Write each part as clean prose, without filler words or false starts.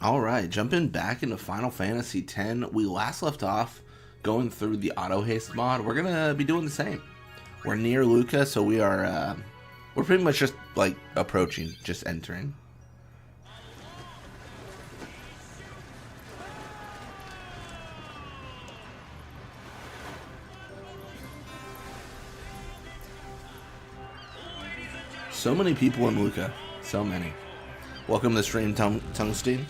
Alright, jumping back into Final Fantasy X. We last left off going through the auto haste mod. We're gonna be doing the same. We're near Luca, so we're pretty much just like approaching, just entering. So many people in Luca. So many. Welcome to the stream, Tungsten.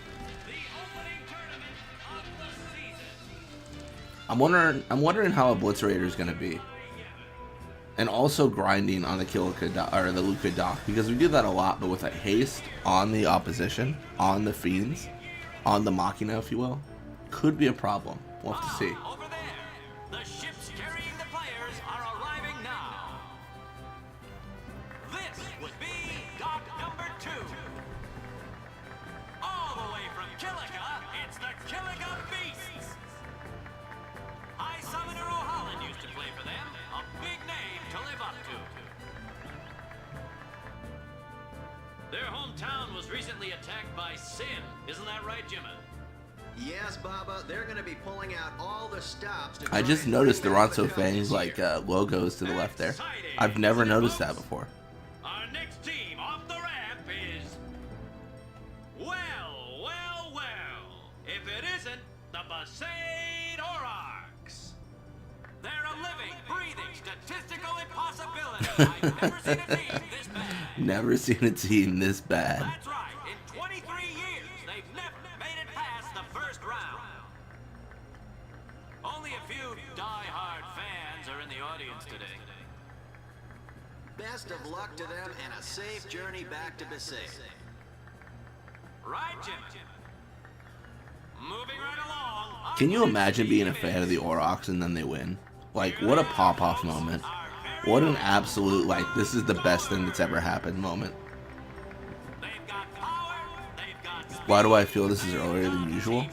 I'm wondering how Obliterator is going to be. And also grinding on the Luca dock, because we do that a lot, but with a haste on the opposition, on the Fiends, on the Machina, if you will, could be a problem. We'll have to see. Over there, the ships carrying the players are arriving now. This would be dock number 2. All the way from Killica, it's the Killica Beasts. High Summoner O'Holland used to play for them, a big name to live up to. Their hometown was recently attacked by Sin, isn't that right, Jimmy? Yes, Baba, they're going to be pulling out all the stops to I just noticed the Ronso Fangs logos to the left there. I've never noticed that before. Our next team off the ramp is... Well. If it isn't the Besaid Aurochs. They're a living, breathing, statistical impossibility. I've never seen a team this bad. Never seen a team this bad. That's right. In 23 years, they've never made it past the first round. Only a few die-hard fans are in the audience today. Best of luck to them and a safe journey back to Besaid. Right, Jim? Moving right along. Can you imagine being a fan of the Aurochs and then they win? Like, what a pop-off moment. What an absolute, like, this is the best thing that's ever happened moment. They've got power, they've got speed. Why do I feel this is earlier than usual?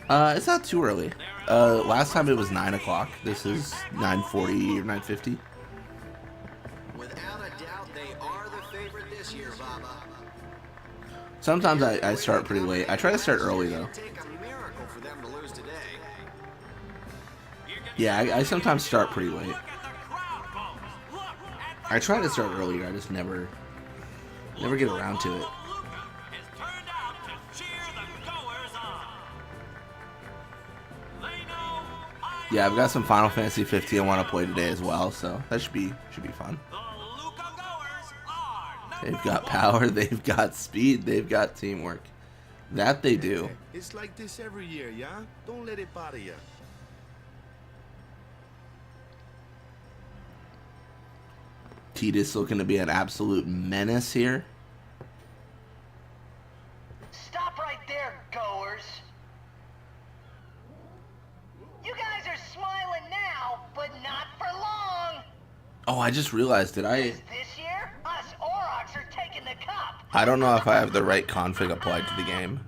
It's not too early. Last time it was 9 o'clock. This is 9:40 or 9:50. Without a doubt, they are the favorite this year, Baba. Sometimes I start pretty late. I try to start early, though. Take a miracle for them to lose today. Yeah, I sometimes start pretty late. Look at the crowd, folks. Look at I try to start earlier. I just never get around to it. Luca is turned out to cheer the goers on. They know Yeah, I've got some Final Fantasy 15 I want to play today as well, so that should be fun. the Luca goers are They've got power, they've got speed, they've got teamwork. That they do. It's like this every year, yeah? Don't let it bother you. Tidus looking to be an absolute menace here. Stop right there, goers. You guys are smiling now, but not for long. Oh, I just realized, This year, us Aurochs are taking the cup. I don't know if I have the right config applied to the game.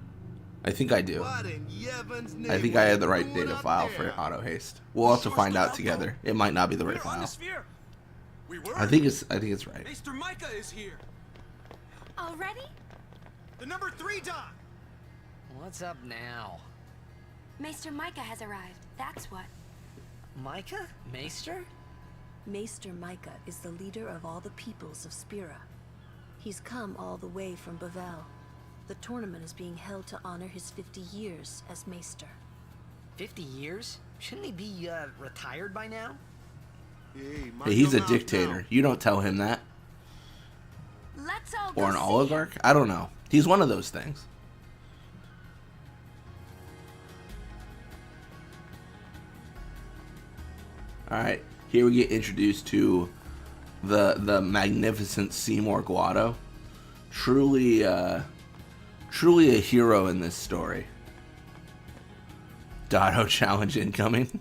I think I do. What in Yevon's name I think I have the are you right doing data up file there? for auto haste. We'll have to find out together. It might not be the right file. We were. I think it's right. Mr. Micah is here. Already? The number 3 dot. What's up now? Maester Micah has arrived, that's what. Micah? Maester? Maester Micah is the leader of all the peoples of Spira. He's come all the way from Bavel. The tournament is being held to honor his 50 years as Maester. 50 years? Shouldn't he be, retired by now? Hey, Hey, he's a mind your mouth dictator. now. You don't tell him that. Let's all go Or an see oligarch? I don't know. He's one of those things. Alright, here we get introduced to the magnificent Seymour Guado. Truly a hero in this story. Doto challenge incoming.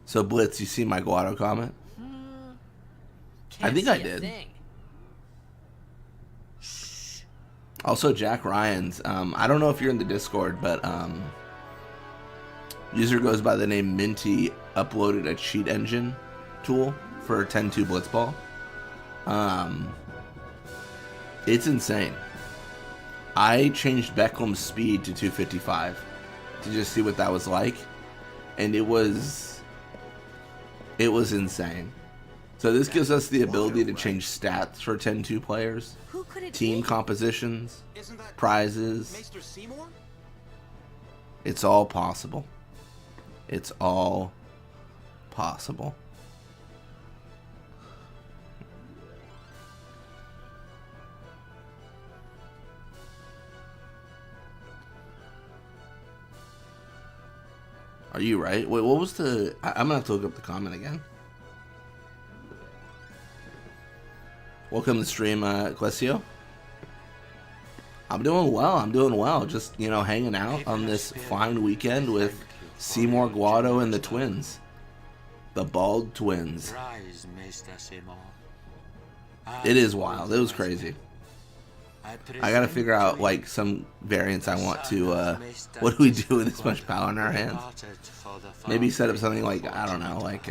So Blitz, you see my Guado comment? I think I did. Also, Jack Ryan's. I don't know if you're in the Discord, but user goes by the name Minty uploaded a cheat engine tool for 10-2 Blitzball. It's insane. I changed Beckham's speed to 255 to just see what that was like, and it was insane. So this gives us the ability to change stats for 10-2 players, Who could it team be? compositions, Isn't that prizes. Maester Seymour? It's all possible. It's all possible. Are you right? Wait, what was the... I'm gonna have to look up the comment again. Welcome to the stream, Questio. I'm doing well. Just, you know, hanging out on this fine weekend with Seymour, Guado, and the twins. The bald twins. Rise, Maester Seymour. It is wild. It was crazy. I gotta figure out, like, some variants I want to, what do we do with this much power in our hands? Maybe set up something like, I don't know, like,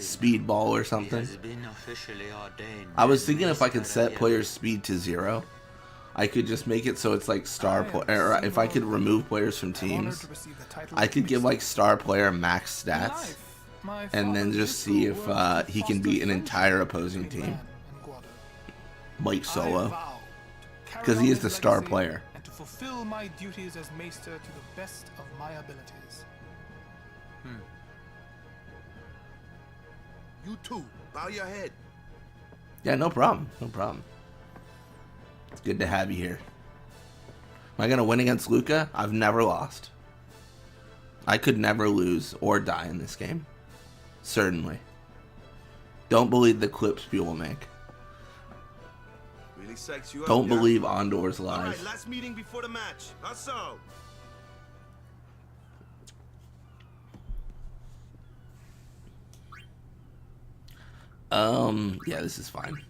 speedball or something. I was thinking if I could set players' speed to 0, I could just make it so it's like star player. Or if I could remove players from teams, I could give like star player max stats, and then just see if he can beat an entire opposing team, like solo, because he is the star player. And to fulfill my duties as maester to the best of my abilities. You too. Bow your head. Yeah, no problem. No problem. It's good to have you here. Am I gonna win against Luca? I've never lost. I could never lose or die in this game. Certainly. Don't believe the clips people make. Really psychs you up, Don't yeah? believe Ondor's All lies. right, last meeting before the match. How so? Yeah, this is fine.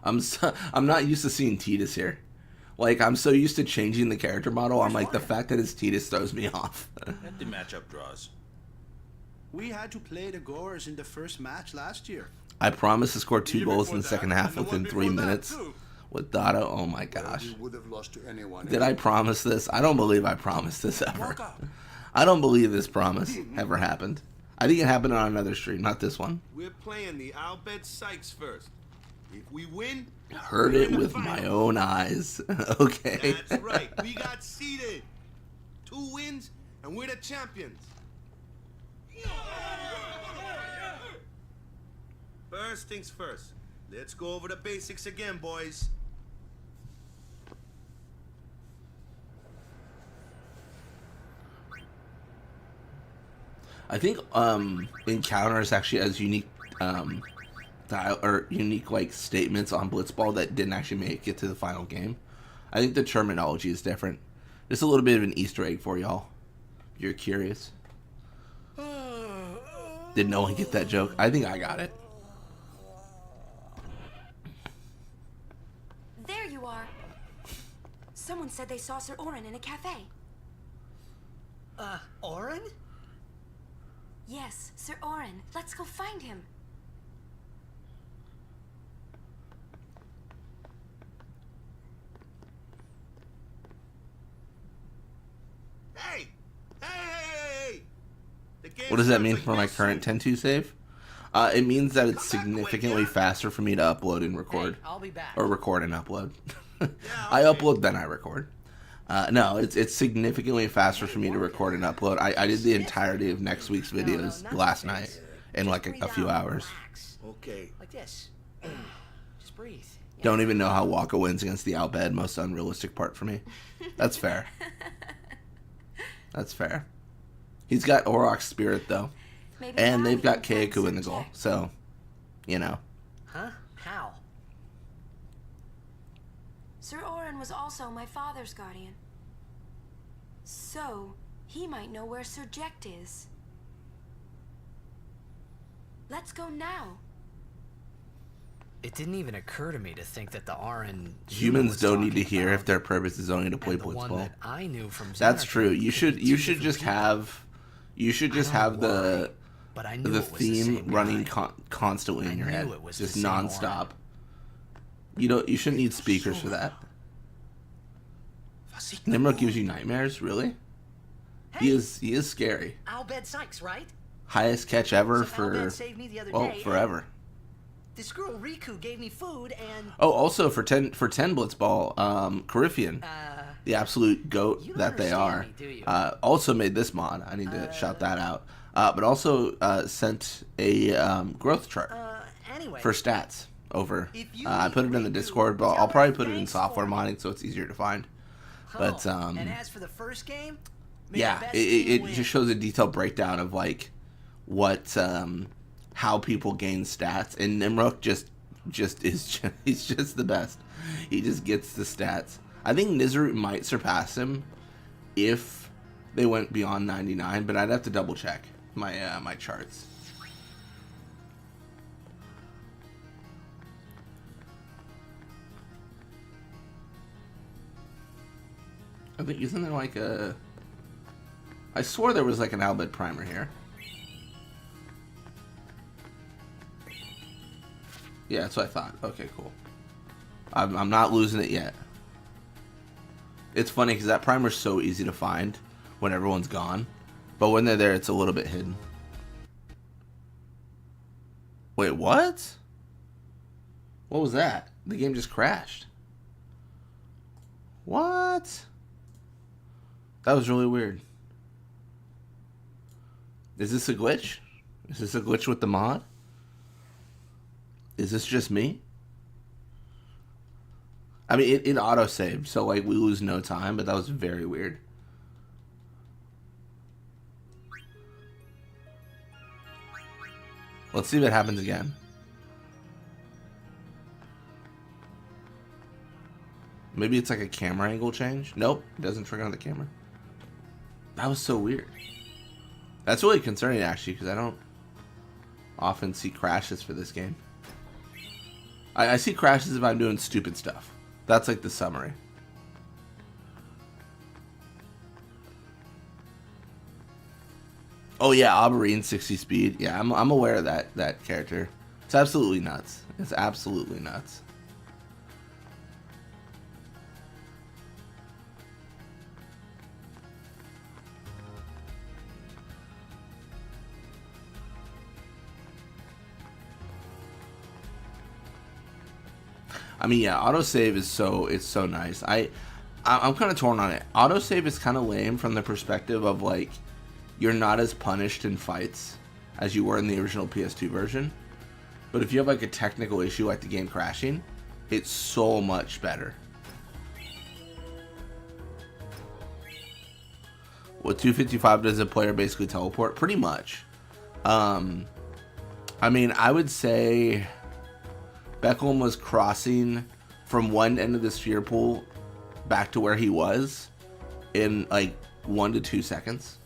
I'm not used to seeing Tidus here. Like, I'm so used to changing the character model. I'm like, the fact that it's Tidus throws me off. The matchup draws. We had to play the Goers in the first match last year. I promised to score 2 goals in the second half within 3 minutes with Doto. Oh my gosh. Did I promise this? I don't believe I promised this ever. I don't believe this promise ever happened. I think it happened on another stream, not this one. We're playing the Albert Sykes first. If we win, Heard it with my own eyes. Okay. That's right. We got seeded. 2 wins, and we're the champions. First things first. Let's go over the basics again, boys. I think encounters actually has unique unique like statements on Blitzball that didn't actually make it to the final game. I think the terminology is different. Just a little bit of an Easter egg for y'all. If you're curious. Did no one get that joke? I think I got it. There you are. Someone said they saw Sir Auron in a cafe. Auron? Yes, Sir Auron. Let's go find him. Hey! Hey! The game What does that starts mean like for my this. current 10-2 save? It means that it's significantly faster for me to upload and record. Hey, I'll be back. Or record and upload. I upload, then I record. No, it's significantly faster for me to record and upload. I did the entirety of next week's videos last night in like a few hours. Okay. Like this. Just breathe. Don't even know how Waka wins against the Albed, most unrealistic part for me. That's fair. That's fair. He's got Auroch's spirit, though. Maybe And now they've we got can find Keiko in the Sir goal, Jack. so, you know. Huh? How? Sir Auron was also my father's guardian. So, he might know where Sir Jekt is. Let's go now. It didn't even occur to me to think that the Auron Humans don't need to hear if their purpose is only to play the one Blitzball. that I knew from That's Xanarkand true. You could be should two just different have the but I knew the it was the theme same running guy. constantly in I your knew head, it was just the same nonstop. You shouldn't need speakers for that. Nimrod gives you nightmares, really? He is scary. Albed Sykes, right? Highest catch ever So for Albed saved me the other day, forever. This girl Riku gave me food and Oh, also for 10 Blitzball, Carifian, the absolute goat that they are, me, do you? also made this mod. I need to shout that out. But also sent a growth chart anyway, for stats over. If you I put it in the Discord, but I'll probably put it in software modding so it's easier to find. But and as for the first game, may the yeah, best it team win. just shows a detailed breakdown of like what how people gain stats, and Nimrod just is he's just the best. He just gets the stats. I think Nizarut might surpass him if they went beyond 99, but I'd have to double check my my charts. I think isn't there like a? I swore there was like an Albed primer here. Yeah, that's what I thought. Okay, cool. I'm not losing it yet. It's funny because that primer's so easy to find when everyone's gone, but when they're there, it's a little bit hidden. Wait, what? What was that? The game just crashed. What? That was really weird. Is this a glitch? Is this a glitch with the mod? Is this just me? I mean, it auto-saved, so like we lose no time, but that was very weird. Let's see if it happens again. Maybe it's like a camera angle change. Nope, it doesn't trigger on the camera. That was so weird. That's really concerning, actually, because I don't often see crashes for this game. I see crashes if I'm doing stupid stuff. That's like the summary. Oh yeah, Auron 60 speed. Yeah, I'm aware of that character. It's absolutely nuts. It's absolutely nuts. I mean, yeah, autosave is so nice. I'm kind of torn on it. Autosave is kind of lame from the perspective of like you're not as punished in fights as you were in the original PS2 version. But if you have like a technical issue like the game crashing, it's so much better. With 255 does a player basically teleport? Pretty much. I mean, I would say Beckham was crossing from one end of the sphere pool back to where he was in like 1 to 2 seconds.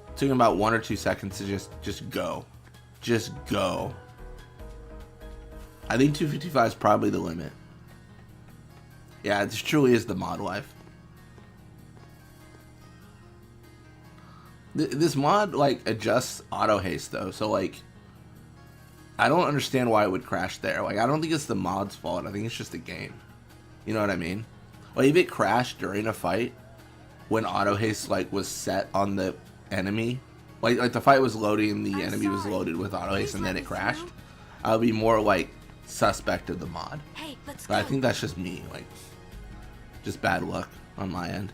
It took him about 1 or 2 seconds to just go. Just go. I think 255 is probably the limit. Yeah, this truly is the mod life. This mod like adjusts auto haste though, so like I don't understand why it would crash there. Like I don't think it's the mod's fault. I think it's just the game. You know what I mean? Like if it crashed during a fight when auto haste like was set on the enemy, like the fight was loading, the enemy was loaded with auto haste, and then it crashed, I would be more like suspect of the mod. Hey, let's But I think that's just me, like just bad luck on my end.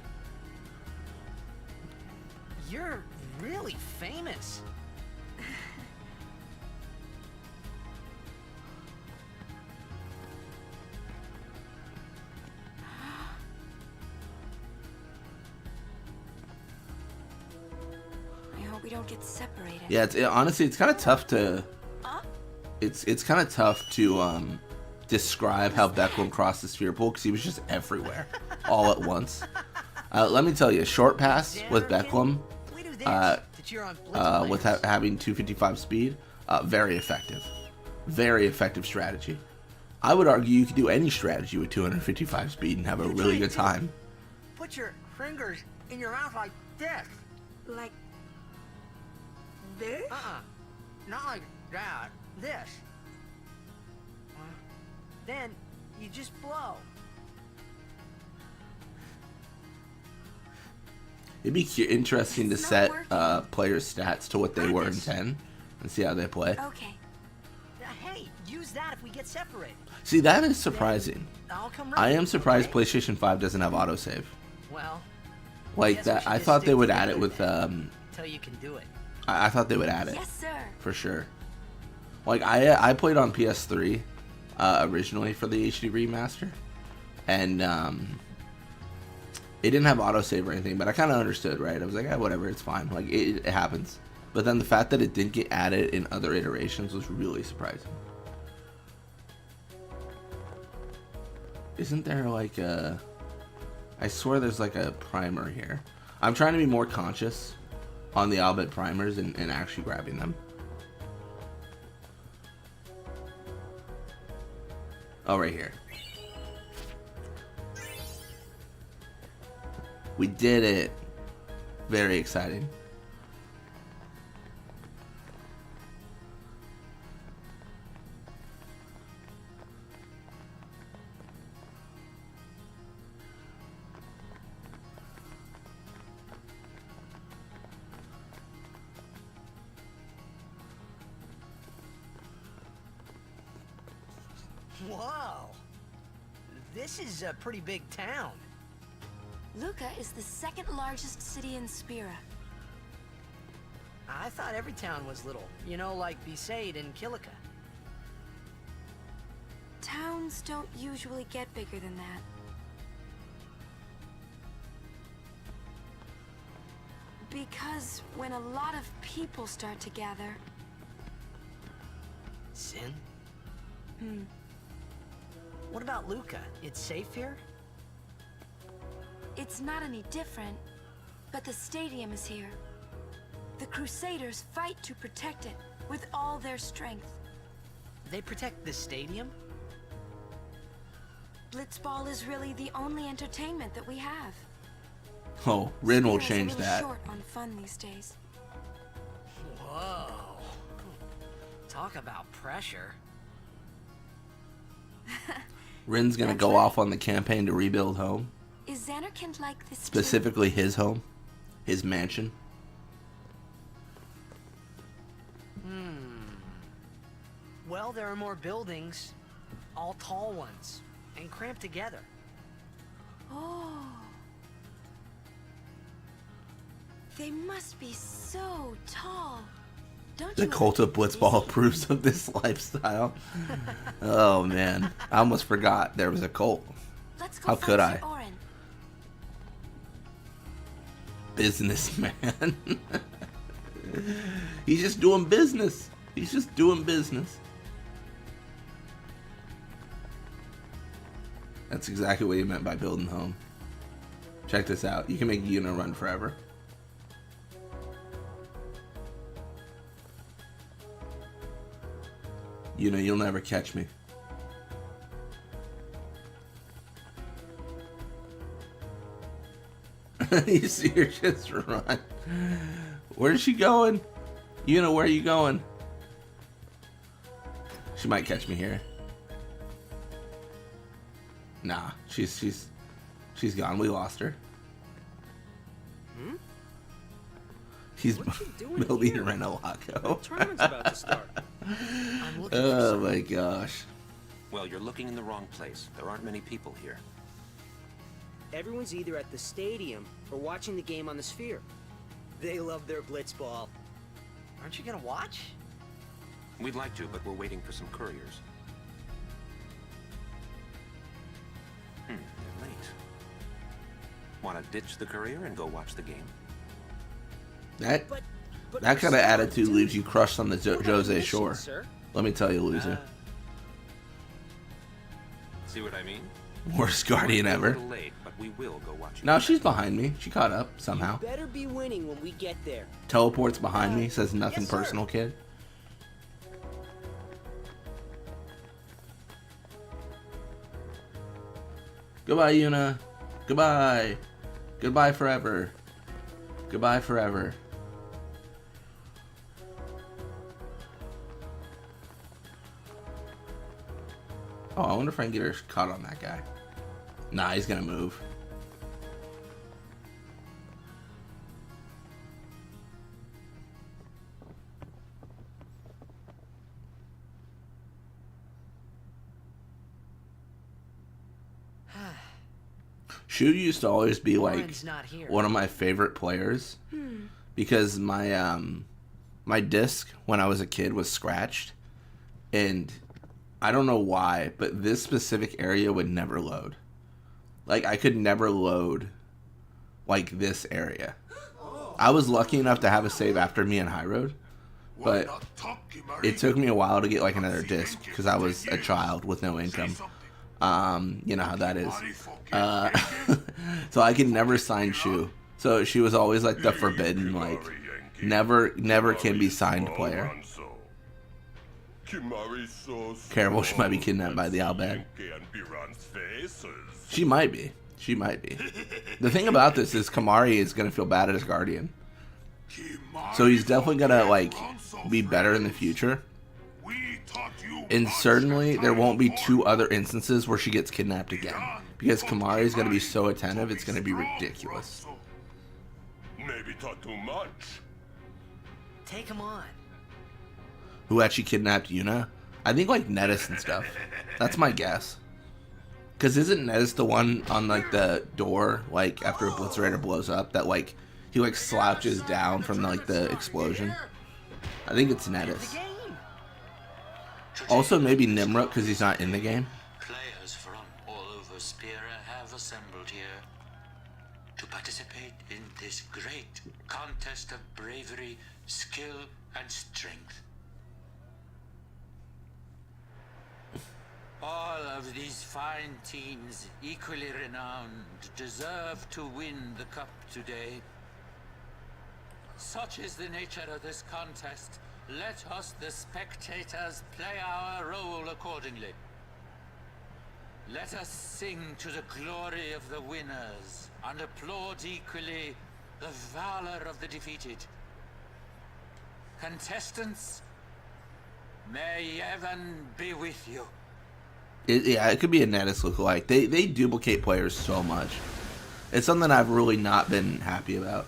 You're really famous. I hope we don't get separated. Yeah, honestly it's kind of tough to it's kind of tough to describe how Beckham crossed the sphere pool because he was just everywhere all at once. Let me tell you, a short pass with Beckham with having 255 speed, very effective strategy. I would argue you could do any strategy with 255 speed and have a really good time. Put your fingers in your mouth like this. Like this? not like that. This. Then you just blow. It'd be interesting to set players' stats to what they were in 10 and see how they play. Okay. Hey, use that if we get separated. See, that is surprising. I'll come I running, am surprised okay? PlayStation 5 doesn't have autosave. Well, Like that, I thought they would add it with. Until you can do it. I thought they would add it. Yes, sir. For sure. Like I played on PS3 originally for the HD remaster, and it didn't have autosave or anything, but I kind of understood, right? I was like, whatever, it's fine. Like it happens. But then the fact that it didn't get added in other iterations was really surprising. Isn't there like a... I swear there's like a primer here. I'm trying to be more conscious on the Albit primers and actually grabbing them. Oh, right here. We did it. Very exciting. Whoa. This is a pretty big town. Luca is the second largest city in Spira. I thought every town was little. You know, like Besaid and Kilika. Towns don't usually get bigger than that. Because when a lot of people start to gather... Sin? What about Luca? It's safe here? It's not any different, but the stadium is here. The Crusaders fight to protect it with all their strength. They protect the stadium? Blitzball is really the only entertainment that we have. Oh, Rin will Spira's change a little that. short on fun these days. Whoa. Talk about pressure. Rin's gonna go off on the campaign to rebuild home. Is Xanarkand like this too? Specifically his home. His mansion. Well, there are more buildings. All tall ones. And cramped together. Oh. They must be so tall. Don't The you cult of Blitzball approves of this lifestyle. Oh man, I almost forgot there was a cult. Let's go How could I? find Sir Auron. Businessman. He's just doing business. He's just doing business. That's exactly what he meant by building home. Check this out. You can make Yuna run forever. Yuna, you'll never catch me. You see her just run. Where's she going? Yuna, where are you going? She might catch me here. Nah, she's gone. We lost her. He's building a Renalaco. Tournament's about to start. Oh my gosh. Well, you're looking in the wrong place. There aren't many people here. Everyone's either at the stadium or watching the game on the Sphere. They love their Blitzball. Aren't you gonna watch? We'd like to, but we're waiting for some couriers. They're late. Want to ditch the courier and go watch the game? That kind of attitude leaves you crushed on the Jose Shore. Let me tell you, loser. See what I mean? Worst guardian ever. Late, but we will go watch you. No, she's behind me. She caught up somehow. You better be winning when we get there. Teleports behind me. Says nothing personal, kid. Goodbye, Yuna. Goodbye. Goodbye forever. Goodbye forever. Oh, I wonder if I can get her caught on that guy. Nah, he's gonna move. Shu used to always be like one of my favorite players because my my disc when I was a kid was scratched, and I don't know why, but this specific area would never load. Like, I could never load like this area. I was lucky enough to have a save after me in High Road, but it took me a while to get like another disc because I was a child with no income. You know how that is. So I could never sign Shu. So she was always like the forbidden, like never can be signed player. Careful, she might be kidnapped by the Albad. She might be. She might be. The thing about this is Kamari is gonna feel bad at his guardian. So he's definitely gonna like be better in the future. And certainly there won't be 2 other instances where she gets kidnapped again. Because Kamari is going to be so attentive, it's going to be ridiculous. Maybe talk too much. Take him on. Who actually kidnapped Yuna? I think like Nettis and stuff. That's my guess. Because isn't Nettis the one on like the door, like after Obliterator blows up, that like he like slouches down from like the explosion? I think it's Nettis. Also, maybe Nimrod, because he's not in the game. Players from all over Spira have assembled here to participate in this great contest of bravery, skill, and strength. All of these fine teams, equally renowned, deserve to win the cup today. Such is the nature of this contest. Let us, the spectators, play our role accordingly. Let us sing to the glory of the winners and applaud equally the valor of the defeated. Contestants, may heaven be with you. Yeah, it could be a Nettis lookalike. They duplicate players so much. It's something I've really not been happy about.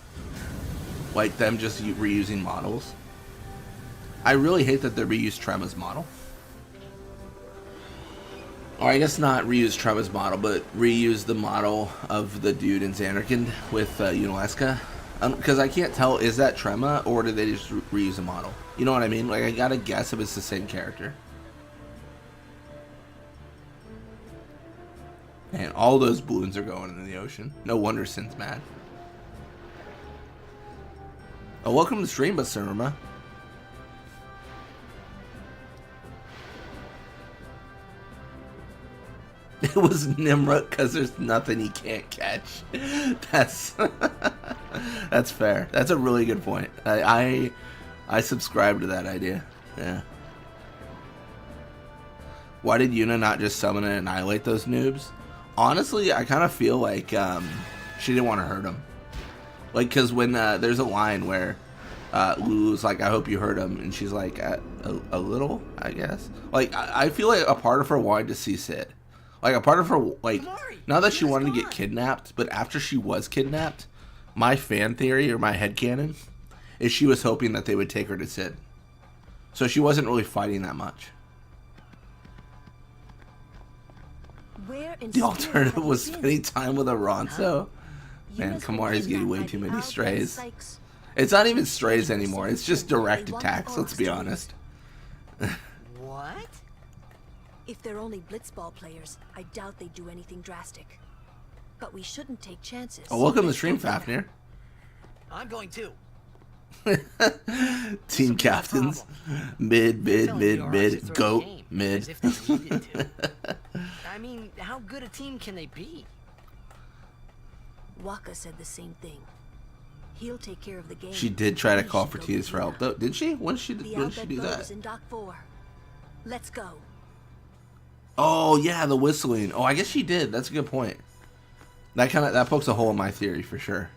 Like them just reusing models. I really hate that they reused Trema's model. Or I guess not reuse Trema's model, but reuse the model of the dude in Xanarkand with Unalesca. Because I can't tell, is that Trema or did they just reuse a model? You know what I mean? Like, I gotta guess if it's the same character. And all those balloons are going into the ocean. No wonder Sin's mad. Oh, welcome to the stream, Basurma. It was Nimrod because there's nothing he can't catch. That's that's fair. That's a really good point. I subscribe to that idea. Yeah. Why did Yuna not just summon and annihilate those noobs? Honestly, I kind of feel like she didn't want to hurt him. Like, because when there's a line where Lulu's like, I hope you hurt him, and she's like, a little, I guess. Like, I feel like a part of her wanted to see Sid. Like, a part of her, like, not that she wanted to get kidnapped, but after she was kidnapped, my fan theory, or my headcanon, is she was hoping that they would take her to Sid. So she wasn't really fighting that much. The alternative was spending time with Auron. Man, Kamari's getting way too many strays. It's not even strays anymore, it's just direct attacks, let's be honest. What? If they're only Blitzball players, I doubt they'd do anything drastic. But we shouldn't take chances. Oh, welcome to the stream, Fafnir. I'm going too. Team captains. Mid, goat, mid. I mean, how good a team can they be? Waka said the same thing. He'll take care of the game. She did try to call for Tia's for help, though. Did she? When did she do that? In Dock 4. Let's go. Oh yeah, the whistling. Oh, I guess she did. That's a good point. That pokes a hole in my theory for sure.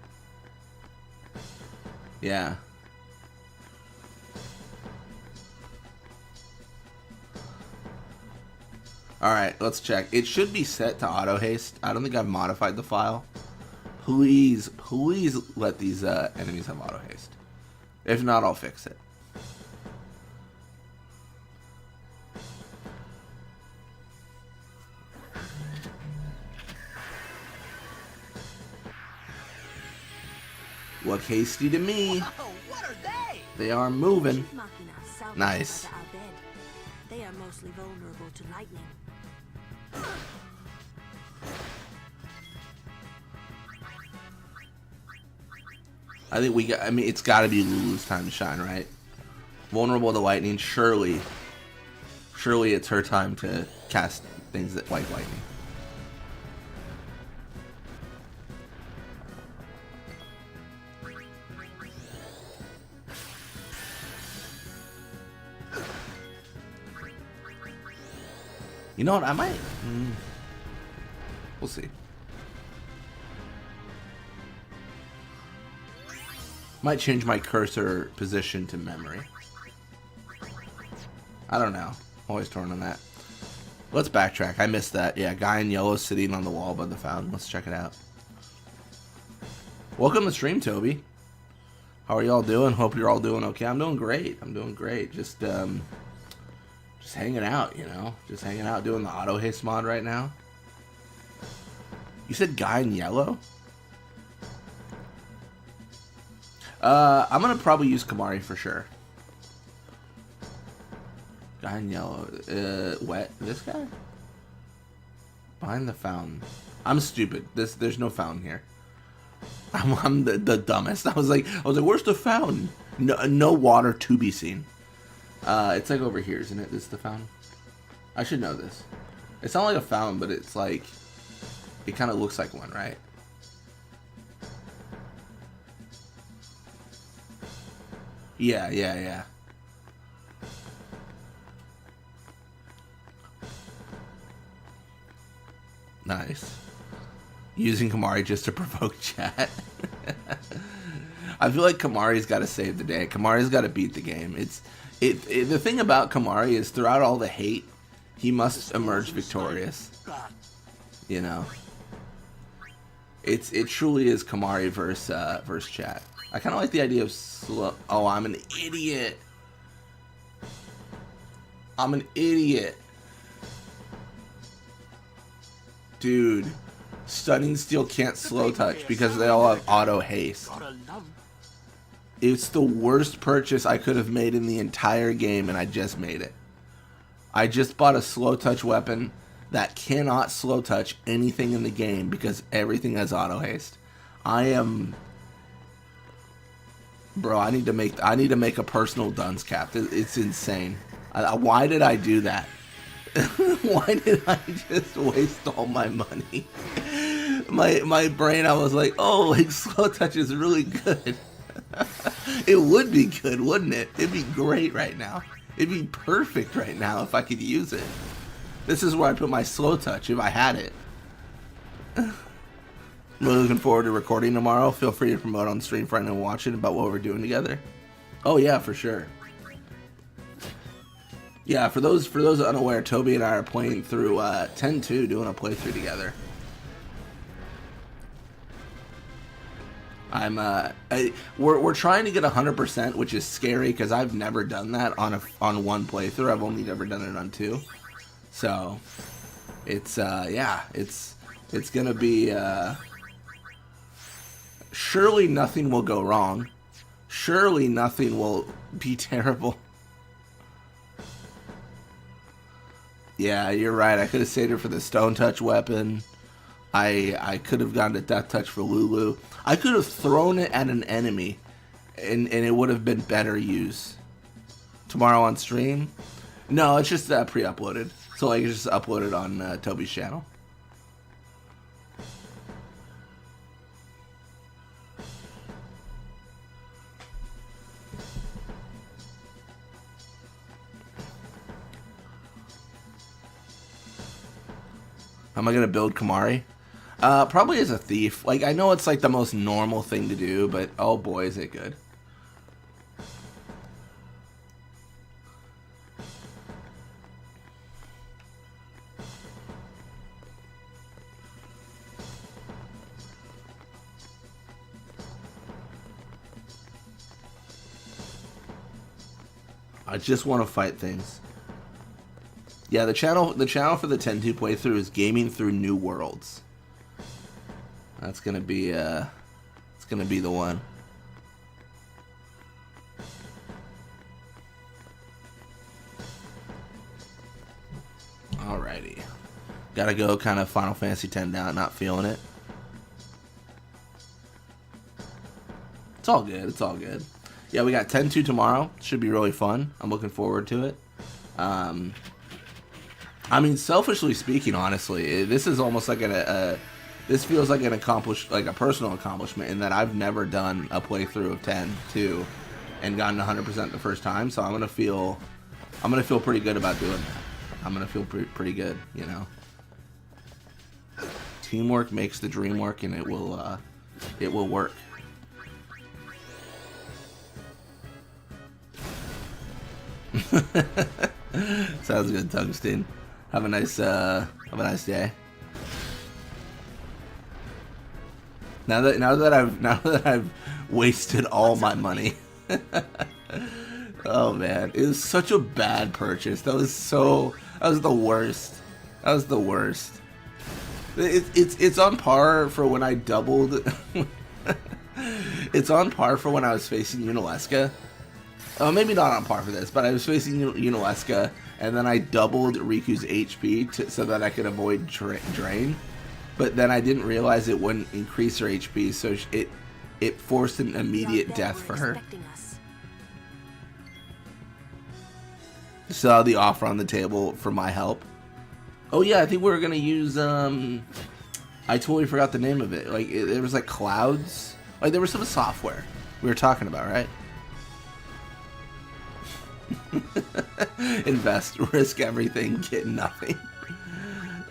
Yeah. Alright, let's check. It should be set to auto haste. I don't think I've modified the file. Please, please let these enemies have auto haste. If not, I'll fix it. Look hasty to me. What are they? They are moving. Nice. They are mostly vulnerable to lightning. I think we got. I mean, it's got to be Lulu's time to shine, right? Vulnerable to lightning. Surely it's her time to cast things that like lightning. You know what? I might. We'll see. Might change my cursor position to memory. I don't know. Always torn on that. Let's backtrack. I missed that. Yeah, guy in yellow sitting on the wall by the fountain. Let's check it out. Welcome to the stream, Toby. How are y'all doing? Hope you're all doing okay. I'm doing great. I'm doing great. Just hanging out, you know. Just hanging out doing the auto haste mod right now. You said guy in yellow? I'm gonna probably use Kamari for sure. Guy in yellow. Wet. This guy? Behind the fountain. I'm stupid. There's no fountain here. I'm the dumbest. I was like, where's the fountain? No water to be seen. It's like over here, isn't it? This is the fountain. I should know this. It's not like a fountain, but it's like, it kind of looks like one, right? Yeah. Nice. Using Kamari just to provoke chat. I feel like Kamari's got to save the day. Kamari's got to beat the game. The thing about Kamari is throughout all the hate, he must emerge victorious. You know. It truly is Kamari versus chat. I kind of like the idea of slow. Oh, I'm an idiot. I'm an idiot. Dude, Stunning Steel can't slow touch because they all have auto haste. It's the worst purchase I could have made in the entire game, and I just made it. I just bought a slow touch weapon that cannot slow touch anything in the game because everything has auto haste. I am... Bro, I need to make a personal dunce cap. It's insane. Why did I do that? Why did I just waste all my money? My brain, I was like, oh, like slow touch is really good. It would be good, wouldn't it? It'd be great right now. It'd be perfect right now if I could use it. This is where I put my slow touch if I had it. Really looking forward to recording tomorrow. Feel free to promote on stream for anyone watching about what we're doing together. Oh yeah, for sure. Yeah, for those unaware, Toby and I are playing through 10-2, doing a playthrough together. We're trying to get 100%, which is scary because I've never done that on one playthrough. I've only ever done it on 2. So it's yeah, it's gonna be surely nothing will go wrong. Surely nothing will be terrible. Yeah, you're right. I could have saved her for the Stone Touch weapon. I could have gone to Death Touch for Lulu. I could have thrown it at an enemy, and it would have been better use. Tomorrow on stream? No, it's just pre-uploaded. So like, it's just uploaded on Toby's channel. Am I gonna build Kamari? Probably as a thief. Like, I know it's like the most normal thing to do, but oh boy, is it good. I just want to fight things. Yeah, the channel for the 10-2 playthrough is Gaming Through New Worlds. That's gonna be it's gonna be the one. Alrighty. Gotta go kind of Final Fantasy X down, not feeling it. It's all good, it's all good. Yeah, we got 10-2 tomorrow. Should be really fun. I'm looking forward to it. I mean, selfishly speaking, honestly, this is almost like this feels like a personal accomplishment in that I've never done a playthrough of 10-2 and gotten 100% the first time. So I'm gonna feel pretty good about doing that. I'm gonna feel pretty good, you know. Teamwork makes the dream work, and it will work. Sounds good, Tungsten. Have a nice day. Now that I've wasted all my money. Oh man, it was such a bad purchase. That was the worst. That was the worst. It's on par for when I doubled. It's on par for when I was facing Unalesca. Oh, maybe not on par for this, but I was facing Unalesca, and then I doubled Riku's HP so that I could avoid drain. But then I didn't realize it wouldn't increase her HP, so it forced an immediate death for her. Saw the offer on the table for my help. Oh yeah, I think we were gonna use I totally forgot the name of it. Like there was like clouds. Like there was some software we were talking about, right? Invest, risk everything, get nothing.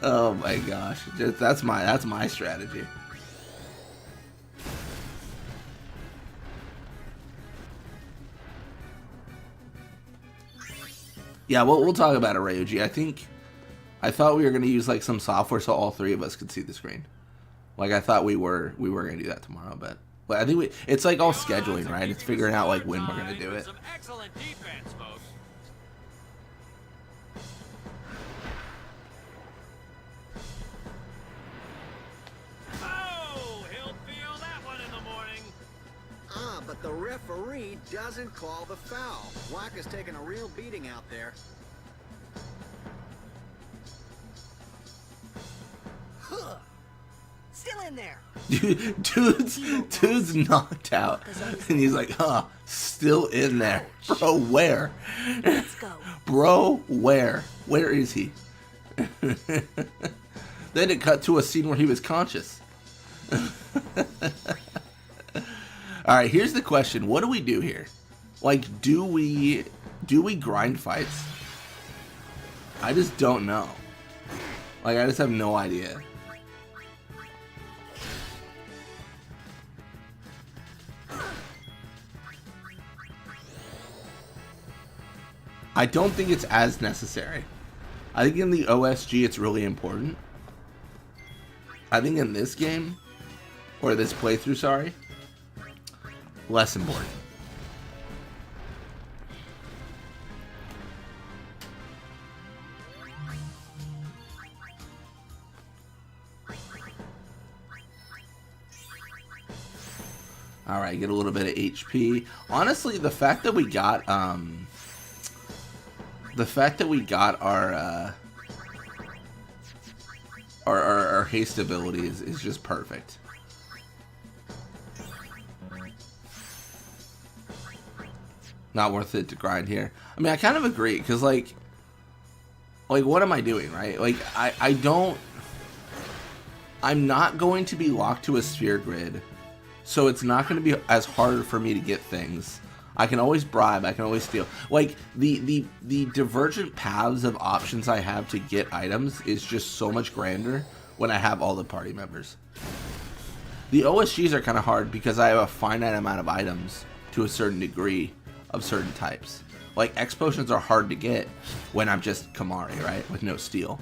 Oh my gosh, that's my strategy. Yeah, we'll talk about it, Ryuji. I thought we were gonna use like some software so all three of us could see the screen. Like I thought we were gonna do that tomorrow, but I think it's like all scheduling, right? It's figuring out like when we're gonna do it. Some excellent defense, folks. Oh, he'll feel that one in the morning. Ah, but the referee doesn't call the foul. Waka's taking a real beating out there. Still in there. Dude's knocked out, and he's like, "Huh, still in there, bro? Where? Let's go, bro. Where? Where is he?" Then it cut to a scene where he was conscious. All right, here's the question: what do we do here? Like, do we grind fights? I just don't know. Like, I just have no idea. I don't think it's as necessary. I think in the OSG it's really important. I think in this game, or this playthrough, sorry, less important. Alright, get a little bit of HP. Honestly, the fact that we got our haste ability is just perfect. Not worth it to grind here. I mean, I kind of agree, because like what am I doing, right? Like I'm not going to be locked to a sphere grid, so it's not going to be as hard for me to get things. I can always bribe, I can always steal. Like, the divergent paths of options I have to get items is just so much grander when I have all the party members. The OSGs are kind of hard because I have a finite amount of items to a certain degree of certain types. Like, X potions are hard to get when I'm just Kamari, right? With no steal.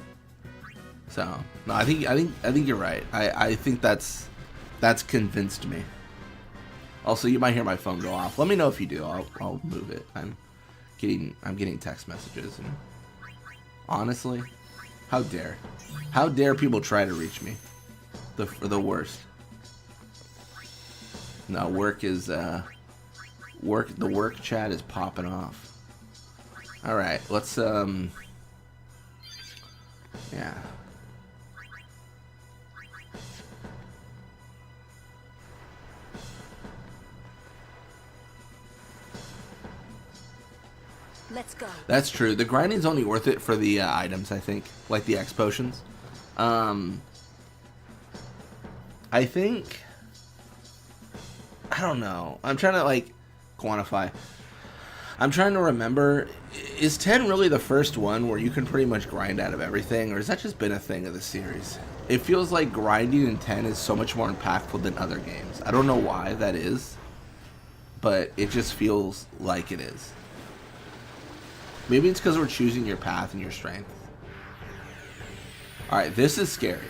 So, no, I think you're right. I think that's convinced me. Also, you might hear my phone go off. Let me know if you do. I'll move it. I'm I'm getting text messages, and honestly, how dare people try to reach me? The worst. No, work is the work chat is popping off. All right, let's yeah. Let's go. That's true. The grinding's only worth it for the items, I think, like the X potions. I think, I don't know. I'm trying to like quantify. I'm trying to remember, is 10 really the first one where you can pretty much grind out of everything, or has that just been a thing of the series? It feels like grinding in 10 is so much more impactful than other games. I don't know why that is, but it just feels like it is. Maybe it's because we're choosing your path and your strength. Alright, this is scary.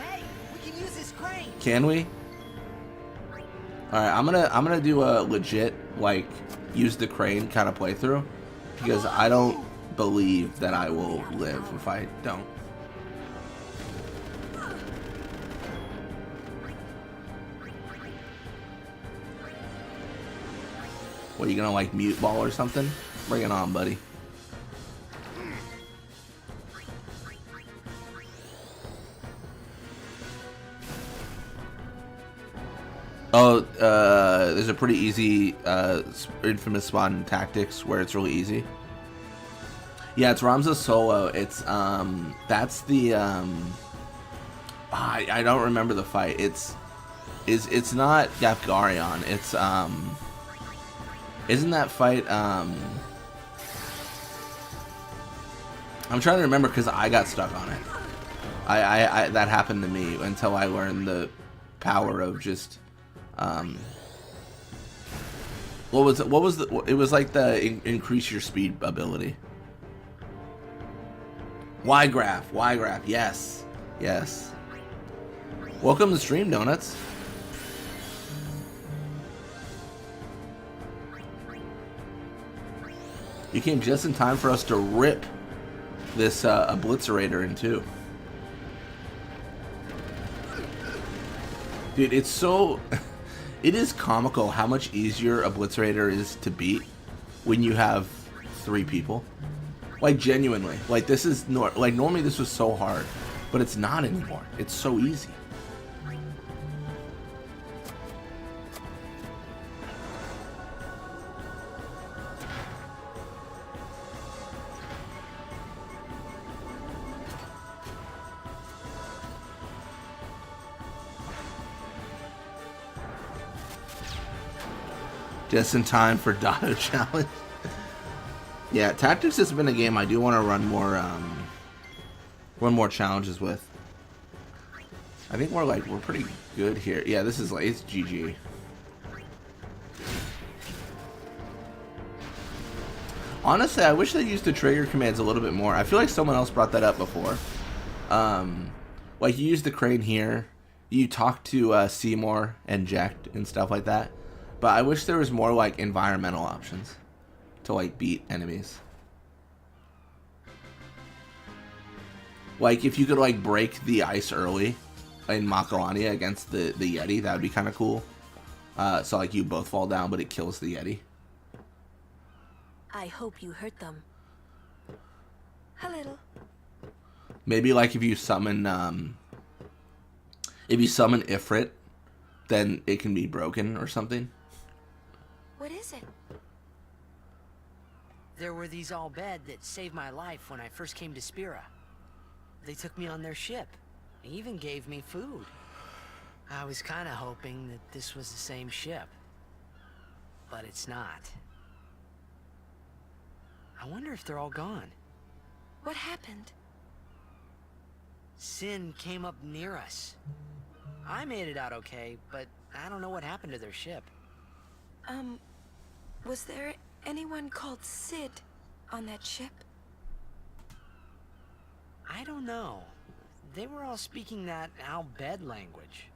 Hey, we can use this crane. Can we? Alright, I'm gonna do a legit, like, use the crane kind of playthrough, because I don't believe that I will live if I don't. What, are you gonna like mute ball or something? Bring it on, buddy. Oh, there's a pretty easy infamous spot in Tactics where it's really easy. Yeah, it's Ramza solo. It's that's the I don't remember the fight. It's not Gafgarion. It's isn't that fight I'm trying to remember because I got stuck on it. I that happened to me until I learned the power of just what was the, it was like the increase your speed ability. Y-graph, yes, yes. Welcome to stream, Donuts. You came just in time for us to rip this Obliterator in two. Dude, it's so... It is comical how much easier Obliterator is to beat when you have 3 people. Like, genuinely. Like, this is... like, normally this was so hard, but it's not anymore. It's so easy. Just in time for Doto challenge. Yeah, Tactics has been a game I do want to run more challenges with. I think we're pretty good here. Yeah, this is like, it's GG. Honestly, I wish they used the trigger commands a little bit more. I feel like someone else brought that up before. Like, you use the crane here, you talk to Seymour and Jack and stuff like that. But I wish there was more like environmental options to like beat enemies. Like if you could like break the ice early in Makalania against the Yeti, that would be kind of cool. So like you both fall down, but it kills the Yeti. I hope you hurt them. A little. Maybe like if you summon Ifrit, then it can be broken or something. What is it? There were these Al-Bhed that saved my life when I first came to Spira. They took me on their ship. They even gave me food. I was kind of hoping that this was the same ship. But it's not. I wonder if they're all gone. What happened? Sin came up near us. I made it out okay, but I don't know what happened to their ship. Was there anyone called Sid on that ship? I don't know. They were all speaking that Al-Bhed language.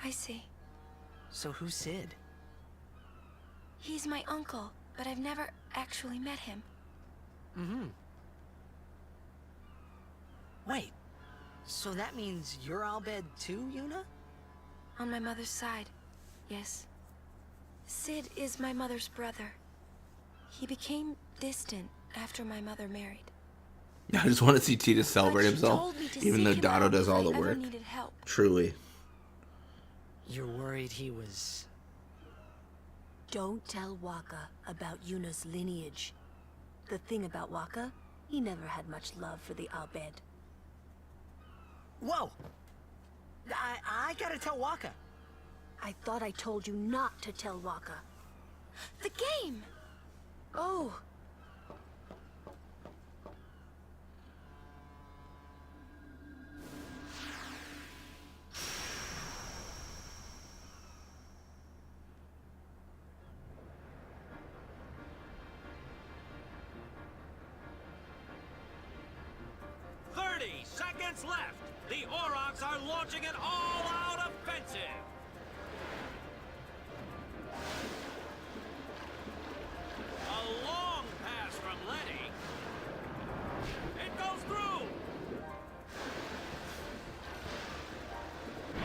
I see. So who's Sid? He's my uncle. but I've never actually met him. Mm-hmm. Wait, so that means you're Albed too, Yuna? On my mother's side, yes. Sid is my mother's brother. He became distant after my mother married. I just want to see Titus celebrate himself, even though Doto does all the work. Truly. You're worried he was... Don't tell Waka about Yuna's lineage. The thing about Waka, he never had much love for the Albed. Whoa! I gotta tell Waka. I thought I told you not to tell Waka. The game! Oh! Seconds left. The Aurochs are launching an all-out offensive. A long pass from Lenny. It goes through.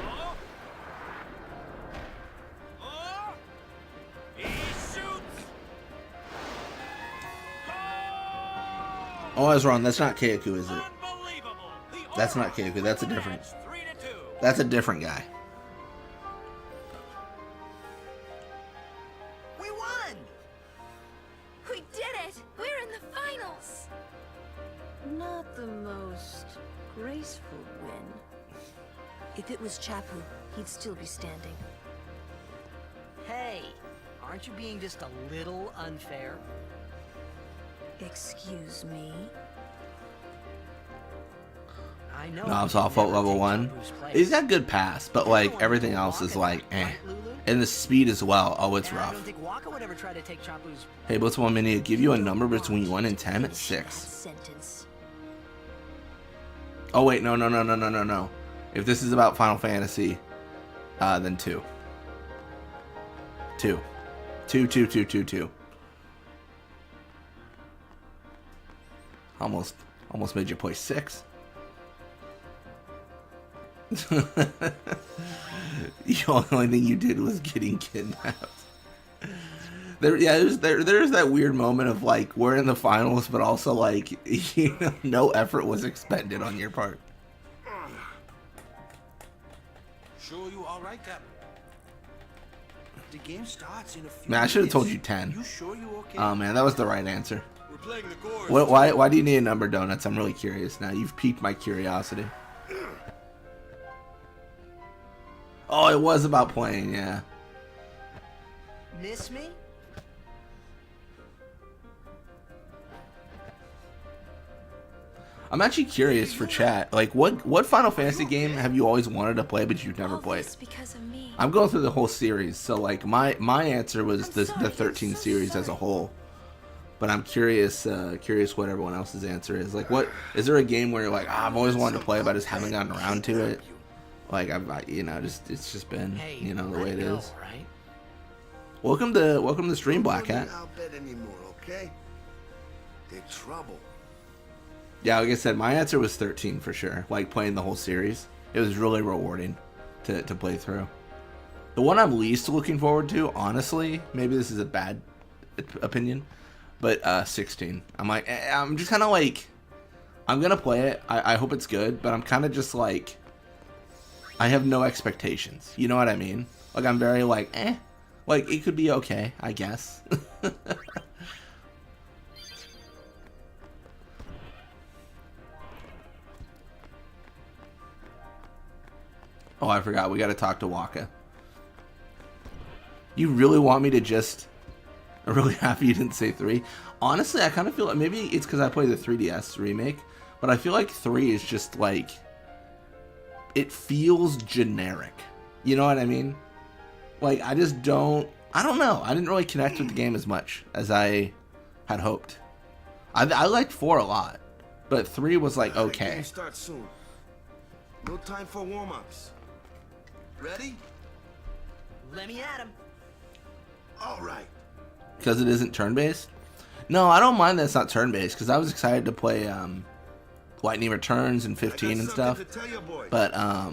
Oh. Oh. He shoots. Oh, I was wrong. That's not Keiku, is it? That's not Keiku. That's a different. That's a different guy. We won! We did it! We're in the finals! Not the most graceful win. If it was Chapu, he'd still be standing. Hey, aren't you being just a little unfair? Excuse me? I know. Knobs off at level 1. He's got good pass, but like everything else is like eh. And the speed as well. Oh, it's rough. Hey, Blitzball Mini, give you a number between 1 and 10 at 6. Oh wait, no. If this is about Final Fantasy, then 2. 2. 2. Almost made you play 6. The only thing you did was getting kidnapped. There's that weird moment of like we're in the finals, but also like no effort was expended on your part. Sure you all right, Captain? The game starts in a few Man, I should have told you minutes. 10. You sure you okay? Oh man, that was the right answer. We're playing the chorus. Why do you need a number, Donuts? I'm really curious now. You've piqued my curiosity. Oh, it was about playing, yeah. Miss me? I'm actually curious for chat. Like, what Final Fantasy game have you always wanted to play but you've never played? Because of me. I'm going through the whole series, so like my answer was the 13 series as a whole. But I'm curious what everyone else's answer is. Like, what is there a game where you're like, I've always wanted to play, but I just haven't gotten around to it? Like it's just been the way it is. Right? Welcome to stream, Black Hat. Anymore, okay? They're trouble. Yeah, like I said, my answer was 13 for sure. Like playing the whole series, it was really rewarding to play through. The one I'm least looking forward to, honestly, maybe this is a bad opinion, but 16. I'm just kind of like, I'm gonna play it. I hope it's good, but I'm kind of just like, I have no expectations. You know what I mean? Like I'm very like, like it could be okay, I guess. Oh, I forgot. We got to talk to Waka. You really want me to just... I'm really happy you didn't say 3. Honestly, I kind of feel like... Maybe it's because I played the 3DS remake. But I feel like 3 is just like... It feels generic. You know what I mean? Like, I just don't... I don't know. I didn't really connect with the game as much as I had hoped. I liked 4 a lot. But 3 was like, okay. Game starts soon. No time for warm-ups. Ready? Let me at him. All right. because it isn't turn-based. No, I don't mind that it's not turn-based because I was excited to play Lightning Returns and 15 and stuff. But I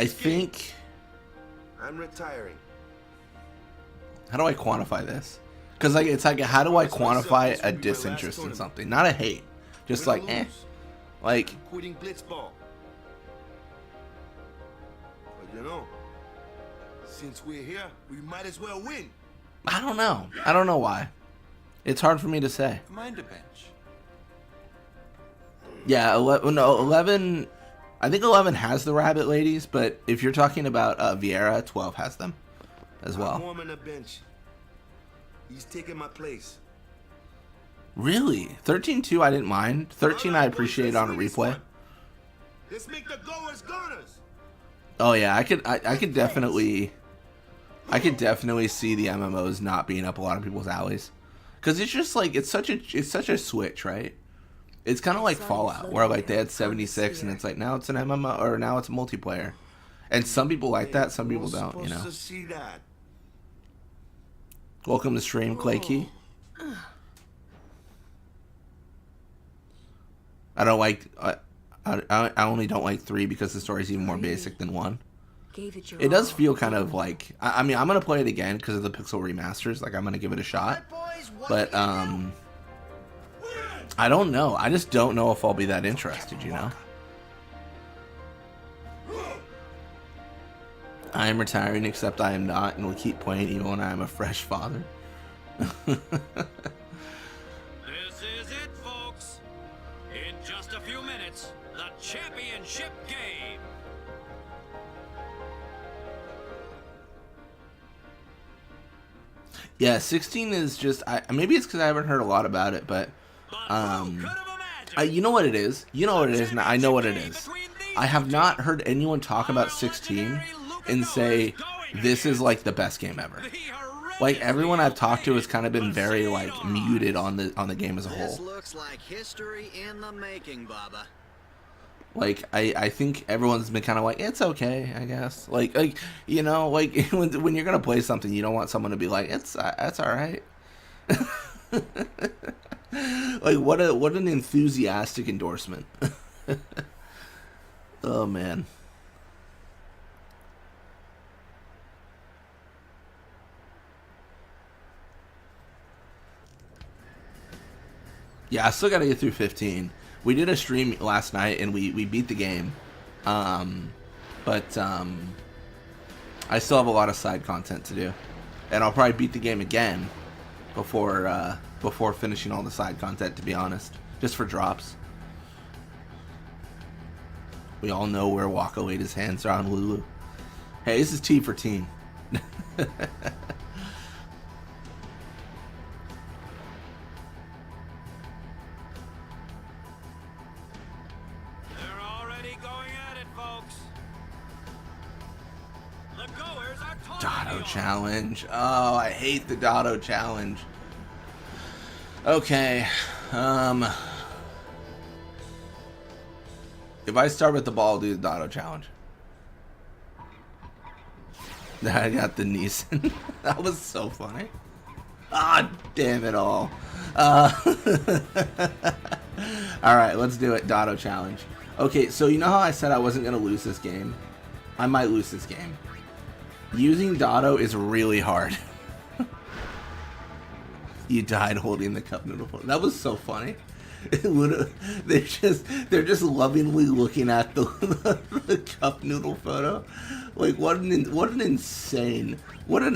think I'm retiring. how do I quantify this? Because like it's like how do I quantify a disinterest in something, not a hate, just like like Quitting Blitzball. But you know, since we're here, we might as well win. I don't know. I don't know why. It's hard for me to say. Mind a bench. Yeah, 11. I think 11 has the rabbit ladies, but if you're talking about Vieira, 12 has them as I'm well. warming the bench. He's taking my place. Really? 13-2 I didn't mind. 13 I appreciate on a replay. Let's make the goers gunners. Oh yeah, I could definitely see the MMOs not being up a lot of people's alleys. Cuz it's just like it's such a switch, right? It's kind of like Fallout where like they had 76 and it's like now it's an MMO or now it's a multiplayer. And some people like that, some people don't, you know. Welcome to stream, Claykey. I don't like I only don't like 3 because the story's even more basic than 1. It does feel kind of like I mean I'm gonna play it again because of the pixel remasters. Like I'm gonna give it a shot, but I don't know. I just don't know if I'll be that interested. You know. I am retiring, except I am not, and will keep playing even when I am a fresh father. This is it, folks. In just a few minutes, the championship game. Yeah, 16 is just. Maybe it's because I haven't heard a lot about it, but you know what it is. You know what it is, and I know what it is. I have not heard anyone talk about 16 and say this is like the best game ever. Like everyone I've talked to has kind of been very like muted on the game as a whole. This looks like history in the making, Baba. Like I think everyone's been kind of like it's okay, I guess. Like you know, like when you're gonna play something, you don't want someone to be like that's all right. Like what an enthusiastic endorsement. Oh man. Yeah, I still gotta get through 15. We did a stream last night and we beat the game. But I still have a lot of side content to do. And I'll probably beat the game again before finishing all the side content, to be honest. Just for drops. We all know where Waka laid his hands on Lulu. Hey, this is T for team. Doto challenge. Oh, I hate the Doto challenge. Okay. If I start with the ball, I'll do the Doto challenge. I got the Neeson. That was so funny. Ah, damn it all. Alright, let's do it. Doto challenge. Okay, so you know how I said I wasn't going to lose this game? I might lose this game. Using Doto is really hard. You died holding the cup noodle photo. That was so funny. They're just lovingly looking at the cup noodle photo. Like what an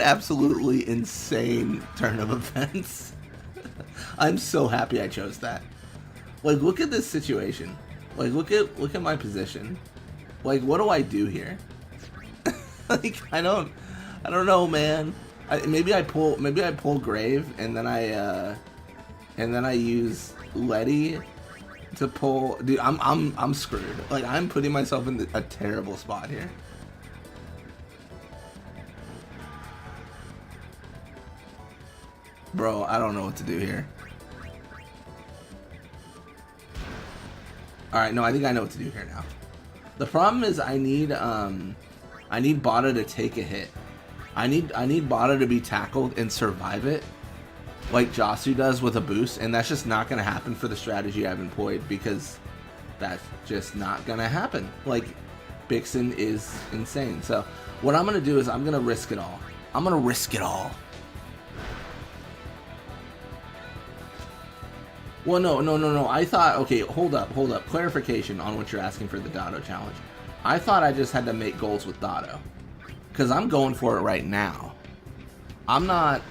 absolutely insane turn of events. I'm so happy I chose that. Like look at this situation. Like look at my position. Like what do I do here? Like I don't know, man. Maybe I pull Grave and then I use Letty to pull. Dude, I'm screwed. Like I'm putting myself in a terrible spot here. Bro, I don't know what to do here. All right, no, I think I know what to do here now. The problem is I need Bada to take a hit. I need Guado to be tackled and survive it, like Josu does with a boost, and that's just not going to happen for the strategy I've employed, because that's just not going to happen. Like, Bixen is insane. So what I'm going to do is I'm going to risk it all. I'm going to risk it all. Well, no. I thought, okay, hold up. Clarification on what you're asking for the Doto challenge. I thought I just had to make goals with Doto, because I'm going for it right now. I'm not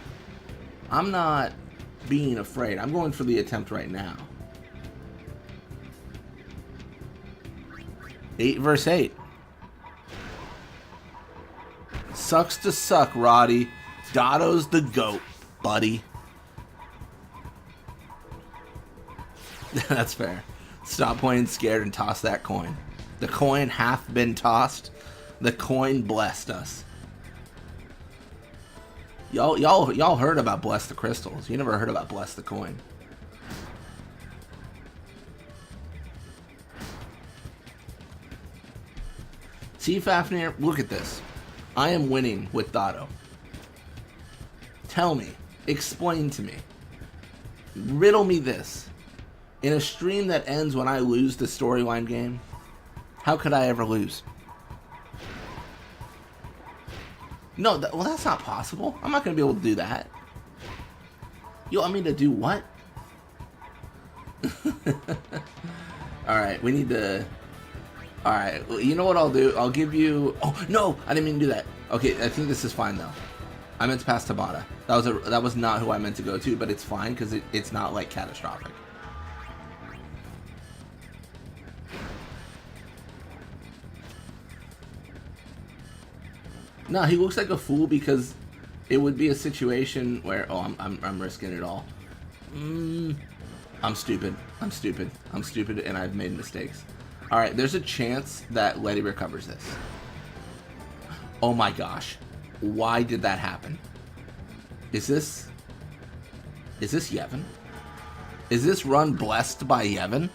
being afraid. I'm going for the attempt right now. 8 versus 8. Sucks to suck, Roddy. Doto's the GOAT, buddy. That's fair. Stop playing scared and toss that coin. The coin hath been tossed. The coin blessed us. Y'all heard about bless the crystals. You never heard about bless the coin. See, Fafnir, look at this. I am winning with Doto. Tell me. Explain to me. Riddle me this. In a stream that ends when I lose the storyline game, how could I ever lose? No, well, that's not possible. I'm not going to be able to do that. You want me to do what? Alright, we need to... Alright, you know what I'll do? I'll give you... Oh, no! I didn't mean to do that. Okay, I think this is fine, though. I meant to pass Tabata. That was not who I meant to go to, but it's fine, because it's not, like, catastrophic. No, he looks like a fool because it would be a situation where... Oh, I'm risking it all. I'm stupid, and I've made mistakes. Alright, there's a chance that Letty recovers this. Oh my gosh. Why did that happen? Is this Yevon? Is this run blessed by Yevon?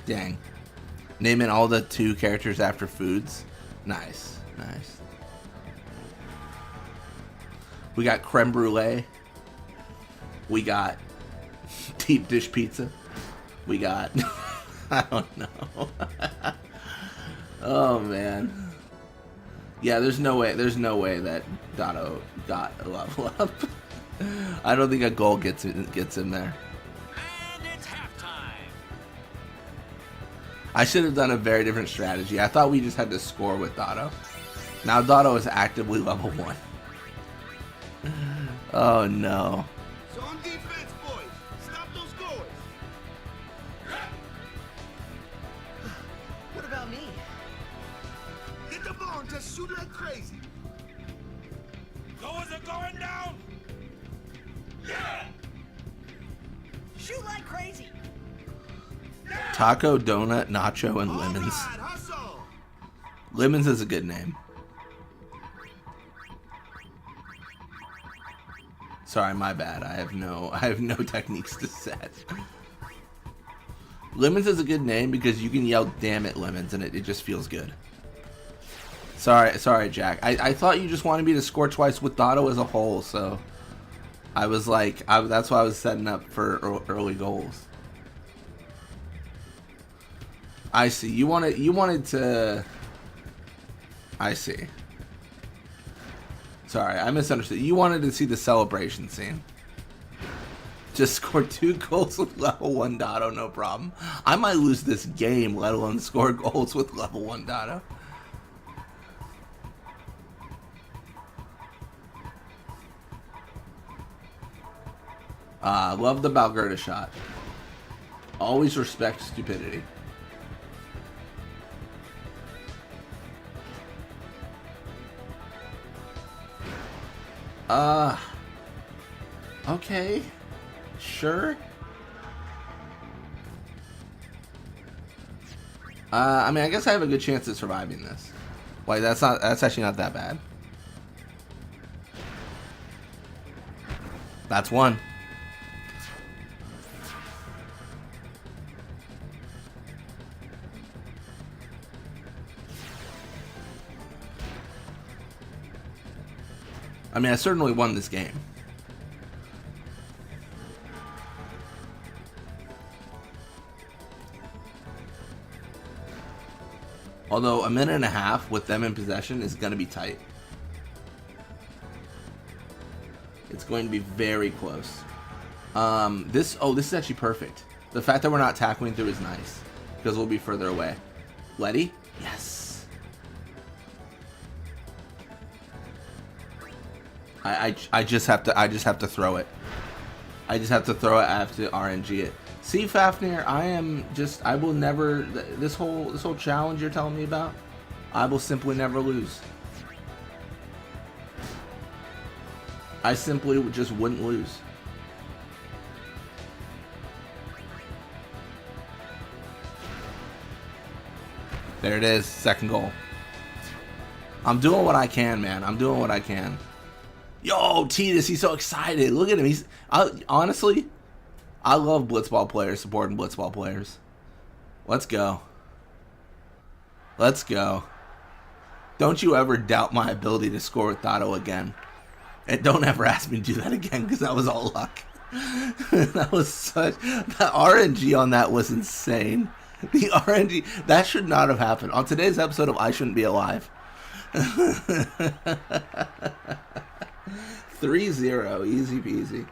Dang. Naming all the 2 characters after foods. Nice. We got creme brulee. We got deep dish pizza. We got... I don't know. Oh, man. Yeah, there's no way that Doto got a level up. I don't think a goal gets him there. I should have done a very different strategy. I thought we just had to score with Doto. Now Doto is actively level 1. Oh no. So on defense, boys. Stop those goals. What about me? Get the ball and just shoot like crazy. Goers are going down. Yeah. Shoot like crazy. Taco, donut, nacho, and lemons. Lemons is a good name. Sorry, my bad. I have no techniques to set. Lemons is a good name because you can yell "damn it, lemons" and it just feels good. Sorry, Jack. I thought you just wanted me to score twice with Doto as a whole, so I was like, that's why I was setting up for early goals. I see. You wanted to... I see. Sorry, I misunderstood. You wanted to see the celebration scene. Just score 2 goals with level 1 Doto, no problem. I might lose this game, let alone score goals with level 1 Doto. Love the Balgerda shot. Always respect stupidity. Okay. Sure. I mean, I guess I have a good chance at surviving this. Like, that's actually not that bad. That's 1. I mean, I certainly won this game. Although a minute and a half with them in possession is going to be tight. It's going to be very close. This is actually perfect. The fact that we're not tackling through is nice because we'll be further away. Letty? Yes. I just have to throw it. I just have to throw it. I have to RNG it. See, Fafnir, I will never, this whole challenge you're telling me about, I will simply never lose. I simply just wouldn't lose. There it is, second goal. I'm doing what I can, man. I'm doing what I can. Yo, Titus, he's so excited. Look at him. Honestly, I love Blitzball players supporting Blitzball players. Let's go. Let's go. Don't you ever doubt my ability to score with Doto again. And don't ever ask me to do that again, because that was all luck. That was the RNG on that was insane. The RNG, that should not have happened. On today's episode of I Shouldn't Be Alive. 3-0, easy peasy.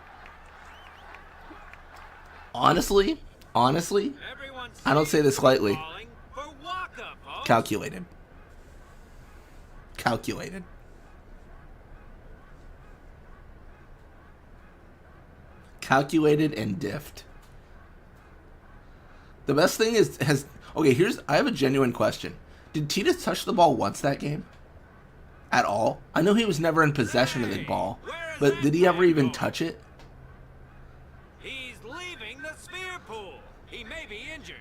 Honestly, I don't say this lightly. Calculated. Calculated. Calculated and diffed. The best thing I have a genuine question. Did Titus touch the ball once that game? At all? I know he was never in possession of the ball, but did he ever even touch it? He's leaving the sphere pool. He may be injured.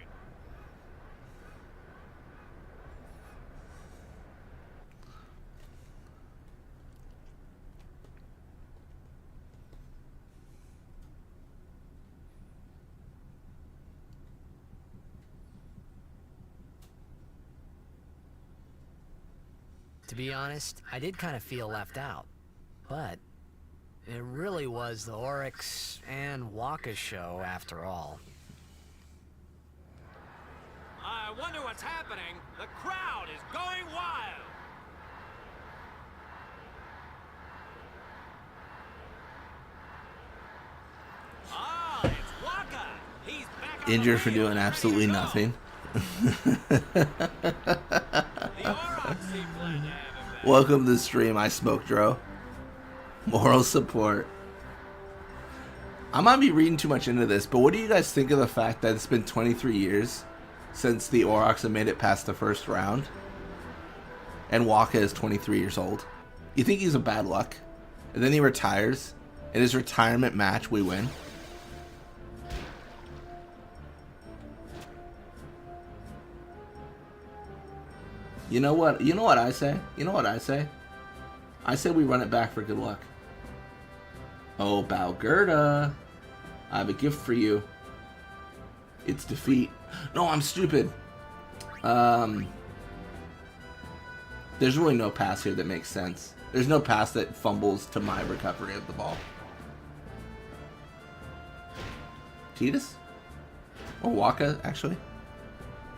To be honest, I did kind of feel left out. But it really was the Oryx and Waka show after all. I wonder what's happening. The crowd is going wild. Ah, it's Waka. He's back on Injured for doing absolutely nothing. Welcome to the stream, I Smoke Dro. Moral support. I might be reading too much into this, but what do you guys think of the fact that it's been 23 years since the Aurochs have made it past the first round? And Waka is 23 years old. You think he's a bad luck? And then he retires. In his retirement match, we win. You know what? You know what I say? You know what I say? I say we run it back for good luck. Oh, Balgerda. I have a gift for you. It's defeat. No, I'm stupid. There's really no pass here that makes sense. There's no pass that fumbles to my recovery of the ball. Titus? Or Waka, actually?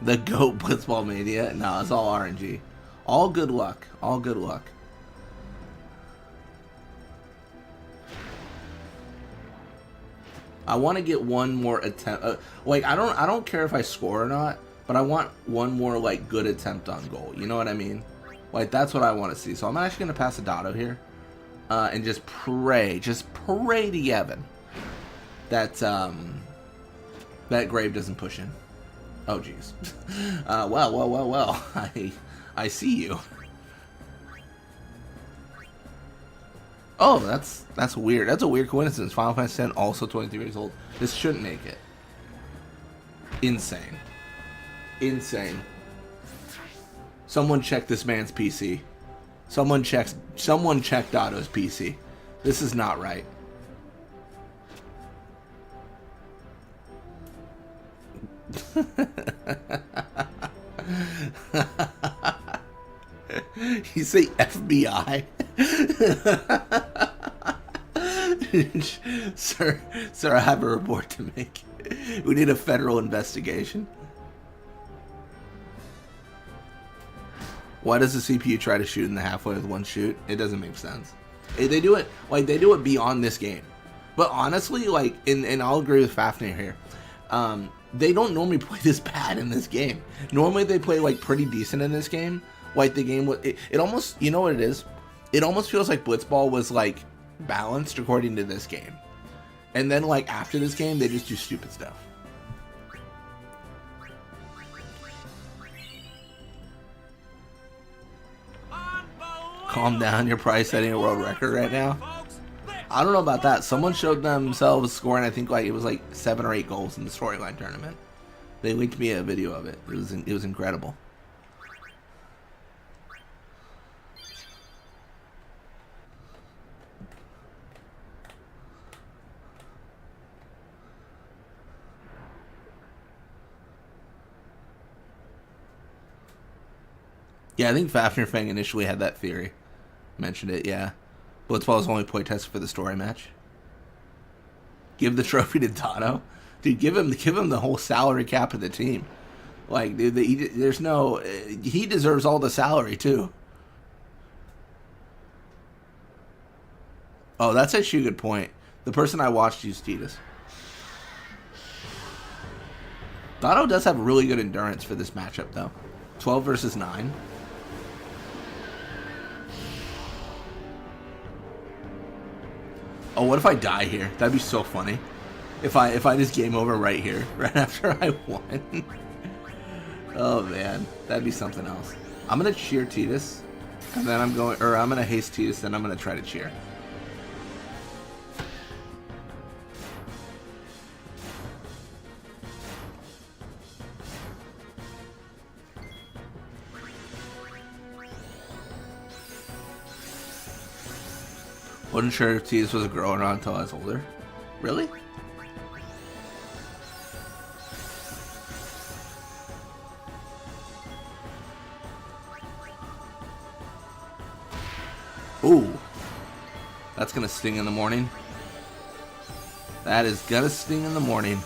The GOAT Blitzball Mania? No, it's all RNG. All good luck. All good luck. I want to get one more attempt. Like, I don't care if I score or not, but I want one more, like, good attempt on goal. You know what I mean? Like, that's what I want to see. So I'm actually going to pass a Doto here. And just pray to Yevon that, that Grave doesn't push in. Oh, jeez. Well. I see you. Oh, that's weird. That's a weird coincidence. Final Fantasy X also 23 years old. This shouldn't make it. Insane. Insane. Someone check this man's PC. Someone check Doto's PC. This is not right. You say FBI? Sir, I have a report to make. We need a federal investigation. Why does the CPU try to shoot in the halfway with one shoot? It doesn't make sense. They do it like they do it beyond this game. But honestly, like, and I'll agree with Fafnir here. They don't normally play this bad in this game. Normally they play like pretty decent in this game. Like the game was, it almost, you know what it is? It almost feels like Blitzball was like balanced according to this game. And then like after this game, they just do stupid stuff. Calm down, you're probably setting a world record right now. I don't know about that. Someone showed themselves scoring, I think like it was like 7 or 8 goals in the storyline tournament. They linked me a video of it. It was incredible. Yeah, I think Fafnir Fang initially had that theory. Mentioned it, yeah. Blitzball is only playtest for the story match. Give the trophy to Doto. Dude, give him the whole salary cap of the team. Like, dude, there's no... he deserves all the salary, too. Oh, that's actually a good point. The person I watched used Titus. Doto does have really good endurance for this matchup, though. 12 versus 9. Oh, what if I die here? That'd be so funny. If I just game over right here, right after I won. Oh man, that'd be something else. I'm gonna cheer Titus, and then I'm gonna haste Titus, then I'm gonna try to cheer. Wasn't sure if Titus was a girl or not until I was older. Really? Ooh. That's gonna sting in the morning. That is gonna sting in the morning.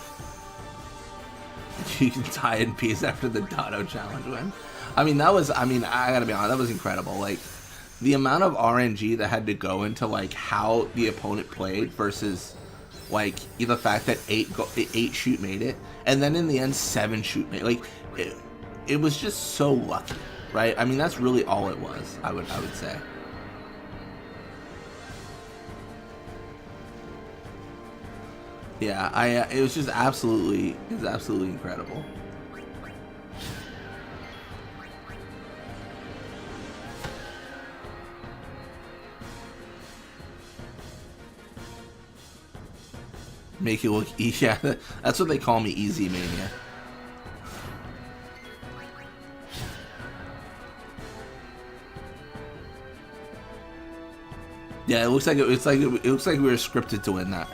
You can tie in peace after the Doto challenge win. I mean, I gotta be honest, that was incredible. Like, the amount of RNG that had to go into like how the opponent played versus like the fact that 8 shoot made it, and then in the end 7 shoot made, like it was just so lucky, right? I mean, that's really all it was. I would say. Yeah, it was just absolutely incredible. Make it look easy. Yeah, that's what they call me, Easy Mania. Yeah, it looks like we were scripted to win that.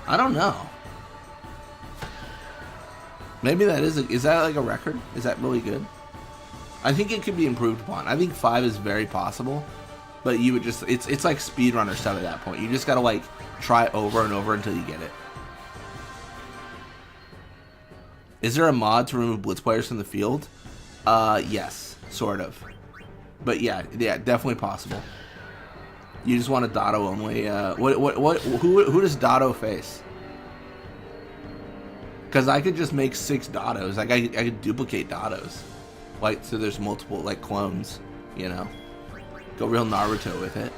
I don't know. Maybe that is that like a record? Is that really good? I think it could be improved upon. I think 5 is very possible. But you would just, it's like speedrunner stuff at that point. You just gotta like try over and over until you get it. Is there a mod to remove blitz players from the field? Yes, sort of. But yeah, definitely possible. You just want a Doto only. Who does Doto face? Because I could just make 6 Dotos. Like I could duplicate Dotos, like so there's multiple like clones, you know. Go real Naruto with it.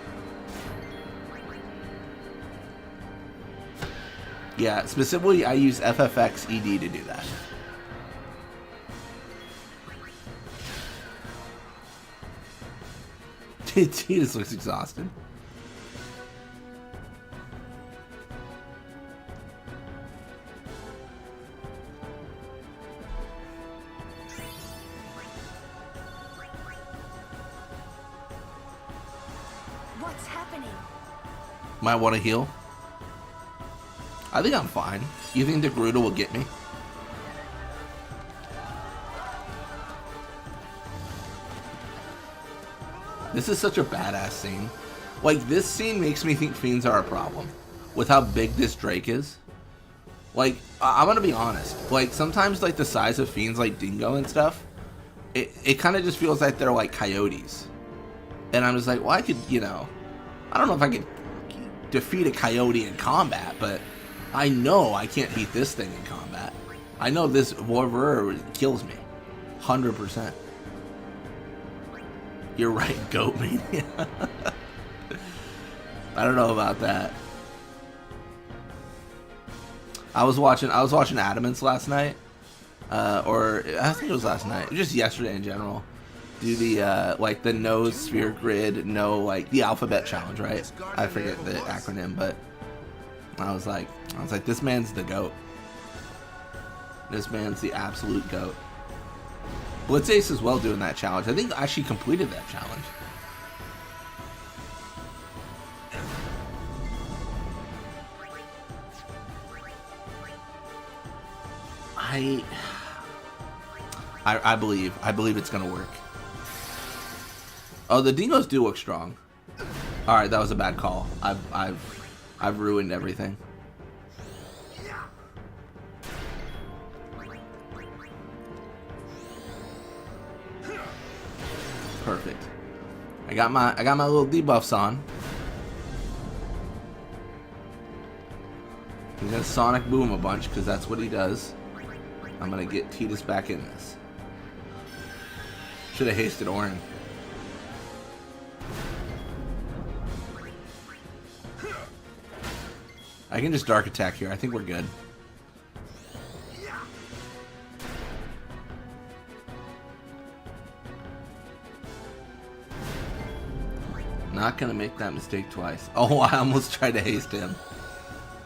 Yeah, specifically I use FFX ED to do that. He just looks exhausted. What's happening? Might want to heal. I think I'm fine. You think the Guado will get me? This is such a badass scene. Like, this scene makes me think fiends are a problem with how big this Drake is. Like, I'm gonna be honest. Like, sometimes, like, the size of fiends, like Dingo and stuff, it kind of just feels like they're like coyotes. And I'm just like, well, I could, you know, I don't know if I could defeat a coyote in combat, but I know I can't beat this thing in combat. I know this Voiveur kills me. 100%. You're right, Goat Mania. I don't know about that. I was watching Adamance last night. Or I think it was last night. Just yesterday in general. Do the like the no sphere grid, no like the alphabet challenge, right? I forget the acronym, but I was like, this man's the GOAT. This man's the absolute GOAT. Blitzace as well doing that challenge. I think I actually completed that challenge. I believe it's gonna work. Oh, the dingoes do look strong. All right, that was a bad call. I've ruined everything. Perfect. I got my little debuffs on. He's gonna Sonic Boom a bunch because that's what he does. I'm gonna get Titus back in this. Should have hasted Auron. I can just Dark Attack here. I think we're good. Not gonna make that mistake twice. Oh, I almost tried to haste him.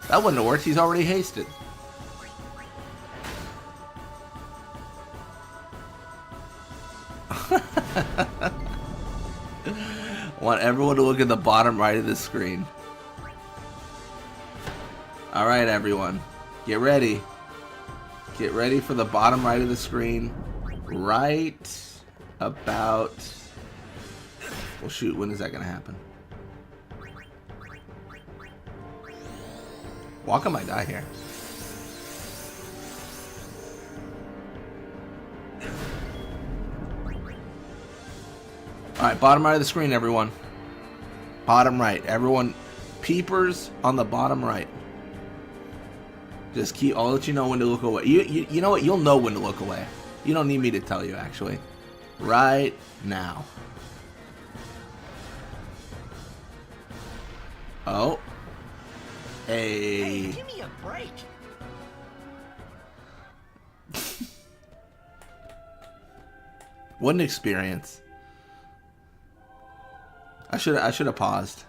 That wouldn't have worked. He's already hasted. I want everyone to look at the bottom right of the screen. Alright, everyone. Get ready. Get ready for the bottom right of the screen. Right about... Well, shoot, when is that going to happen? Waka might die here. Alright, bottom right of the screen, everyone. Bottom right. Everyone, peepers on the bottom right. Just keep, I'll let you know when to look away. You know what? You'll know when to look away. You don't need me to tell you, actually. Right now. Oh. Hey, give me a break. What an experience. I should have paused.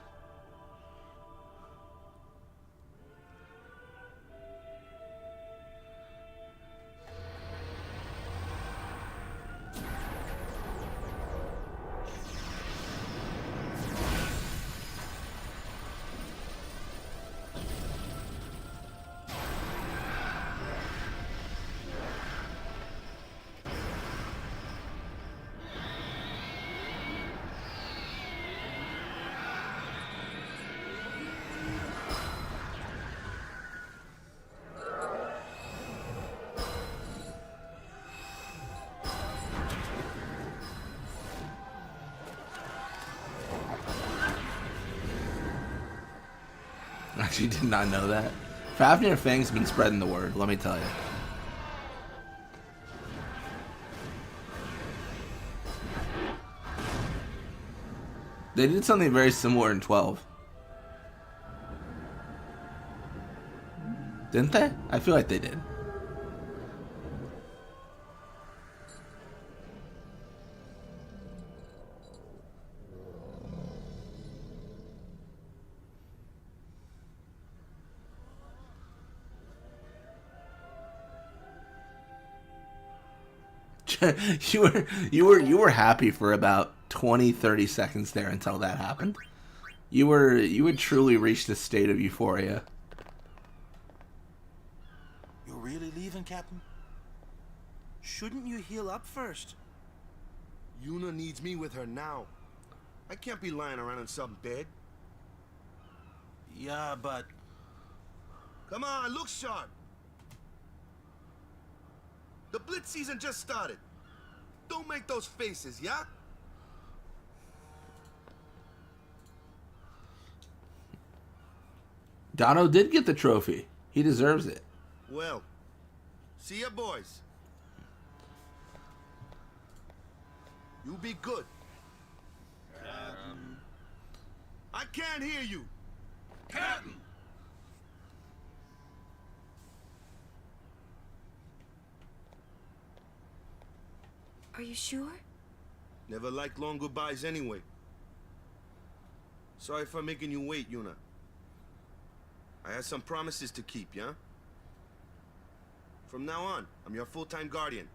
Actually did not know that. Fafnir Fang's been spreading the word, let me tell you. They did something very similar in 12. Didn't they? I feel like they did. you were happy for about 20-30 seconds there until that happened. You would truly reach the state of euphoria. You're really leaving, Captain? Shouldn't you heal up first? Yuna needs me with her now. I can't be lying around in some bed. Yeah, but... Come on, look sharp. The Blitz season just started. Don't make those faces, yeah? Doto did get the trophy. He deserves it. Well, see ya, boys. You be good. I can't hear you. Captain! Are you sure? Never liked long goodbyes anyway. Sorry for making you wait, Yuna. I had some promises to keep, yeah? From now on, I'm your full-time guardian.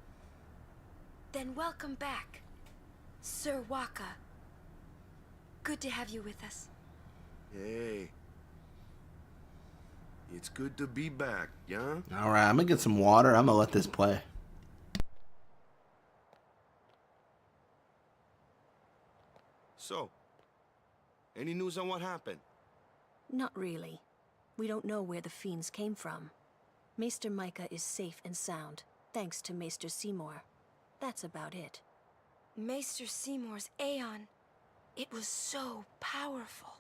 Then welcome back, Sir Waka. Good to have you with us. Hey. It's good to be back, yeah? Alright, I'm gonna get some water. I'm gonna let this play. So, any news on what happened? Not really. We don't know where the fiends came from. Maester Micah is safe and sound, thanks to Maester Seymour. That's about it. Maester Seymour's Aeon. It was so powerful.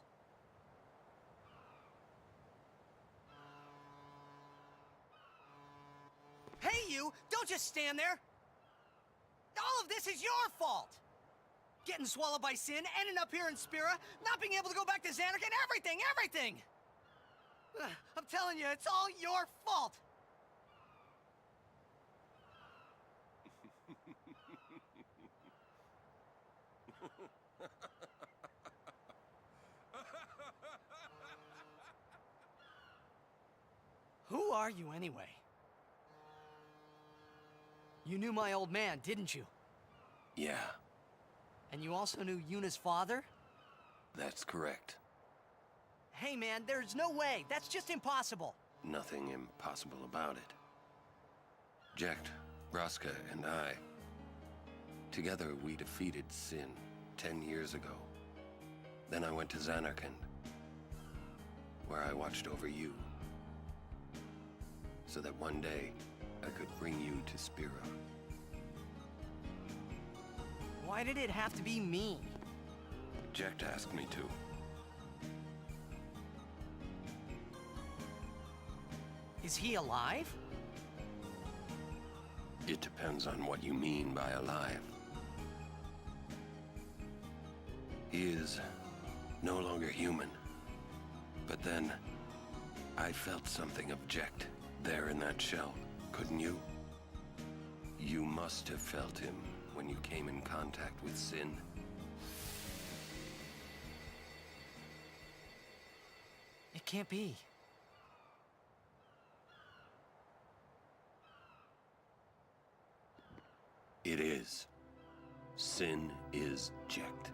Hey, you! Don't just stand there! All of this is your fault! Getting swallowed by sin, ending up here in Spira, not being able to go back to Xanark, and everything! I'm telling you, it's all your fault! Who are you, anyway? You knew my old man, didn't you? Yeah, And you also knew Yuna's father? that's correct. Hey man, there's no way. That's just impossible. Nothing impossible about it. Jecht, Vraska, and I, together we defeated Sin 10 years ago. Then I went to Xanarkand, where I watched over you, so that one day I could bring you to Spira. Why did it have to be me? Jecht asked me to. Is he alive? It depends on what you mean by alive. He is no longer human. But then, I felt something of Jecht there in that shell, couldn't you? You must have felt him when you came in contact with Sin. It can't be. It is. Sin is Jecht.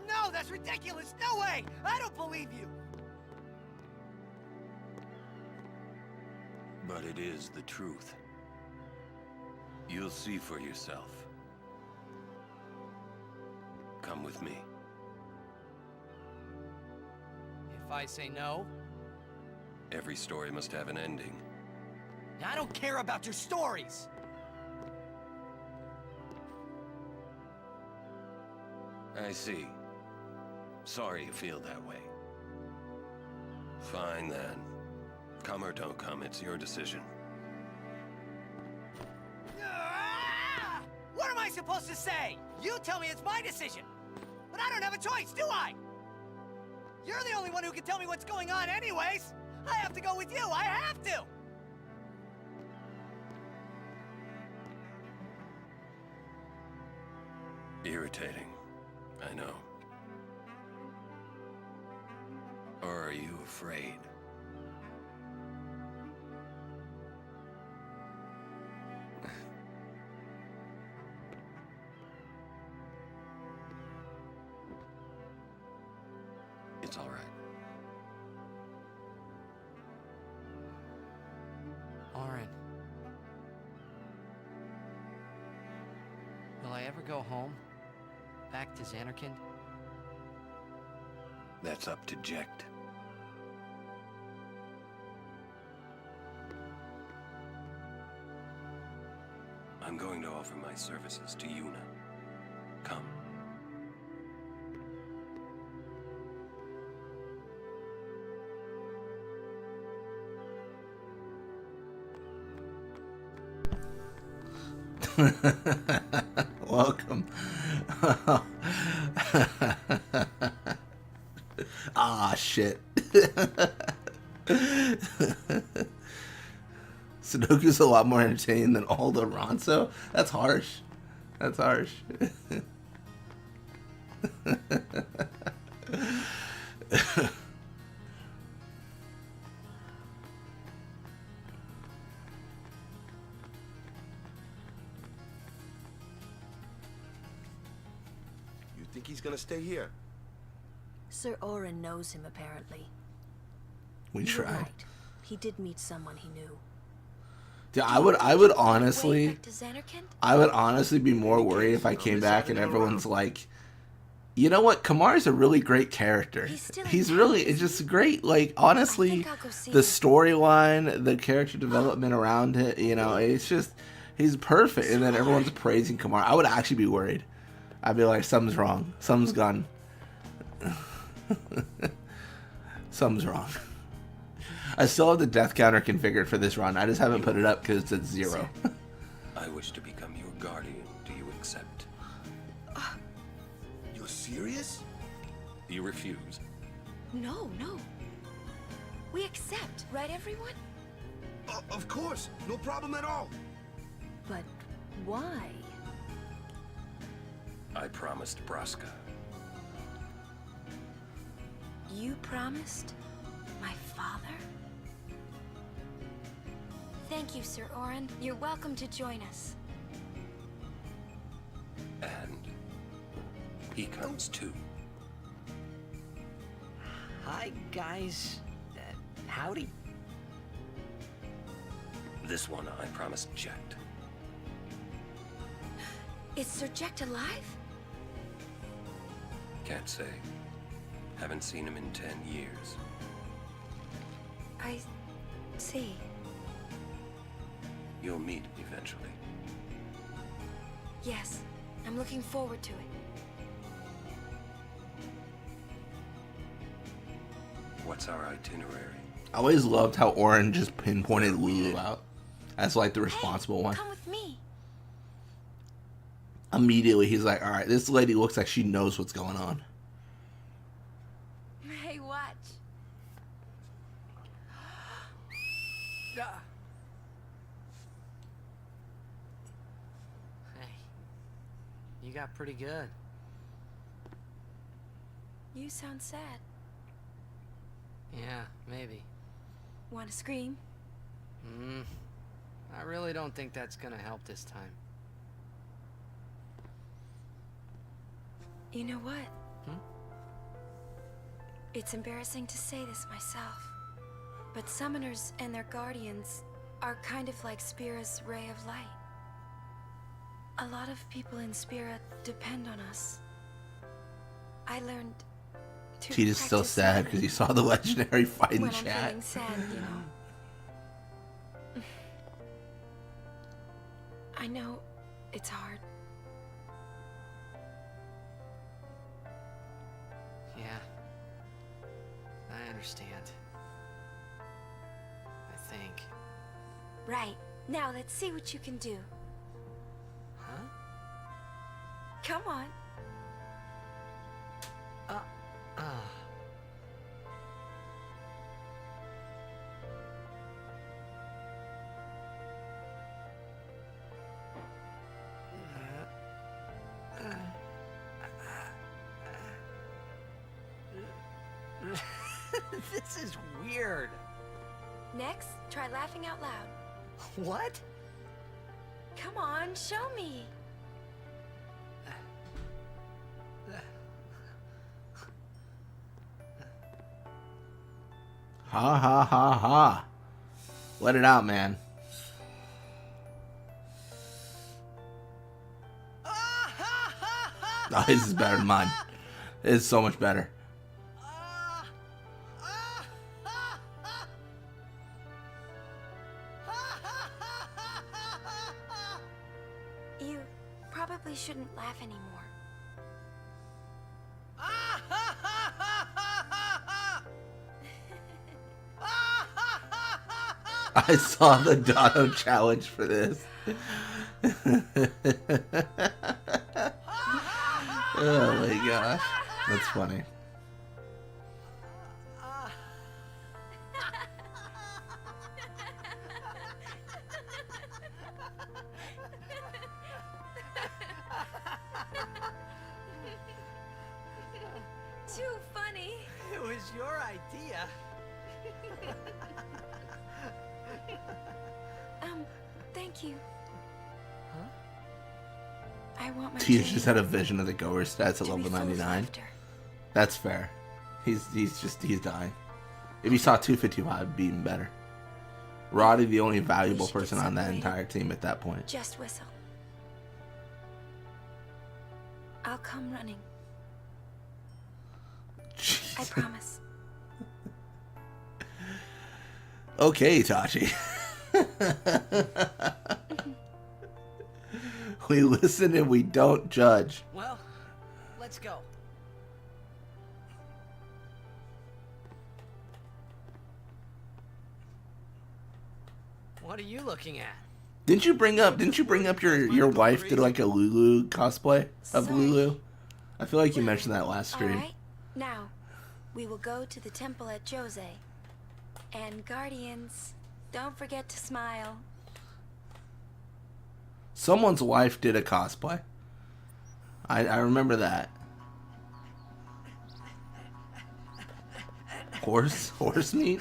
No, that's ridiculous! No way! I don't believe you! But it is the truth. You'll see for yourself. Come with me. If I say no? Every story must have an ending. I don't care about your stories! I see. Sorry you feel that way. Fine then. Come or don't come, it's your decision. What am I supposed to say? You tell me it's my decision. But I don't have a choice, do I? You're the only one who can tell me what's going on anyways. I have to go with you, I have to! Irritating, I know. Or are you afraid? It's all right. Auron. ever go home? Back to Xanarkand? That's up to Jecht. I'm going to offer my services to Yuna. Come. Welcome. Ah, shit. Sudoku's a lot more entertaining than all the Ronso? That's harsh. That's harsh. You think he's gonna stay here? Sir Auron knows him, apparently. We You were tried. right. He did meet someone he knew. Dude, I would honestly be more worried if I came back and everyone's like, you know what, Kamar's a really great character. He's really, it's just great. Like, honestly, the storyline, the character development around it, you know, it's just, he's perfect. And then everyone's praising Kamar. I would actually be worried. I'd be like, something's wrong. Something's gone. Something's wrong. I still have the death counter configured for this run. I just haven't put it up because it's at 0. I wish to become your guardian. Do you accept? You're serious? You refuse. No, no. We accept, right, everyone? Of course. No problem at all. But why? I promised Braska. You promised? My father? Thank you, Sir Auron. You're welcome to join us. And he comes too. Hi, guys. Howdy. This one I promised Jecht. Is Sir Jecht alive? Can't say. Haven't seen him in 10 years. I see. You'll meet eventually. Yes, I'm looking forward to it. What's our itinerary? I always loved how Auron just pinpointed Lulu out as like the responsible one. Come with me. Immediately he's like, alright, this lady looks like she knows what's going on. Hey, watch. Hey, you got pretty good. You sound sad. Yeah, maybe. Want to scream? I really don't think that's gonna help this time. You know what? It's embarrassing to say this myself, but summoners and their guardians are kind of like Spira's ray of light. A lot of people in Spira depend on us. I learned to Cheetah's still practice sad because he saw the legendary fight in when I'm chat. feeling sad, you know. I know it's hard. Yeah. I understand. I think. Right. Now let's see what you can do. Huh? Come on. This is weird. Next, try laughing out loud. What? Come on, show me. Ha ha ha ha. Let it out, man. Oh, his is better than mine. It's so much better. You probably shouldn't laugh anymore. I saw the Doto challenge for this. Oh my gosh. That's funny. Too funny. It was your idea. Thank you. Huh? I want my He just had a vision of the goer stats at level 99. That's fair. He's dying. If he saw 255, it'd be even better. Roddy, the only valuable person on that entire team at that point. Just whistle. I'll come running. Jeez. I promise. Okay, Tachi. We listen and we don't judge. Well, let's go. What are you looking at? Didn't you bring up your wife did like a Lulu cosplay of Lulu? I feel like you mentioned that last stream. Alright, now we will go to the temple at Jose. And Guardians, don't forget to smile. Someone's wife did a cosplay. I remember that. Horse meat?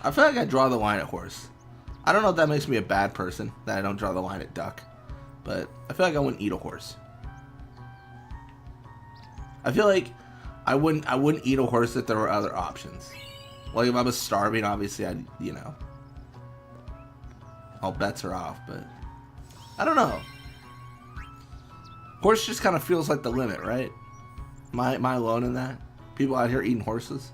I feel like I draw the line at horse. I don't know if that makes me a bad person, that I don't draw the line at duck. But I feel like I wouldn't eat a horse. I feel like I wouldn't eat a horse if there were other options. Like if I was starving, obviously I'd, you know, all bets are off, but I don't know. Horse just kind of feels like the limit, right? Am I alone in that? People out here eating horses?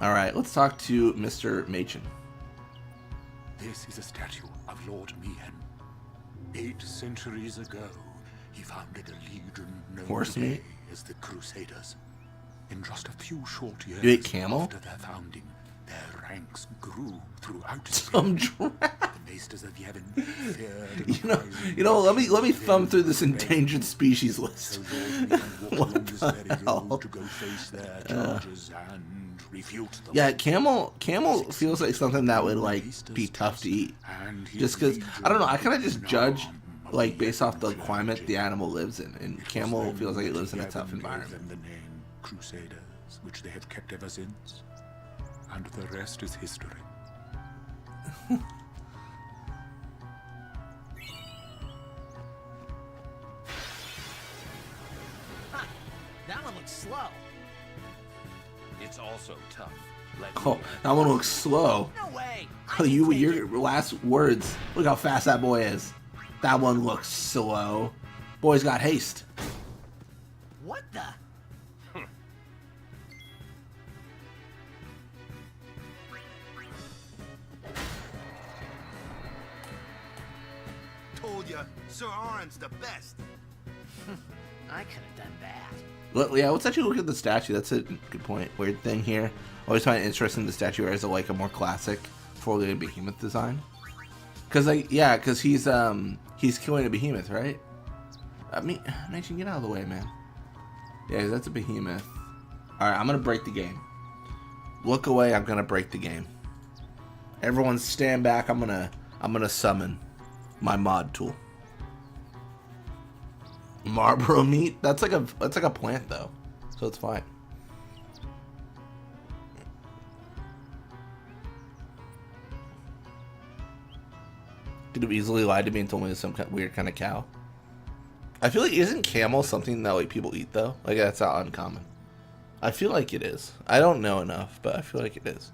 Alright, let's talk to Mr. Machin. This is a statue of Lord Meehan. 8 centuries ago, he founded a legion known Horse meat? today as the Crusaders. In just a few short years You ate camel? after their founding, their ranks grew throughout Some Spain. The Maesters of Yevon feared You know, let me thumb through this endangered species list. What the hell? to go face their charges and refute them. Yeah, camel feels like something that would like be tough to eat. Just because I don't know, I kind of just judge like based off the climate the animal lives in, and camel feels like it lives in a tough environment. The name Crusaders, which they have kept ever since, and the rest is history. That one looks slow. It's also tough. Oh, that one looks slow. No way. Your last words. Look how fast that boy is. That one looks slow. Boy's got haste. What the? Told ya, Sir Auron's the best. I could have done that. Well, yeah, let's actually look at the statue. That's a good point. Weird thing here. Always find it interesting the statue as like a more classic four-legged behemoth design. Cause he's killing a behemoth, right? I mean, Nation, get out of the way, man. Yeah, that's a behemoth. All right, I'm gonna break the game. Look away. I'm gonna break the game. Everyone, stand back. I'm gonna summon my mod tool. Marlboro meat? That's like a plant though, so it's fine. Could have easily lied to me and told me it was some weird kind of cow. I feel like, isn't camel something that like people eat though? Like that's not uncommon. I feel like it is. I don't know enough, but I feel like it is.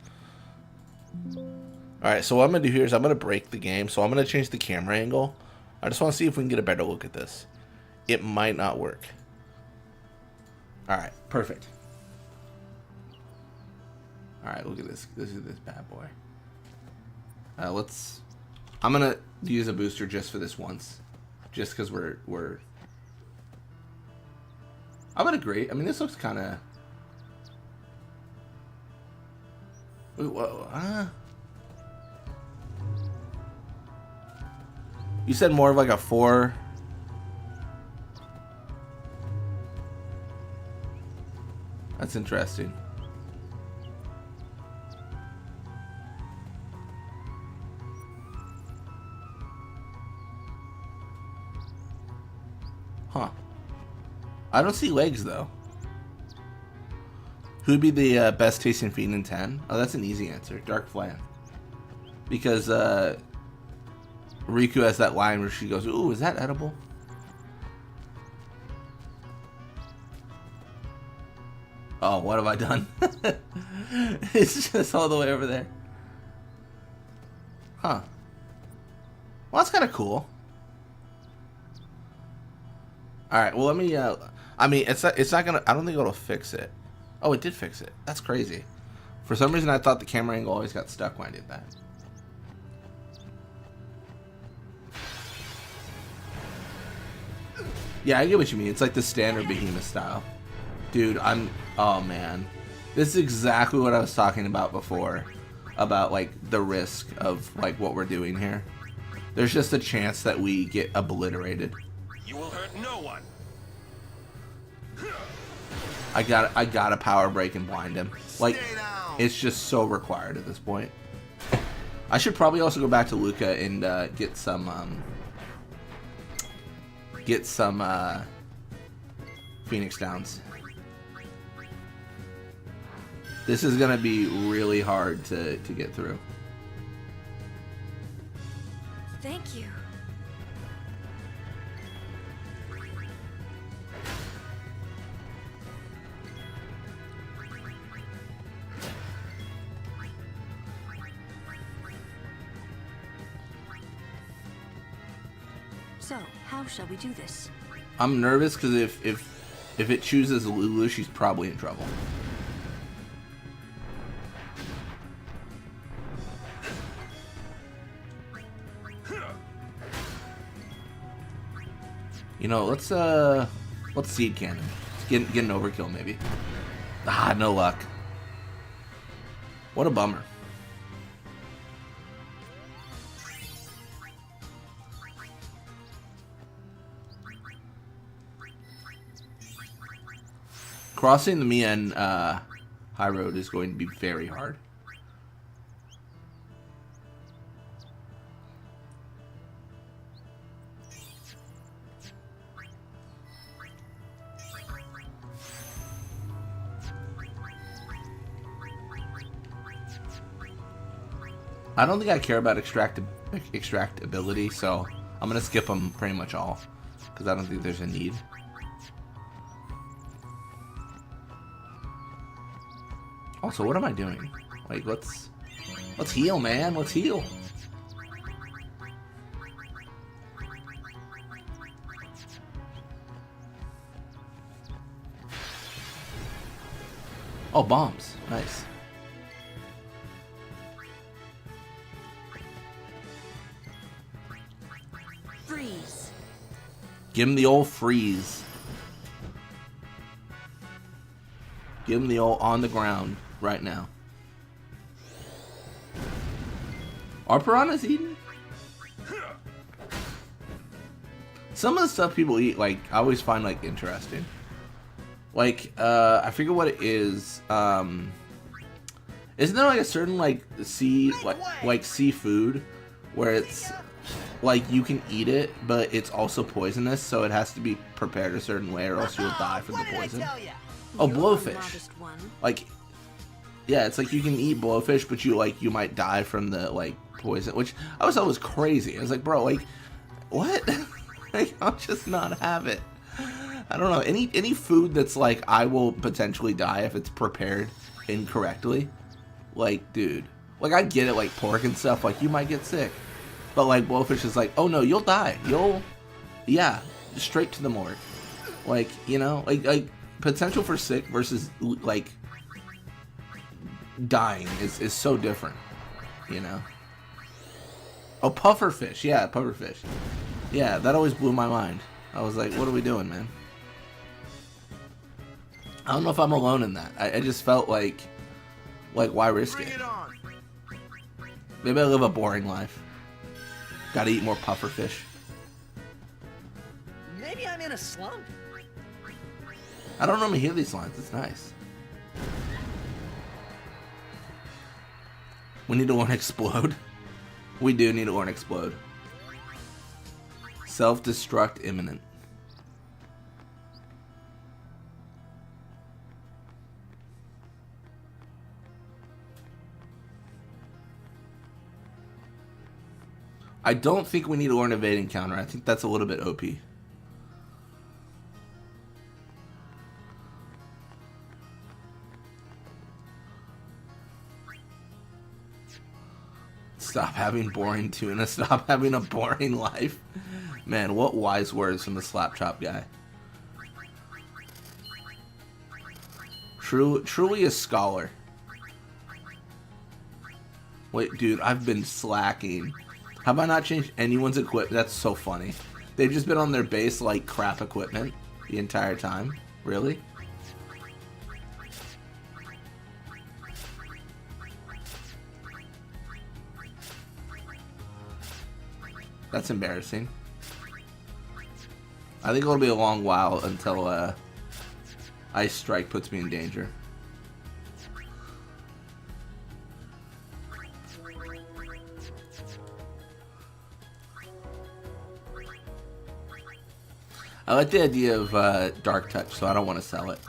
Alright, so what I'm going to do here is I'm going to break the game. So I'm going to change the camera angle. I just want to see if we can get a better look at this. It might not work. Alright, perfect. Alright, look at this. This is this bad boy. I'm going to use a booster just for this once. Just because we're... I'm going to agree. I mean, this looks kind of... Whoa, You said more of like a 4. That's interesting. Huh. I don't see legs though. Who'd be the best tasting fiend in 10? Oh, that's an easy answer. Dark Flan. Because Riku has that line where she goes, "Ooh, is that edible?" Oh, what have I done? It's just all the way over there. Huh. Well, that's kind of cool. Alright, well, let me, I mean, it's not gonna, I don't think it'll fix it. Oh, it did fix it. That's crazy. For some reason, I thought the camera angle always got stuck when I did that. Yeah, I get what you mean. It's like the standard behemoth style. Dude, oh man. This is exactly what I was talking about before. About, like, the risk of, like, what we're doing here. There's just a chance that we get obliterated. You will hurt no one. I gotta power break and blind him. Like, it's just so required at this point. I should probably also go back to Luca and get some Phoenix Downs. This is gonna be really hard to get through. Thank you. So, how shall we do this? I'm nervous because if it chooses Lulu, she's probably in trouble. You know, let's seed cannon. Let's get an overkill maybe. Ah, no luck. What a bummer. Crossing the Mien high road is going to be very hard. I don't think I care about extractability, so I'm gonna skip them pretty much all because I don't think there's a need. Also, what am I doing? Like, let's heal, man. Let's heal. Oh, bombs. Nice. Freeze. Give him the old freeze. Give him the old on the ground right now. Are piranhas eating? Some of the stuff people eat, like, I always find, like, interesting. Like, I forget what it is. Isn't there, like, a certain, like, seafood where it's, like, you can eat it, but it's also poisonous, so it has to be prepared a certain way or else you'll die from the poison? Oh, blowfish. Like, yeah, it's like you can eat blowfish, but you might die from the, like, poison, which I always thought was crazy. I was like, bro, like, what? Like, I'll just not have it. I don't know. Any food that's like, I will potentially die if it's prepared incorrectly. Like, dude. Like, I get it, like, pork and stuff. Like, you might get sick. But, like, blowfish is like, oh, no, you'll die. Yeah, straight to the morgue. Like, you know? Like potential for sick versus, like, dying is so different. You know? Oh, pufferfish. Yeah, pufferfish. Yeah, that always blew my mind. I was like, what are we doing, man? I don't know if I'm alone in that. I just felt like why risk it? Maybe I live a boring life. Gotta eat more pufferfish. Maybe I'm in a slump. I don't normally hear these lines. It's nice. We need to learn explode. We do need to learn explode. Self-destruct imminent. I don't think we need to learn evade and counter. I think that's a little bit OP. Stop having boring tuna. Stop having a boring life. Man, what wise words from the slap chop guy. Truly a scholar. Wait, dude, I've been slacking. Have I not changed anyone's equipment? That's so funny. They've just been on their base like crap equipment the entire time. Really? That's embarrassing. I think it'll be a long while until Ice Strike puts me in danger. I like the idea of Dark Touch, so I don't want to sell it.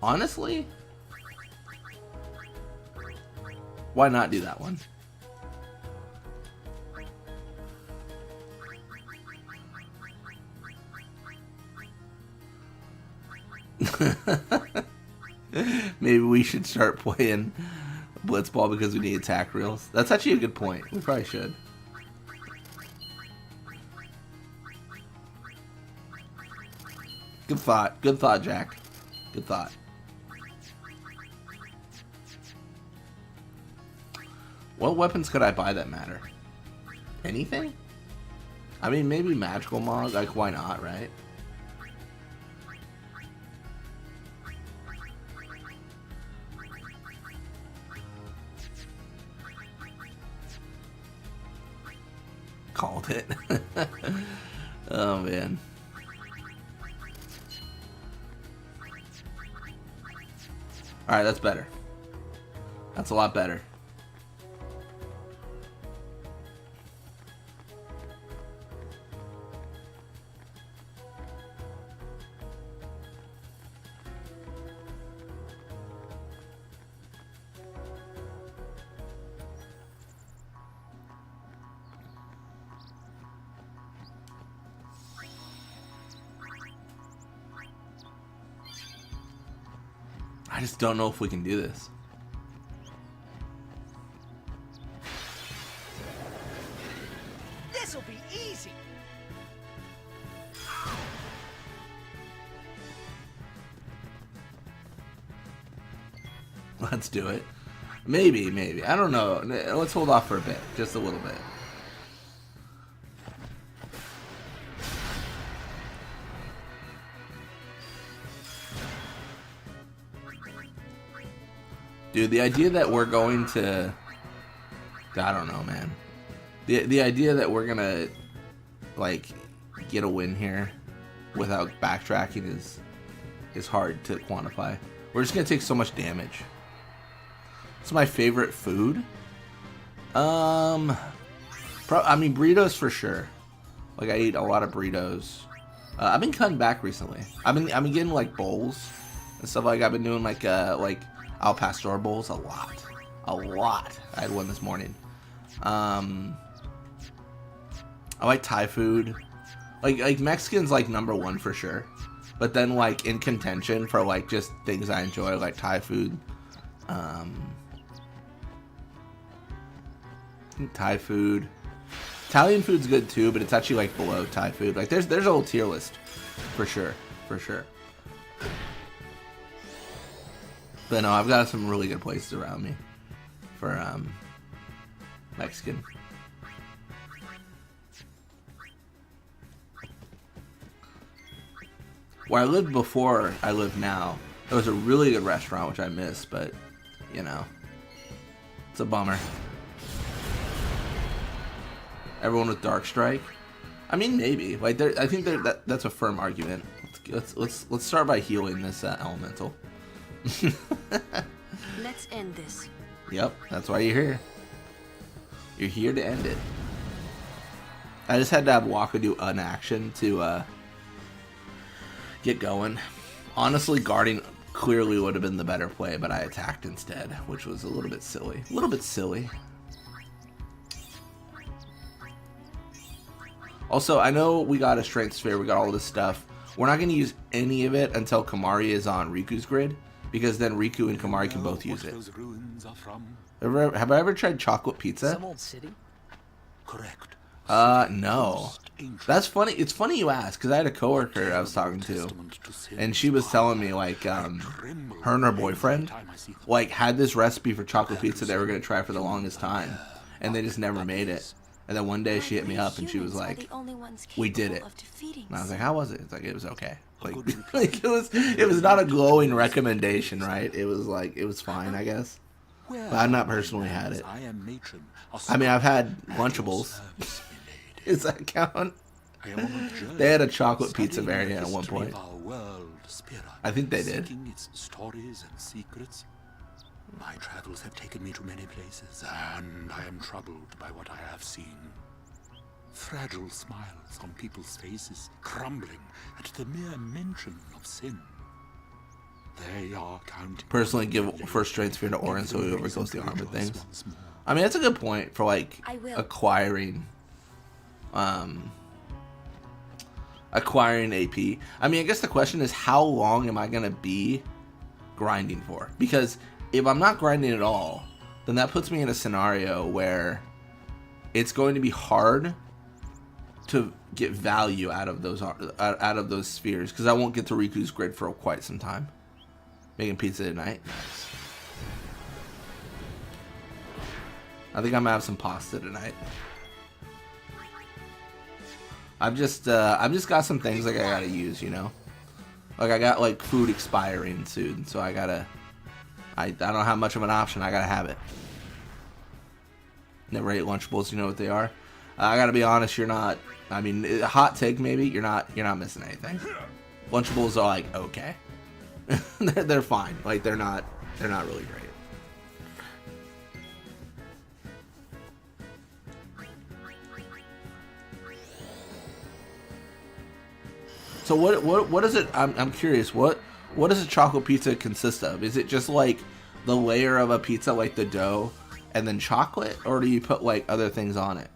Honestly, why not do that one? Maybe we should start playing Blitzball because we need attack reels. That's actually a good point. We probably should. Good thought. Good thought, Jack. Good thought. What weapons could I buy that matter? Anything? I mean, maybe magical mod. Like, why not, right? Called it. Oh, man. Alright, that's better. That's a lot better. I just don't know if we can do this. This'll be easy. Let's do it. Maybe. I don't know. Let's hold off for a bit. Just a little bit. Dude, the idea that we're going to... I don't know, man. The idea that we're gonna, like, get a win here without backtracking is hard to quantify. We're just gonna take so much damage. It's my favorite food. I mean, burritos for sure. Like, I eat a lot of burritos. I've been cutting back recently. I've been getting like bowls and stuff like. I've been doing like al pastor bowls a lot. I had one this morning. I like Thai food. Like Mexican's like #1 for sure. But then like in contention for like just things I enjoy, like Thai food. Thai food. Italian food's good too, but it's actually like below Thai food. Like there's a whole tier list for sure. But no, I've got some really good places around me for Mexican. Where I lived before I live now, there was a really good restaurant which I miss, but you know, it's a bummer. Everyone with Dark Strike? I mean, maybe. Like, I think that's a firm argument. Let's start by healing this elemental. Let's end this. Yep, that's why you're here. You're here to end it. I just had to have Waka do an action to get going. Honestly, guarding clearly would have been the better play, but I attacked instead, which was a little bit silly. Also, I know we got a strength sphere, we got all this stuff. We're not going to use any of it until Kamari is on Riku's grid, because then Riku and Kamari can both use it. Have I ever tried chocolate pizza? Some old city? Correct. No. That's funny. It's funny you ask, because I had a coworker I was talking to, and she was telling me, like, her and her boyfriend, like, had this recipe for chocolate pizza they were going to try for the longest time, and they just never made it. And then one day she hit me up and she was like, "We did it." And I was like, "How was it?" It's like, "It was okay." Like it was not a glowing recommendation, right? It was like, it was fine, I guess. But I've not personally had it. I mean, I've had Lunchables. Does that count? They had a chocolate pizza variant at one point. I think they did. My travels have taken me to many places, and I am troubled by what I have seen. Fragile smiles on people's faces, crumbling at the mere mention of sin. They are counting. Personally, give first strength sphere to Auron so he overgoes the armor things. I mean, that's a good point for like acquiring AP. I mean, I guess the question is, how long am I gonna be grinding for? Because if I'm not grinding at all, then that puts me in a scenario where it's going to be hard to get value out of those spheres, because I won't get to Riku's grid for quite some time. Making pizza tonight. I think I'm gonna have some pasta tonight. I've just got some things like I gotta use, you know. Like I got like food expiring soon, so I don't have much of an option. I gotta have it. Never ate Lunchables. You know what they are. I gotta be honest. You're not. I mean, hot take maybe. You're not missing anything. Lunchables are like okay. they're fine. Like they're not really great. So what is it? I'm curious. What does a chocolate pizza consist of? Is it just like the layer of a pizza, like the dough, and then chocolate, or do you put like other things on it?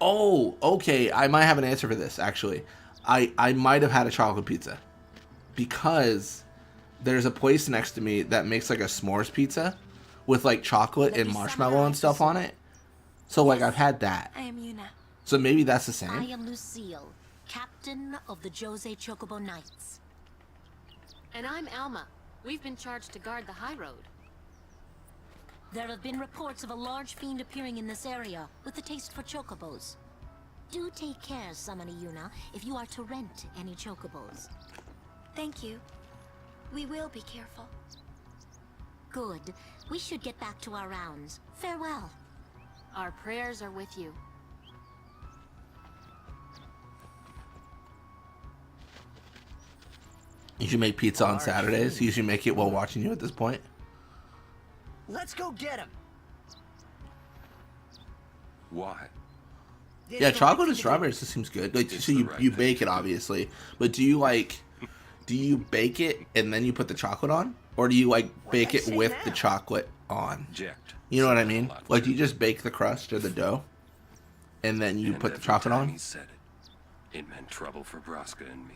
Oh, okay. I might have an answer for this actually. I might have had a chocolate pizza because there's a place next to me that makes like a s'mores pizza with like chocolate and marshmallow and stuff on it. So like I've had that. I am Yuna. So maybe that's the same. I am Lucille, captain of the Jose Chocobo Knights. And I'm Alma. We've been charged to guard the high road. There have been reports of a large fiend appearing in this area with a taste for chocobos. Do take care, Summoner Yuna, if you are to rent any chocobos. Thank you. We will be careful. Good. We should get back to our rounds. Farewell. Our prayers are with you. You should make pizza on Saturdays. You should make it while watching you at this point. Let's go get him. Why? Yeah, chocolate and strawberries. This seems good. Like, so you bake it obviously, but do you bake it and then you put the chocolate on, or do you like bake it with the chocolate on? You know what I mean? Like, do you just bake the crust or the dough, and then you put the chocolate on? He said it. It meant trouble for Braska and me.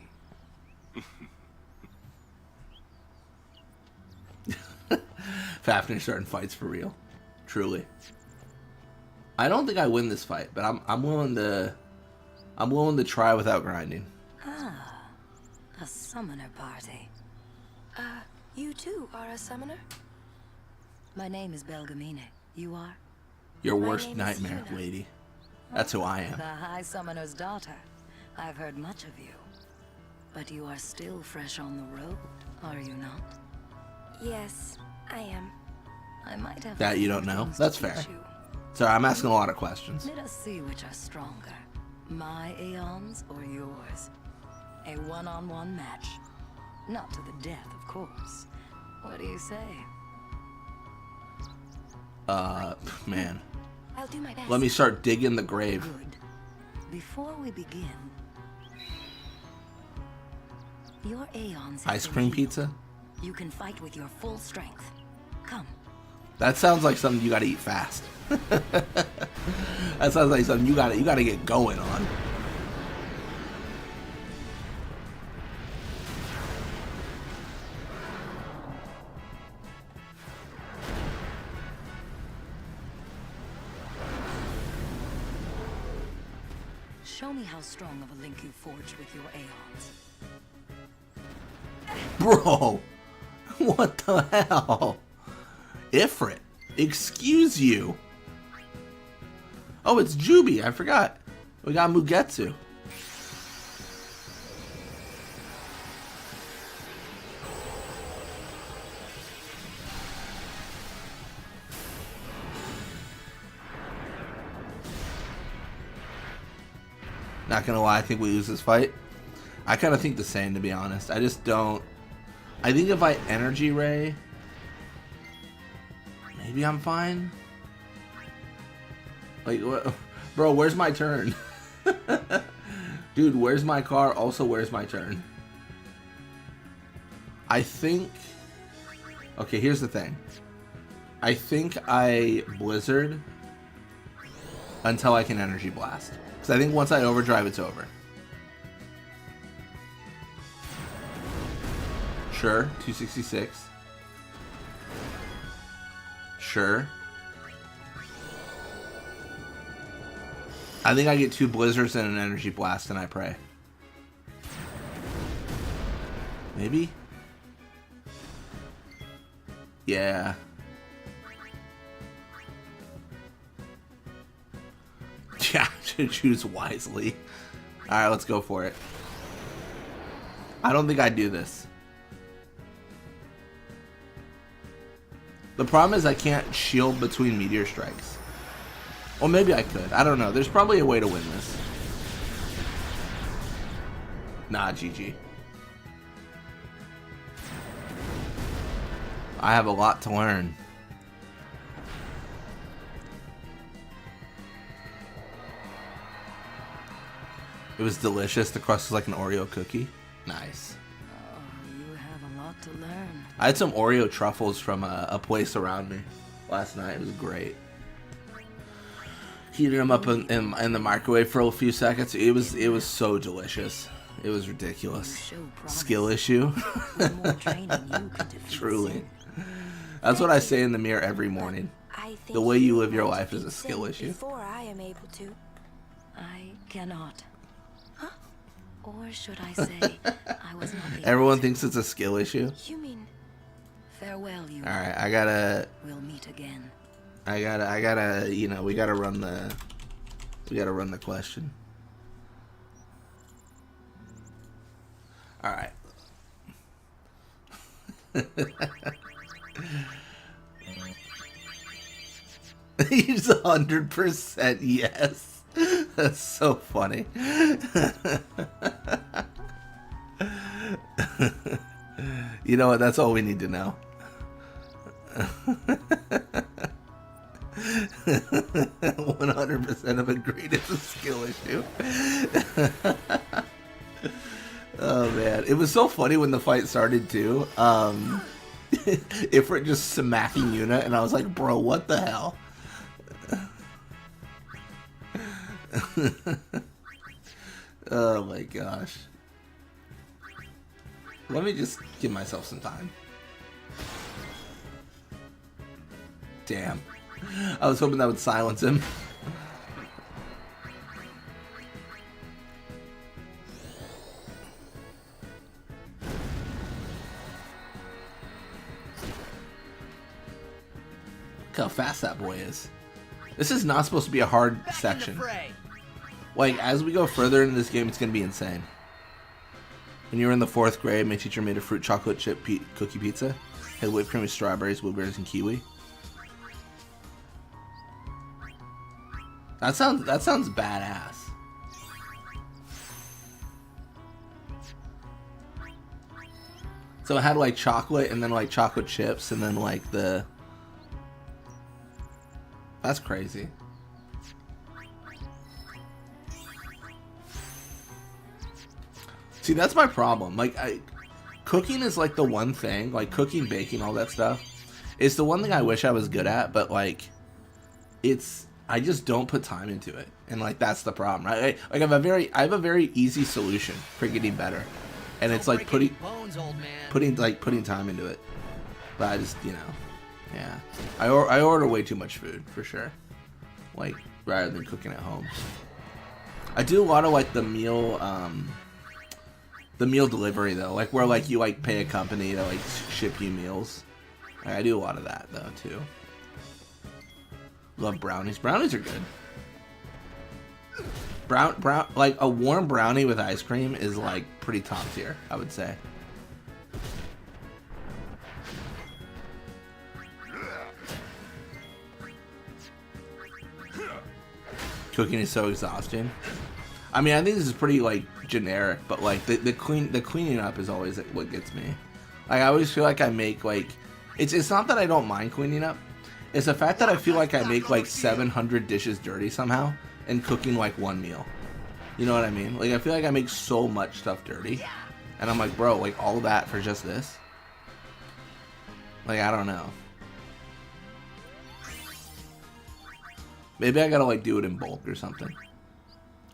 Fafnir's starting fights for real. Truly. I don't think I win this fight, but I'm willing to try without grinding. Ah, a summoner party. You too are a summoner? My name is Belgemine. You are? Your worst nightmare, lady. That's who I am. The High Summoner's daughter. I've heard much of you. But you are still fresh on the road, are you not? Yes, I am. I might have That you don't know? That's fair. Sorry, I'm asking a lot of questions. Let us see which are stronger. My aeons or yours? A one-on-one match. Not to the death, of course. What do you say? Man. I'll do my best. Let me start digging the grave. Good. Before we begin, your aeons have Ice been cream healed. pizza? You can fight with your full strength. Come. That sounds like something you gotta eat fast. That sounds like something you gotta get going on. Show me how strong of a link you forged with your aeons. Bro, what the hell? Ifrit, excuse you. Oh, it's Juby, I forgot. We got Mugetsu. Not gonna lie, I think we lose this fight. I kind of think the same, to be honest. I just don't. I think if I energy ray, maybe I'm fine. Like, what? Bro, where's my turn? Dude, where's my car? Also, where's my turn? I think. Okay, here's the thing. I think I Blizzard until I can energy blast. Because I think once I overdrive, it's over. Sure, 266. Sure. I think I get 2 blizzards and an energy blast and I pray. Maybe? Yeah. Yeah, should choose wisely. Alright, let's go for it. I don't think I do this. The problem is I can't shield between meteor strikes. Well, maybe I could. I don't know. There's probably a way to win this. Nah, GG. I have a lot to learn. It was delicious. The crust was like an Oreo cookie. Nice. Oh, you have a lot to learn. I had some Oreo truffles from a place around me last night. It was great. Heated them up in the microwave for a few seconds. It was so delicious. It was ridiculous. Skill issue. Truly. That's what I say in the mirror every morning. The way you live your life is a skill issue. Before I am able to. I cannot. Huh? Or should I say, I was not able Everyone to. thinks it's a skill issue. You mean? Farewell, you. All right, I gotta. We'll meet again. I gotta. You know, we gotta run the. We gotta run the question. All right. He's 100% yes. That's so funny. You know what? That's all we need to know. 100% of agreed it's a skill issue. Oh man, it was so funny when the fight started too. Ifrit just smacking Yuna, and I was like, bro, what the hell? Oh my gosh. Let me just give myself some time. Damn. I was hoping that would silence him. Look how fast that boy is. This is not supposed to be a hard section. Like, as we go further into this game, it's going to be insane. When you were in the 4th grade, my teacher made a fruit chocolate chip cookie pizza. Had whipped cream with strawberries, blueberries, and kiwi. That sounds badass. So it had like chocolate and then like chocolate chips and then like the... That's crazy. See, that's my problem. Like, cooking is like the one thing, like cooking, baking, all that stuff. It's the one thing I wish I was good at, but like, I just don't put time into it, and like that's the problem, right? Like I have a very easy solution for getting better, and it's like putting time into it. But I just, yeah, I order way too much food for sure, like rather than cooking at home. I do a lot of like the meal delivery though, like where like you like pay a company to like ship you meals. Like, I do a lot of that though too. Love brownies. Brownies are good. Brown like a warm brownie with ice cream is like pretty top tier, I would say. Cooking is so exhausting. I mean, I think this is pretty like generic, but like the cleaning up is always what gets me. Like, I always feel like I make like it's not that I don't mind cleaning up. It's the fact that I feel like I make like 700 dishes dirty somehow and cooking like one meal. You know what I mean? Like, I feel like I make so much stuff dirty, and I'm like, bro, like all that for just this? Like, I don't know. Maybe I gotta like do it in bulk or something.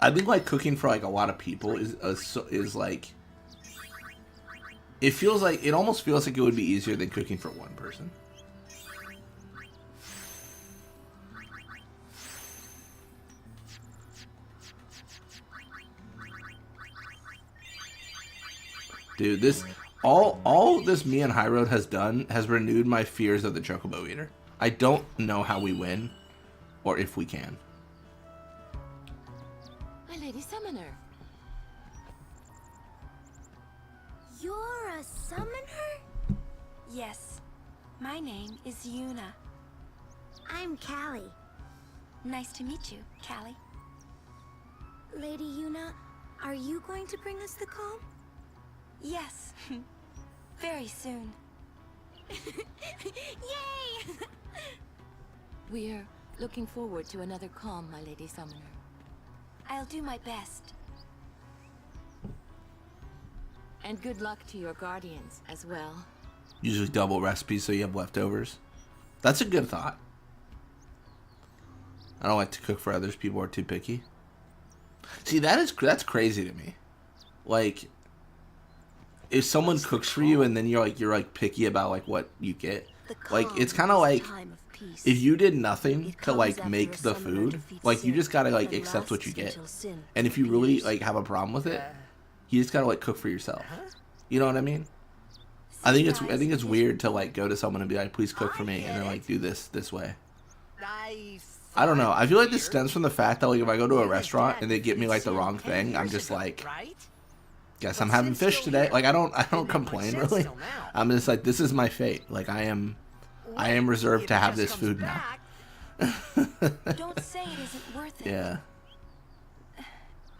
I think like cooking for like a lot of people is like, it almost feels like it would be easier than cooking for one person. Dude, all this me and High Road has done has renewed my fears of the Chocobo Eater. I don't know how we win, or if we can. My Lady Summoner. You're a summoner? Yes. My name is Yuna. I'm Callie. Nice to meet you, Callie. Lady Yuna, are you going to bring us the calm? Yes. Very soon. Yay! We're looking forward to another calm, my Lady Summoner. I'll do my best. And good luck to your guardians as well. Usually double recipes so you have leftovers. That's a good thought. I don't like to cook for others. People are too picky. See, that's crazy to me. Like, if someone cooks for you and then you're like picky about like what you get, like it's kind of like if you did nothing to like make the food, like you just gotta like accept what you get. And if you really like have a problem with it, you just gotta like cook for yourself. You know what I mean? I think it's weird to like go to someone and be like, please cook for me, and then like do this way. I don't know. I feel like this stems from the fact that like if I go to a restaurant and they get me like the wrong thing, I'm just like, guess I'm having fish today. Like I don't complain really. I'm just like, this is my fate. Like I am reserved to have this food now. Don't say it isn't worth it. Yeah.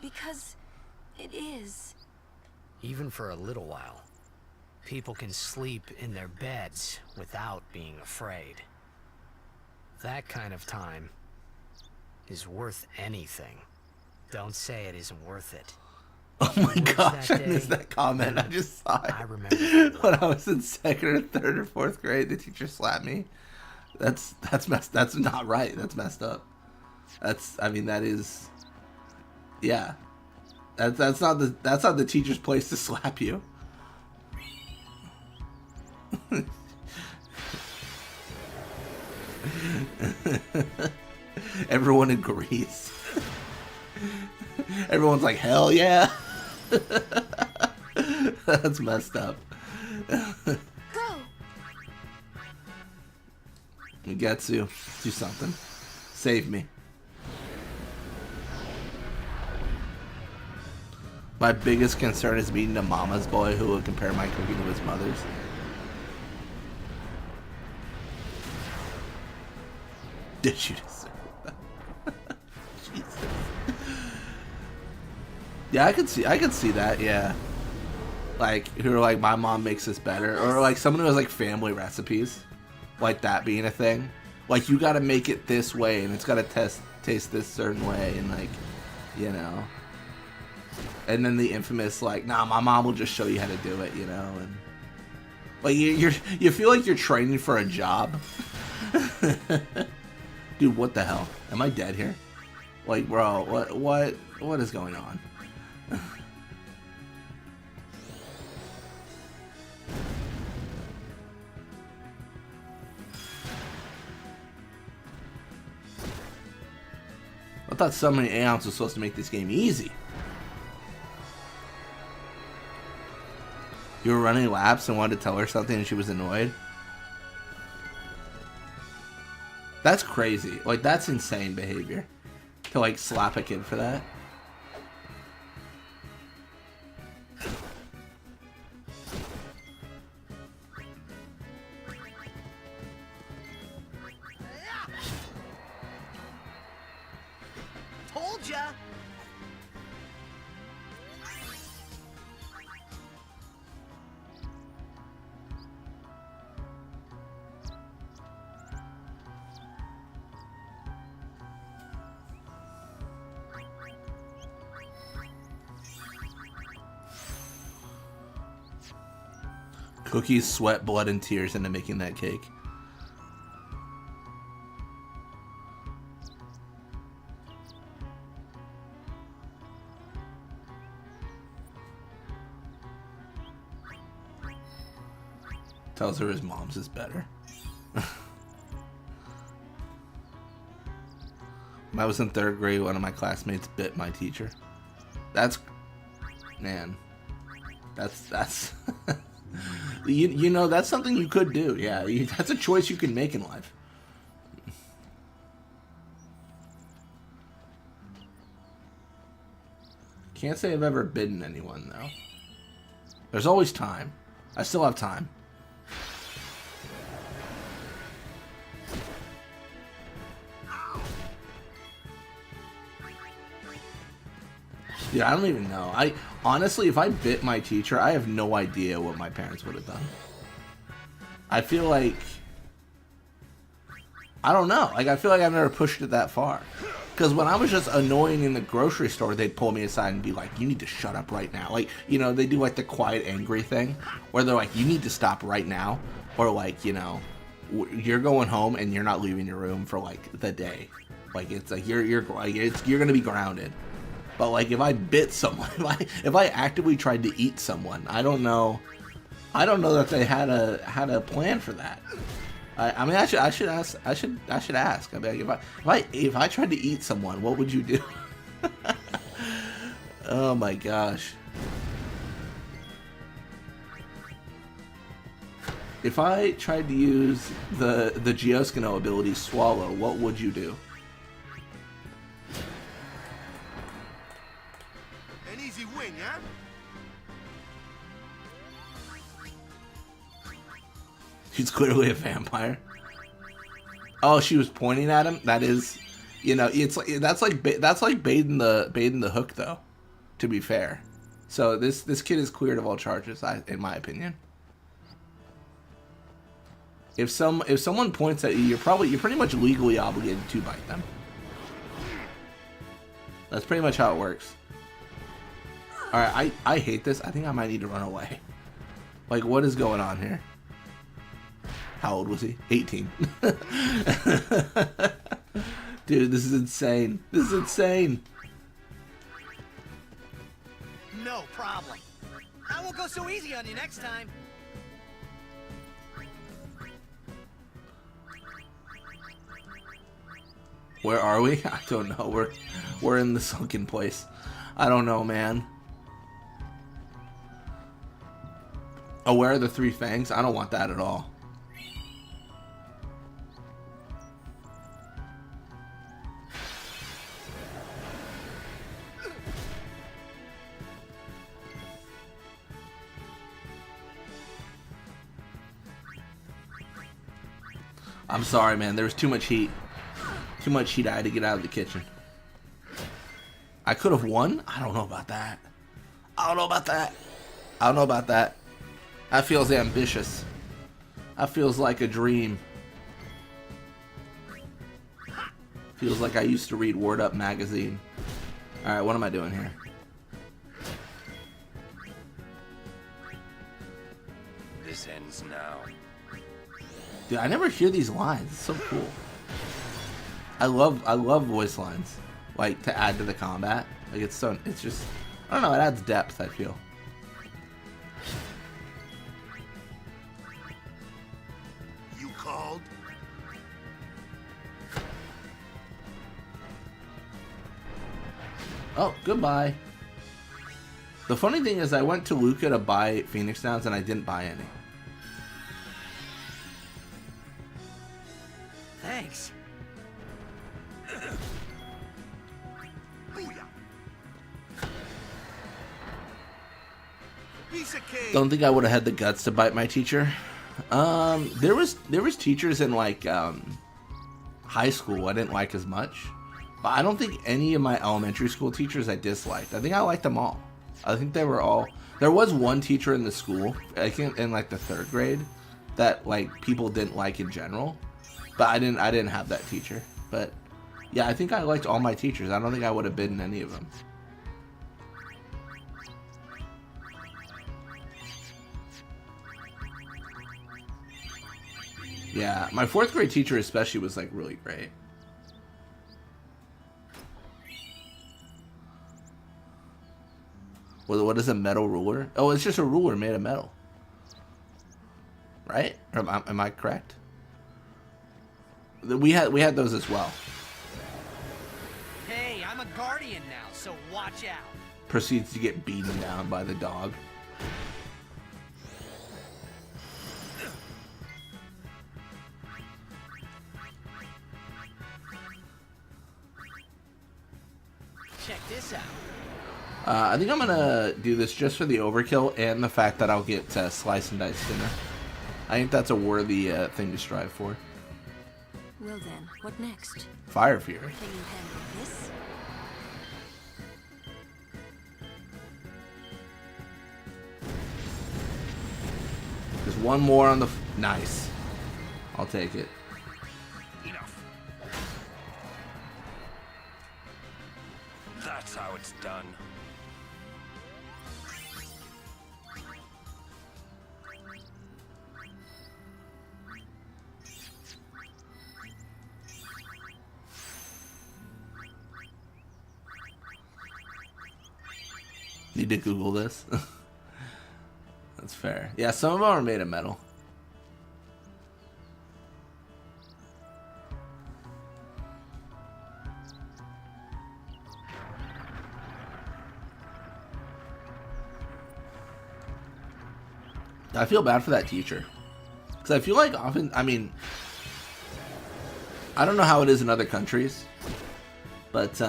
Because it is. Even for a little while, people can sleep in their beds without being afraid. That kind of time is worth anything. Don't say it isn't worth it. Oh my gosh, I missed that comment. I just saw it. I remember when I was in 2nd or 3rd or 4th grade, the teacher slapped me. That's not right. That's messed up. I mean, that is, yeah. That's not the teacher's place to slap you. Everyone agrees. Everyone's like, hell yeah. That's messed up. Go. Getsu, do something. Save me. My biggest concern is meeting a mama's boy who will compare my cooking to his mother's. Did you deserve that? Jesus. Yeah, I could see that, yeah. Like, who are like, my mom makes this better. Or like someone who has like family recipes. Like that being a thing. Like, you gotta make it this way and it's gotta taste this certain way and like, you know. And then the infamous like, nah, my mom will just show you how to do it, you know, and like you feel like you're training for a job. Dude, what the hell? Am I dead here? Like, bro, what is going on? I thought summoning Aeons was supposed to make this game easy. You were running laps and wanted to tell her something and she was annoyed? That's crazy. Like, that's insane behavior. To, like, slap a kid for that. Told ya! Cookies sweat blood and tears into making that cake. Tells her his mom's is better. When I was in 3rd grade, one of my classmates bit my teacher. That's, man, that's you know, that's something you could do. Yeah, that's a choice you can make in life. Can't say I've ever bitten anyone though. There's always time. I still have time. Yeah, I don't even know. Honestly, if I bit my teacher, I have no idea what my parents would have done. I feel like, I don't know. Like, I feel like I've never pushed it that far. Because when I was just annoying in the grocery store, they'd pull me aside and be like, you need to shut up right now. Like, you know, they do like the quiet angry thing where they're like, you need to stop right now. Or like, you know, you're going home and you're not leaving your room for like the day. Like, it's like you're gonna be grounded. But like, if I bit someone, if I actively tried to eat someone, I don't know that they had a plan for that. I mean, I should ask. I'd be like, if I tried to eat someone, what would you do? Oh my gosh. If I tried to use the Geoskino ability Swallow, what would you do? An easy win, yeah? He's clearly a vampire. Oh, she was pointing at him. That is, you know, it's like that's like baiting the hook though. To be fair, so this kid is cleared of all charges, in my opinion. If someone points at you, you're pretty much legally obligated to bite them. That's pretty much how it works. Alright, I hate this. I think I might need to run away. Like, what is going on here? How old was he? 18. Dude, this is insane. This is insane. No problem. I won't go so easy on you next time. Where are we? I don't know. We're in the sunken place. I don't know, man. Oh, where are the 3 fangs? I don't want that at all. I'm sorry, man. There was too much heat. Too much heat. I had to get out of the kitchen. I could have won? I don't know about that. I don't know about that. I don't know about that. That feels ambitious. That feels like a dream. Feels like I used to read Word Up magazine. Alright, what am I doing here? This ends now. Dude, I never hear these lines. It's so cool. I love voice lines. Like, to add to the combat. Like, it's just, I don't know, it adds depth, I feel. You called? Oh, goodbye. The funny thing is I went to Luca to buy Phoenix Downs and I didn't buy any. Thanks. Don't think I would have had the guts to bite my teacher. There was teachers in like high school I didn't like as much, but I don't think any of my elementary school teachers I disliked. I think I liked them all. I think they were all. There was one teacher in the school, I think in like the 3rd grade, that like people didn't like in general, but I didn't have that teacher. But yeah, I think I liked all my teachers. I don't think I would have been in any of them. Yeah, my 4th grade teacher especially was like really great. Well, what is a metal ruler? Oh, it's just a ruler made of metal. Right? Or am I correct? We had those as well. Hey, I'm a guardian now, so watch out. Proceeds to get beaten down by the dog. Check this out. I think I'm gonna do this just for the overkill and the fact that I'll get slice and dice dinner. I think that's a worthy thing to strive for. Well then, what next? Fire Fury. Can you handle this? Just one more on the... Nice. I'll take it. Enough. That's how it's done. Need to Google this. That's fair. Yeah, some of them are made of metal. I feel bad for that teacher. Because I feel like often, I mean, I don't know how it is in other countries, but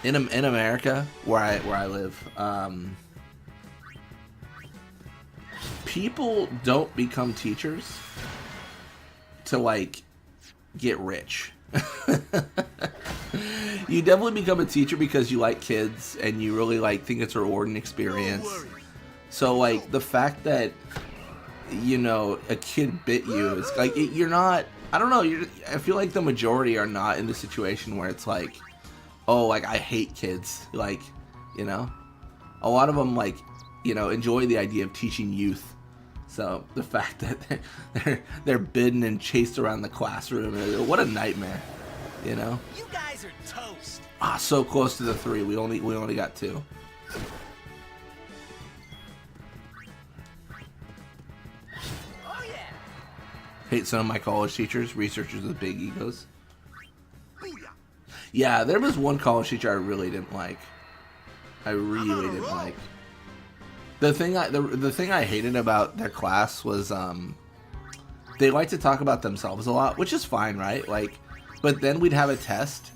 in America, where I live, people don't become teachers to like get rich. You definitely become a teacher because you like kids and you really like think it's a rewarding experience. So like the fact that you know, a kid bit you. It's like you're not. I don't know. I feel like the majority are not in the situation where it's like, oh, like I hate kids. Like, you know, a lot of them like, you know, enjoy the idea of teaching youth. So the fact that they're bidden and chased around the classroom, what a nightmare, you know. You guys are toast. Ah, so close to the 3. We only got 2. Oh yeah. Hate some of my college teachers, researchers with big egos. Yeah, there was one college teacher I really didn't like. I really didn't like. The thing I hated about their class was they like to talk about themselves a lot, which is fine, right? Like, but then we'd have a test,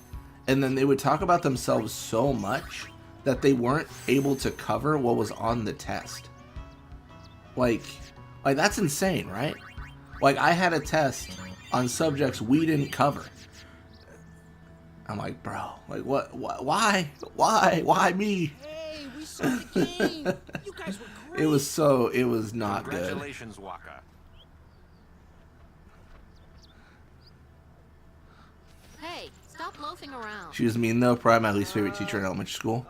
and then they would talk about themselves so much that they weren't able to cover what was on the test. Like that's insane, right? Like, I had a test on subjects we didn't cover. I'm like, bro, like what why me? Hey, we saw the game. You guys were great. It was not good. Congratulations, Waka. Hey, stop loafing around. She was mean though, probably my least favorite teacher in elementary school.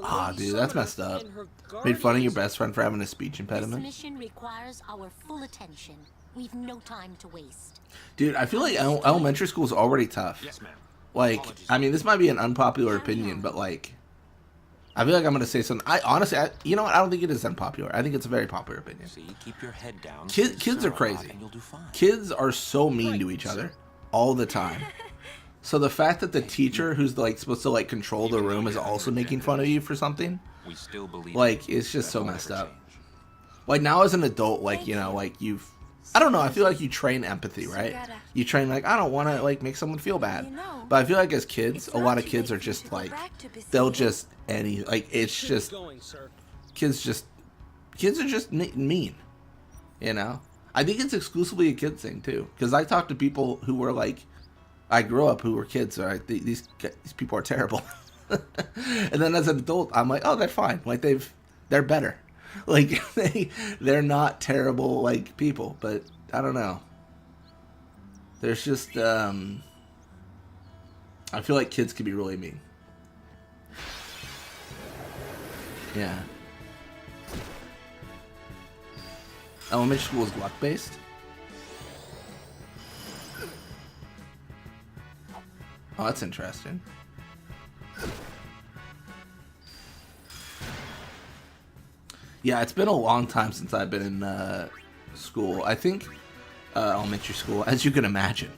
Ah, dude, that's messed up. Made fun of your best friend for having a speech impediment. This mission requires our full attention. We've no time to waste. Dude, I feel like elementary school is already tough. Yes, ma'am. Like, I mean, this might be an unpopular opinion, but like, I feel like I'm gonna say something. Honestly, you know what? I don't think it is unpopular. I think it's a very popular opinion. See, keep your head down. Kids are crazy. And you'll do fine. Kids are so mean to each other all the time. So the fact that the teacher who's like supposed to like control the room is also making fun of you for something, We still believe like, it's just so messed up. Like, now as an adult, like, you know, like I don't know, I feel like you train empathy, right? You train like, I don't want to like make someone feel bad. But I feel like as kids, a lot of kids are just like, they'll just it's just kids are just mean, you know. I think it's exclusively a kid thing too, because I talk to people who were like, I grew up who were kids, so these people are terrible. And then as an adult, I'm like, oh, they're fine. Like they're better. Like they're not terrible like people, but I don't know. There's just I feel like kids can be really mean. Yeah. Elementary school is luck based. Oh, that's interesting. Yeah, it's been a long time since I've been in school. I think elementary school, as you can imagine.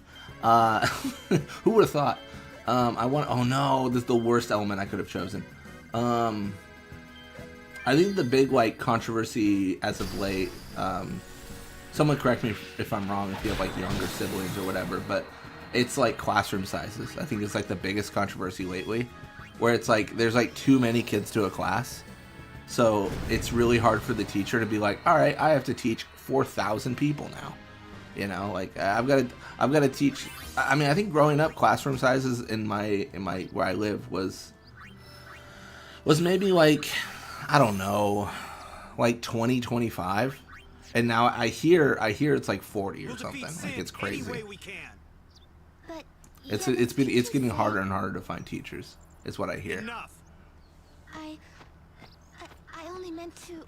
Who would have thought? Oh no, this is the worst element I could have chosen. I think the big like controversy as of late. Someone correct me if I'm wrong. If you have like younger siblings or whatever, but it's like classroom sizes. I think it's like the biggest controversy lately, where it's like there's like too many kids to a class. So it's really hard for the teacher to be like, all right, I have to teach 4,000 people now. You know, like I've got to teach. I mean, I think growing up, classroom sizes in my where I live was maybe like, I don't know, like 20, 25, and now I hear it's like 40 or something. Like it's crazy. It's getting harder and harder to find teachers. Is what I hear. I only meant to.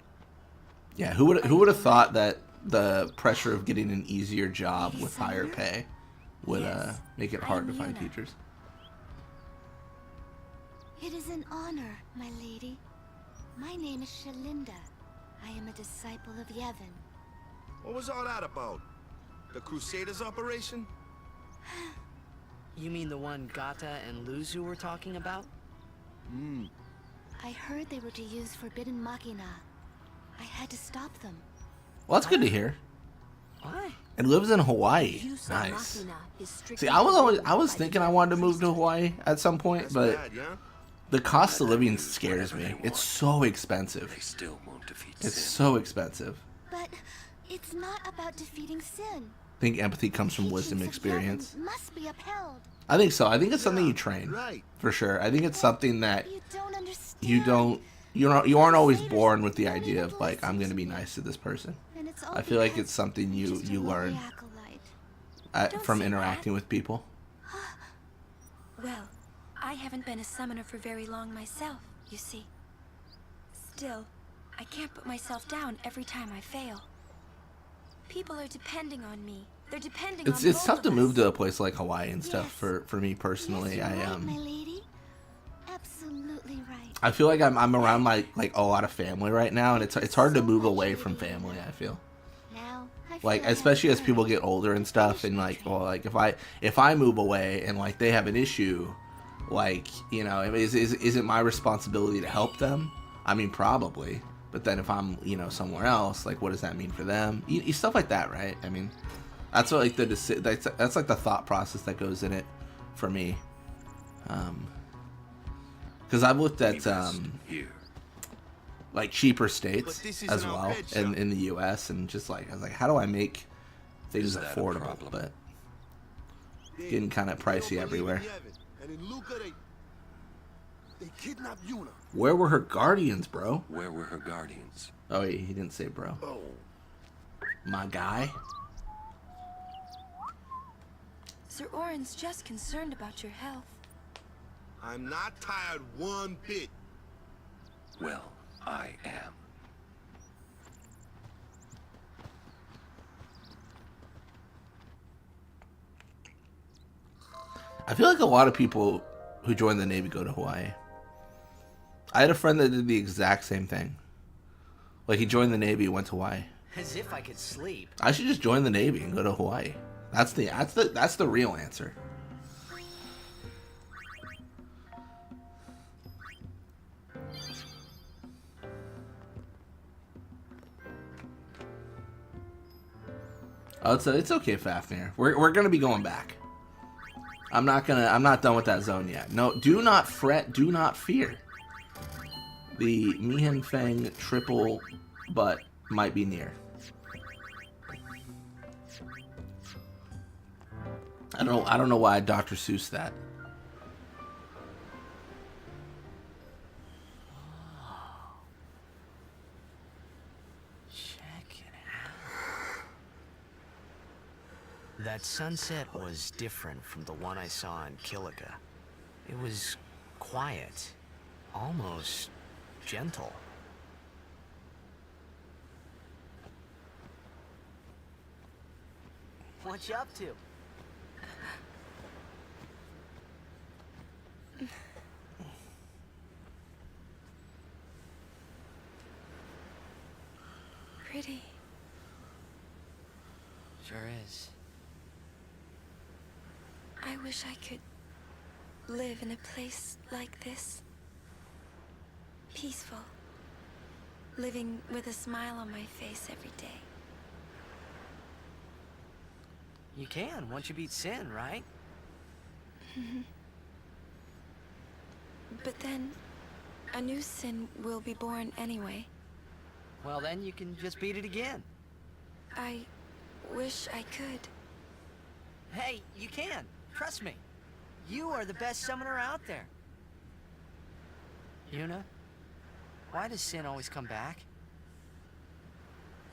Yeah, who would have thought that the pressure of getting an easier job with higher pay would make it hard to find teachers? It is an honor, my lady. My name is Shelinda. I am a disciple of Yevon. What was all that about? The Crusaders operation? You mean the one Gata and Luzu were talking about? I heard they were to use forbidden machina. I had to stop them. Well, that's good to hear. Why? It lives in Hawaii. Nice. See, I was thinking I wanted to move to Hawaii at some point, but the cost of living scares me. It's so expensive. They still won't defeat It's sin. so expensive. But it's not about defeating sin. I think empathy comes from wisdom and experience. Must be upheld. I think so. I think it's something you train, for sure. I think it's something that you aren't always born with the idea of like, I'm gonna be nice to this person. Let's all I be feel like pets, it's something you just a lovely learn acolyte. from interacting with people. Well, I haven't been a summoner for very long myself, you see. Still, I can't put myself down every time I fail. People are depending on me. They're depending on It's both tough to of move us. to a place like Hawaii and stuff for me personally. Yes, you're right, my lady. Absolutely right. I feel like I'm around like a lot of family right now, and it's hard to move away from family. I feel Now, I like, feel I have especially as courage. people get older and stuff, and like, well, like if I move away and like they have an issue, like, you know, is it my responsibility to help them? I mean, probably. But then if I'm, you know, somewhere else, like, what does that mean for them? Stuff like that, right? I mean, that's what like that's like the thought process that goes in it for me. Because I've looked at like cheaper states as well in the U.S. and just like I was like, how do I make things affordable? But getting kind of pricey everywhere. And in Luca, they kidnapped Yuna. Where were her guardians, bro? Where were her guardians? Oh, he didn't say bro. Oh. My guy. Sir Auron's just concerned about your health. I'm not tired one bit. Well, I am. I feel like a lot of people who join the Navy go to Hawaii. I had a friend that did the exact same thing. Like, he joined the Navy and went to Hawaii. As if I could sleep. I should just join the Navy and go to Hawaii. That's the real answer. Oh, it's okay, Fafnir. We're gonna be going back. I'm not done with that zone yet. No, do not fret, do not fear. The Mihan Feng triple butt might be near. I don't know why I Dr. Seuss that. That sunset was different from the one I saw in Kilika. It was quiet, almost gentle. What you up to? Pretty. Sure is. I wish I could live in a place like this. Peaceful. Living with a smile on my face every day. You can, once you beat Sin, right? But then, a new sin will be born anyway. Well, then you can just beat it again. I wish I could. Hey, you can. Trust me. You are the best summoner out there. Yuna, why does Sin always come back?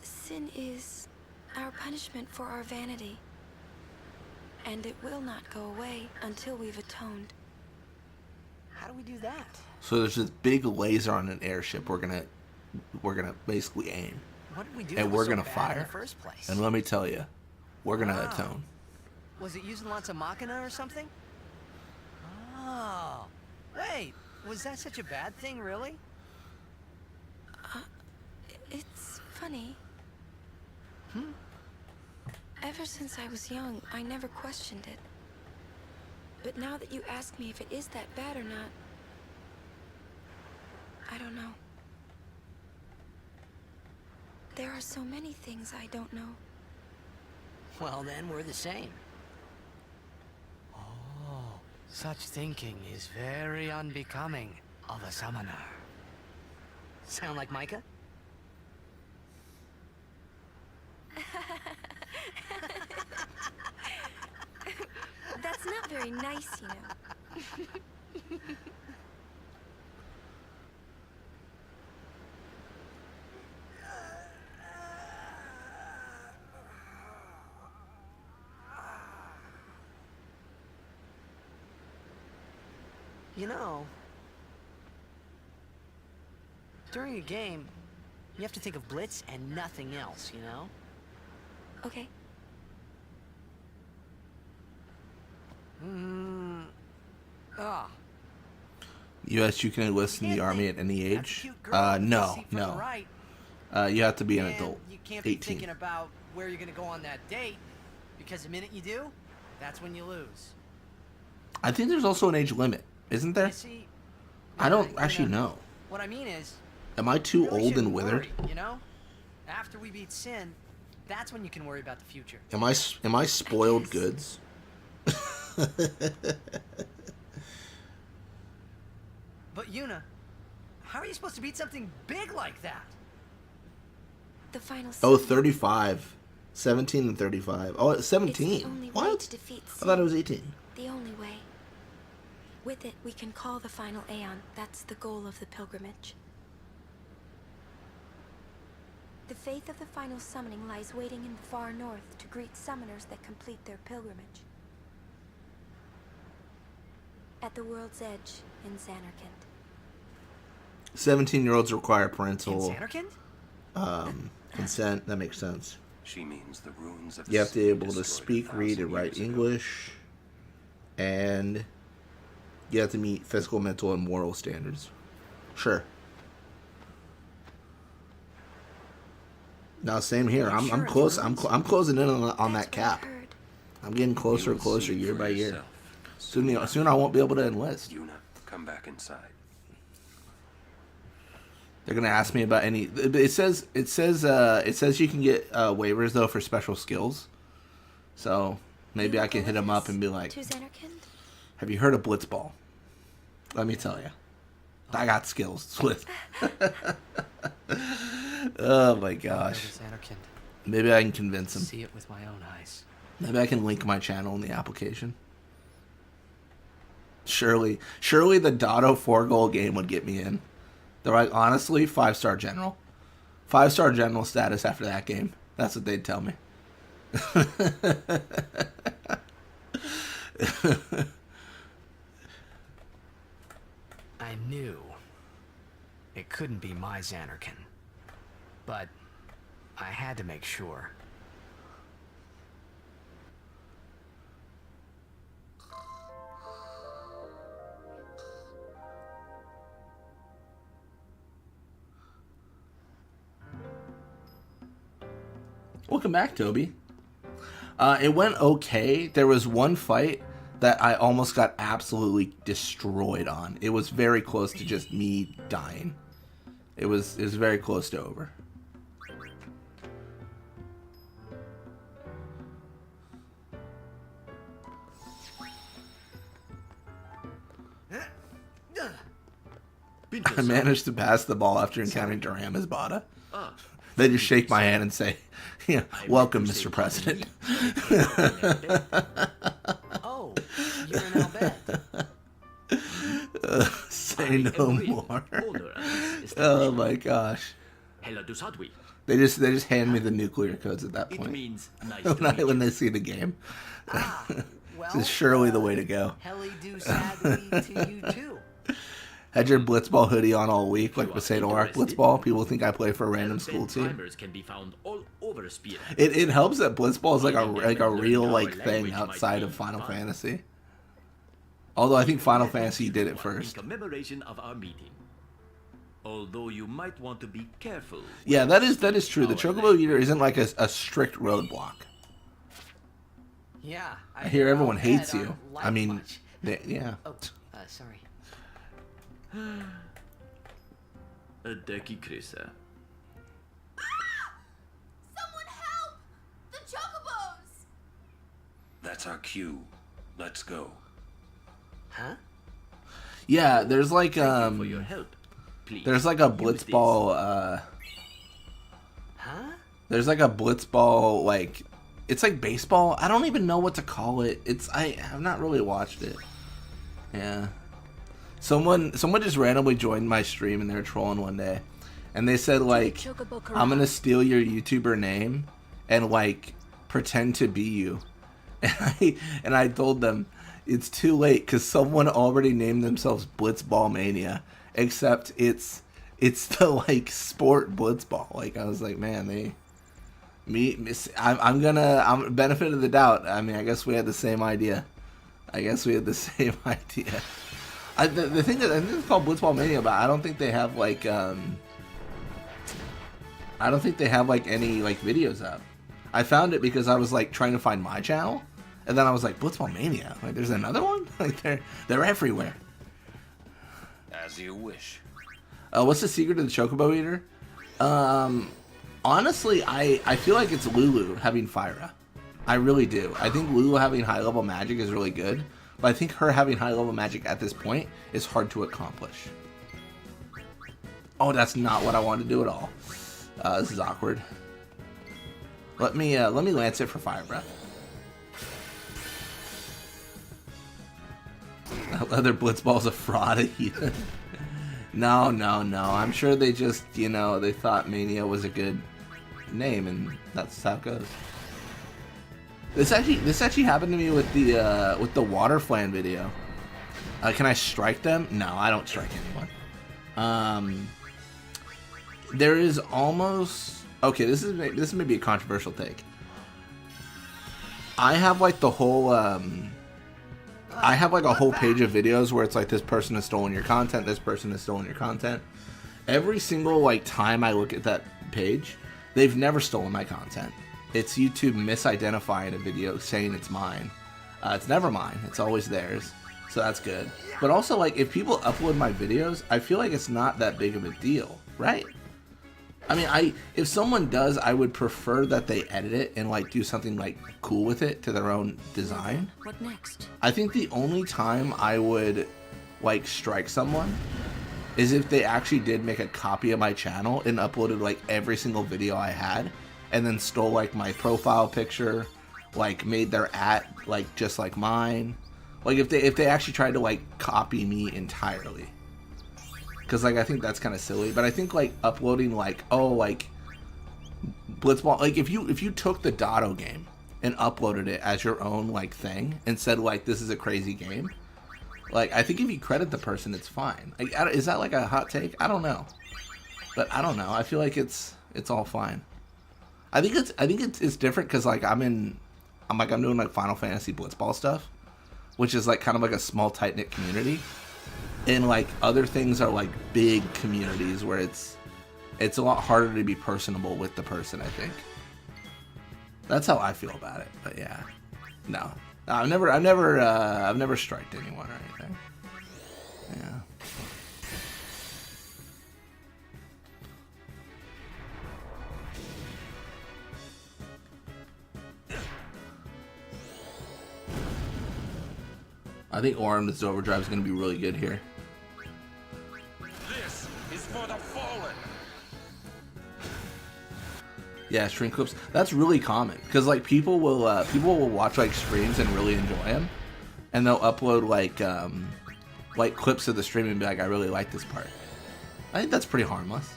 Sin is our punishment for our vanity. And it will not go away until we've atoned. How do we do that? So there's this big laser on an airship we're gonna basically aim. What did we do? And that we're was so gonna bad fire. in the first place? And let me tell you, we're gonna Wow. atone. Was it using lots of Machina or something? Oh, wait, was that such a bad thing, really? It's funny. Ever since I was young, I never questioned it. But now that you ask me if it is that bad or not, I don't know. There are so many things I don't know. Well, then we're the same. Oh, such thinking is very unbecoming of a summoner. Sound like Micah? That's not very nice, you know. You know, during a game, you have to think of Blitz and nothing else, you know? Okay. Ah. U.S. You can enlist in the army at any age. No. You have to be an adult. You can't be 18. thinking about where you're gonna go on that date, because the minute you do, that's when you lose. I think there's also an age limit, isn't there? You see, I don't actually know. what I mean is, Am I too you really old shouldn't and withered? worry, you know? After we beat Sin, that's when you can worry about the future. Am I spoiled goods? But Yuna, how are you supposed to beat something big like that? The final. Oh, 35. 17 and 35. Oh, it's 17. What? To defeat I thought it was 18. The only way. With it, we can call the final Aeon. That's the goal of the pilgrimage. The faith of the final summoning lies waiting in the far north to greet summoners that complete their pilgrimage. At the world's edge in Xanarkand. 17-year-olds require parental consent. That makes sense. She means the ruins of You have to be able to destroyed speak, 1,000 read, and write years ago. English. And you have to meet physical, mental, and moral standards. Sure. Now, same here. I'm close. I'm closing in on that cap. I'm getting closer and closer year by year. Soon I won't be able to enlist. Yuna, come back inside. They're gonna ask me about any. It says you can get waivers though for special skills. So maybe I can hit them up and be like, "Have you heard of Blitzball? Let me tell you, I got skills with." Oh my gosh. Maybe I can convince them. See it with my own eyes. Maybe I can link my channel in the application. Surely the Doto 4-goal game would get me in. They're like, honestly, 5-star general. 5-star general status after that game. That's what they'd tell me. I knew it couldn't be my Xanarkand, but I had to make sure. Welcome back, Toby. It went okay. There was one fight that I almost got absolutely destroyed on. It was very close to just me dying. It was very close to over. I managed to pass the ball after encountering Durham Bada. They just shake my hand and say, "Yeah, welcome, Mr. President." Oh, you're in Albed. Say no more. Oh my gosh. They just hand me the nuclear codes at that point. When they see the game. This is surely the way to go. Helly do sadly to you too. Had your Blitzball hoodie on all week, like Crusader Blitzball. People think I play for a random school team. It helps that Blitzball is like a real thing outside of Final Fantasy. Although I think Final Fantasy did it first. Commemoration of our meeting. Although you might want to be careful. Yeah, that is true. The Chocobo Eater isn't like a strict roadblock. Yeah. I hear everyone hates you. I mean, yeah. Oh, sorry. Adeki Krisa. Someone help! The Chocobos! That's our cue. Let's go. Huh? Yeah, there's like for your help. There's like a Blitzball Huh? There's like a Blitzball, like it's like baseball. I don't even know what to call it. I've not really watched it. Yeah. Someone just randomly joined my stream and they were trolling one day. And they said like, "I'm gonna steal your YouTuber name and like pretend to be you." And I told them, it's too late because someone already named themselves Blitzball Mania, except it's the like sport Blitzball. Like I was like, man, I'm benefit of the doubt. I mean, I guess we had the same idea. The thing is, I think it's called Blitzball Mania, but I don't think they have like any like videos up. I found it because I was like trying to find my channel, and then I was like, Blitzball Mania, like there's another one. Like they're everywhere. As you wish. What's the secret of the Chocobo Eater? Honestly, I feel like it's Lulu having Fyra. I really do. I think Lulu having high level magic is really good, but I think her having high level magic at this point is hard to accomplish. Oh, that's not what I wanted to do at all. This is awkward. Let me lance it for Fire Breath. Leather Blitzball's a fraud. No. I'm sure they just, they thought Mania was a good name, and that's how it goes. This actually happened to me with the water flan video. Can I strike them? No, I don't strike anyone. There is almost this is maybe a controversial take. I have like the whole I have like a whole page of videos where it's like this person has stolen your content, this person has stolen your content. Every single like time I look at that page, they've never stolen my content. It's YouTube misidentifying a video saying it's mine. It's never mine. It's always theirs. So that's good. But also, like, if people upload my videos, I feel like it's not that big of a deal, right? I mean, if someone does, I would prefer that they edit it and, like, do something, like, cool with it to their own design. What next? I think the only time I would, like, strike someone is if they actually did make a copy of my channel and uploaded, like, every single video I had, and then stole like my profile picture, like made their like just like mine. Like if they actually tried to like copy me entirely. Cause like I think that's kind of silly. But I think like uploading like like Blitzball, like if you took the Doto game and uploaded it as your own like thing and said like this is a crazy game, like I think if you credit the person it's fine. Like is that like a hot take? I don't know. But I don't know. I feel like it's all fine. I think it's different because like I'm doing like Final Fantasy Blitzball stuff, which is like kind of like a small tight knit community, and like other things are like big communities where it's a lot harder to be personable with the person. I think that's how I feel about it. But yeah, no, I've never striked anyone or anything. Yeah. I think Auron with Overdrive is going to be really good here. This is for the fallen. Yeah, stream clips. That's really common because like people will watch like streams and really enjoy them, and they'll upload like clips of the stream and be like, I really like this part. I think that's pretty harmless.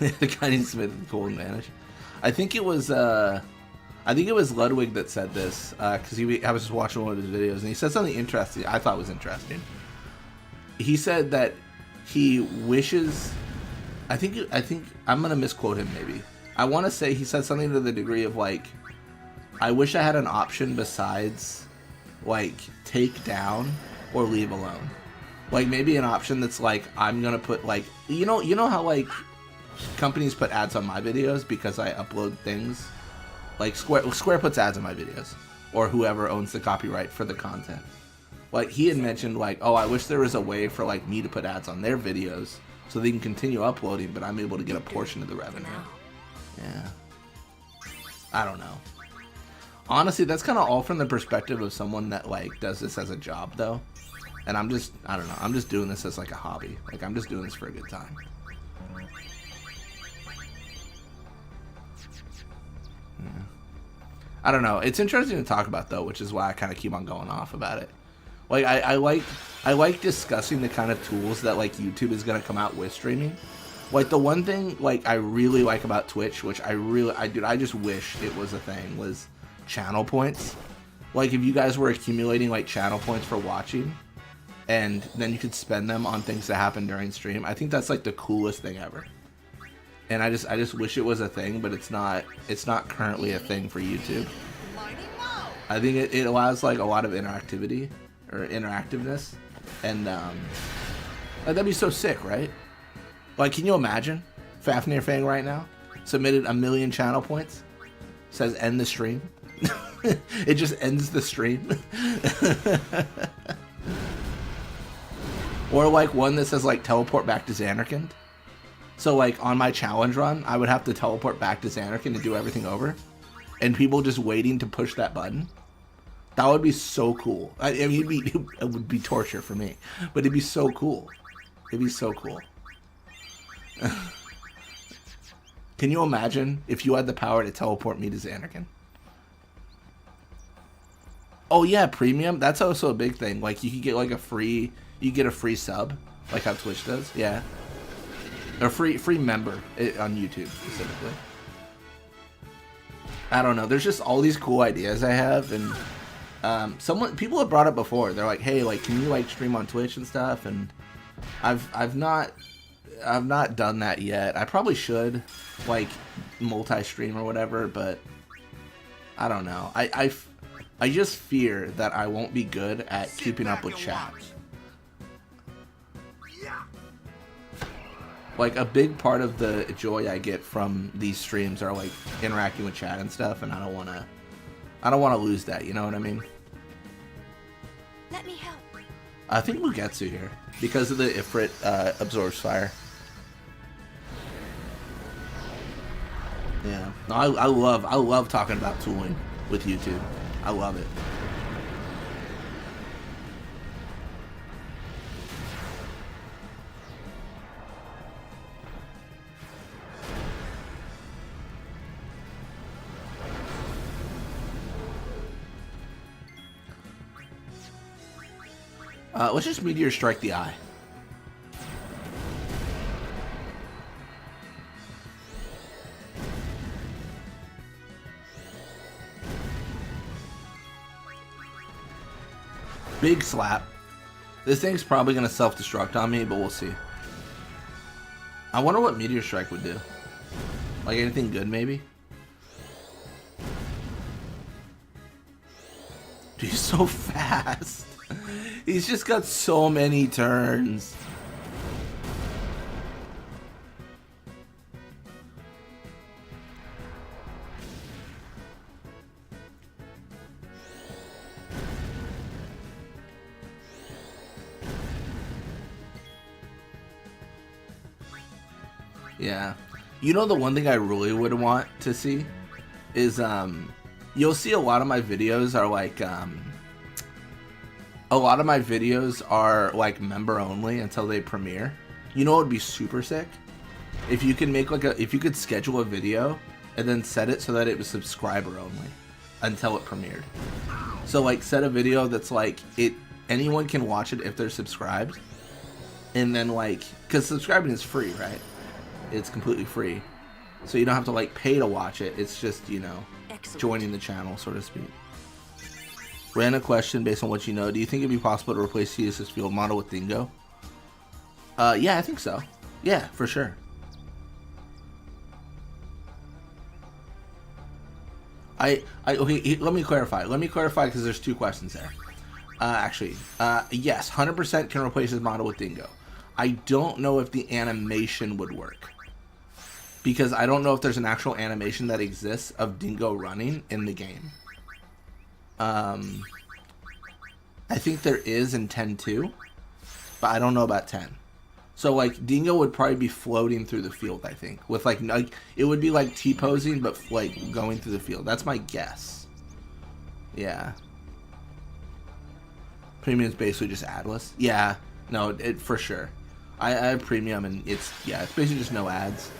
The guy needs to make the golden vanish. I think it was Ludwig that said this because I was just watching one of his videos and he said something interesting. I thought was interesting. He said that he wishes. I think I'm gonna misquote him. Maybe I want to say he said something to the degree of like, I wish I had an option besides like take down or leave alone. Like maybe an option that's like I'm gonna put like you know how like companies put ads on my videos because I upload things. Like Square puts ads on my videos, or whoever owns the copyright for the content. Like he had mentioned like, oh, I wish there was a way for like me to put ads on their videos so they can continue uploading, but I'm able to get a portion of the revenue. Yeah. I don't know. Honestly, that's kind of all from the perspective of someone that like does this as a job though. And I don't know, I'm just doing this as like a hobby. Like I'm just doing this for a good time. Yeah. I don't know. It's interesting to talk about though, which is why I kind of keep on going off about it. Like I like discussing the kind of tools that like YouTube is gonna come out with streaming, Like the one thing like I really like about Twitch, which I just wish it was a thing, was channel points. Like if you guys were accumulating like channel points for watching, and then you could spend them on things that happen during stream. I think that's like the coolest thing ever. And I just wish it was a thing, but it's not currently a thing for YouTube. I think it allows like a lot of interactivity or interactiveness, and like, that'd be so sick, right? Like, can you imagine Fafnir Fang right now submitted 1 million channel points, says end the stream. It just ends the stream. Or like one that says like teleport back to Zanarkand. So like on my challenge run, I would have to teleport back to Zanarkand to do everything over, and people just waiting to push that button. That would be so cool. I mean, it would be torture for me, but it'd be so cool. It'd be so cool. Can you imagine if you had the power to teleport me to Zanarkand? Oh yeah, premium. That's also a big thing. Like you could get like a free sub, like how Twitch does. Yeah, a free member on YouTube specifically. I don't know. There's just all these cool ideas I have, and people have brought up before. They're like, hey, like, can you like stream on Twitch and stuff? And I've not done that yet. I probably should, like, multi-stream or whatever, but I don't know. I just fear that I won't be good at keeping up with chat. Like, a big part of the joy I get from these streams are like interacting with chat and stuff, and I don't wanna lose that, you know what I mean? Let me help. I think Mugetsu here, because of the Ifrit absorbs fire. Yeah, no, I love talking about tooling with YouTube. I love it. Let's just meteor strike the eye. Big slap. This thing's probably gonna self-destruct on me, but we'll see. I wonder what meteor strike would do. Like anything good, maybe? Dude, he's so fast. He's just got so many turns. Yeah. You know, the one thing I really would want to see is, you'll see a lot of my videos are like, member only until they premiere. You know what would be super sick? If you can make if you could schedule a video and then set it so that it was subscriber only until it premiered. So like set a video that's like, anyone can watch it if they're subscribed. And then like, cause subscribing is free, right? It's completely free. So you don't have to like pay to watch it. It's just, you know, joining the channel, so to speak. Random question based on what you know. Do you think it'd be possible to replace CS's field model with Dingo? Yeah, I think so. Yeah, for sure. Okay, let me clarify. Let me clarify because there's two questions there. Yes, 100% can replace his model with Dingo. I don't know if the animation would work. Because I don't know if there's an actual animation that exists of Dingo running in the game. I think there is in 10.2, but I don't know about 10. So like Dingo would probably be floating through the field, I think, with like it would be like T-posing, but like going through the field. That's my guess. Yeah. Premium is basically just adless. Yeah, no, it for sure. I have premium, and it's basically just no ads.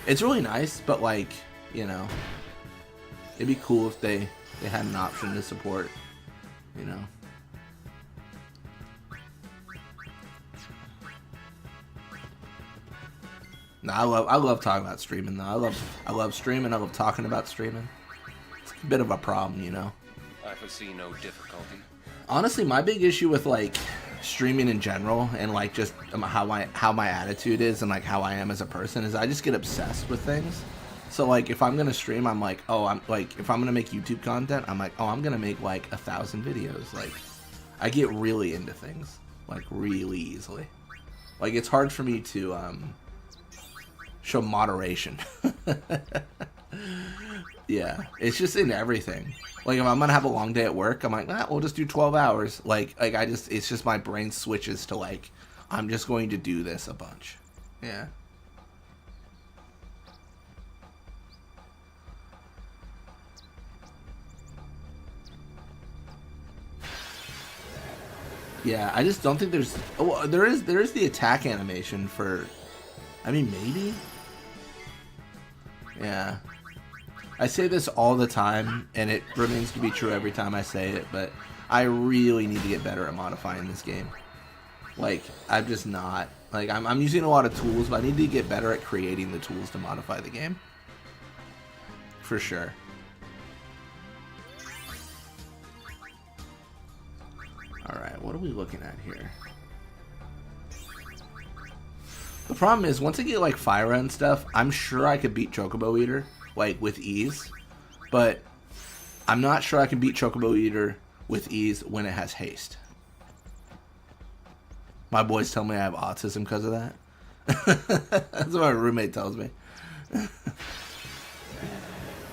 It's really nice, but like, you know, it'd be cool if they had an option to support, you know. No, I love talking about streaming though. I love streaming. I love talking about streaming. It's a bit of a problem, you know. I foresee no difficulty. Honestly, my big issue with like streaming in general and like just how my attitude is and like how I am as a person is I just get obsessed with things. So like if I'm gonna stream, I'm like, oh, I'm like if I'm gonna make YouTube content, I'm like, oh, I'm gonna make like 1,000 videos. Like I get really into things like really easily. Like it's hard for me to show moderation. Yeah, it's just in everything. Like if I'm gonna have a long day at work, I'm like, we'll just do 12 hours. Like it's just my brain switches to like, I'm just going to do this a bunch. Yeah. Yeah, I just don't think there's. Oh, there is the attack animation for. I mean, maybe. Yeah. I say this all the time, and it remains to be true every time I say it, but I really need to get better at modifying this game. Like, I'm just not. Like, I'm using a lot of tools, but I need to get better at creating the tools to modify the game. For sure. Alright, what are we looking at here? The problem is, once I get, like, Fire and stuff, I'm sure I could beat Chocobo Eater, like, with ease. But I'm not sure I can beat Chocobo Eater with ease when it has haste. My boys tell me I have autism because of that. That's what my roommate tells me.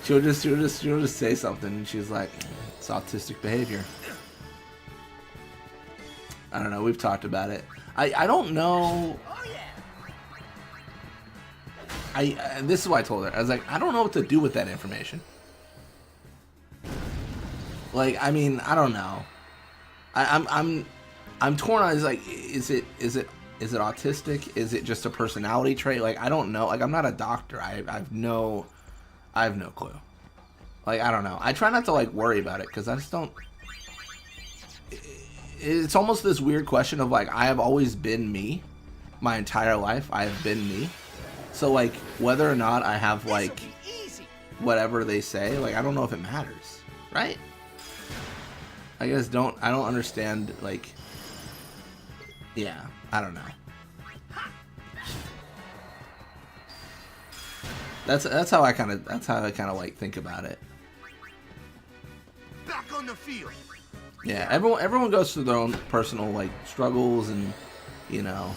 She'll just say something, and she's like, it's autistic behavior. I don't know, we've talked about it. I don't know. This is why I told her. I was like, I don't know what to do with that information. Like, I mean, I don't know. I'm torn on. Is like, is it autistic? Is it just a personality trait? Like, I don't know. Like, I'm not a doctor. I have no clue. Like, I don't know. I try not to like worry about it because I just don't. It's almost this weird question of like, I have always been me, my entire life. I have been me. So like, whether or not I have like whatever they say, like, I don't know if it matters, right? I guess I don't understand, like, yeah, I don't know. That's how I kind of like think about it. Back on the field. Yeah, everyone goes through their own personal like struggles and, you know,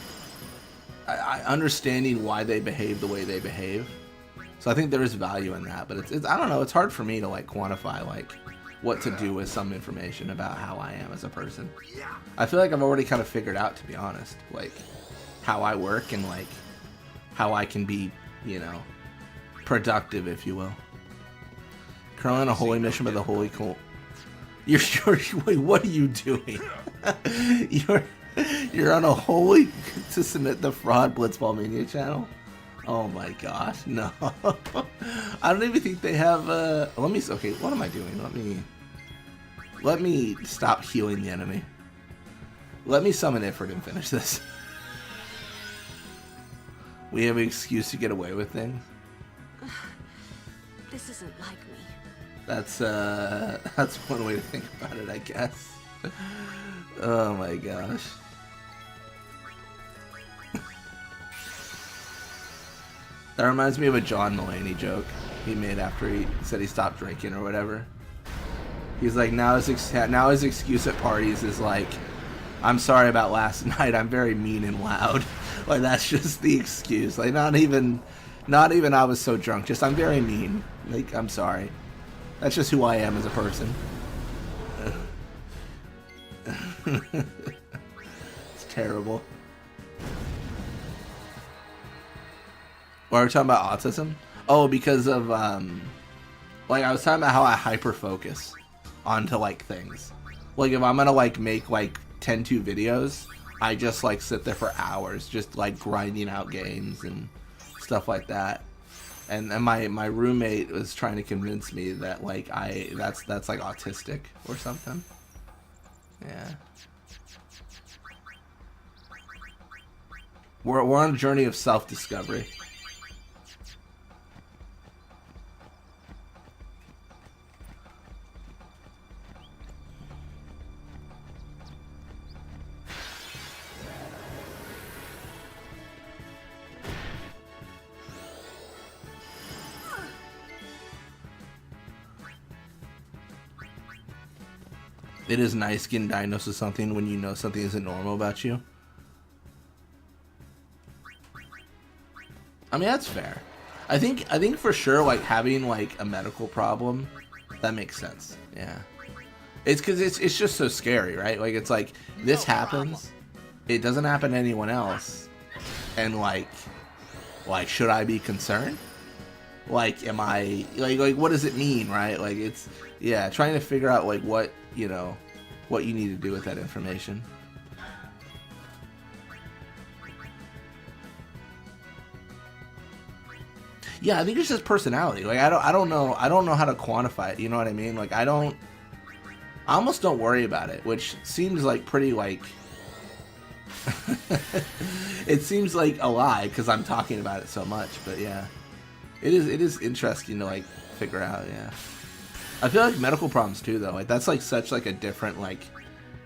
I understanding why they behave the way they behave. So I think there is value in that, but it's I don't know, it's hard for me to like quantify like what to do with some information about how I am as a person. I feel like I've already kind of figured out, to be honest, like how I work and like how I can be, you know, productive, if you will. Currently on a holy mission by the Holy Cult. You're sure? Wait, what are you doing? You're on a holy to submit the fraud Blitzball Mania channel. Oh my gosh, no! I don't even think they have. Let me. Okay, what am I doing? Let me stop healing the enemy. Let me summon Ifrit and finish this. We have an excuse to get away with things. This isn't like me. That's one way to think about it, I guess. Oh my gosh. That reminds me of a John Mulaney joke he made after he said he stopped drinking or whatever. He's like, now his excuse at parties is like, I'm sorry about last night, I'm very mean and loud. Like, that's just the excuse. Like, not even I was so drunk, just I'm very mean. Like, I'm sorry. That's just who I am as a person. It's terrible. Why are we talking about autism? Oh, because of, like, I was talking about how I hyper-focus onto, like, things. Like, if I'm gonna, like, make, like, 10-2 videos, I just, like, sit there for hours, just, like, grinding out games and stuff like that. And my roommate was trying to convince me that, like, that's like, autistic or something. Yeah. We're on a journey of self-discovery. It is nice getting diagnosed with something when you know something isn't normal about you. I mean, that's fair. I think for sure, like, having, like, a medical problem, that makes sense. Yeah. It's because it's just so scary, right? Like, it's like, this happens, it doesn't happen to anyone else, and, like, should I be concerned? Like, am I, like, what does it mean, right? Like, it's, yeah, trying to figure out, like, what, you know, what you need to do with that information. Yeah, I think it's just personality. Like, I don't know how to quantify it. You know what I mean? Like, I almost don't worry about it, which seems like pretty, like, it seems like a lie because I'm talking about it so much. But yeah, it is interesting to, like, figure out. Yeah, I feel like medical problems too, though. Like, that's like such like a different, like,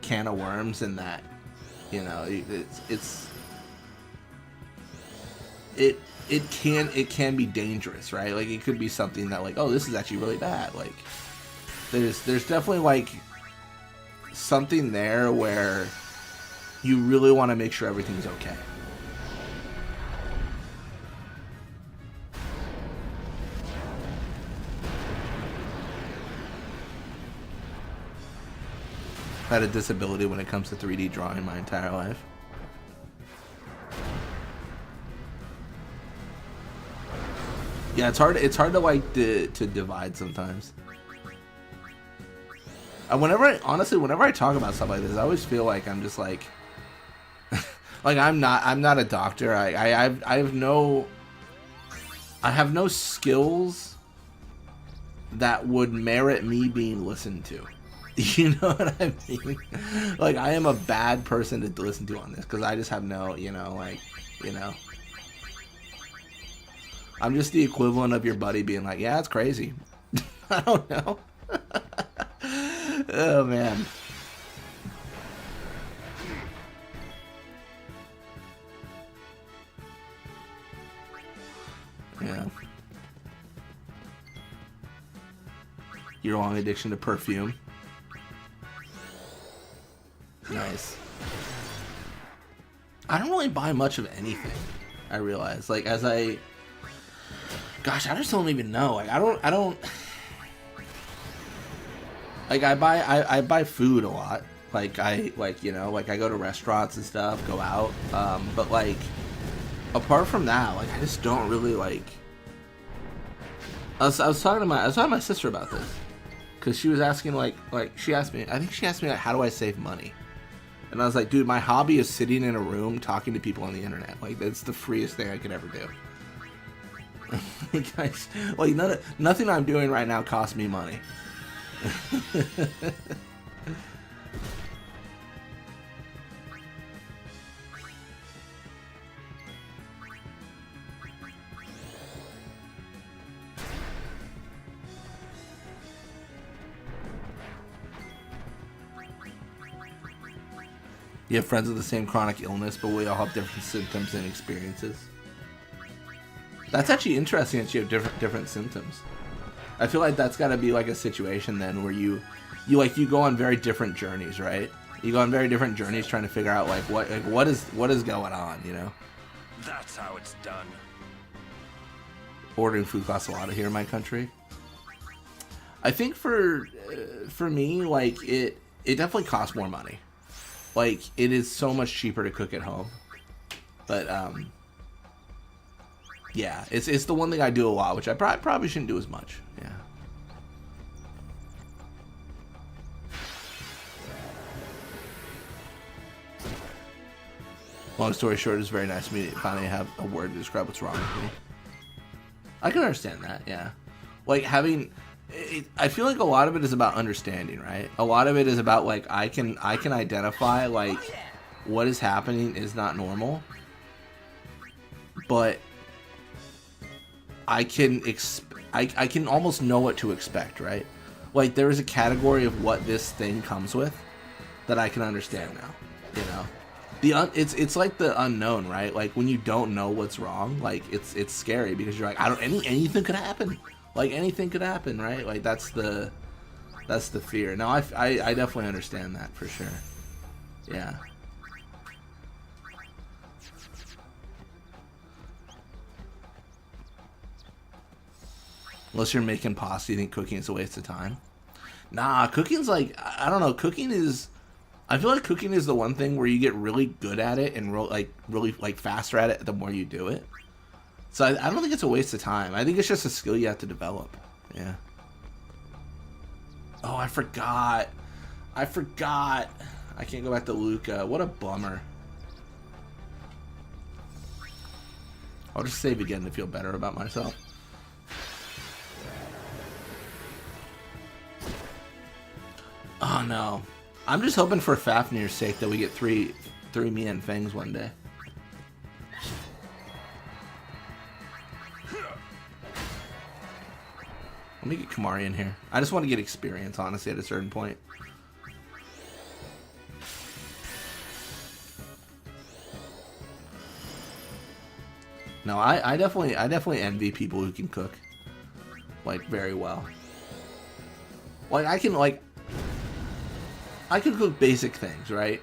can of worms in that, you know, it can be dangerous, right? Like, it could be something that, like, oh, this is actually really bad. Like, there's definitely, like, something there where you really want to make sure everything's okay. I had a disability when it comes to 3D drawing my entire life. Yeah, it's hard to like to divide sometimes. Whenever I talk about stuff like this, I always feel like I'm just like, like I'm not a doctor. I have no skills that would merit me being listened to. You know what I mean? Like, I am a bad person to listen to on this because I just have no, you know, like, you know. I'm just the equivalent of your buddy being like, yeah, it's crazy. I don't know. Oh, man. Yeah. Year-long addiction to perfume. Nice. I don't really buy much of anything, I realize. Like, as I... Gosh, I just don't even know. Like, I don't... Like, I buy food a lot. Like, you know, like, I go to restaurants and stuff, go out. But, like, apart from that, like, I just don't really, like... I was talking to my sister about this. Because she was asking, like, she asked me, like, how do I save money? And I was like, dude, my hobby is sitting in a room talking to people on the internet. Like, that's the freest thing I could ever do. Like, nothing I'm doing right now costs me money. You have friends with the same chronic illness, but we all have different symptoms and experiences. That's actually interesting that you have different symptoms. I feel like that's got to be like a situation then where you go on very different journeys, right? You go on very different journeys trying to figure out like what is going on, you know? That's how it's done. Ordering food costs a lot here in my country. I think for me, like it definitely costs more money. Like, it is so much cheaper to cook at home. But yeah, it's the one thing I do a lot, which I probably shouldn't do as much. Yeah. Long story short, it's very nice to me to finally have a word to describe what's wrong with me. I can understand that, yeah. Like, having... I feel like a lot of it is about understanding, right? A lot of it is about, like, I can identify, like, what is happening is not normal. But I can almost know what to expect, right? Like, there is a category of what this thing comes with that I can understand now, you know? It's like the unknown, right? Like, when you don't know what's wrong, like, it's scary because you're like, anything could happen. Like, anything could happen, right? Like, that's the That's the fear. No, I definitely understand that for sure. Yeah. Unless you're making pasta, you think cooking is a waste of time? Nah, cooking's like, I don't know, cooking is, I feel like cooking is the one thing where you get really good at it and really faster at it the more you do it. So I don't think it's a waste of time. I think it's just a skill you have to develop. Yeah. Oh, I forgot. I can't go back to Luca. What a bummer. I'll just save again to feel better about myself. Oh no. I'm just hoping for Fafnir's sake that we get three Mia and Fangs one day. Let me get Kamari in here. I just want to get experience, honestly, at a certain point. No, I definitely envy people who can cook, like, very well. Like, I can cook basic things, right?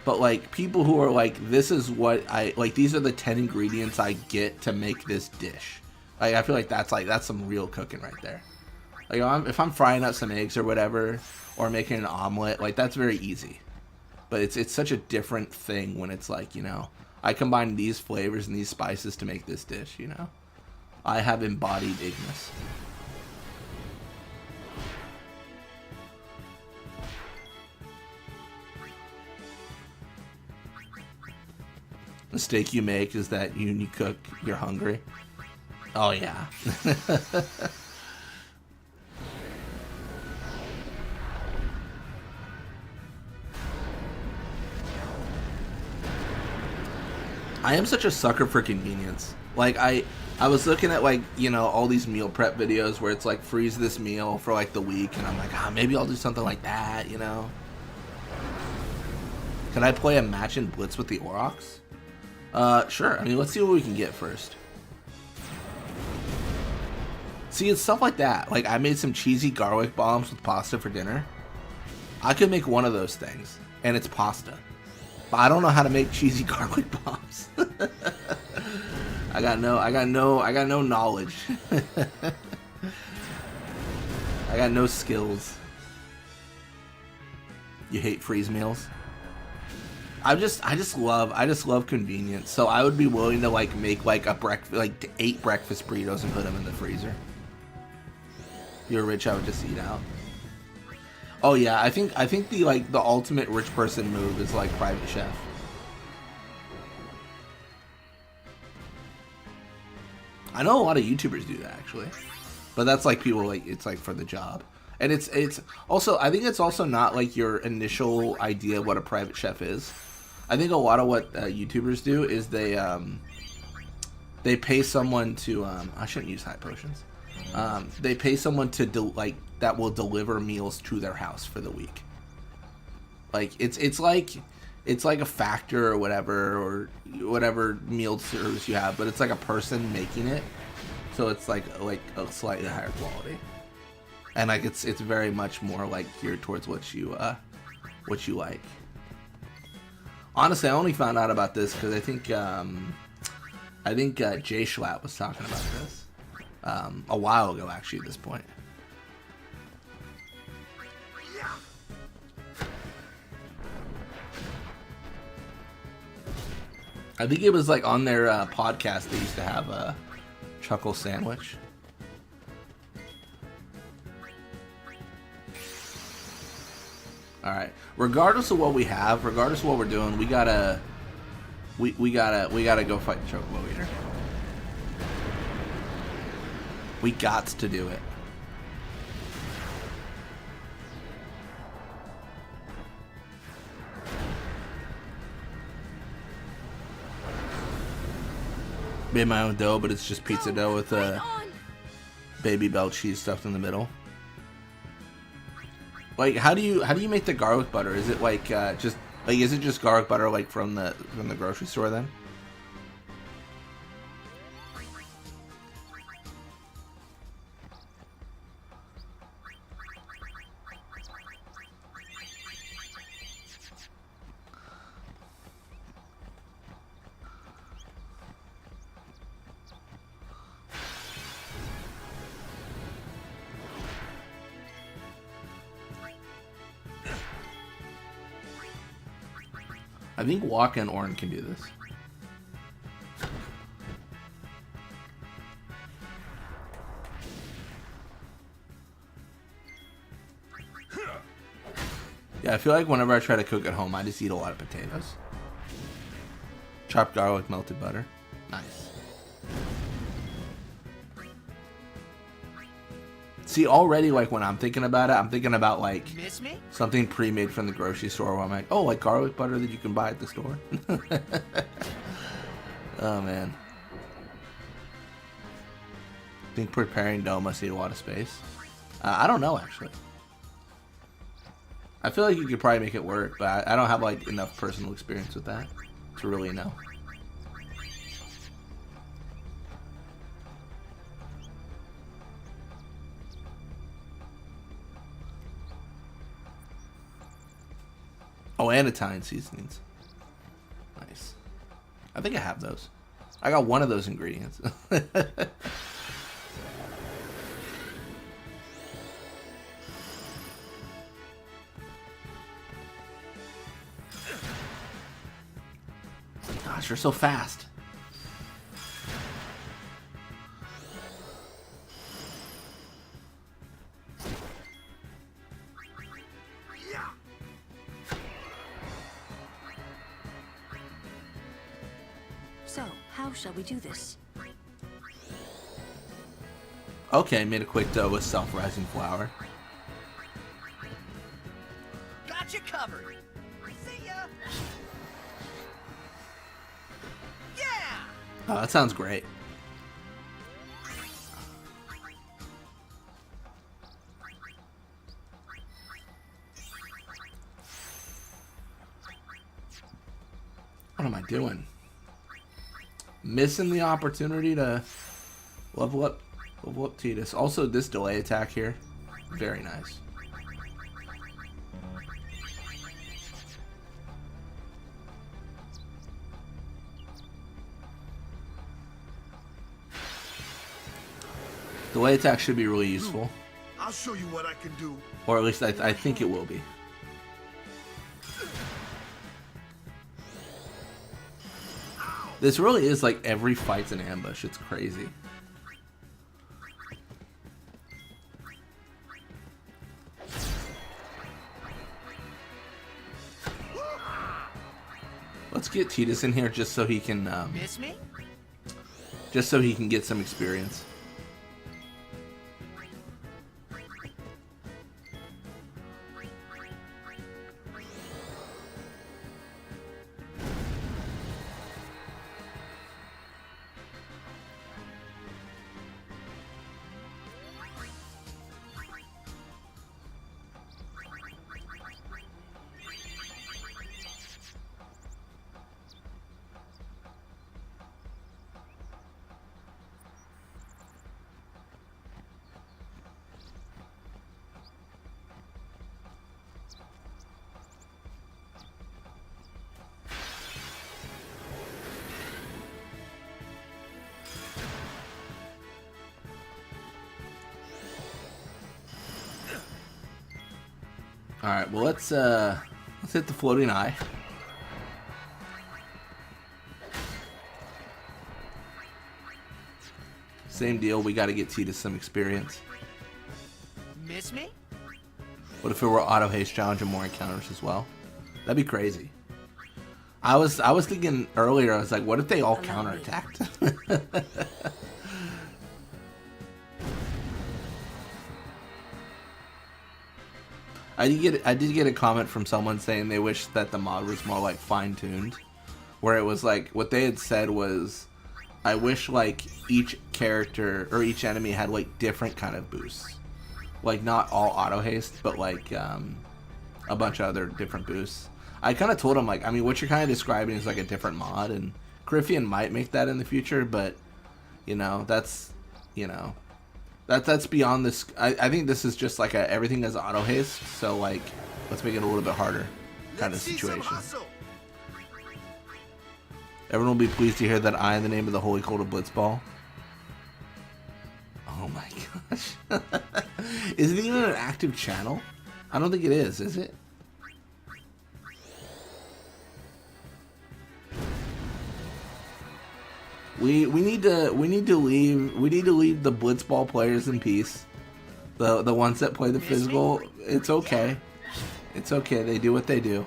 But, like, people who are like, this is what these are the 10 ingredients I get to make this dish. Like, I feel like that's some real cooking right there. Like, if I'm frying up some eggs or whatever, or making an omelet, like, that's very easy. But it's such a different thing when it's like, you know, I combine these flavors and these spices to make this dish, you know? I have embodied Ignis. Mistake you make is that you cook, you're hungry. Oh yeah. I am such a sucker for convenience. Like, I was looking at, like, you know, all these meal prep videos where it's like, freeze this meal for like the week, and I'm like, maybe I'll do something like that, you know? Can I play a match in Blitz with the Aurochs? Sure. I mean, let's see what we can get first. See, it's stuff like that. Like, I made some cheesy garlic bombs with pasta for dinner. I could make one of those things, and it's pasta. But I don't know how to make cheesy garlic bombs. I got no knowledge. I got no skills. You hate freeze meals? I just love convenience. So I would be willing to like make like a breakfast, like 8 breakfast burritos and put them in the freezer. You're rich, I would just eat out. Oh yeah, I think the ultimate rich person move is like private chef. I know a lot of YouTubers do that actually, but that's like people like it's like for the job, and it's also, I think it's also not like your initial idea of what a private chef is. I think a lot of what YouTubers do is they pay someone to I shouldn't use high potions. They pay someone to that will deliver meals to their house for the week. Like it's like a factor or whatever meal service you have, but it's like a person making it, so it's like a slightly higher quality, and like it's very much more like geared towards what you like. Honestly, I only found out about this because I think Jay Schlatt was talking about this a while ago, actually, at this point. I think it was like on their podcast they used to have a chuckle sandwich. All right. Regardless of what we have, regardless of what we're doing, we gotta go fight the Chocobo Eater. We got to do it. Made my own dough, but it's just pizza dough with baby bell cheese stuffed in the middle. Like, how do you make the garlic butter? Is it like is it just garlic butter like from the grocery store then? I think Waka and Auron can do this. Yeah, I feel like whenever I try to cook at home, I just eat a lot of potatoes. Chopped garlic, melted butter. Nice. See, already, like, when I'm thinking about it, I'm thinking about, like, something pre-made from the grocery store where I'm like, oh, like garlic butter that you can buy at the store. Oh, man. I think preparing dough must need a lot of space. I don't know, actually. I feel like you could probably make it work, but I don't have like enough personal experience with that to really know. Oh, and Italian seasonings. Nice. I think I have those. I got one of those ingredients. Gosh, you're so fast. So, how shall we do this? Okay, made a quick dough with self-rising flour. Got you covered. See ya. Yeah. Oh, that sounds great. What am I doing? Missing the opportunity to level up Tidus. Also, this delay attack here, very nice. Delay attack should be really useful. I'll show you what I can do. Or at least I think it will be. This really is like every fight's an ambush. It's crazy. Let's get Tidus in here just so he can Miss me? Just so he can get some experience. Alright, well let's hit the floating eye. Same deal, we gotta get Tidus some experience. Miss me? What if it were auto haste challenge and more encounters as well? That'd be crazy. I was thinking earlier, I was like, what if they all counterattacked? I did get a comment from someone saying they wish that the mod was more like fine-tuned, where it was like what they had said was, I wish like each character or each enemy had like different kind of boosts, like not all auto haste, but like a bunch of other different boosts. I kind of told him like, I mean, what you're kind of describing is like a different mod, and Griffian might make that in the future, but you know that's That's beyond this. I think this is just like a everything is auto haste, so like let's make it a little bit harder kind of situation. Everyone will be pleased to hear that I am the name of the holy cult of Blitzball. Oh my gosh. Is it even an active channel? I don't think it is it? We need to leave the Blitzball players in peace. The ones that play the physical. It's okay. It's okay. They do what they do.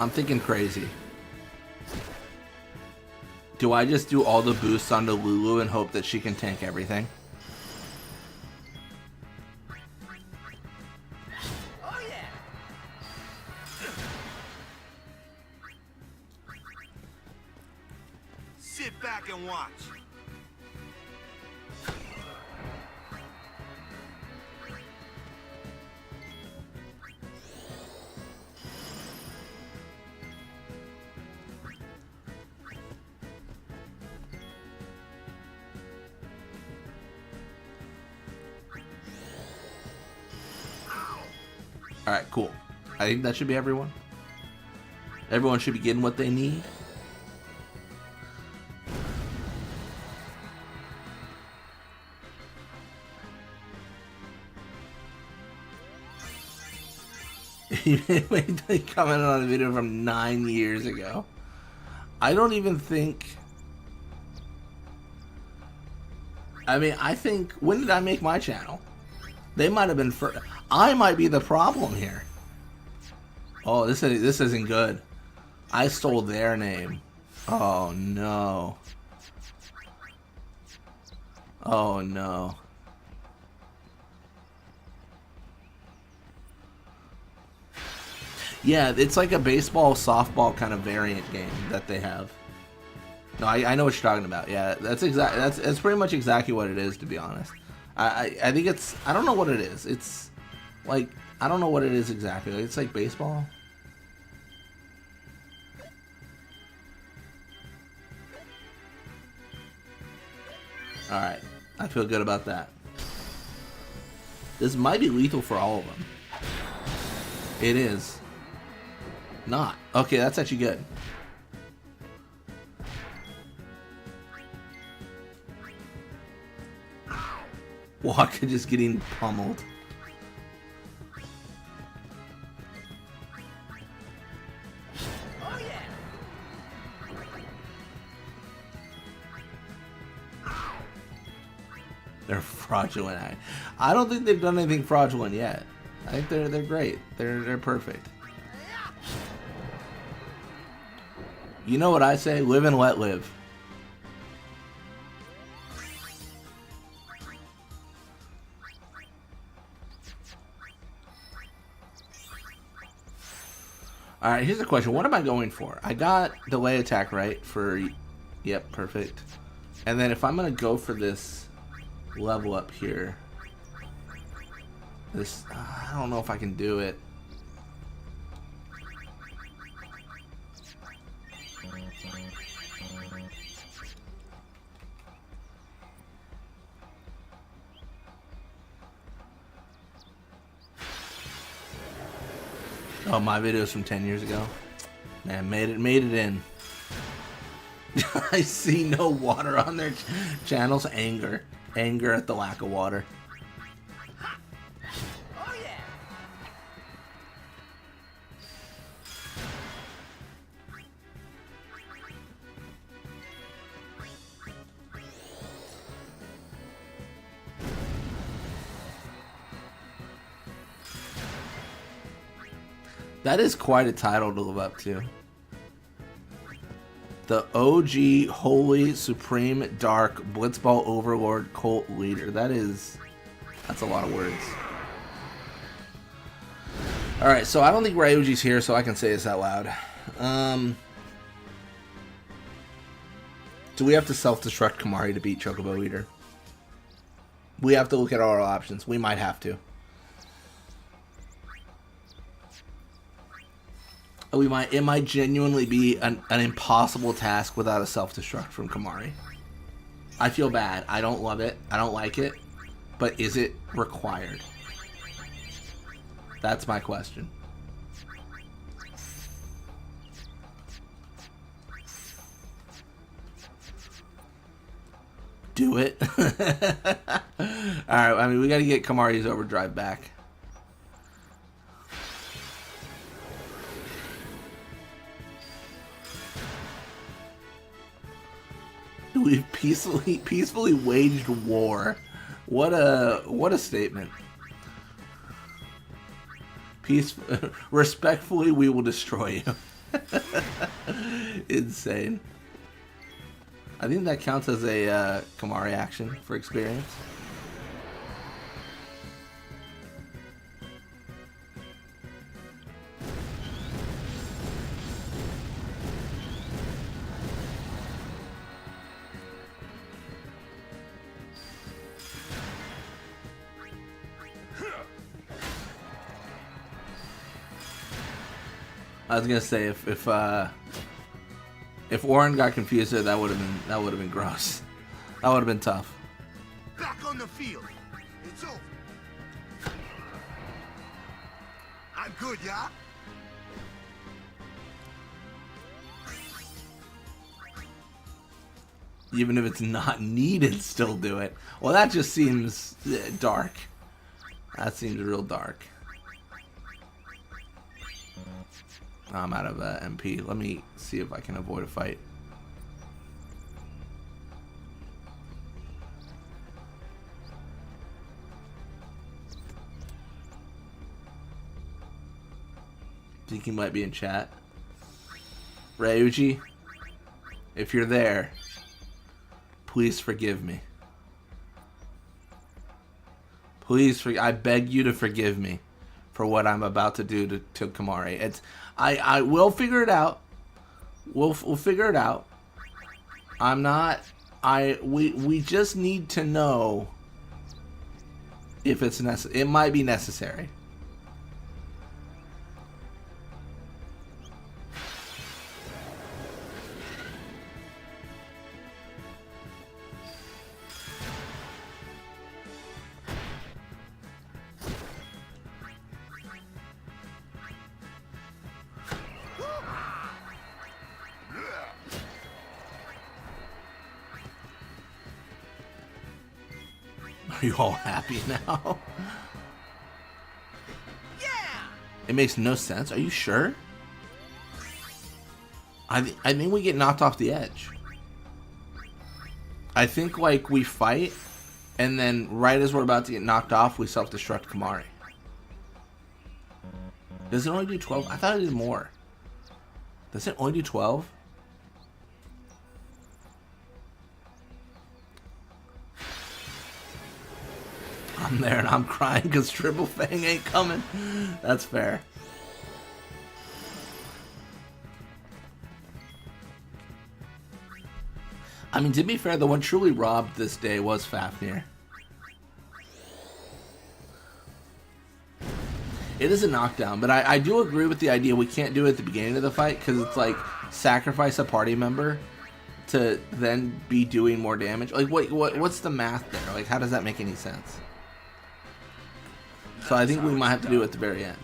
I'm thinking crazy. Do I just do all the boosts onto Lulu and hope that she can tank everything? Oh yeah. Sit back and watch. Alright, cool. I think that should be everyone. Everyone should be getting what they need. He commented on a video from 9 years ago. I don't even think... I mean, I think... When did I make my channel? They might have been first. I might be the problem here. Oh, this isn't good. I stole their name. Oh no. Oh no. Yeah, it's like a baseball softball kind of variant game that they have. No, I know what you're talking about. Yeah, that's pretty much exactly what it is, to be honest. I think it's, I don't know what it is. It's like, I don't know what it is exactly. It's like baseball. Alright, I feel good about that. This might be lethal for all of them. It is. Not. Okay, that's actually good. Waka just getting pummeled. Oh yeah. They're fraudulent. I don't think they've done anything fraudulent yet. I think they're great. They're perfect. You know what I say? Live and let live. Alright, here's the question. What am I going for? I got delay attack right for... Yep, perfect. And then if I'm going to go for this level up here... This... I don't know if I can do it. Oh, my videos from 10 years ago. Man, made it in. I see no water on their channels. Anger at the lack of water. Oh yeah. That is quite a title to live up to. The OG Holy Supreme Dark Blitzball Overlord Cult Leader. That's a lot of words. Alright, so I don't think Ryuji's here, so I can say this out loud. Do we have to self-destruct Kamari to beat Chocobo Eater? We have to look at all our options. We might have to. It might genuinely be an impossible task without a self-destruct from Kamari. I feel bad. I don't love it. I don't like it. But is it required? That's my question. do it. Alright, I mean, we gotta get Kamari's overdrive back. We've peacefully waged war. What a statement. Respectfully, we will destroy you. Insane. I think that counts as a Kamari action for experience. I was gonna say if Auron got confused there, that would have been gross. That would have been tough. Back on the field. It's over. I'm good, yeah? Even if it's not needed, still do it. Well, that just seems dark. That seems real dark. I'm out of MP. Let me see if I can avoid a fight. Think he might be in chat. Ryuji, if you're there, please forgive me. Please, I beg you to forgive me for what I'm about to do to Kamari. I will figure it out. We'll figure it out. We just need to know if it's necessary. It might be necessary. Are you all happy now? Yeah. It makes no sense. Are you sure? I think we get knocked off the edge. I think like we fight, and then right as we're about to get knocked off, we self-destruct Kamari. Does it only do 12? I thought it did more. Does it only do 12? I'm there and I'm crying because Triple Fang ain't coming. That's fair. I mean, to be fair, the one truly robbed this day was Fafnir. It is a knockdown, but I do agree with the idea we can't do it at the beginning of the fight because it's like sacrifice a party member to then be doing more damage. Like, what's the math there? Like, how does that make any sense? So I think we might have to do it at the very end.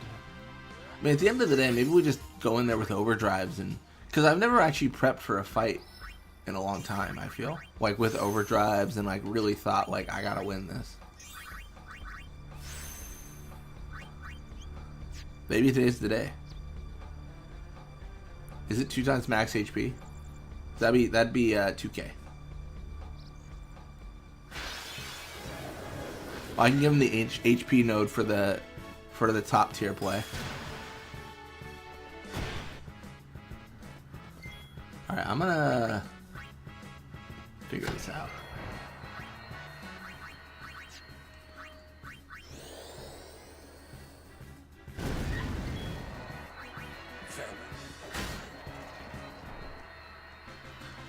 I mean, at the end of the day, maybe we just go in there with overdrives, and because I've never actually prepped for a fight in a long time, I feel like with overdrives and like really thought like I gotta win this. Maybe today's the day. Is it 2 times max HP? That'd be 2K. I can give him the HP node for the top tier play. All right, I'm gonna figure this out.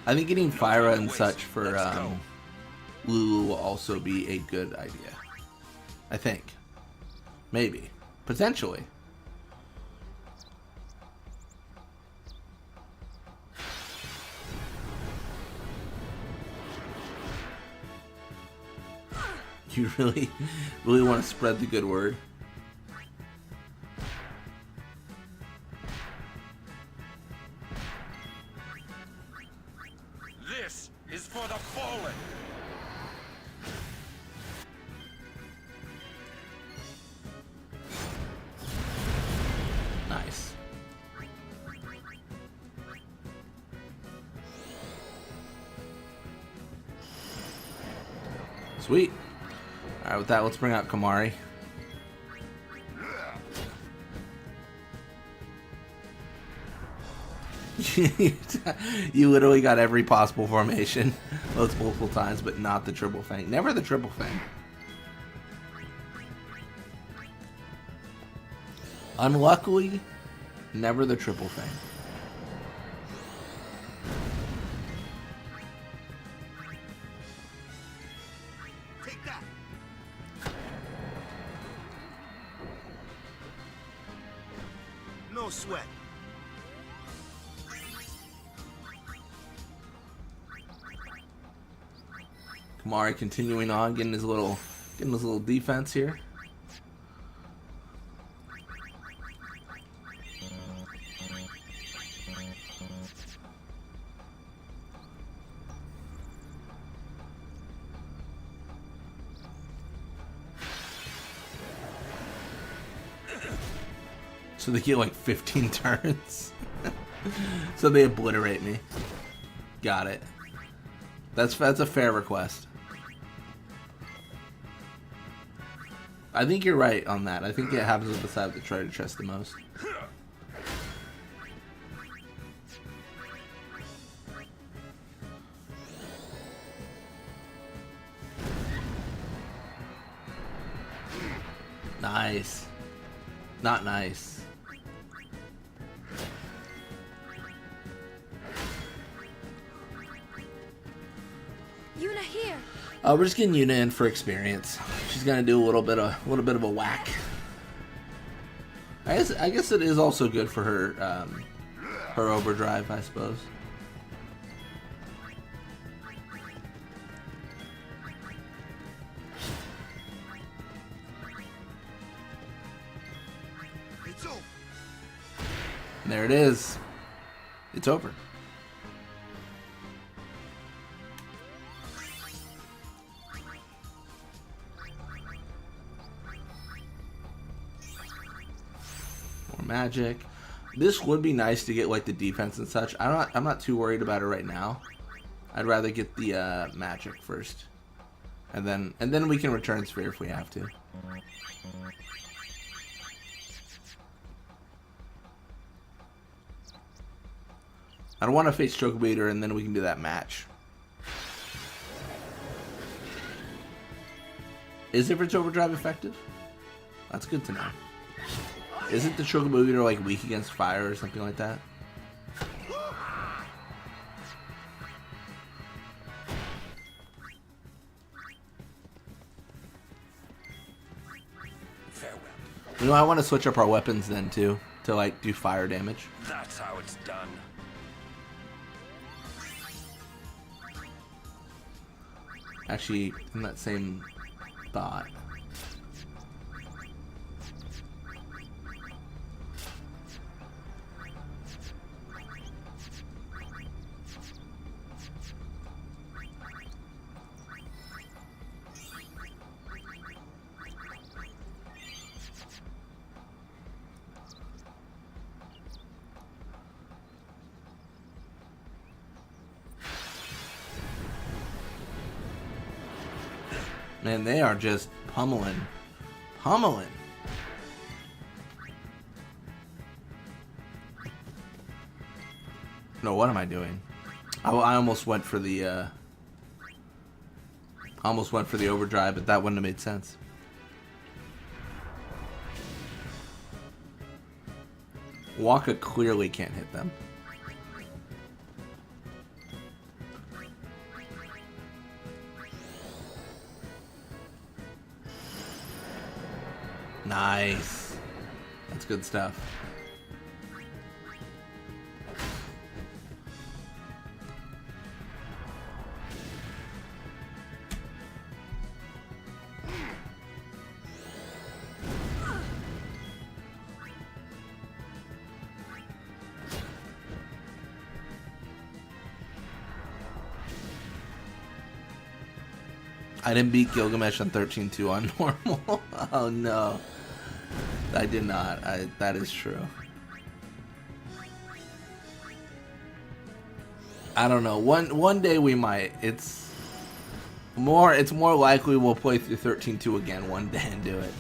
I think getting Fyra and such for Lulu will also be a good idea. I think. Maybe. Potentially. You really want to spread the good word? This is for the fallen. Sweet. Alright, with that, let's bring out Kamari. You literally got every possible formation multiple times, but not the triple fang. Never the triple fang. Unluckily, never the triple fang. Take that. No sweat. Kamari continuing on, getting his little defense here. So they get like 15 turns. So they obliterate me. Got it. That's a fair request. I think you're right on that. I think it happens with the side of the treasure chest the most. Nice. Not nice. Yuna here. We're just getting Yuna in for experience. She's gonna do a little bit of a whack. I guess it is also good for her her overdrive, I suppose. It's over. And there it is. It's over. Magic. This would be nice to get like the defense and such. I'm not too worried about it right now. I'd rather get the magic first, and then we can return sphere if we have to. I don't want to face Chocobo Eater, and then we can do that match. Is Everage Overdrive effective? That's good to know. Isn't the Chocobo Eater like weak against fire or something like that? Farewell. You know, I want to switch up our weapons then too, to like do fire damage. That's how it's done. Actually, in that same thought. Man, they are just pummeling. Pummeling. No, what am I doing? I almost went for the overdrive, but that wouldn't have made sense. Waka clearly can't hit them. Nice. That's good stuff. I didn't beat Gilgamesh on 13-2 on normal. Oh no. I did not. That is true. I don't know. One day we might. It's more likely we'll play through 13-2 again one day and do it.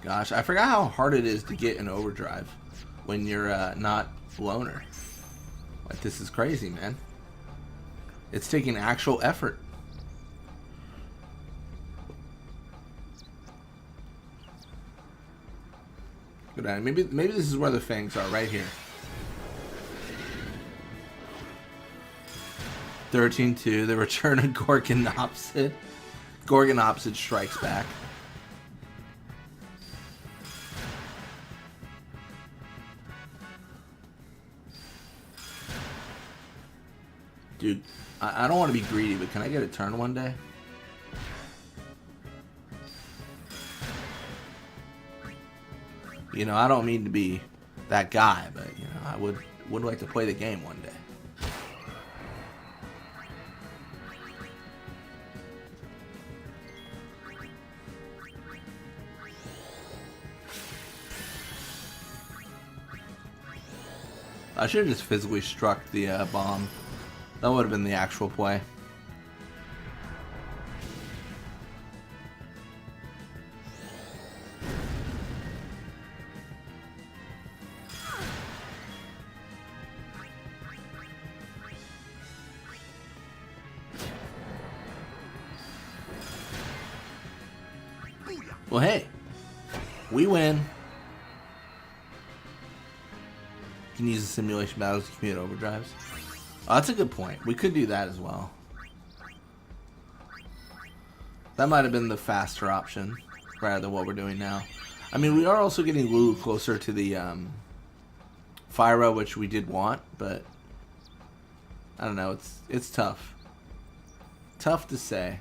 Gosh, I forgot how hard it is to get an overdrive when you're not loner. Like, this is crazy, man. It's taking actual effort. Good eye. Maybe this is where the fangs are, right here. 13-2, the return of Gorgon Opposite. Gorgon Opposite strikes back. Dude, I don't want to be greedy, but can I get a turn one day? You know, I don't mean to be that guy, but, you know, I would like to play the game one day. I should have just physically struck the bomb. That would have been the actual play. Well, hey, we win. You can use the simulation battles to commute overdrives. Oh, that's a good point. We could do that as well. That might have been the faster option rather than what we're doing now. I mean, we are also getting Lulu closer to the Fyra, which we did want, but I don't know. It's tough. Tough to say.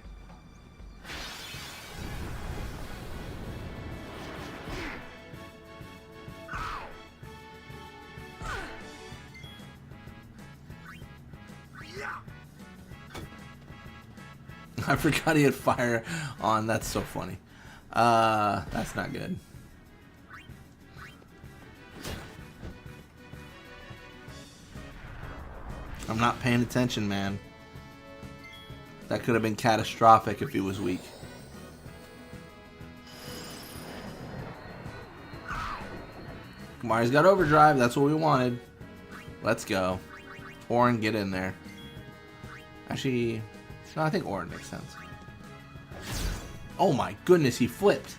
I forgot he had fire on. That's so funny. That's not good. I'm not paying attention, man. That could have been catastrophic if he was weak. Come on, he's got overdrive. That's what we wanted. Let's go. Auron, get in there. Actually... no, I think Auron makes sense. Oh my goodness, he flipped.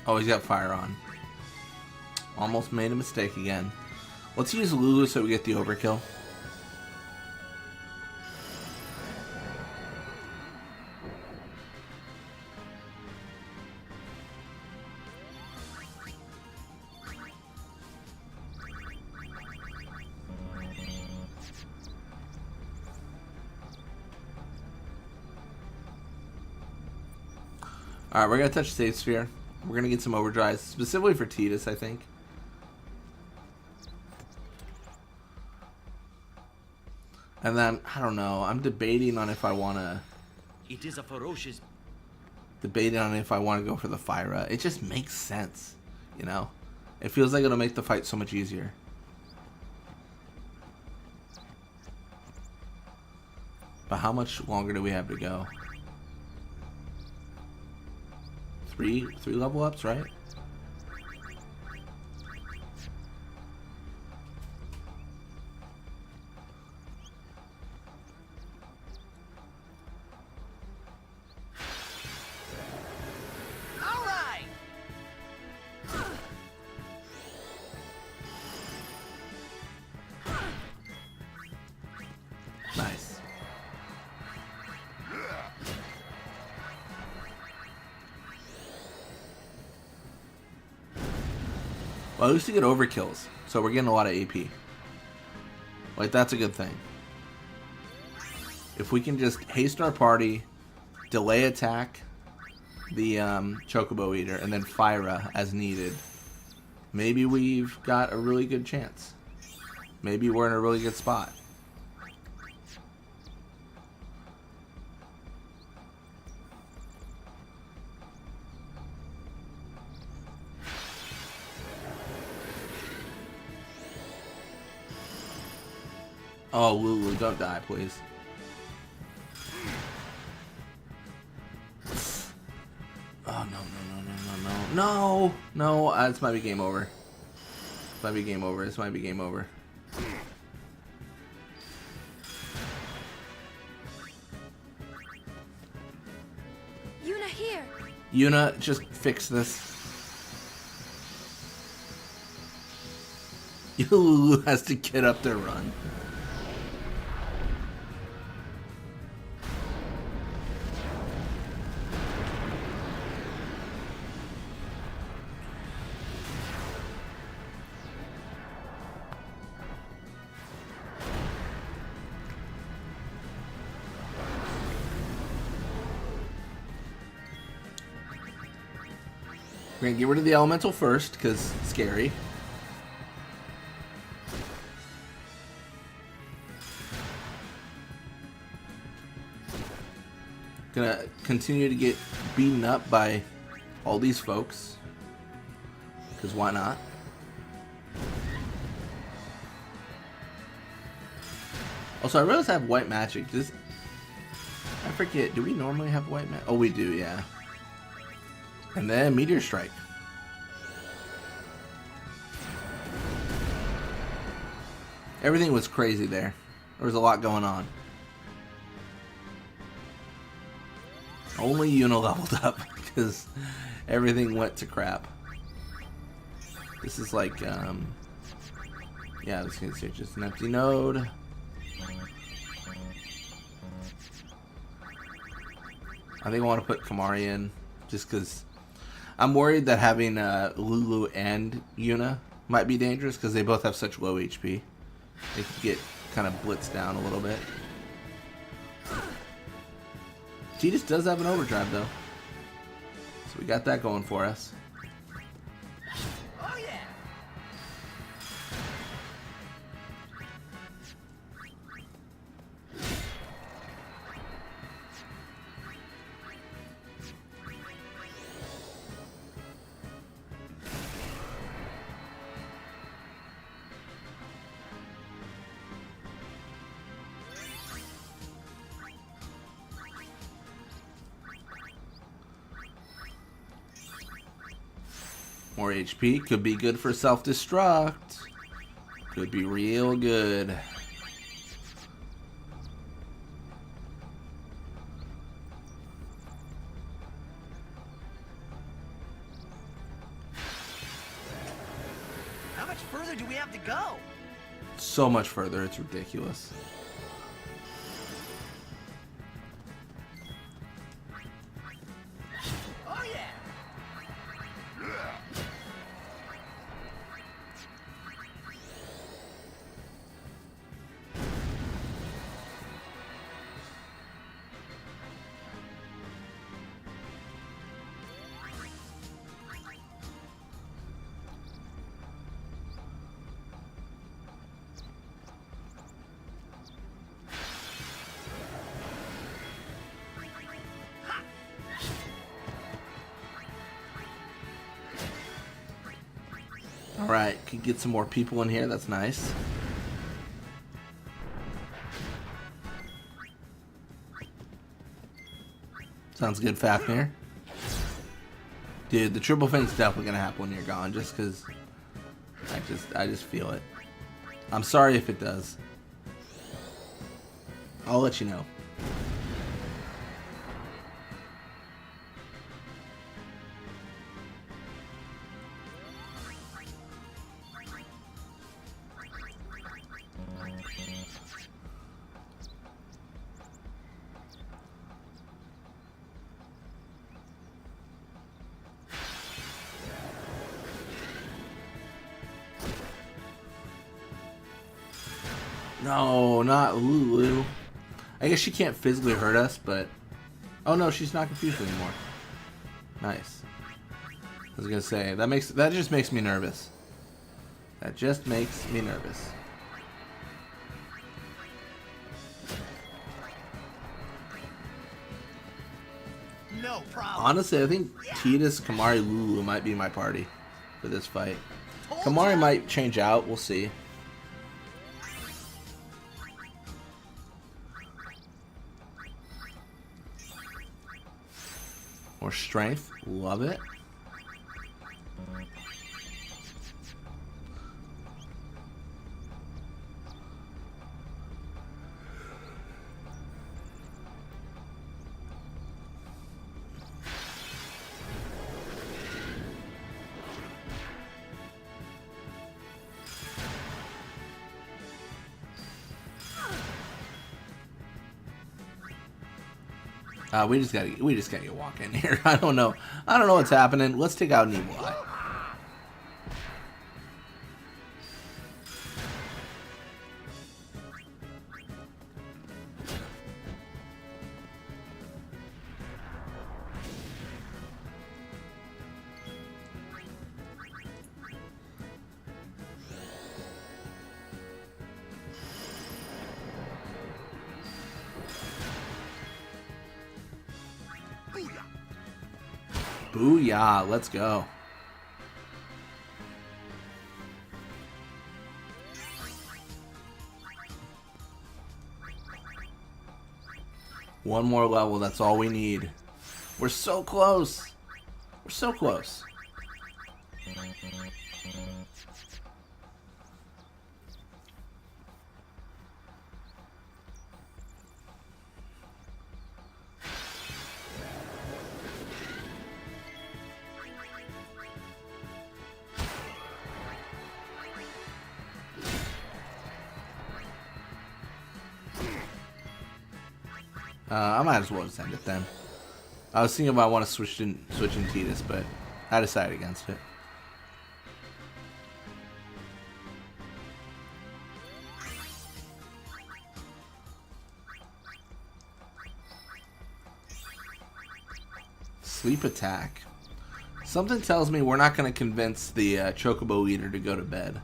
Oh, he's got fire on. Almost made a mistake again. Let's use Lulu so we get the overkill. Alright, we're going to touch Save Sphere. We're going to get some overdrives, specifically for Tidus, I think. And then, I don't know, I'm debating on if I want to... It is a ferocious... Debating on if I want to go for the Fyra. It just makes sense, you know? It feels like it'll make the fight so much easier. But how much longer do we have to go? Three level ups, right? Well, at least we get overkills, so we're getting a lot of AP. Like, that's a good thing. If we can just haste our party, delay attack the Chocobo Eater, and then Fyra as needed, maybe we've got a really good chance. Maybe we're in a really good spot. Oh, Lulu, don't die, please. Oh, no. No, this might be game over. This might be game over. This might be game over. Yuna here. Yuna, just fix this. Lulu has to get up there, run. We're gonna get rid of the elemental first, because it's scary. Gonna continue to get beaten up by all these folks, because why not? Also, I realize I have white magic. I forget, do we normally have white magic? Oh, we do, yeah. And then Meteor Strike. Everything was crazy there. There was a lot going on. Only Yuna leveled up because everything went to crap. This is like, yeah, I was gonna say just an empty node. I think I want to put Kamari in just because I'm worried that having Lulu and Yuna might be dangerous because they both have such low HP. They could get kind of blitzed down a little bit. Tidus does have an overdrive though, so we got that going for us. Oh yeah. More HP could be good for self-destruct. Could be real good. How much further do we have to go? So much further, it's ridiculous. Oh yeah. Alright, could get some more people in here, that's nice. Sounds good, Fafnir. Dude, the triple thing's definitely gonna happen when you're gone, just because I just feel it. I'm sorry if it does. I'll let you know. No, not Lulu. I guess she can't physically hurt us, but... Oh no, she's not confused anymore. Nice. I was gonna say, that just makes me nervous. That just makes me nervous. No problem. Honestly, I think Tidus, Kamari, Lulu might be my party for this fight. Kamari might change out, we'll see. More strength, love it. We just gotta get walk in here. I don't know what's happening. Let's take out an evil eye. Booyah, let's go. One more level, that's all we need. We're so close. We're so close. I might as well just end it then. I was thinking if I want to switch in Tidus, but I decided against it. Sleep attack. Something tells me we're not going to convince the Chocobo Eater to go to bed.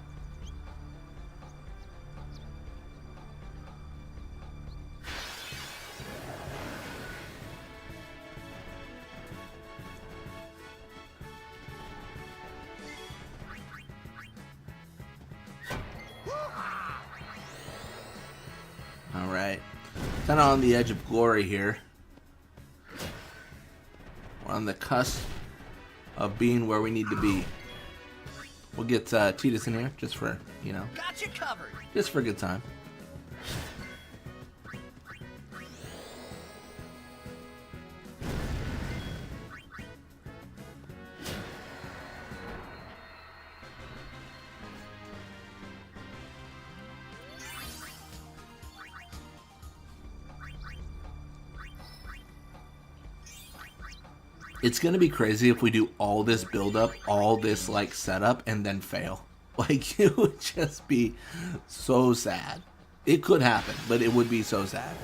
Kind of on the edge of glory here. We're on the cusp of being where we need to be. We'll get Tidus in here just for, you know, got you covered. Just for a good time. It's gonna be crazy if we do all this build up, all this like setup, and then fail. Like, it would just be so sad. It could happen, but it would be so sad.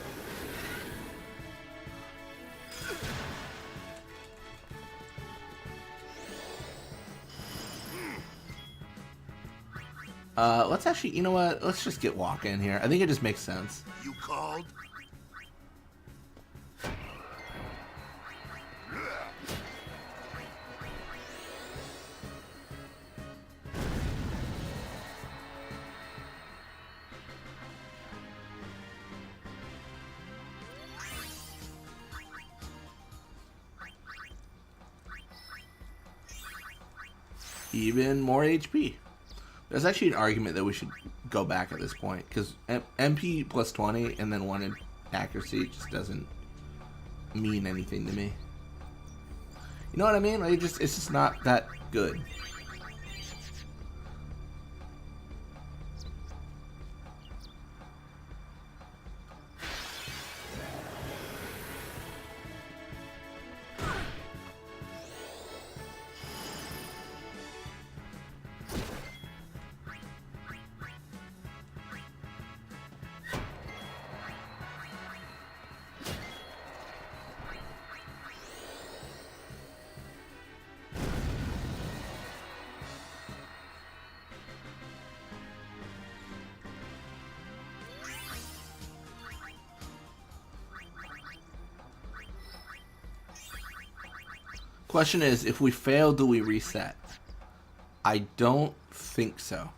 Let's actually, you know what? Let's just get walking in here. I think it just makes sense. You called? Even more HP. There's actually an argument that we should go back at this point, because MP plus 20 and then 1 in accuracy just doesn't mean anything to me. You know what I mean? Like, it's just not that good. Question is, if we fail, do we reset? I don't think so.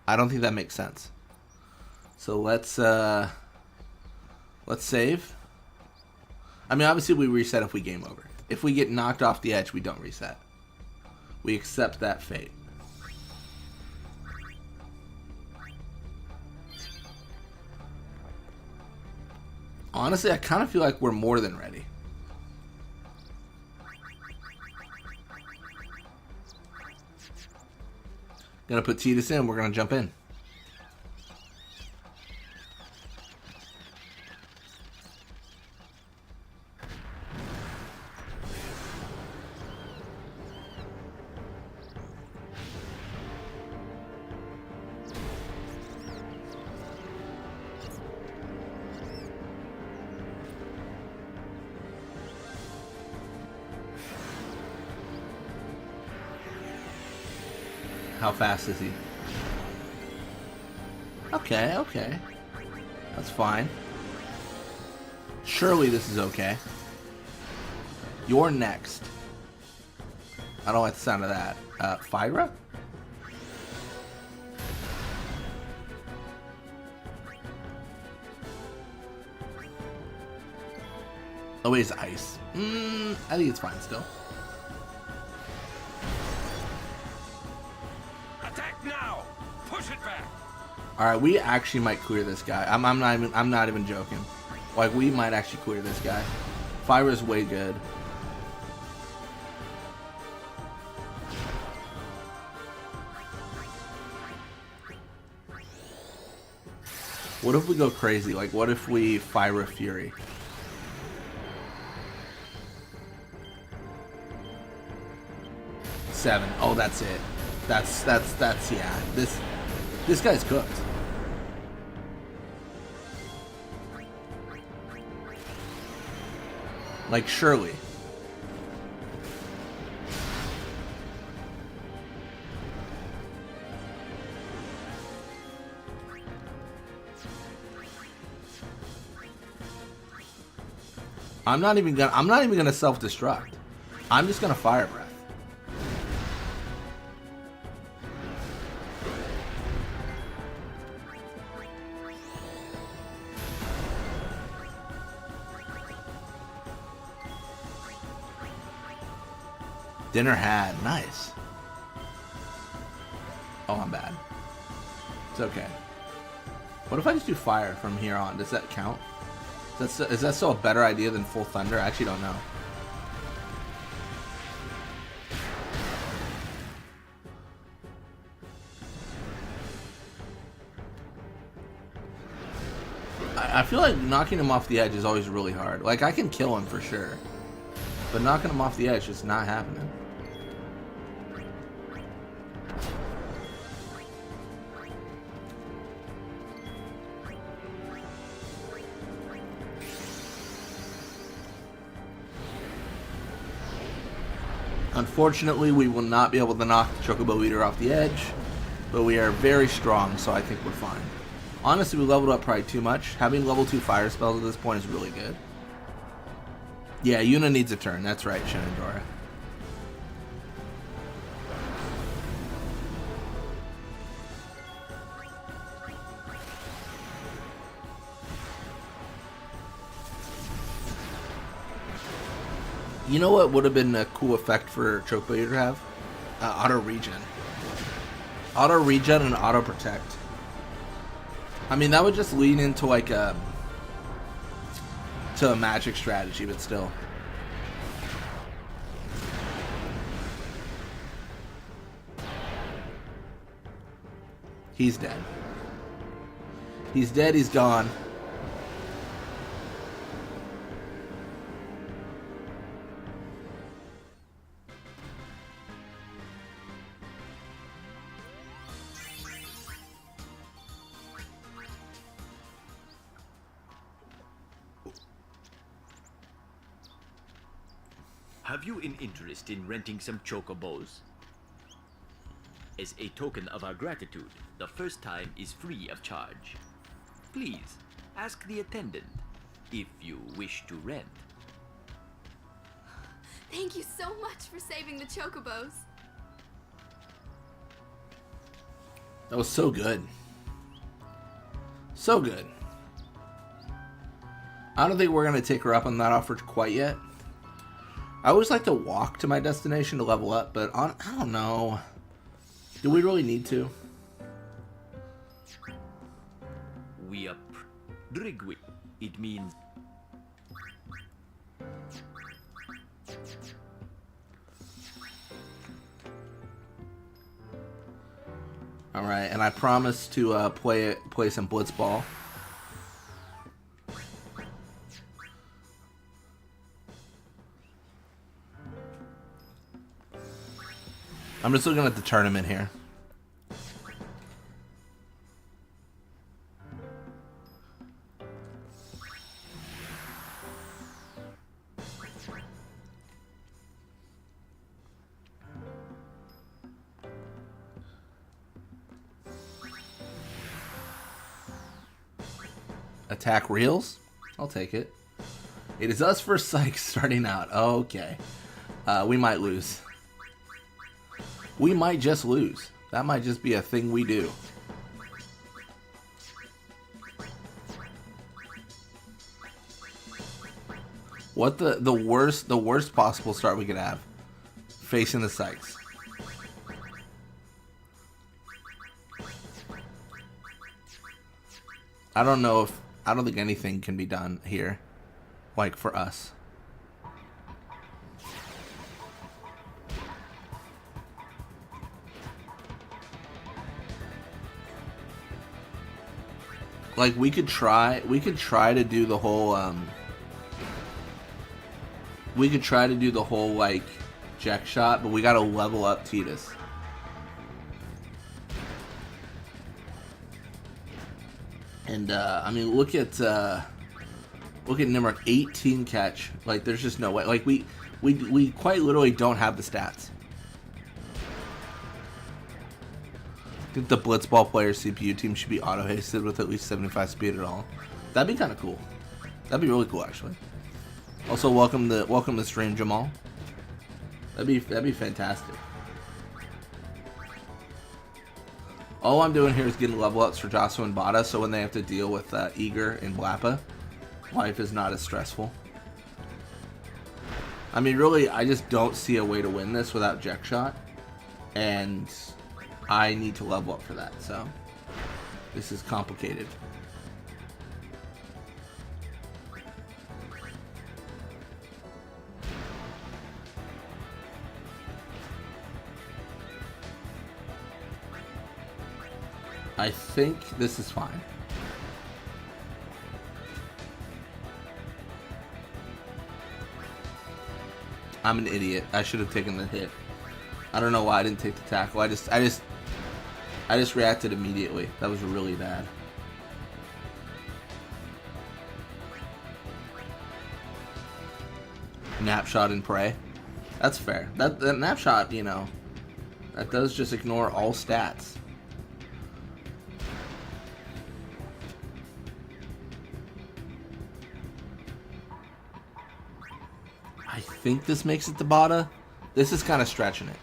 I don't think that makes sense. So let's save. I mean, obviously we reset if we game over. If we get knocked off the edge, we don't reset. We accept that fate. Honestly, I kind of feel like we're more than ready. Gonna put Titus in, we're gonna jump in. How fast is he? Okay, okay. That's fine. Surely this is okay. You're next. I don't like the sound of that. Fyra? Oh, wait, it's ice. I think it's fine still. Alright, we actually might clear this guy. I'm not even joking. Like, we might actually clear this guy. Fyra's way good. What if we go crazy? Like, what if we Fyra Fury? Seven. Oh, that's it. That's yeah. This guy's cooked. Like, surely. I'm not even gonna self-destruct. I'm just gonna fire breath. Dinner had. Nice. Oh, I'm bad. It's okay. What if I just do fire from here on? Does that count? Is that still a better idea than full thunder? I actually don't know. I feel like knocking him off the edge is always really hard. Like, I can kill him for sure. But knocking him off the edge is not happening. Unfortunately, we will not be able to knock the Chocobo Eater off the edge, but we are very strong, so I think we're fine. Honestly, we leveled up probably too much. Having level 2 fire spells at this point is really good. Yeah, Yuna needs a turn. That's right, Shelinda. You know what would have been a cool effect for Chocobo Eater to have? Auto regen. Auto regen and auto protect. I mean, that would just lean into like a magic strategy, but still. He's dead. He's dead, he's gone. Have you an interest in renting some chocobos? As a token of our gratitude, the first time is free of charge. Please, ask the attendant if you wish to rent. Thank you so much for saving the Chocobos. That was so good. So good. I don't think we're going to take her up on that offer quite yet. I always like to walk to my destination to level up, but I don't know. Do we really need to? We up. Drigwi. It means. All right, and I promise to play some Blitzball. I'm just looking at the tournament here. Attack reels? I'll take it. It is us for Sykes starting out. Okay. We might lose. We might just lose. That might just be a thing we do. What the worst possible start we could have? Facing the Sykes. I don't think anything can be done here, like for us. Like we could try to do the whole like jack shot, but we gotta level up Titus. And I mean, look at Nimrod, 18 catch. Like, there's just no way. Like, we quite literally don't have the stats. I think the Blitzball player CPU team should be auto hasted with at least 75 speed at all. That'd be kind of cool. That'd be really cool, actually. Also, welcome the stream, Jamal. That'd be fantastic. All I'm doing here is getting level ups for Joshua and Bada, so when they have to deal with Eager and Blappa, life is not as stressful. I mean, really, I just don't see a way to win this without Jack Shot, and I need to level up for that, so this is complicated. I think this is fine. I'm an idiot. I should have taken the hit. I don't know why I didn't take the tackle. I just reacted immediately. That was really bad. Nap shot and pray. That's fair. That nap shot, you know, that does just ignore all stats. I think this makes it to Bada. This is kind of stretching it.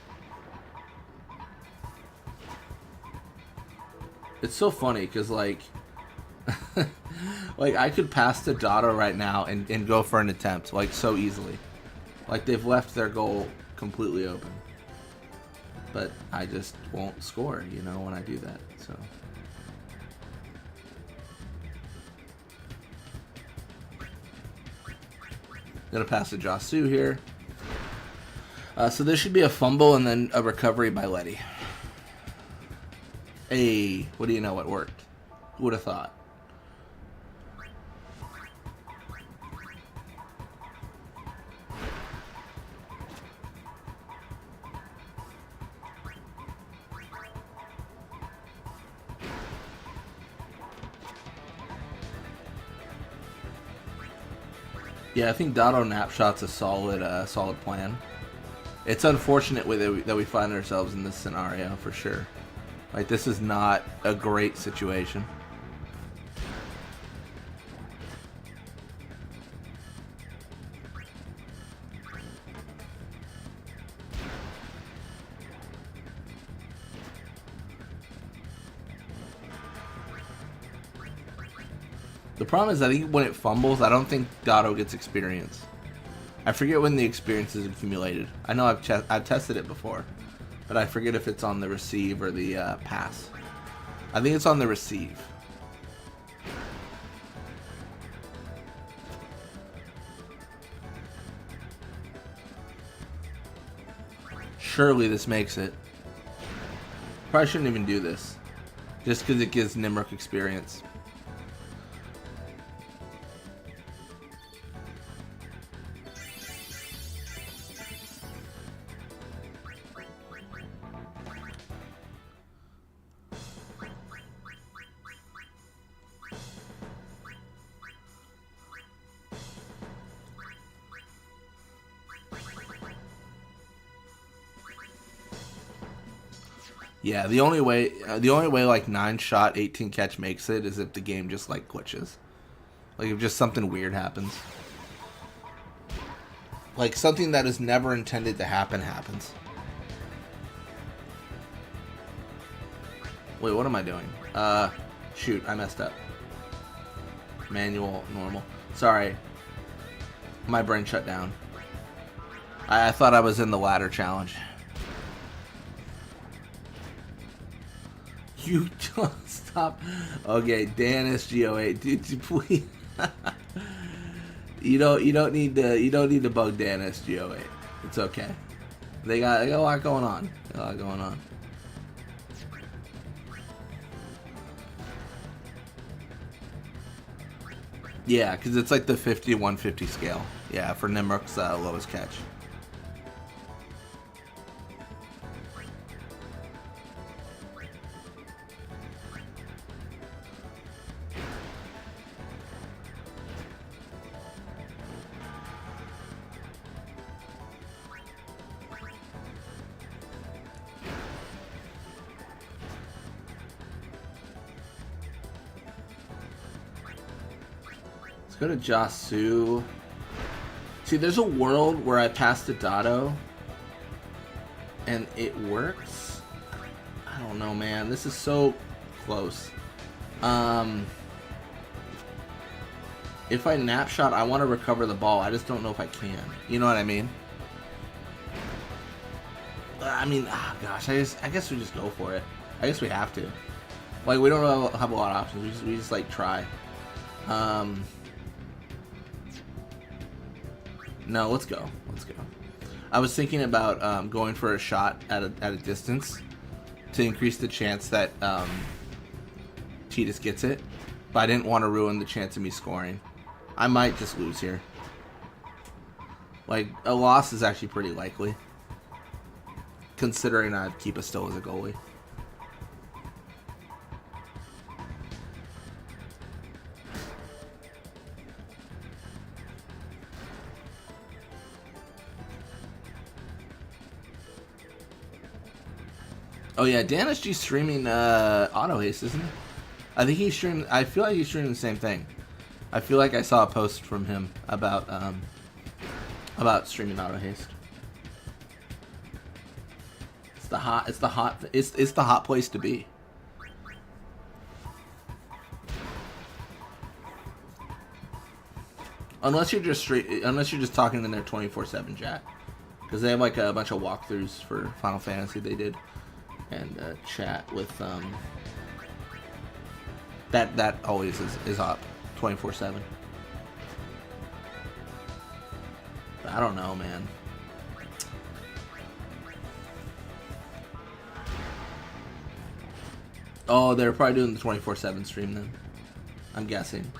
It's so funny because like like I could pass to Doto right now and go for an attempt like so easily. Like they've left their goal completely open. But I just won't score, you know, when I do that. So gonna pass to Josu here. So this should be a fumble and then a recovery by Letty. Hey, what do you know? It worked. Who would have thought? Yeah, I think Doto Napshot's a solid plan. It's unfortunate that we find ourselves in this scenario for sure. Like, this is not a great situation. The problem is I think when it fumbles, I don't think Doto gets experience. I forget when the experience is accumulated. I know I've tested it before, but I forget if it's on the receive or the pass. I think it's on the receive. Surely this makes it. Probably shouldn't even do this, just because it gives Nimrok experience. Yeah, the only way like 9-shot 18 catch makes it is if the game just like glitches. Like if just something weird happens. Like something that is never intended to happen happens. Wait, what am I doing? Shoot, I messed up. Manual, normal. Sorry. My brain shut down. I thought I was in the ladder challenge. You don't stop. Okay, Dan SGO8, dude, please. you don't need to bug Dan SGO8. It's okay. They got a lot going on. Yeah, because it's like the 50-150 scale. Yeah, for Nimrok's lowest catch. Go to Jasu. See, there's a world where I passed a Doto and it works. I don't know, man. This is so close. If I nap shot, I want to recover the ball. I just don't know if I can. You know what I mean? I mean, gosh, I guess we just go for it. I guess we have to. Like, we don't have a lot of options. We just like try. No, let's go. I was thinking about going for a shot at a distance to increase the chance that Titus gets it, but I didn't want to ruin the chance of me scoring. I might just lose here. Like, a loss is actually pretty likely, considering I keep a still as a goalie. Oh yeah, Dan SG's streaming Auto Haste, isn't he? I think he's streaming. I feel like he's streaming the same thing. I feel like I saw a post from him about streaming Auto Haste. It's the hot place to be. Unless you're just talking in their 24/7 chat, because they have like a bunch of walkthroughs for Final Fantasy they did. And chat with that always is up 24/7. I don't know, man. Oh, they're probably doing the 24/7 stream then. I'm guessing.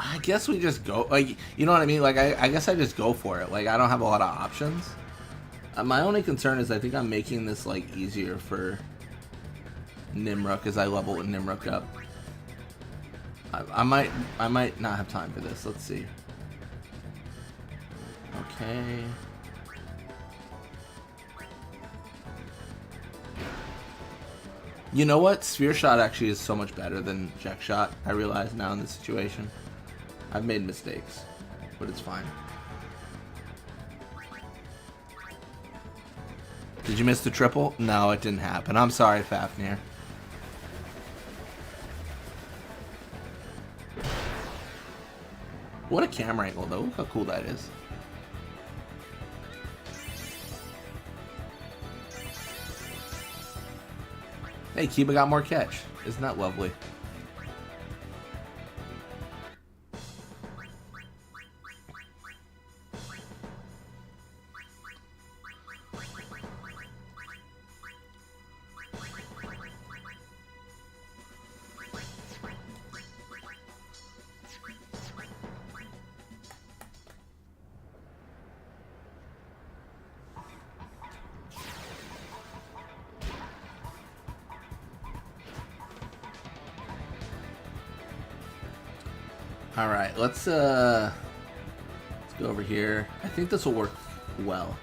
I guess we just go, like, you know what I mean? Like, I guess I just go for it. Like, I don't have a lot of options. My only concern is I think I'm making this, like, easier for Nimrok as I level Nimrok up. I might not have time for this. Let's see. Okay. You know what? Sphere Shot actually is so much better than Jack Shot. I realize now in this situation. I've made mistakes, but it's fine. Did you miss the triple? No, it didn't happen. I'm sorry, Fafnir. What a camera angle, though. Look how cool that is. Hey, Kiba got more catch. Isn't that lovely? All right, let's go over here. I think this will work well.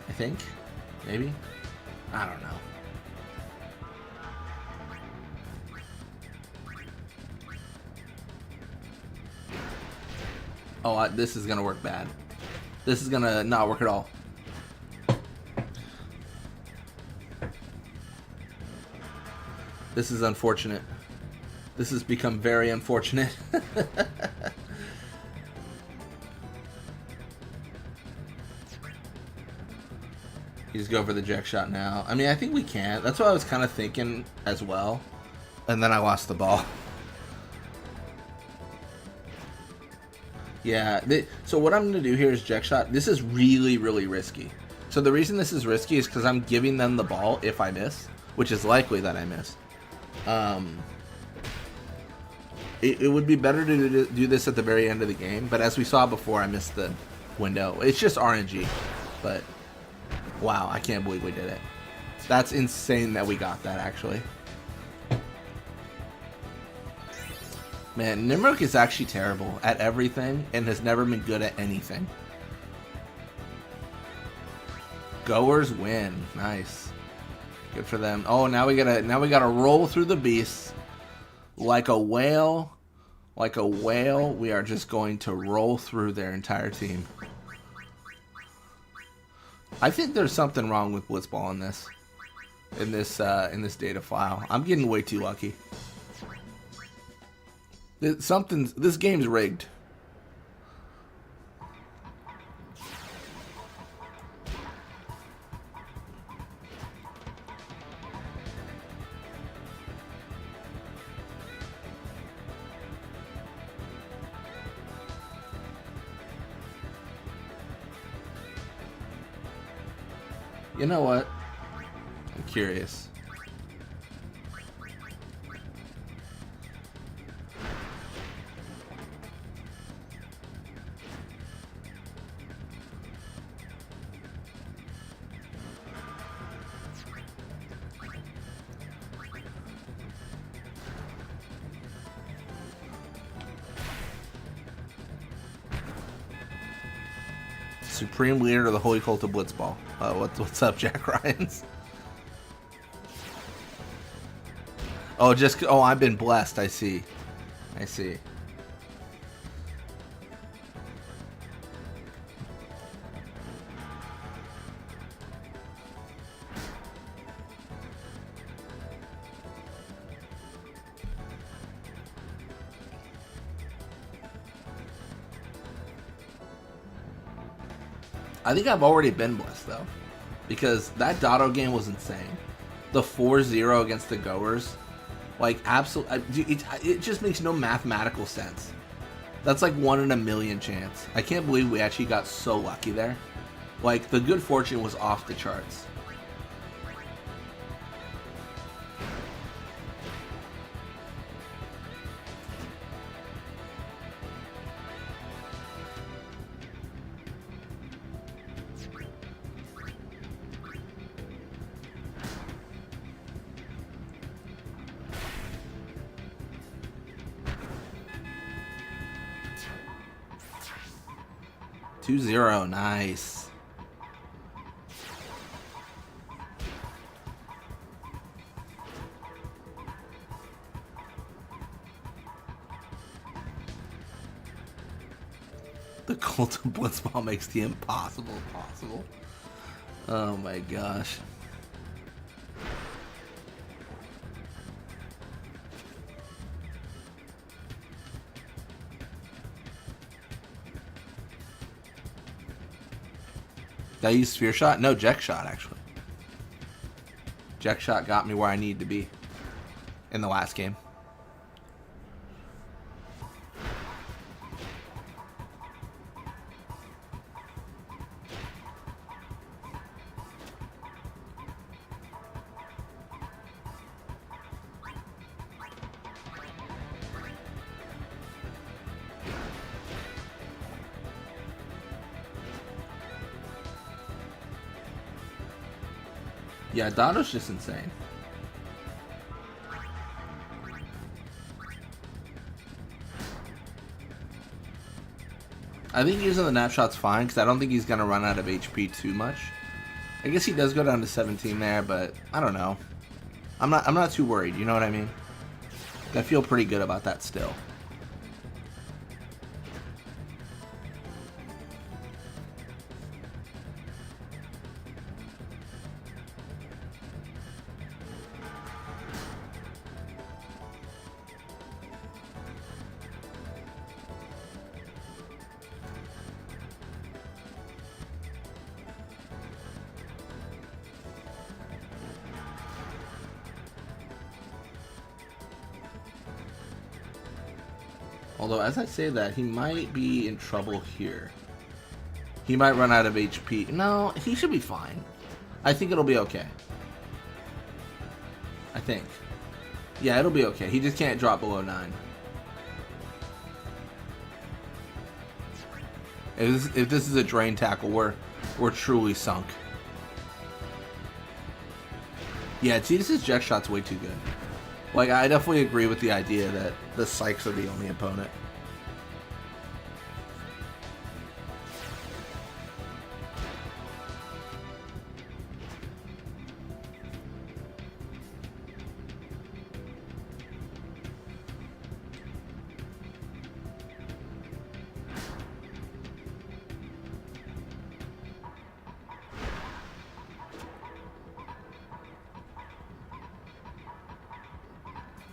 I think, maybe. I don't know. Oh, this is gonna work bad. This is gonna not work at all. This is unfortunate. This has become very unfortunate. He's go for the jack shot now. I mean, I think we can. That's what I was kind of thinking as well. And then I lost the ball. Yeah. So what I'm going to do here is jack shot. This is really, really risky. So the reason this is risky is because I'm giving them the ball if I miss, which is likely that I miss. It would be better to do this at the very end of the game, but as we saw before, I missed the window. It's just RNG, but wow, I can't believe we did it. That's insane that we got that, actually. Man, Nimrok is actually terrible at everything and has never been good at anything. Goers win. Nice. Good for them. Oh, now we gotta roll through the beasts. Like a whale, we are just going to roll through their entire team. I think there's something wrong with Blitzball in this data file. I'm getting way too lucky. This game's rigged. You know what? I'm curious. Supreme leader of the Holy Cult of Blitzball. What's up, Jack Ryans? Oh, I've been blessed. I see. I see. I think I've already been blessed, though, because that Doto game was insane. The 4-0 against the Goers, like, absolutely, it just makes no mathematical sense. That's like 1 in a million chance. I can't believe we actually got so lucky there. Like, the good fortune was off the charts. Zero, nice. The cult of Blitzball makes the impossible possible. Oh my gosh. Did I use Sphere Shot? No, Jack Shot, actually. Jack Shot got me where I need to be in the last game. Yeah, Doto's just insane. I think using the nap shot's fine because I don't think he's gonna run out of HP too much. I guess he does go down to 17 there, but I don't know. I'm not too worried. You know what I mean? I feel pretty good about that still. Although, as I say that, he might be in trouble here. He might run out of HP. No, he should be fine. I think it'll be okay. I think. Yeah, it'll be okay. He just can't drop below 9. If this is a drain tackle, we're truly sunk. Yeah, Jesus' Jack Shot's way too good. Like, I definitely agree with the idea that the Sykes are the only opponent.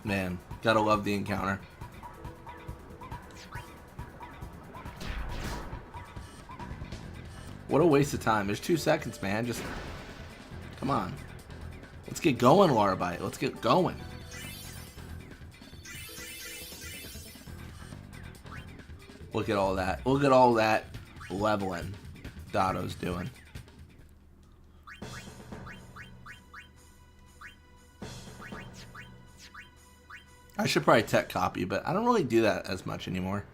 Man, gotta love the encounter. What a waste of time. There's 2 seconds, man. Just come on. Let's get going, Larabite. Let's get going. Look at all that. Look at all that leveling Doto's doing. I should probably tech copy, but I don't really do that as much anymore.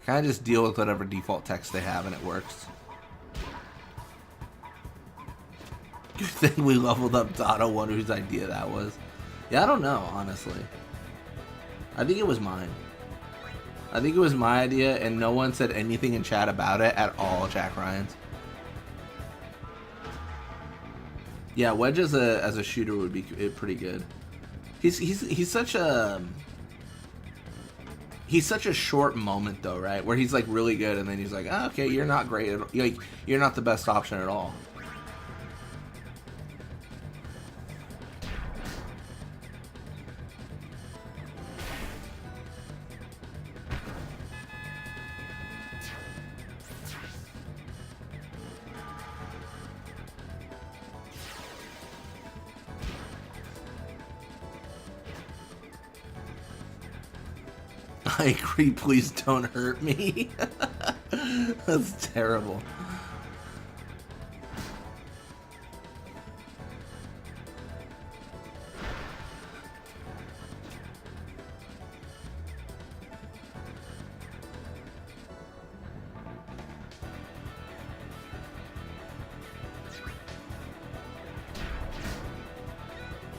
Kind of just deal with whatever default text they have and it works. Good thing we leveled up Doto, wonder whose idea that was. Yeah, I don't know, honestly. I think it was mine. I think it was my idea and no one said anything in chat about it at all, Jack Ryan's. Yeah, Wedge as a shooter would be pretty good. He's such a short moment though, right? Where he's like really good and then he's like, oh, okay, you're not great at, like you're not the best option at all. I agree, please don't hurt me. That's terrible.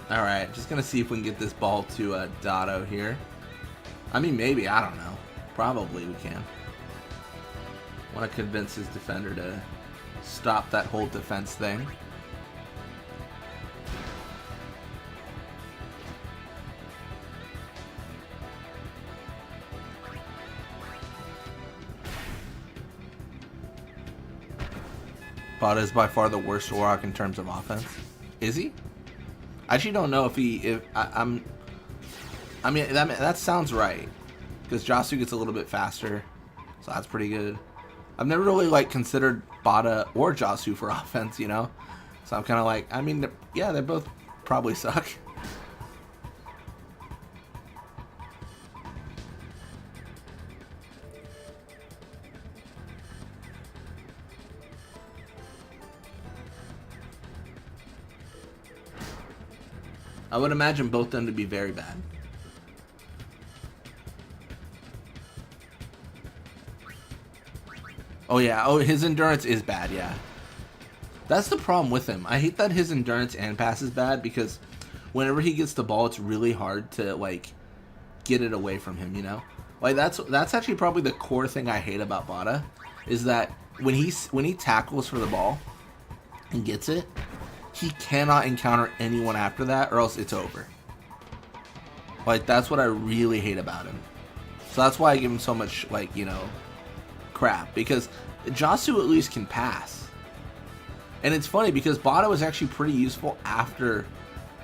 Alright, just gonna see if we can get this ball to Doto here. I mean, maybe, I don't know. Probably we can. Want to convince his defender to stop that whole defense thing. Bada is by far the worst Warlock in terms of offense. Is he? I actually don't know if he... I mean, that sounds right, because Josu gets a little bit faster, so that's pretty good. I've never really, like, considered Bada or Jasu for offense, you know? So I'm kind of like, I mean, yeah, they both probably suck. I would imagine both of them to be very bad. Oh yeah, oh his endurance is bad, yeah. That's the problem with him. I hate that his endurance and pass is bad because whenever he gets the ball, it's really hard to like get it away from him, you know? Like that's actually probably the core thing I hate about Bada is that when he tackles for the ball and gets it, he cannot encounter anyone after that or else it's over. Like that's what I really hate about him. So that's why I give him so much like, you know, crap, because Jasu at least can pass. And it's funny because Bada was actually pretty useful after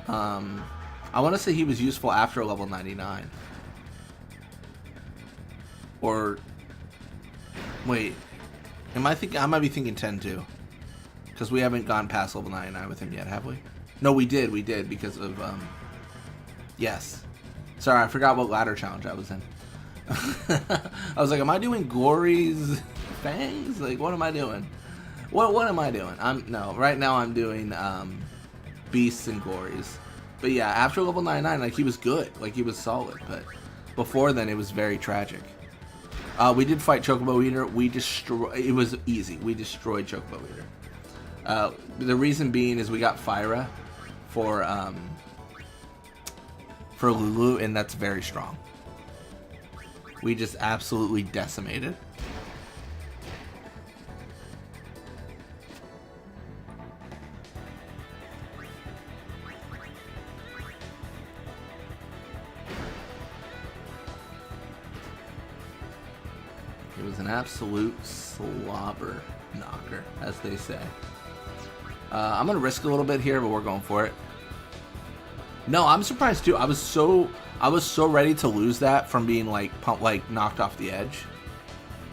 I want to say he was useful after level 99. Or wait, I might be thinking 10 too. Because we haven't gone past level 99 with him yet, have we? No, we did because of yes. Sorry, I forgot what ladder challenge I was in. I was like, am I doing Glory's Fangs? Like, what am I doing? What am I doing? Right now I'm doing Beasts and Glories. But yeah, after level 99, like he was good. Like he was solid. But before then it was very tragic. We did fight Chocobo Eater. It was easy. We destroyed Chocobo Eater. The reason being is we got Fyra for Lulu, and that's very strong. We just absolutely decimated. It was an absolute slobber knocker, as they say. I'm gonna risk a little bit here, but we're going for it. No, I'm surprised too. I was so ready to lose that from being like knocked off the edge.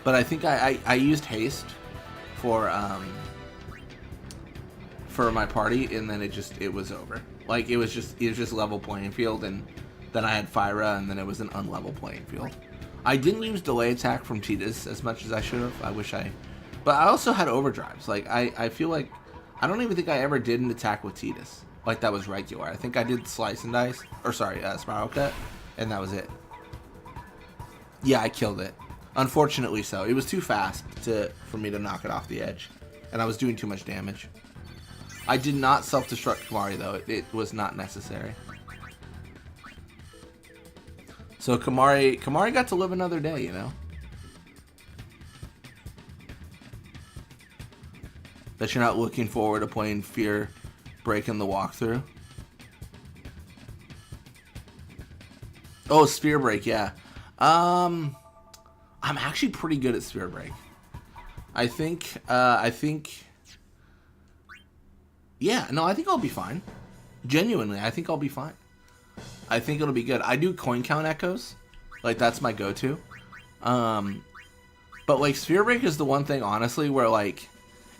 But I think I used haste for my party, and then it was over. Like it was just level playing field, and then I had Fyra, and then it was an unlevel playing field. I didn't use delay attack from Tidus as much as I should have. But I also had overdrives. Like I feel like I don't even think I ever did an attack with Tidus. Like that was regular. I think I did slice and dice, or sorry, spiral cut, and that was it. Yeah, I killed it. Unfortunately so. It was too fast for me to knock it off the edge, and I was doing too much damage. I did not self-destruct Kamari though. It was not necessary. So Kamari got to live another day, you know. Bet you're not looking forward to playing Fear breaking the walkthrough. Oh, Sphere Break, yeah. I'm actually pretty good at Sphere Break. I think yeah, no, I think I'll be fine. Genuinely, I think I'll be fine. I think it'll be good. I do coin count echoes. Like that's my go-to. But like Sphere Break is the one thing honestly where like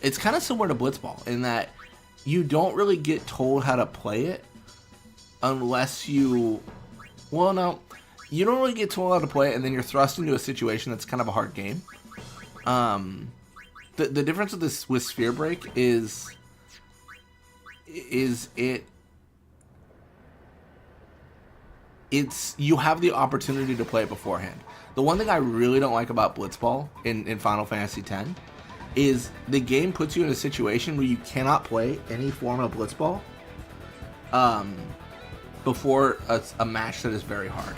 it's kind of similar to Blitzball in that you don't really get told how to play it unless you... Well, no. You don't really get told how to play it, and then you're thrust into a situation that's kind of a hard game. The difference with Sphere Break is you have the opportunity to play it beforehand. The one thing I really don't like about Blitzball in Final Fantasy X is the game puts you in a situation where you cannot play any form of Blitzball before a match that is very hard.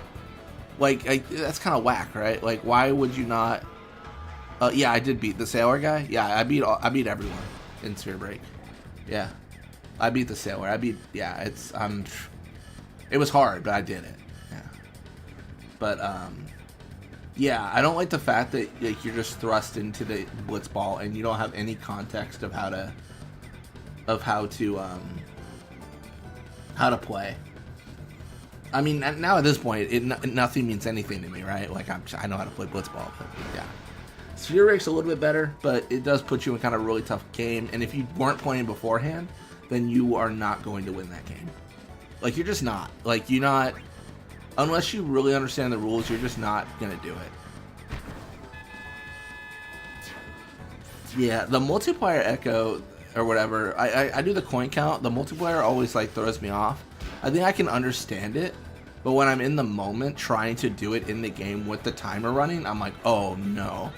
Like that's kind of whack, right? Like, why would you not? Yeah, I did beat the Sailor guy. Yeah, I beat everyone in Sphere Break. Yeah, I beat the Sailor. Yeah, it was hard, but I did it. Yeah, but yeah, I don't like the fact that like you're just thrust into the Blitzball and you don't have any context of how to play. I mean, now at this point, nothing means anything to me, right? Like I know how to play Blitzball, but yeah. Sphere Rake's a little bit better, but it does put you in kind of a really tough game. And if you weren't playing beforehand, then you are not going to win that game. Like, you're just not. Like, you're not... Unless you really understand the rules, you're just not going to do it. Yeah, the multiplayer echo, or whatever, I do the coin count. The multiplayer always, like, throws me off. I think I can understand it, but when I'm in the moment trying to do it in the game with the timer running, I'm like, oh, no.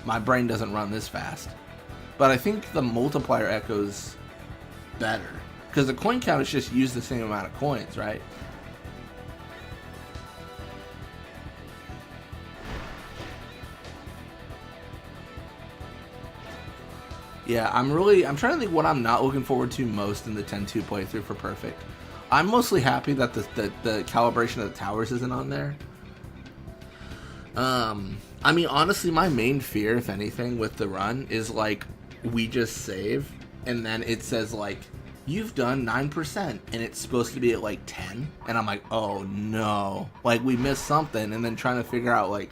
My brain doesn't run this fast. But I think the multiplayer echo's better. Because the coin count is just use the same amount of coins, right? Yeah, I'm trying to think what I'm not looking forward to most in the 10-2 playthrough for Perfect. I'm mostly happy that the calibration of the towers isn't on there. I mean, honestly, my main fear, if anything, with the run is, like, we just save, and then it says, like, you've done 9%, and it's supposed to be at, like, 10, and I'm like, oh, no. Like, we missed something, and then trying to figure out, like,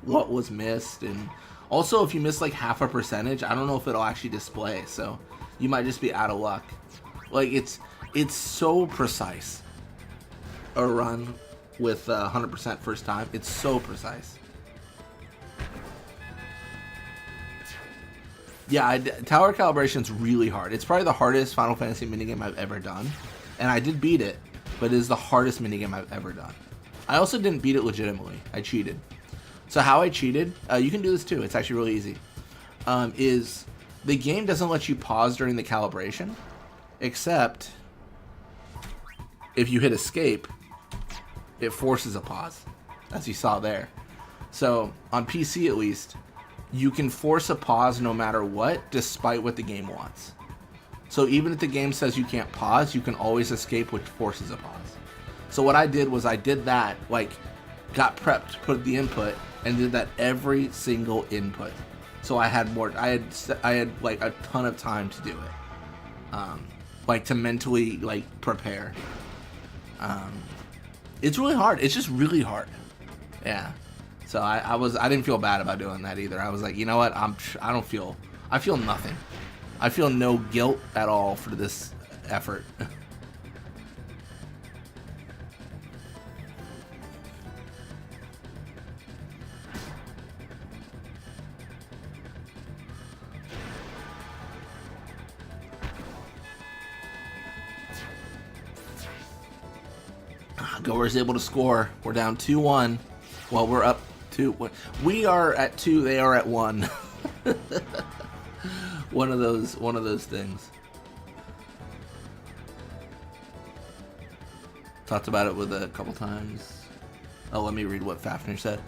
what was missed, and also, if you miss, like, half a percentage, I don't know if it'll actually display, so you might just be out of luck. Like, it's so precise. A run with 100% first time, it's so precise. Yeah, tower calibration's really hard. It's probably the hardest Final Fantasy minigame I've ever done. And I did beat it, but it is the hardest minigame I've ever done. I also didn't beat it legitimately. I cheated. So how I cheated, you can do this too, it's actually really easy, is the game doesn't let you pause during the calibration, except if you hit escape, it forces a pause, as you saw there. So on PC at least, you can force a pause no matter what, despite what the game wants. So even if the game says you can't pause, you can always escape, which forces a pause. So what I did was I did that, like, got prepped, put the input, and did that every single input. So I had like a ton of time to do it, like to mentally like prepare. It's really hard. It's just really hard. Yeah. So I didn't feel bad about doing that either. I was like, you know what? I feel nothing. I feel no guilt at all for this effort. Goer's able to score. We're down 2-1. Well, we're up 2. We are at 2. They are at 1. One of those things. Talked about it with a couple times. Oh, let me read what Fafnir said.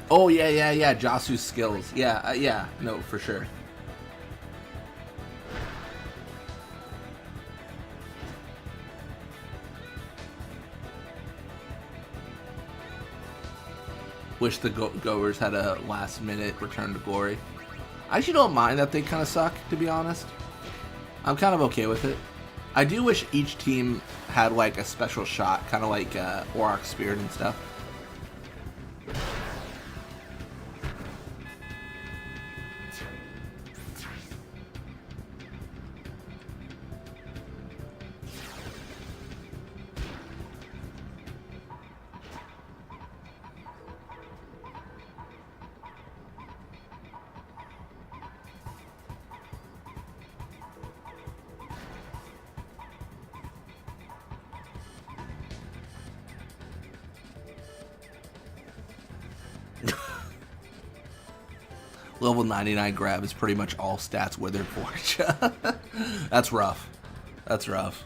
Oh yeah. Jasu's skills. Yeah. No, for sure. Wish the Goers had a last-minute return to glory. I actually don't mind that they kind of suck, to be honest. I'm kind of okay with it. I do wish each team had like a special shot, kind of like Auron Spirit and stuff. Level 99 grab is pretty much all stats Withered Forge. That's rough. That's rough.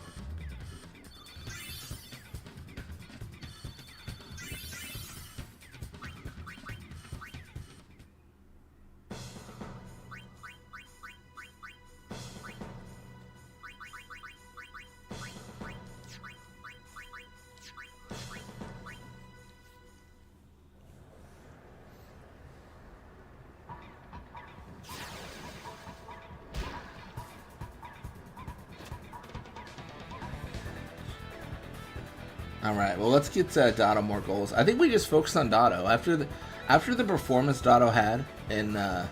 Alright, well let's get Doto more goals. I think we just focused on Doto. After After the performance Doto had in the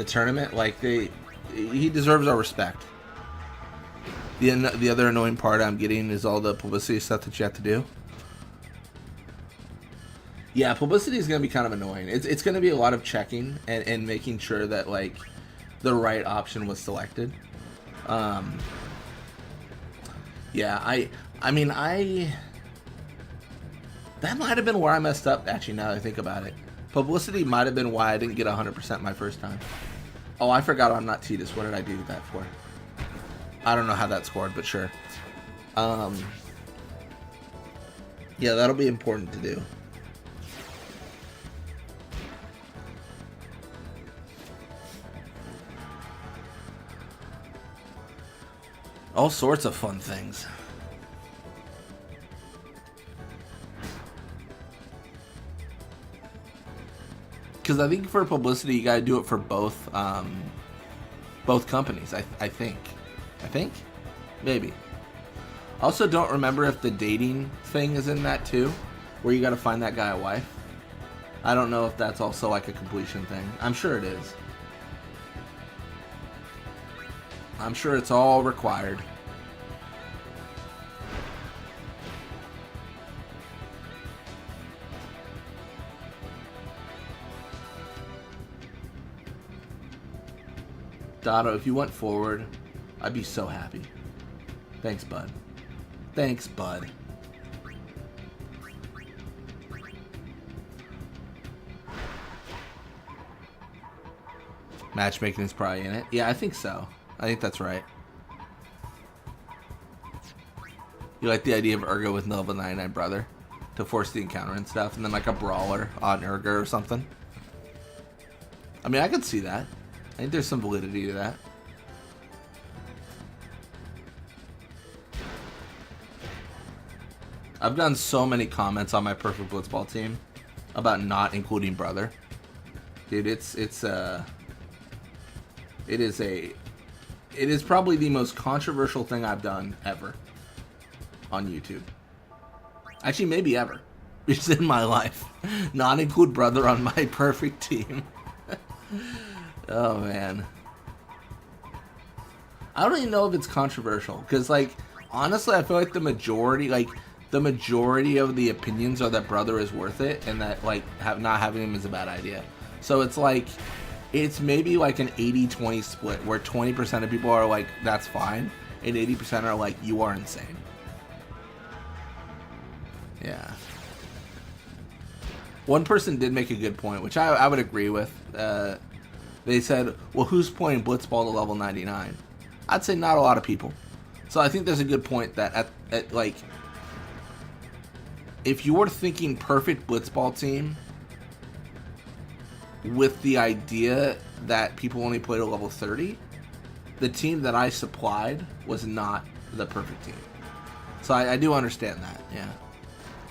tournament, like he deserves our respect. The other annoying part I'm getting is all the publicity stuff that you have to do. Yeah, publicity is going to be kind of annoying. It's going to be a lot of checking and making sure that like the right option was selected. Yeah, I mean that might have been where I messed up, actually, now that I think about it. Publicity might have been why I didn't get 100% my first time. Oh, I forgot I'm not Titus. What did I do that for? I don't know how that scored, but sure. Yeah, that'll be important to do. All sorts of fun things. Because I think for publicity, you gotta do it for both companies. I think, maybe. Also, don't remember if the dating thing is in that too, where you gotta find that guy a wife. I don't know if that's also like a completion thing. I'm sure it is. I'm sure it's all required. Doto, if you went forward, I'd be so happy. Thanks, bud. Thanks, bud. Matchmaking is probably in it. Yeah, I think so. I think that's right. You like the idea of Urga with level 99 brother to force the encounter and stuff, and then like a brawler on Urga or something. I mean, I could see that. I think there's some validity to that. I've done so many comments on my perfect Blitzball team about not including brother. Dude, it is probably the most controversial thing I've done ever on YouTube. Actually, maybe ever. It's in my life. Not include brother on my perfect team. Oh, man. I don't even know if it's controversial. Because, like, honestly, I feel like the majority of the opinions are that brother is worth it. And that, like, not having him is a bad idea. So it's like, it's maybe like an 80-20 split. Where 20% of people are like, that's fine. And 80% are like, you are insane. Yeah. One person did make a good point, which I would agree with. They said, well, who's playing Blitzball to level 99? I'd say not a lot of people. So I think there's a good point that at like, if you were thinking perfect Blitzball team with the idea that people only play to level 30, the team that I supplied was not the perfect team. So I do understand that, yeah.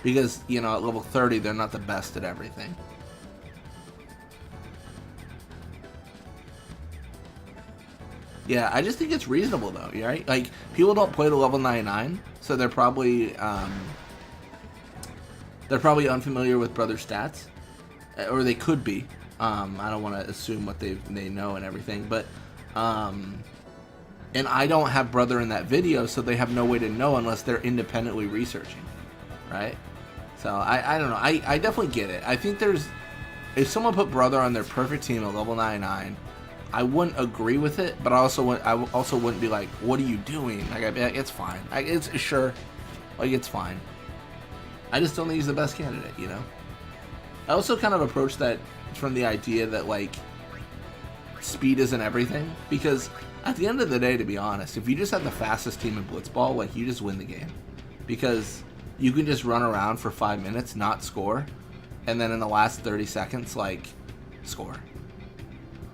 Because, you know, at level 30, they're not the best at everything. Yeah, I just think it's reasonable, though, right? Like, people don't play to level 99, so they're probably unfamiliar with brother stats. Or they could be. I don't want to assume what they know and everything, but... and I don't have brother in that video, so they have no way to know unless they're independently researching, right? So I don't know. I definitely get it. I think there's, if someone put brother on their perfect team at level 99, I wouldn't agree with it, but I also wouldn't be like, what are you doing? Like, I'd be like, it's fine. It's sure, like, it's fine. I just don't think he's the best candidate, you know. I also kind of approach that from the idea that, like, speed isn't everything, because at the end of the day, to be honest, if you just have the fastest team in Blitzball, like, you just win the game, because you can just run around for 5 minutes, not score, and then in the last 30 seconds, like, score.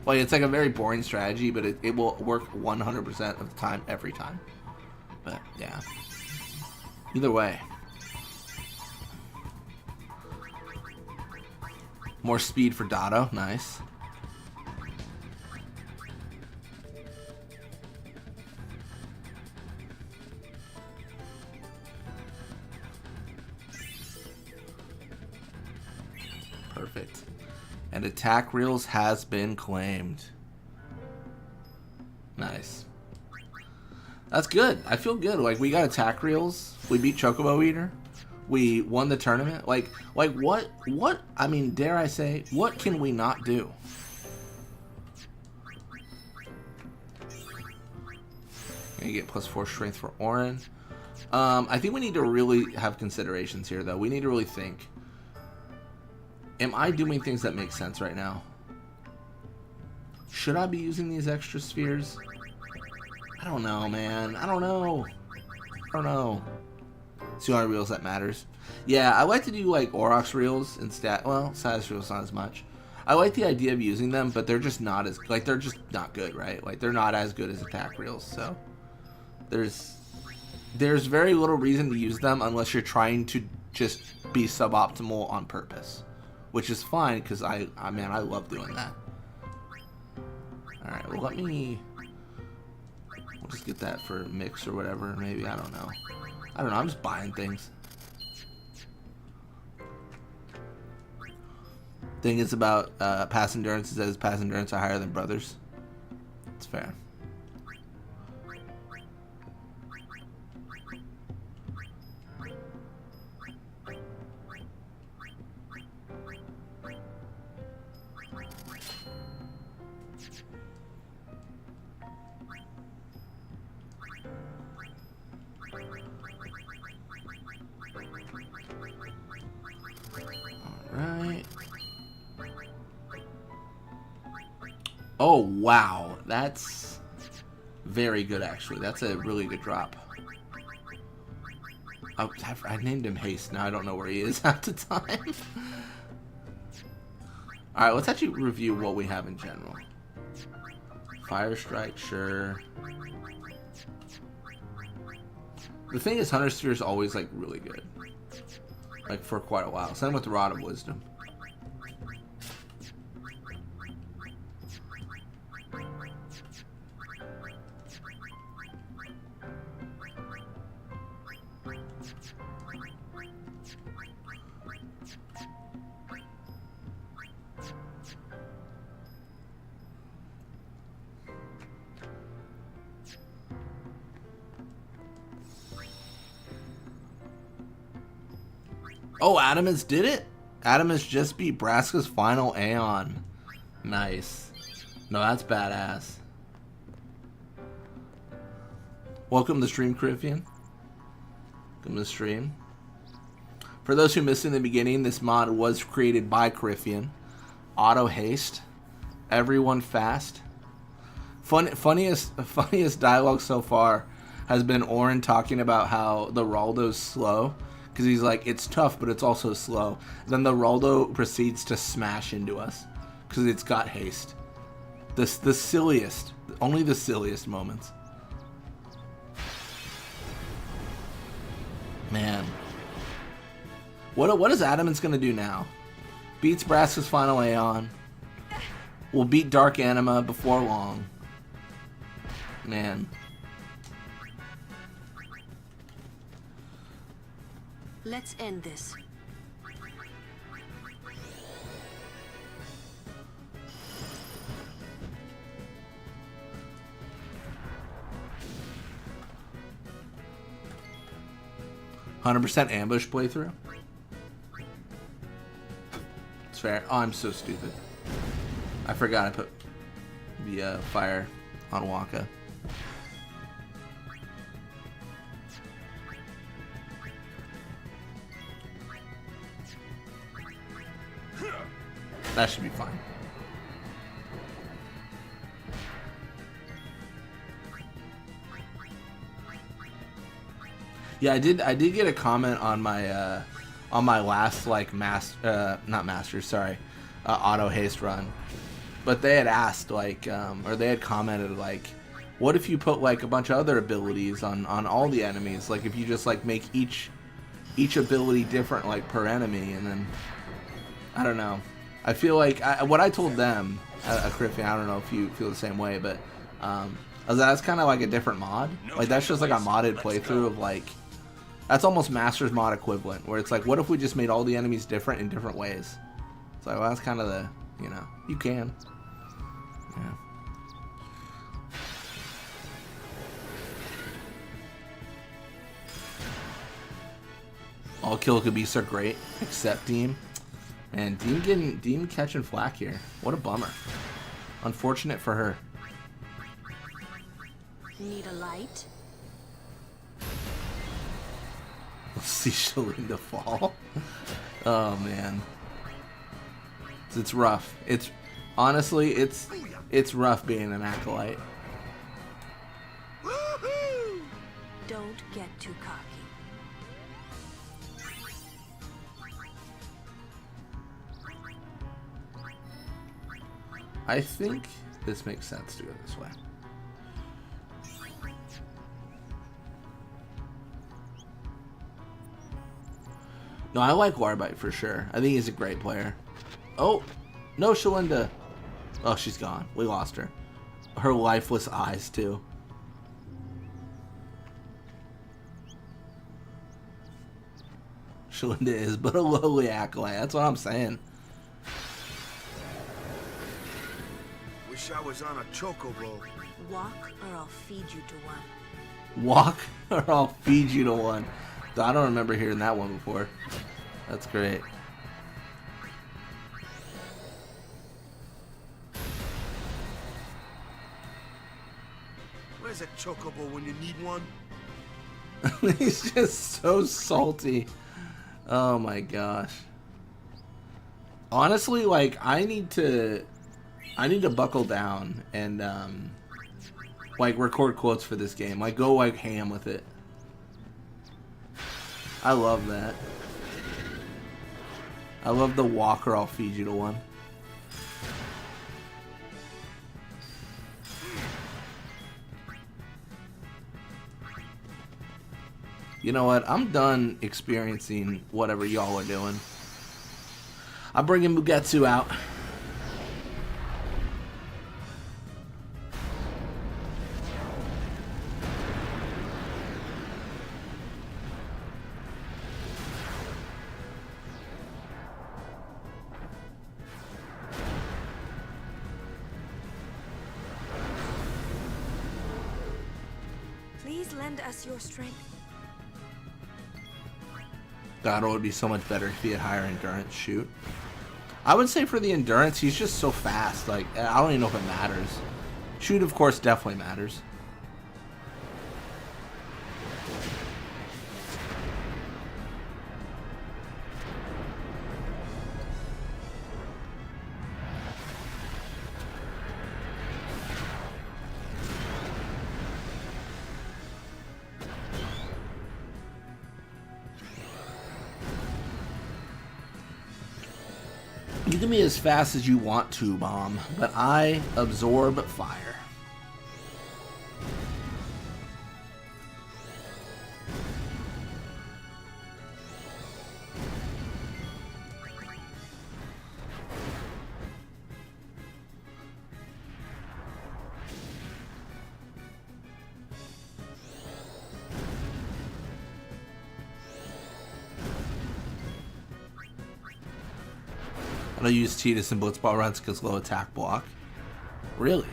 Like, it's like a very boring strategy, but it will work 100% of the time, every time. But, yeah. Either way. More speed for Doto. Nice. Perfect. And attack reels has been claimed. Nice. That's good. I feel good. Like, we got attack reels. We beat Chocobo Eater. We won the tournament. Like what, I mean, dare I say, what can we not do? Gonna get +4 strength for Auron. I think we need to really have considerations here, though. We need to really think. Am I doing things that make sense right now? Should I be using these extra spheres? I don't know, man. I don't know. It's the only reels that matters. Yeah, I like to do like Aurochs reels and status reels not as much. I like the idea of using them, but they're just not as, like, they're just not good, right? Like, they're not as good as attack reels, so there's very little reason to use them unless you're trying to just be suboptimal on purpose, which is fine because man, I love doing that. All right, well, we'll just get that for mix or whatever. Maybe, I don't know. I'm just buying things. Thing is about pass endurance. It says pass endurance are higher than brothers. It's fair. Alright. Oh, wow. That's very good, actually. That's a really good drop. I named him Haste. Now I don't know where he is half the time. Alright, let's actually review what we have in general. Fire Strike, sure. The thing is, Hunter Sphere is always, like, really good. Like, for quite a while. Same with the Rod of Wisdom. Oh, Adamus did it? Adamus just beat Braska's final Aeon. Nice. No, that's badass. Welcome to stream, Crifian. Welcome to the stream. For those who missed in the beginning, this mod was created by Crifian. Auto haste. Everyone fast. Funniest dialogue so far has been Auron talking about how the Raldo's slow. Because he's like, it's tough, but it's also slow. Then the Raldo proceeds to smash into us. Because it's got haste. The silliest. Only the silliest moments. Man. What is Adamus going to do now? Beats Braska's final Aeon. Will beat Dark Anima before long. Man. Let's end this. %100% ambush playthrough. It's fair. Oh, I'm so stupid. I forgot I put the fire on Waka. That should be fine. Yeah, I did get a comment on my last like auto haste run, but they had asked like or they had commented like, what if you put like a bunch of other abilities on all the enemies, like if you just like make each ability different like per enemy, and then I don't know. I feel like what I told them, Criffy, I don't know if you feel the same way, but that's kind of like a different mod. Like that's just like a modded playthrough of like, that's almost Master's mod equivalent, where it's like, what if we just made all the enemies different in different ways? So well, that's kind of you know, you can. Yeah. All kill could be so great, except Deem. And Deem catching flack here. What a bummer. Unfortunate for her. Need a light? Let's see Shelinda fall. Oh man. It's rough. It's honestly it's rough being an acolyte. Don't get too cocky. I think this makes sense to go this way. No, I like Warbite for sure. I think he's a great player. Oh, no Shelinda. Oh, she's gone. We lost her. Her lifeless eyes, too. Shelinda is but a lowly acolyte. That's what I'm saying. Wish I was on a chocobo. Walk or I'll feed you to one. Walk or I'll feed you to one. I don't remember hearing that one before. That's great. Where's a chocobo when you need one? He's just so salty. Oh my gosh. Honestly, like I need to buckle down and like record quotes for this game. Like go like ham with it. I love that. I love the walker. I'll feed you to one. You know what? I'm done experiencing whatever y'all are doing. I'm bringing Mugetsu out. Please lend us your strength. Guado would be so much better if he had higher endurance. Shoot. I would say for the endurance, he's just so fast. Like, I don't even know if it matters. Shoot, of course, definitely matters. You can be as fast as you want to, Bomb, but I absorb fire. I don't use Tidus and Blitzball runs because low attack block. Really?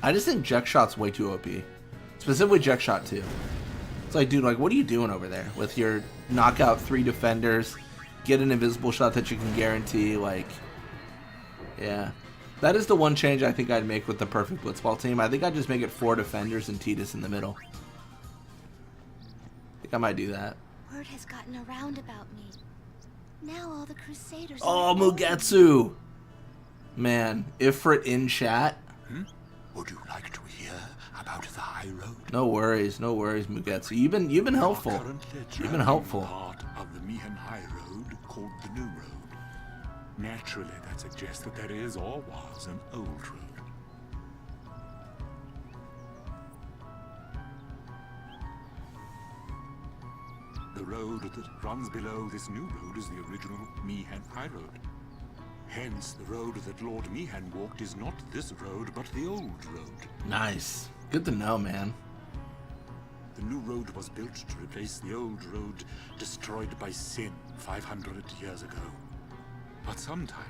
I just think Jet Shot's way too OP. Specifically Jet Shot 2. It's like, dude, like, what are you doing over there with your knockout 3 defenders, get an invisible shot that you can guarantee, like, yeah. That is the one change I think I'd make with the perfect Blitzball team. I think I'd just make it 4 defenders and Tidus in the middle. I think I might do that. Word has gotten around about me. Now all the Crusaders. Oh, Mugetsu! Man, Ifrit in chat. Would you like to hear about the High Road? No worries, Mugetsu. You've been helpful. You've been helpful. Part of the Mihan High Road called the New Road. Naturally, that suggests that there is or was an old road. The road that runs below this new road is the original Mihan High Road. Hence, the road that Lord Mihan walked is not this road, but the old road. Nice. Good to know, man. The new road was built to replace the old road destroyed by sin 500 years ago. But sometimes,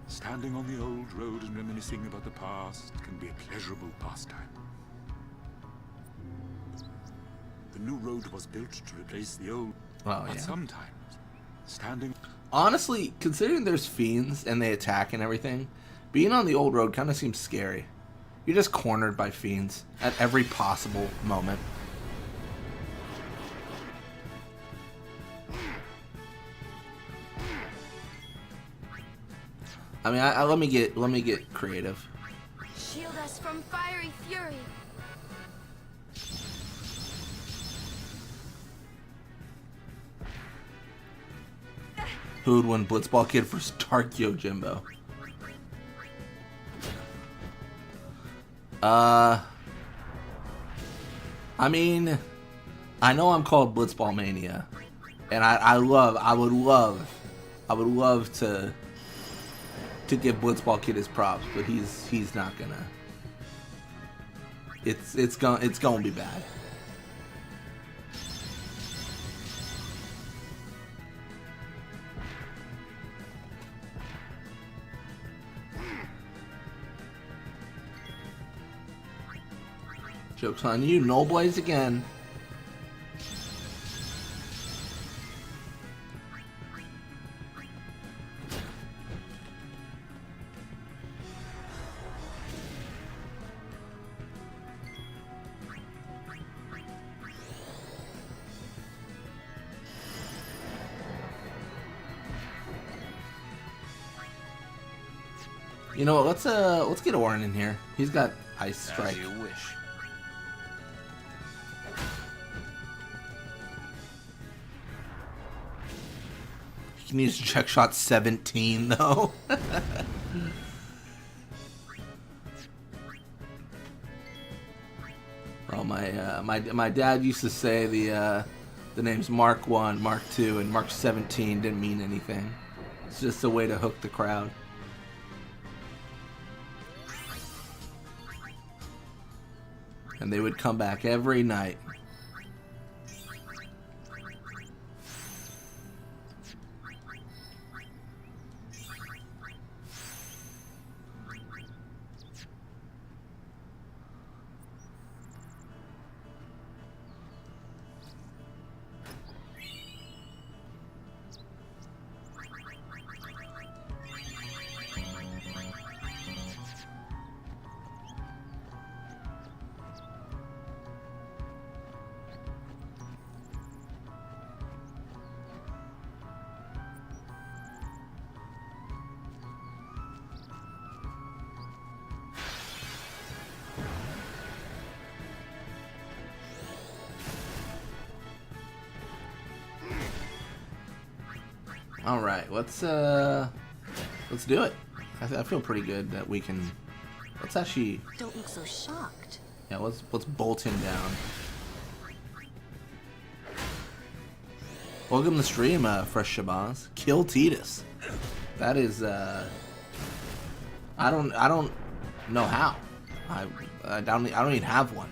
Standing on the old road and reminiscing about the past can be a pleasurable pastime. The new road was built to replace the old, Oh, but yeah. sometimes standing... Honestly, considering there's fiends and they attack and everything, being on the old road kind of seems scary. You're just cornered by fiends at every possible moment. I mean, let me get creative. Shield us from fiery fury. Who would win Blitzball Kid for Stark Yojimbo? I mean, I know I'm called Blitzball Mania, and I would love to give Blitzball Kid his props, but he's not gonna. It's gonna be bad. Joke's on you, no blaze again. You know what? Let's get Auron in here. He's got Ice Strike. As you wish. He can use check shot 17 though. Well, my dad used to say the names Mark 1, Mark 2, and Mark 17 didn't mean anything. It's just a way to hook the crowd. And they would come back every night. All right, let's do it. I feel pretty good that we can. Let's actually. Don't look so shocked. Yeah, let's bolt him down. Welcome to the stream, Fresh Shabazz. Kill Titus. That is I don't know how. I don't even have one.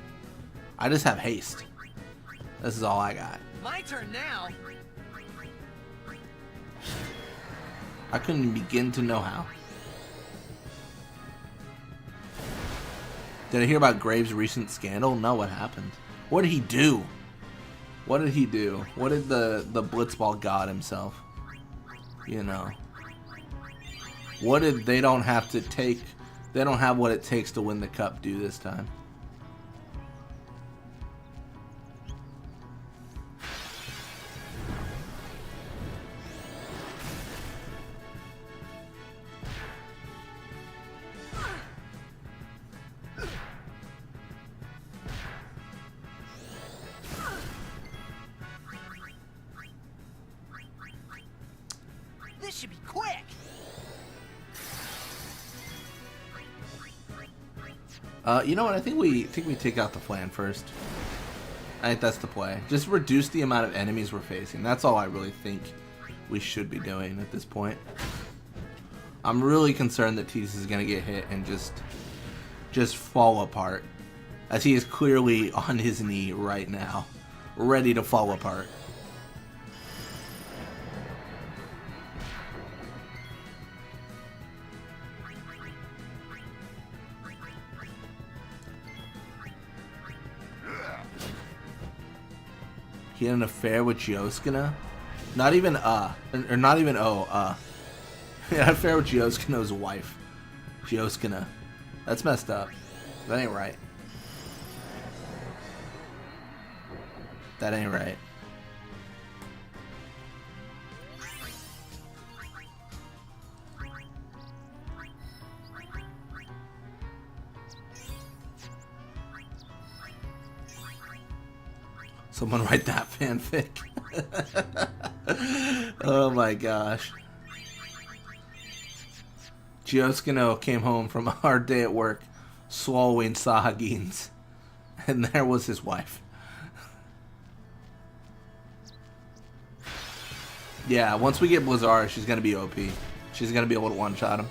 I just have haste. This is all I got. My turn now. I couldn't even begin to know how. Did I hear about Graves' recent scandal? No, what happened? What did he do? What did he do? What did the Blitzball god himself? You know. What did they don't have to take? They don't have what it takes to win the cup do this time? This should be quick. You know what? I think we take out the flan first. I think that's the play. Just reduce the amount of enemies we're facing. That's all I really think we should be doing at this point. I'm really concerned that Titus is gonna get hit and just fall apart, as he is clearly on his knee right now, ready to fall apart. He had an affair with Yoskina? Not even or not even He had an affair with Yoskina's wife. Yoskina. That's messed up. That ain't right. That ain't right. Someone write that fanfic. Oh my gosh. Gioskino came home from a hard day at work, swallowing Sahagins, and there was his wife. Yeah, once we get Blizzard, she's gonna be OP. She's gonna be able to one-shot him.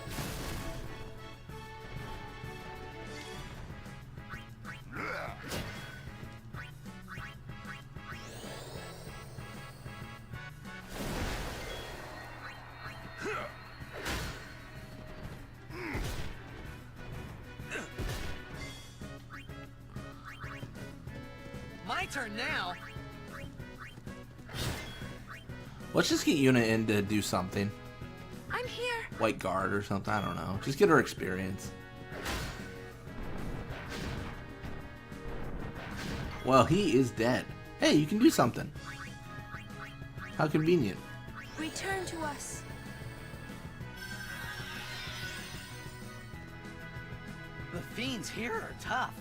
My turn now. Let's just get Yuna in to do something. I'm here. White guard or something, I don't know. Just get her experience. Well, he is dead. Hey, you can do something. How convenient. Return to us. The fiends here are tough.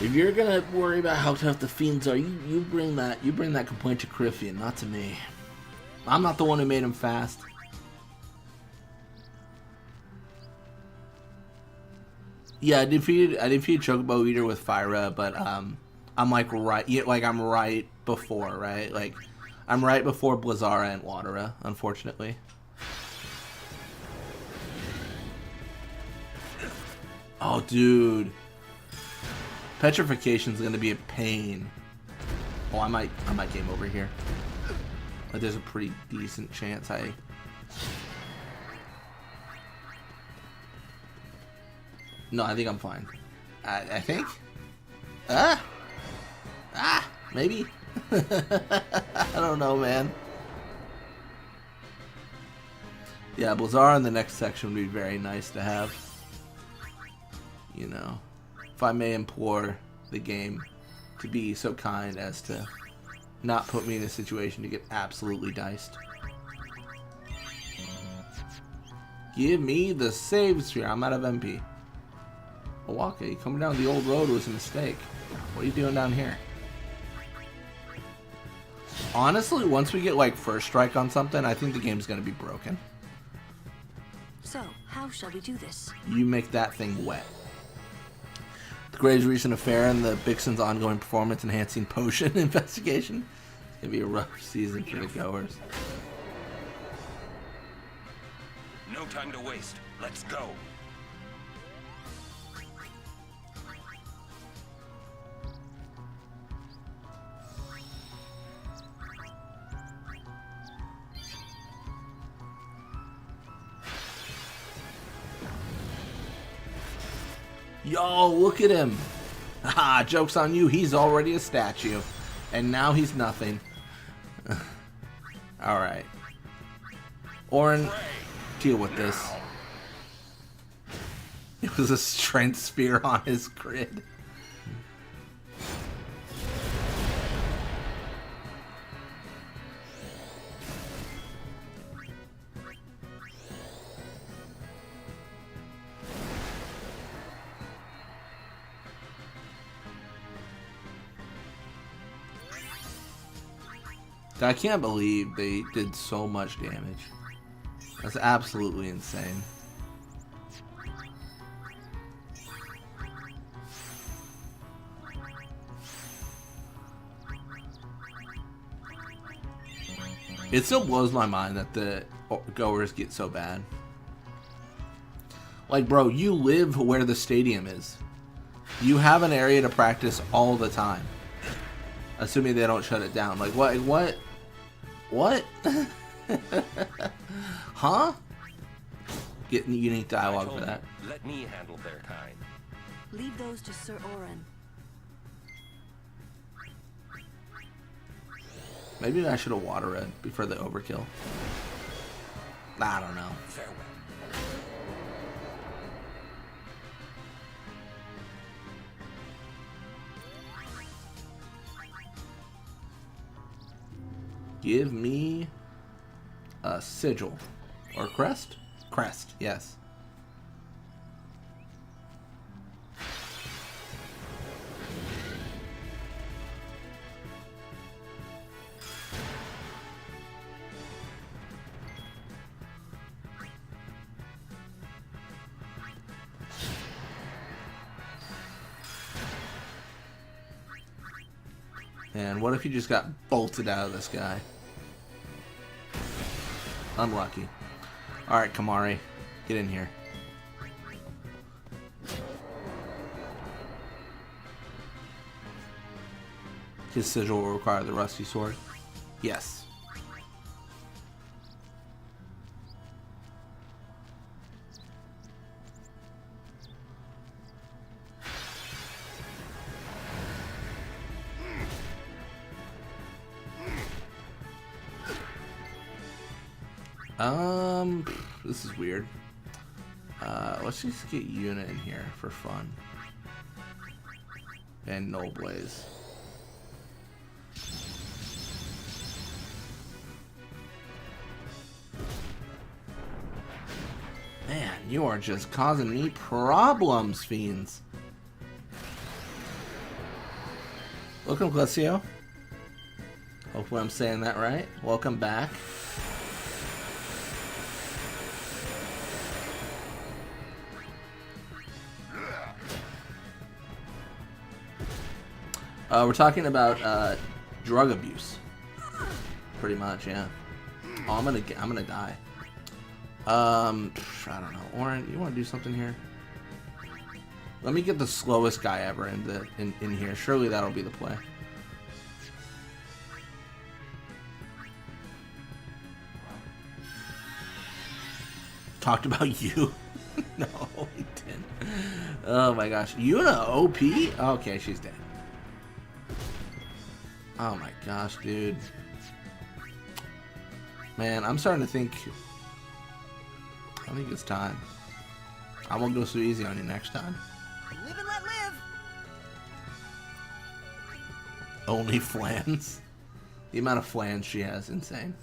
If you're gonna worry about how tough the fiends are, you bring that complaint to Griffian, not to me. I'm not the one who made him fast. Yeah, I defeated Chocobo Eater with Fyra, but I'm like I'm right before, right? Like I'm right before Blizzara and Watera, unfortunately. Oh, dude. Petrification's gonna be a pain. Oh, I might game over here. Like, there's a pretty decent chance I... No, I think I'm fine. I think? Maybe? I don't know, man. Yeah, Blizzara in the next section would be very nice to have. You know. If I may implore the game to be so kind as to not put me in a situation to get absolutely diced. Give me the save sphere. I'm out of MP. Owaka, coming down the old road was a mistake. What are you doing down here? Honestly, once we get like first strike on something, I think the game's gonna be broken. So, how shall we do this? You make that thing wet. The Graves' recent affair and the Bixen's ongoing performance-enhancing potion investigation. It's gonna be a rough season for the goers. No time to waste. Let's go. Yo, look at him. Ha, joke's on you. He's already a statue. And now he's nothing. Alright. Auron, deal with this. It was a strength spear on his grid. I can't believe they did so much damage. That's absolutely insane. It still blows my mind that the goers get so bad. Like, bro, you live where the stadium is. You have an area to practice all the time. Assuming they don't shut it down. Like, what? Huh? Getting unique dialogue for that. Let me handle their time. Leave those to Sir Auron. Maybe I should have water red before the overkill. I don't know. Farewell. Give me a sigil. Or crest? Crest, yes. And what if you just got bolted out of the sky? Unlucky. Alright, Kamari. Get in here. His sigil will require the rusty sword. Yes. This is weird. Let's just get Yuna in here for fun. And Null Blaze. Man, you are just causing me problems, Fiends. Welcome, Glesio. Hopefully I'm saying that right. Welcome back. We're talking about drug abuse, pretty much, yeah. Oh, I'm gonna die. I don't know. Auron, you want to do something here? Let me get the slowest guy ever in here. Surely that'll be the play. Talked about you? No, he didn't. Oh my gosh, Yuna OP? Okay, she's dead. Oh my gosh, dude. Man, I'm starting to think... I think it's time. I won't go so easy on you next time. Live and let live. Only flans? The amount of flans she has, insane.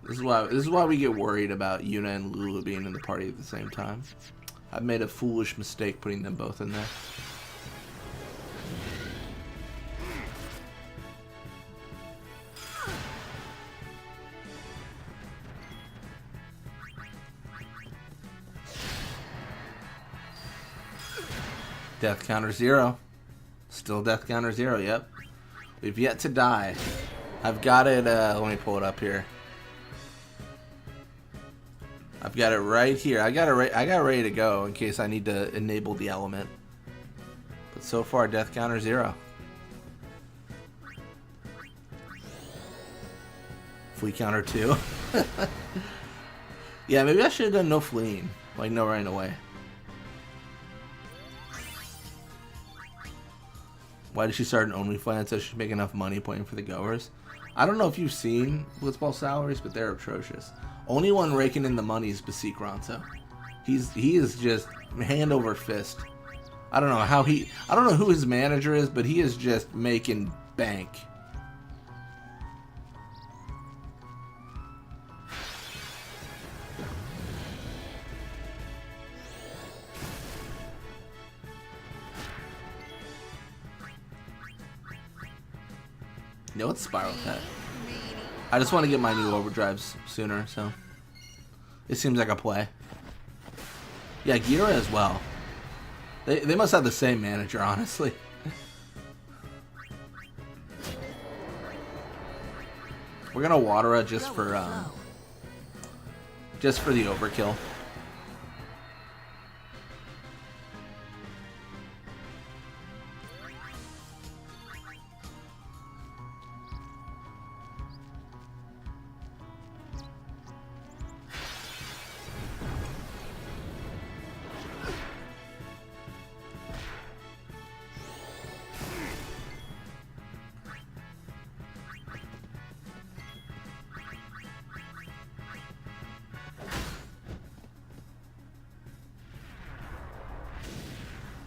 This is why we get worried about Yuna and Lulu being in the party at the same time. I've made a foolish mistake putting them both in there. Death counter 0. Still death counter 0, yep. We've yet to die. I've got it, let me pull it up here. I've got it right here. I got it ready to go in case I need to enable the element. But so far, death counter 0. Flee counter 2. Yeah, maybe I should have done no fleeing. Like, no running away. Why did she start an OnlyFans so she'd make enough money playing for the goers? I don't know if you've seen Blitzball salaries, but they're atrocious. Only one raking in the money is Basikranto. He is just hand over fist. I don't know I don't know who his manager is, but he is just making bank. No, it's Spiral Pet. I just want to get my new overdrives sooner, so it seems like a play. Yeah, Gira as well. They must have the same manager, honestly. We're gonna water it just for the overkill.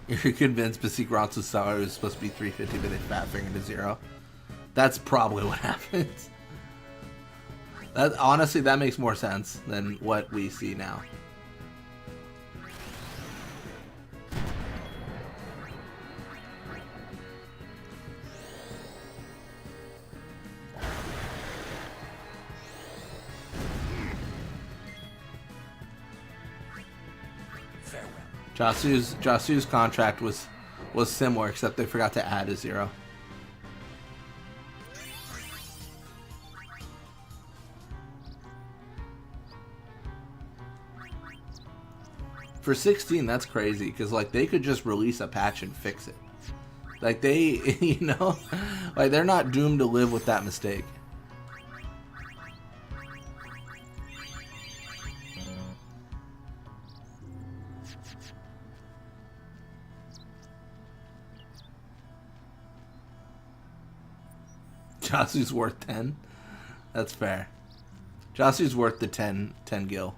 You're convinced Basikaratsu's salary was supposed to be 350, but they fat fingered to 0. That's probably what happens. That honestly, that makes more sense than what we see now. Jasu's contract was similar, except they forgot to add a 0. For 16, that's crazy, because like they could just release a patch and fix it. Like they, you know, like they're not doomed to live with that mistake. Jasu's worth 10. That's fair. Jasu's worth the 10 gil.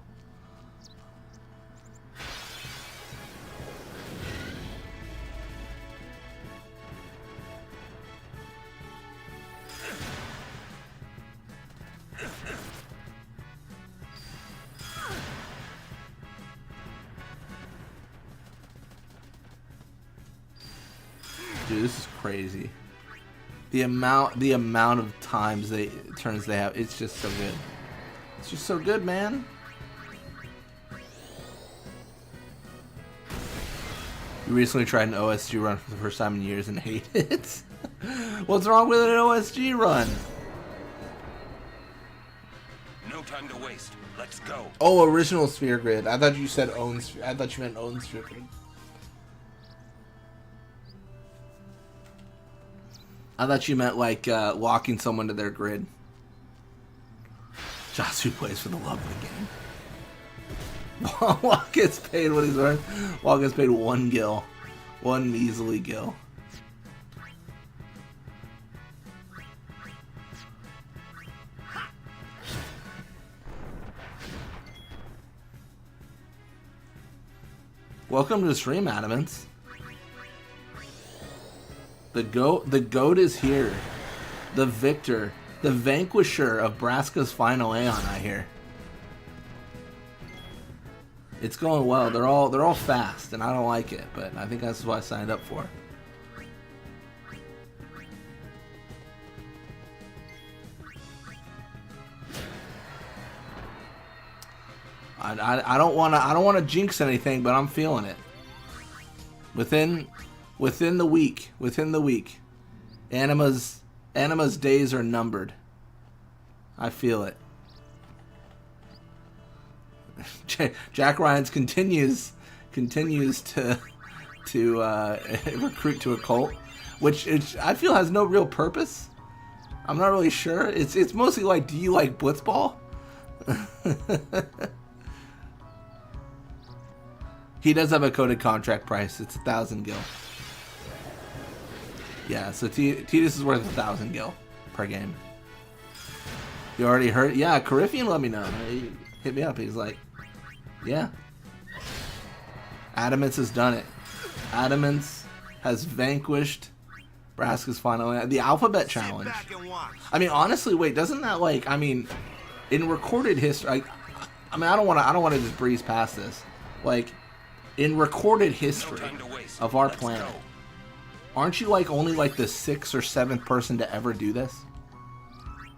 Dude, this is crazy. The amount of times turns they have, it's just so good. It's just so good, man. You recently tried an OSG run for the first time in years and hate it. What's wrong with an OSG run? No time to waste. Let's go. Oh, original sphere grid. I thought you said own. I thought you meant own sphere grid. I thought you meant like locking someone to their grid. Jasu plays for the love of the game. Walt gets paid what he's worth. Walt gets paid 1 gil. 1 measly gil. Welcome to the stream, Adamants. The goat is here. The victor, the vanquisher of Braska's final Aeon, I hear. It's going well. They're all fast, and I don't like it, but I think that's what I signed up for. I don't want to jinx anything, but I'm feeling it. Within the week, Anima's days are numbered. I feel it. Jack Ryans continues to recruit to a cult, which I feel has no real purpose. I'm not really sure. It's mostly like, do you like Blitzball? He does have a coded contract price. It's 1,000 gil. Yeah, so Titus is worth 1,000 gil per game. You already heard? Yeah, Carifian let me know. He hit me up. He's like, yeah. Adamance has done it. Adamance has vanquished Braska's final. The Alphabet Challenge. I mean, honestly, wait, doesn't that like? I mean, in recorded history, I mean, I don't want to just breeze past this. Like, in recorded history of our planet, aren't you like only like the 6th or 7th person to ever do this?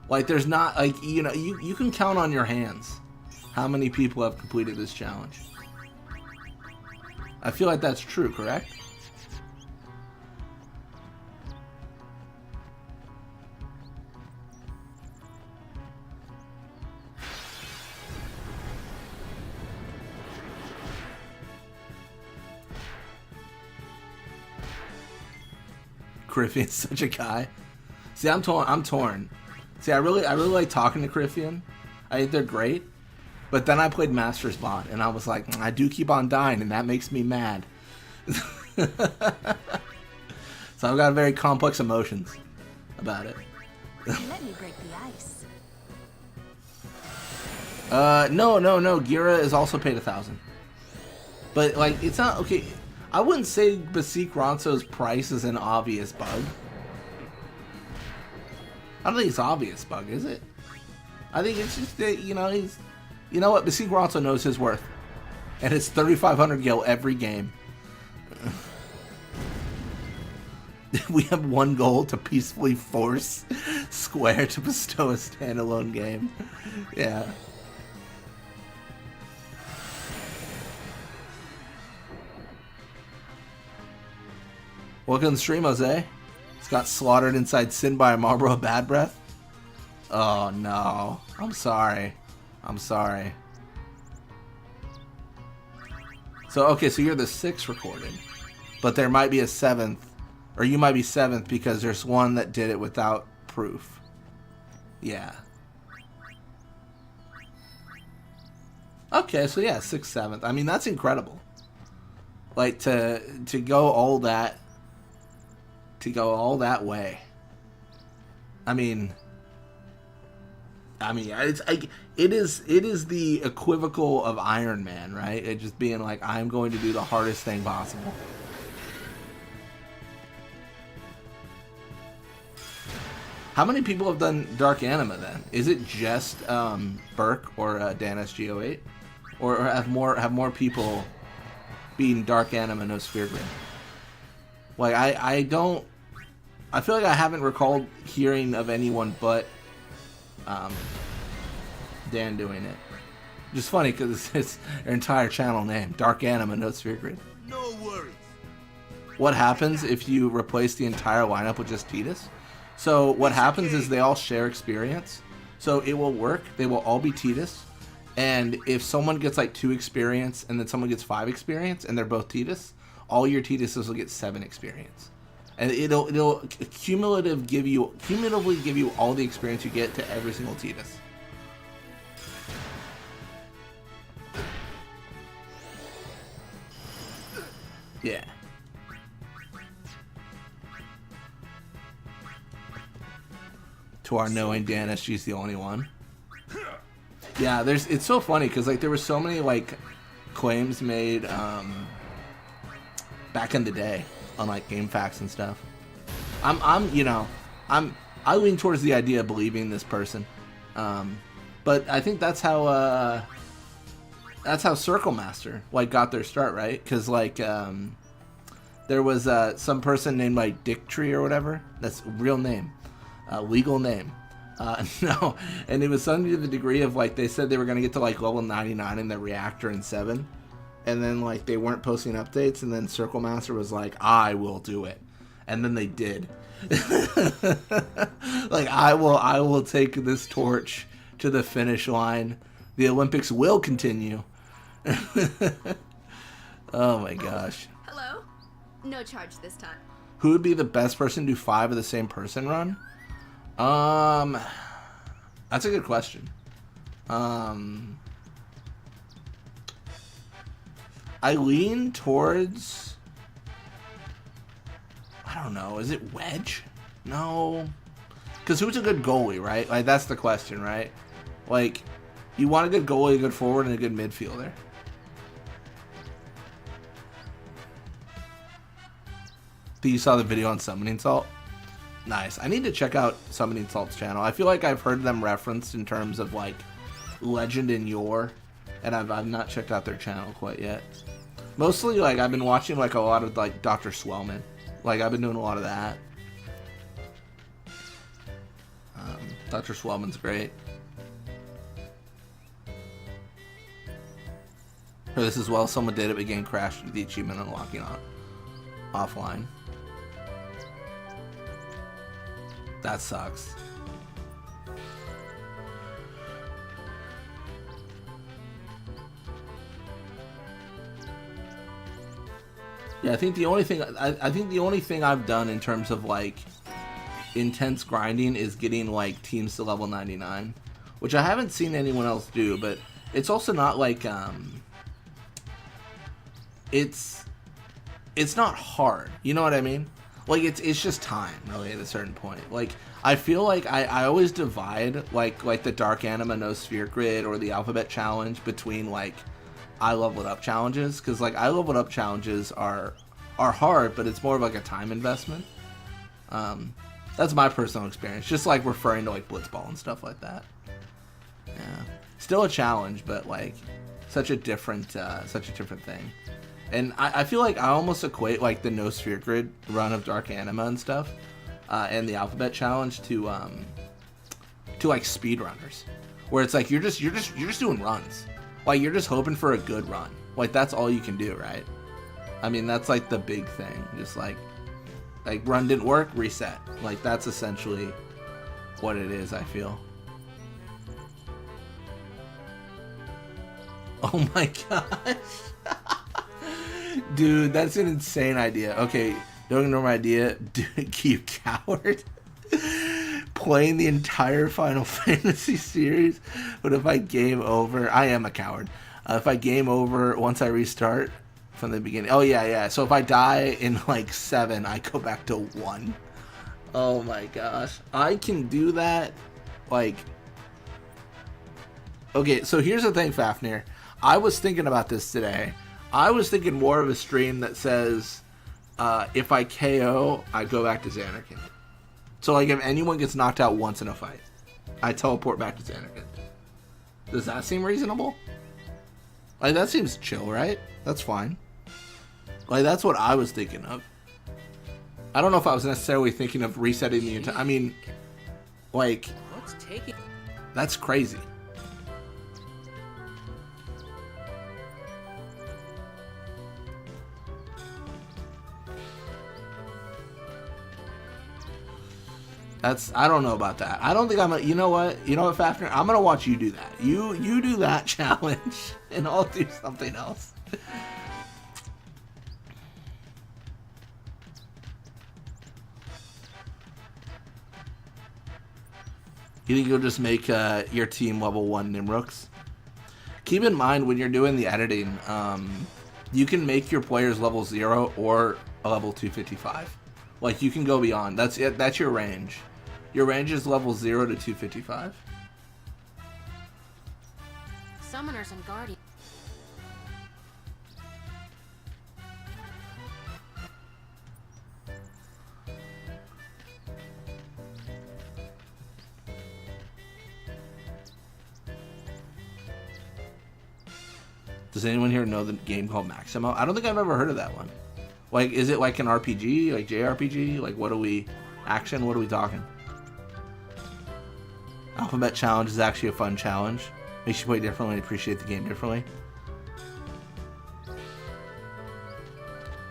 Like, there's not like, you know, you can count on your hands how many people have completed this challenge. I feel like that's true, correct? Carifian's such a guy. See, I'm torn. See, I really like talking to Carifian. I think they're great. But then I played Master's Bond, and I was like, I do keep on dying, and that makes me mad. So I've got very complex emotions about it. Let me break the ice. No. Gira is also paid 1,000. But like, it's not okay. I wouldn't say Beseech Ronso's price is an obvious bug. I don't think it's obvious bug, is it? I think it's just that, you know, he's... You know what? Beseech Ronso knows his worth. And it's 3,500 gil every game. We have one goal to peacefully force Square to bestow a standalone game. Yeah. Welcome to the stream, Jose. He's got slaughtered inside Sin by a Marlboro Bad Breath. Oh no. I'm sorry. I'm sorry. So, okay, so you're the 6th recorded. But there might be a 7th. Or you might be 7th because there's one that did it without proof. Yeah. Okay, so yeah, 6th, 7th. I mean, that's incredible. Like, to go all that... To go all that way. I mean, it's like it is the equivocal of Iron Man, right? It just being like, I'm going to do the hardest thing possible. How many people have done Dark Anima then? Is it just Burke or Dan SG08, or have more people been Dark Anima no Sphere Grid? Like I feel like I haven't recalled hearing of anyone but Dan doing it. Just funny because it's their entire channel name, Dark Anima no Sphere Grid. No worries. What happens if you replace the entire lineup with just Tidus? So what happens is they all share experience. So it will work. They will all be Tidus. And if someone gets like 2 experience and then someone gets 5 experience and they're both Tidus, all your Tiduses will get 7 experience. And it'll cumulatively give you all the experience you get to every single Tidus. Yeah. To our knowing, Dan SG's the only one. Yeah, it's so funny because like there were so many like claims made back in the day on like game facts and stuff. I lean towards the idea of believing this person, but I think that's how Circle Master like got their start, right? Because like there was some person named like Dick Tree or whatever. That's a real name, legal name. No, and it was something to the degree of like they said they were gonna get to like level 99 in the reactor in 7. And then, like, they weren't posting updates, and then Circle Master was like, I will do it. And then they did. Like, I will take this torch to the finish line. The Olympics will continue. Oh, my gosh. Hello? No charge this time. Who would be the best person to do 5 of the same person run? That's a good question. I lean towards, I don't know, is it Wedge? No. Because who's a good goalie, right? Like, that's the question, right? Like, you want a good goalie, a good forward, and a good midfielder. Think you saw the video on Summoning Salt? Nice. I need to check out Summoning Salt's channel. I feel like I've heard them referenced in terms of, like, Legend and Yore, and I've not checked out their channel quite yet. Mostly, like, I've been watching, like, a lot of, like, Dr. Swellman. Like, I've been doing a lot of that. Dr. Swellman's great. For this as well, someone did it, but game crashed with the achievement unlocking offline. That sucks. Yeah, I think the only thing I've done in terms of like intense grinding is getting like teams to level 99, which I haven't seen anyone else do, but it's also not like it's not hard, you know what I mean? Like it's just time really at a certain point. Like I feel like I always divide like the Dark Anima no Sphere Grid or the Alphabet Challenge between like I leveled up challenges, because like I leveled up challenges are are hard, but it's more of like a time investment. That's my personal experience, just like referring to like Blitzball and stuff like that. Yeah, still a challenge, but like such a different thing. And I feel like I almost equate like the No Sphere Grid run of Dark Anima and stuff, and the Alphabet Challenge to like speedrunners, where it's like you're just doing runs, like you're just hoping for a good run, like that's all you can do, right? I mean, that's like the big thing, just like run didn't work, reset. Like that's essentially what it is, I feel. Oh my gosh. Dude, that's an insane idea. Okay, don't ignore my idea. Dude, you coward. Playing the entire Final Fantasy series, but if I game over, I am a coward. If I game over once I restart from the beginning. Oh yeah. So if I die in like 7, I go back to 1. Oh my gosh, I can do that. Like, okay, so here's the thing, Fafnir. I was thinking about this today. I was thinking more of a stream that says, if I KO, I go back to Xanarkand. So, like, if anyone gets knocked out once in a fight, I teleport back to Xanarkand. Does that seem reasonable? Like, that seems chill, right? That's fine. Like, that's what I was thinking of. I don't know if I was necessarily thinking of resetting the entire... I mean, like, that's crazy. I don't know about that. I don't think you know what, Fafnir? I'm gonna watch you do that. You do that challenge, and I'll do something else. You think you'll just make your team level 1 Nimrooks? Keep in mind when you're doing the editing, you can make your players level 0 or a level 255. Like, you can go beyond. That's it. That's your range. Your range is level 0 to 255. Summoners and Guardians. Does anyone here know the game called Maximo? I don't think I've ever heard of that one. Like, is it like an RPG? Like JRPG? Like, what are we... Action? What are we talking? Alphabet Challenge is actually a fun challenge. Makes you play differently and appreciate the game differently.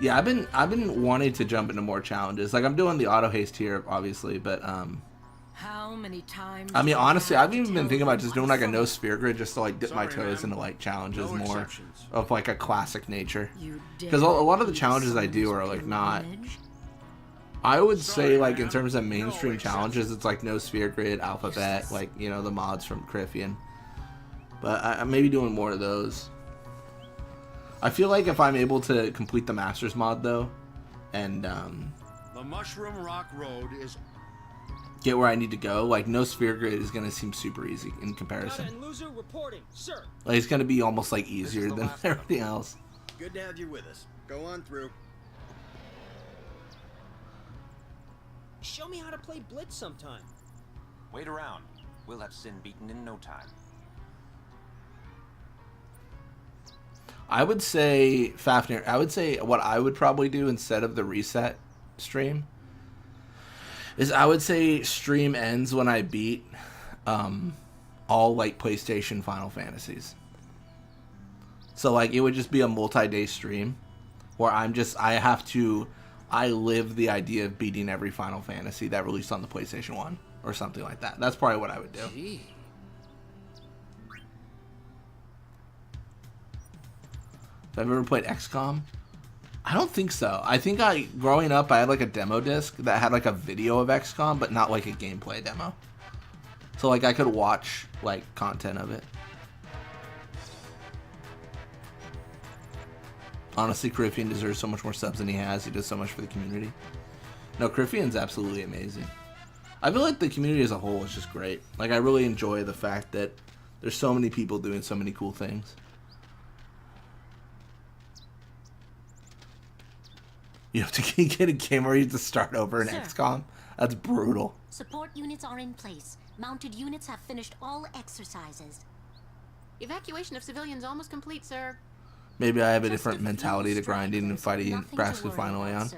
Yeah, I've been wanting to jump into more challenges. Like, I'm doing the auto haste here, obviously, but How many times I mean, honestly, I've even been thinking about just doing like a no sphere grid just to like dip my toes into like challenges more of like a classic nature. Because a lot of the challenges I do are like not. I would say like in terms of mainstream challenges, it's like no sphere grid, alphabet, like the mods from Crifian. But I'm maybe doing more of those. I feel like if I'm able to complete the Masters mod though, and the Mushroom Rock Road is. Get where I need to go, like no sphere grid is gonna seem super easy in comparison. Like it's gonna be almost like easier than everything else. Good to have you with us. Go on through. Show me how to play Blitz sometime. Wait around. We'll have Sin beaten in no time. I would say, Fafnir, I would say what I would probably do instead of the reset stream is I would say stream ends when I beat all like PlayStation Final Fantasies. So like it would just be a multi-day stream where I live the idea of beating every Final Fantasy that released on the PlayStation 1 or something like that. That's probably what I would do. Gee. Have you ever played XCOM? I don't think so. I think growing up, I had like a demo disc that had like a video of XCOM, but not like a gameplay demo. So like I could watch like content of it. Honestly, Crifian deserves so much more subs than he has. He does so much for the community. No, Crifian's absolutely amazing. I feel like the community as a whole is just great. Like I really enjoy the fact that there's so many people doing so many cool things. You have to get a game where you have to start over in Sir. XCOM? That's brutal. Support units are in place. Mounted units have finished all exercises. Evacuation of civilians almost complete, sir. Maybe I have a different mentality to grinding and fighting Brasky finally on.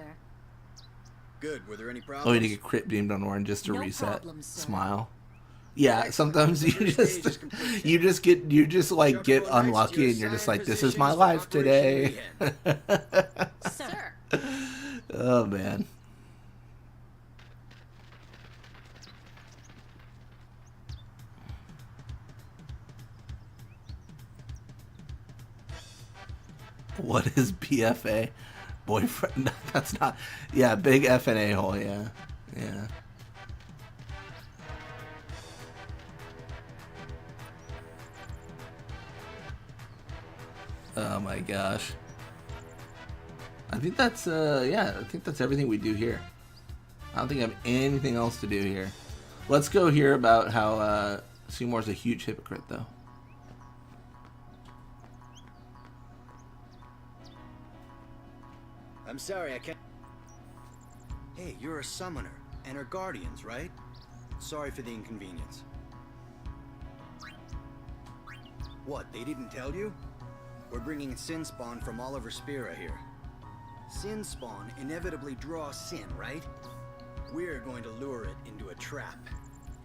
Good. Were there any problems? Oh, you to get crit beamed on Auron just to No reset. problems, sir. Smile. Yeah, sometimes you just get unlucky and you're just like, this is my life today. Sir. Oh man. What is BFA? Boyfriend? No, that's not. Yeah, big F and A hole. Yeah, yeah. Oh my gosh. I think that's yeah, I think that's everything we do here. I don't think I have anything else to do here. Let's go hear about how Seymour's a huge hypocrite though. I'm sorry, I can't. Hey, you're a summoner, and her guardians, right? Sorry for the inconvenience. What, they didn't tell you? We're bringing sin spawn from all over Spira here. Sin spawn inevitably draws sin, right? We're going to lure it into a trap.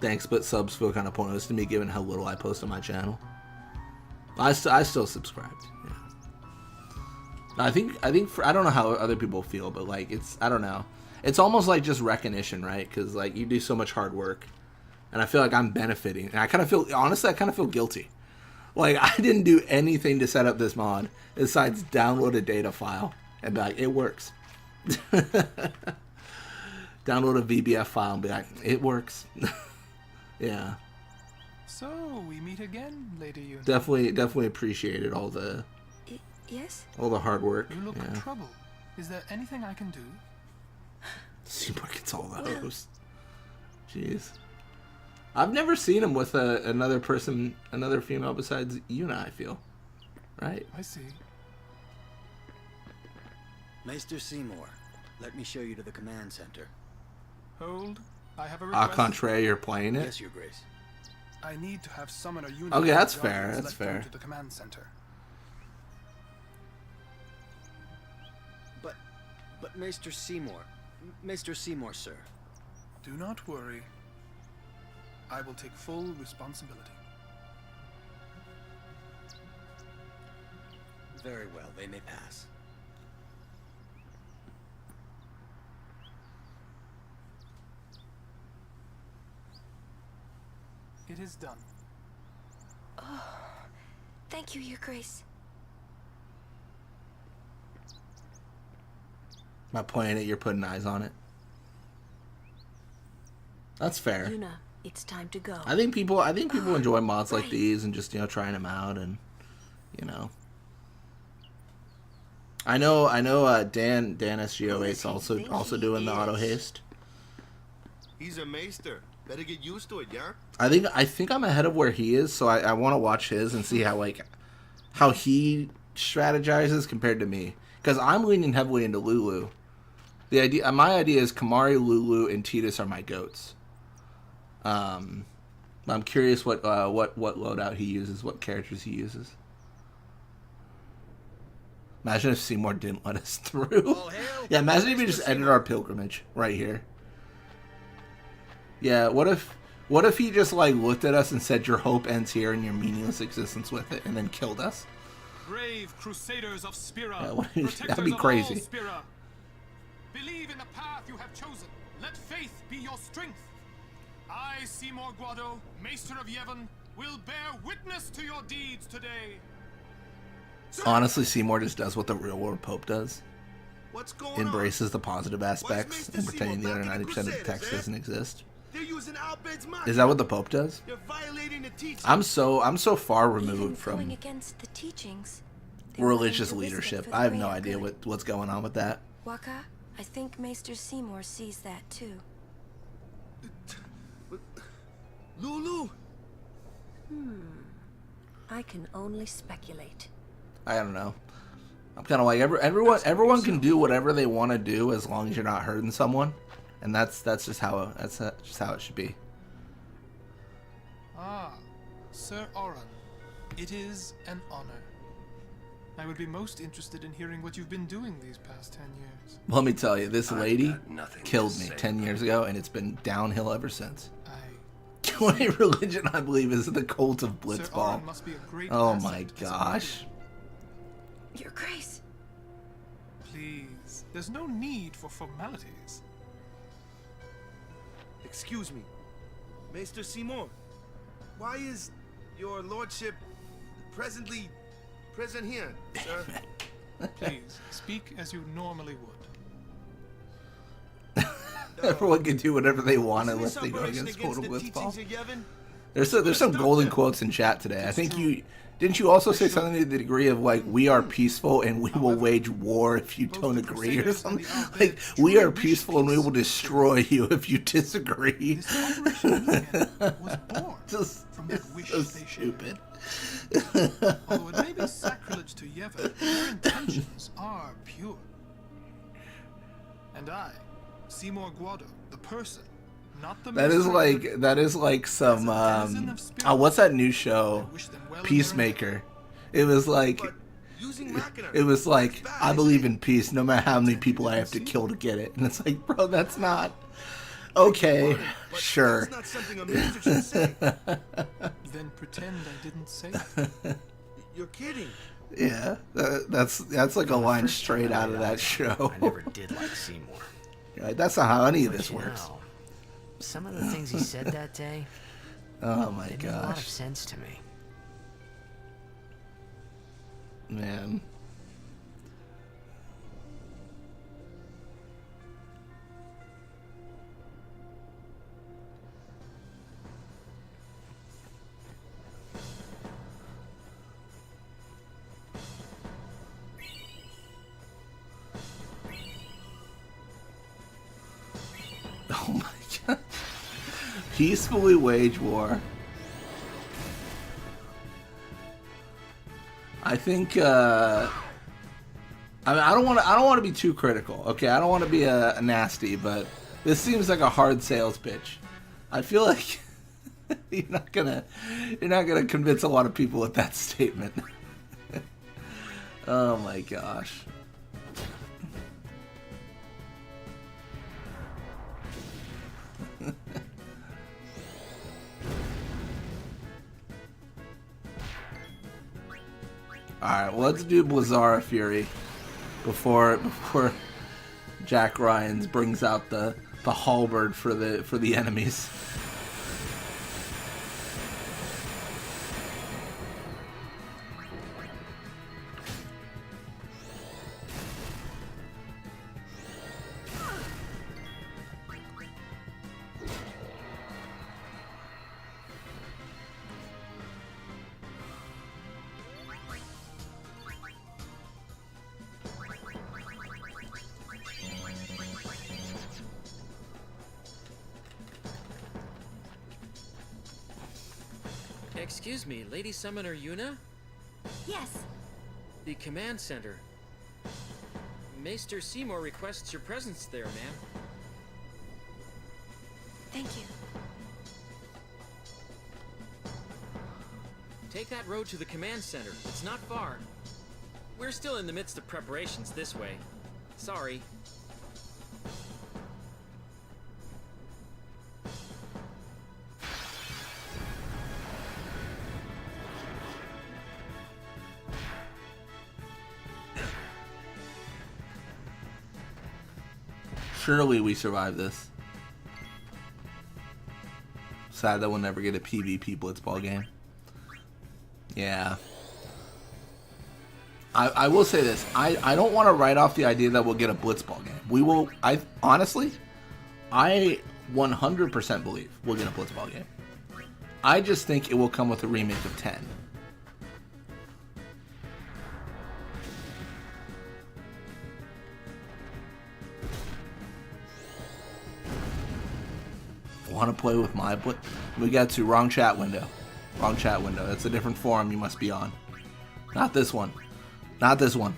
Thanks, but subs feel kind of pointless to me given how little I post on my channel. I still subscribed. Yeah. I think I don't know how other people feel, but like I don't know. It's almost like just recognition, right? Because like you do so much hard work, and I feel like I'm benefiting. And I kind of feel, honestly, I kind of feel guilty. Like I didn't do anything to set up this mod besides download a data file and be like, it works. Download a VBF file and be like, it works. Yeah. So we meet again, Lady Yuna. Definitely appreciated all the Yes? all the hard work. You look Yeah. troubled. Is there anything I can do? Seymour gets all the hosts. Jeez. I've never seen him with another person, another female besides Yuna, I feel. Right? I see. Maester Seymour, let me show you to the command center. Hold. I have a Au request. contraire, you're playing it? Yes, Your Grace. I need to have summoner units. Okay, that's and fair, guardians that's let fair. To the command center. But Maester Seymour, sir. Do not worry. I will take full responsibility. Very well, they may pass. It is done. Oh, thank you, Your Grace. By playing it, you're putting eyes on it. That's fair. Yuna, it's time to go. I think people enjoy mods like these and just, trying them out and, I know Dan SGO8's also doing the auto haste. He's a maester. Better get used to it, yeah? I think I'm ahead of where he is, so I want to watch his and see how he strategizes compared to me, because I'm leaning heavily into Lulu. My idea is Kamari, Lulu, and Tidus are my goats. I'm curious what loadout he uses, what characters he uses. Imagine if Seymour didn't let us through. Yeah, imagine if he just ended our pilgrimage right here. Yeah, what if he just looked at us and said your hope ends here and your meaningless existence with it, and then killed us? Brave crusaders of Spira. Yeah, that'd be crazy. Spira. Believe in the path you have chosen. Let faith be your strength. I, Seymour Guado, Maester of Yevon, will bear witness to your deeds today. Honestly, Seymour just does what the real world Pope does. What's going Embraces the positive aspects and pretending the other 90% of the text doesn't exist. They're using Albed's mind. Is that what the Pope does? They're violating the teaching. I'm so far removed Going from against the teachings. religious leadership. I have no idea what's going on with that. Waka, I think Maester Seymour sees that too. Lulu. I can only speculate. I don't know. I'm kind of like everyone can do whatever they want to do as long as you're not hurting someone, and that's just how it should be. Ah, Sir Auron, it is an honor. I would be most interested in hearing what you've been doing these past 10 years. Let me tell you, this lady killed me 10 years ago, and it's been downhill ever since. The only religion I believe is the cult of Blitzball. Oh my gosh. Your Grace. Please, there's no need for formalities. Excuse me, Maester Seymour. Why is your lordship present here, sir? Please, speak as you normally would. Everyone can do whatever they want unless they go against Total Blitzball. There's some golden quotes in chat today. I think didn't you also say something to the degree of like, we are peaceful and we will wage war if you don't agree, or something? Like, we are peaceful and we will destroy you if you disagree. Just so stupid. Although it may be sacrilege to Yevon, their intentions are pure. And I, Seymour Guado, the person, not the that is like some what's that new show, Peacemaker? It was like I believe in peace no matter how many people I have to kill to get it, and it's like, bro, that's not okay. Sure. That's not something a master should say. Then pretend I didn't say it. You're kidding. Yeah, that's like a line straight out of that show. I never did like Seymour. Right, that's not how any of this works. Know, some of the things he said that day, oh my made a lot of gosh, sense to me. Man. Oh my god. Peacefully wage war. I think I mean, I don't want to be too critical. Okay, I don't want to be a nasty, but this seems like a hard sales pitch. I feel like you're not gonna convince a lot of people with that statement. Oh my gosh. Alright, well, let's do Blizzara Fury before Jack Ryans brings out the halberd for the enemies. Excuse me, Lady Summoner Yuna? Yes. The command center. Maester Seymour requests your presence there, ma'am. Thank you. Take that road to the command center. It's not far. We're still in the midst of preparations this way. Sorry. Surely we survive this. Sad that we'll never get a PvP Blitzball game. Yeah. I will say this. I don't want to write off the idea that we'll get a Blitzball game. We will. Honestly, I 100% believe we'll get a Blitzball game. I just think it will come with a remake of 10. Want to play with my we got to wrong chat window. Wrong chat window. That's a different forum you must be on. Not this one. Not this one.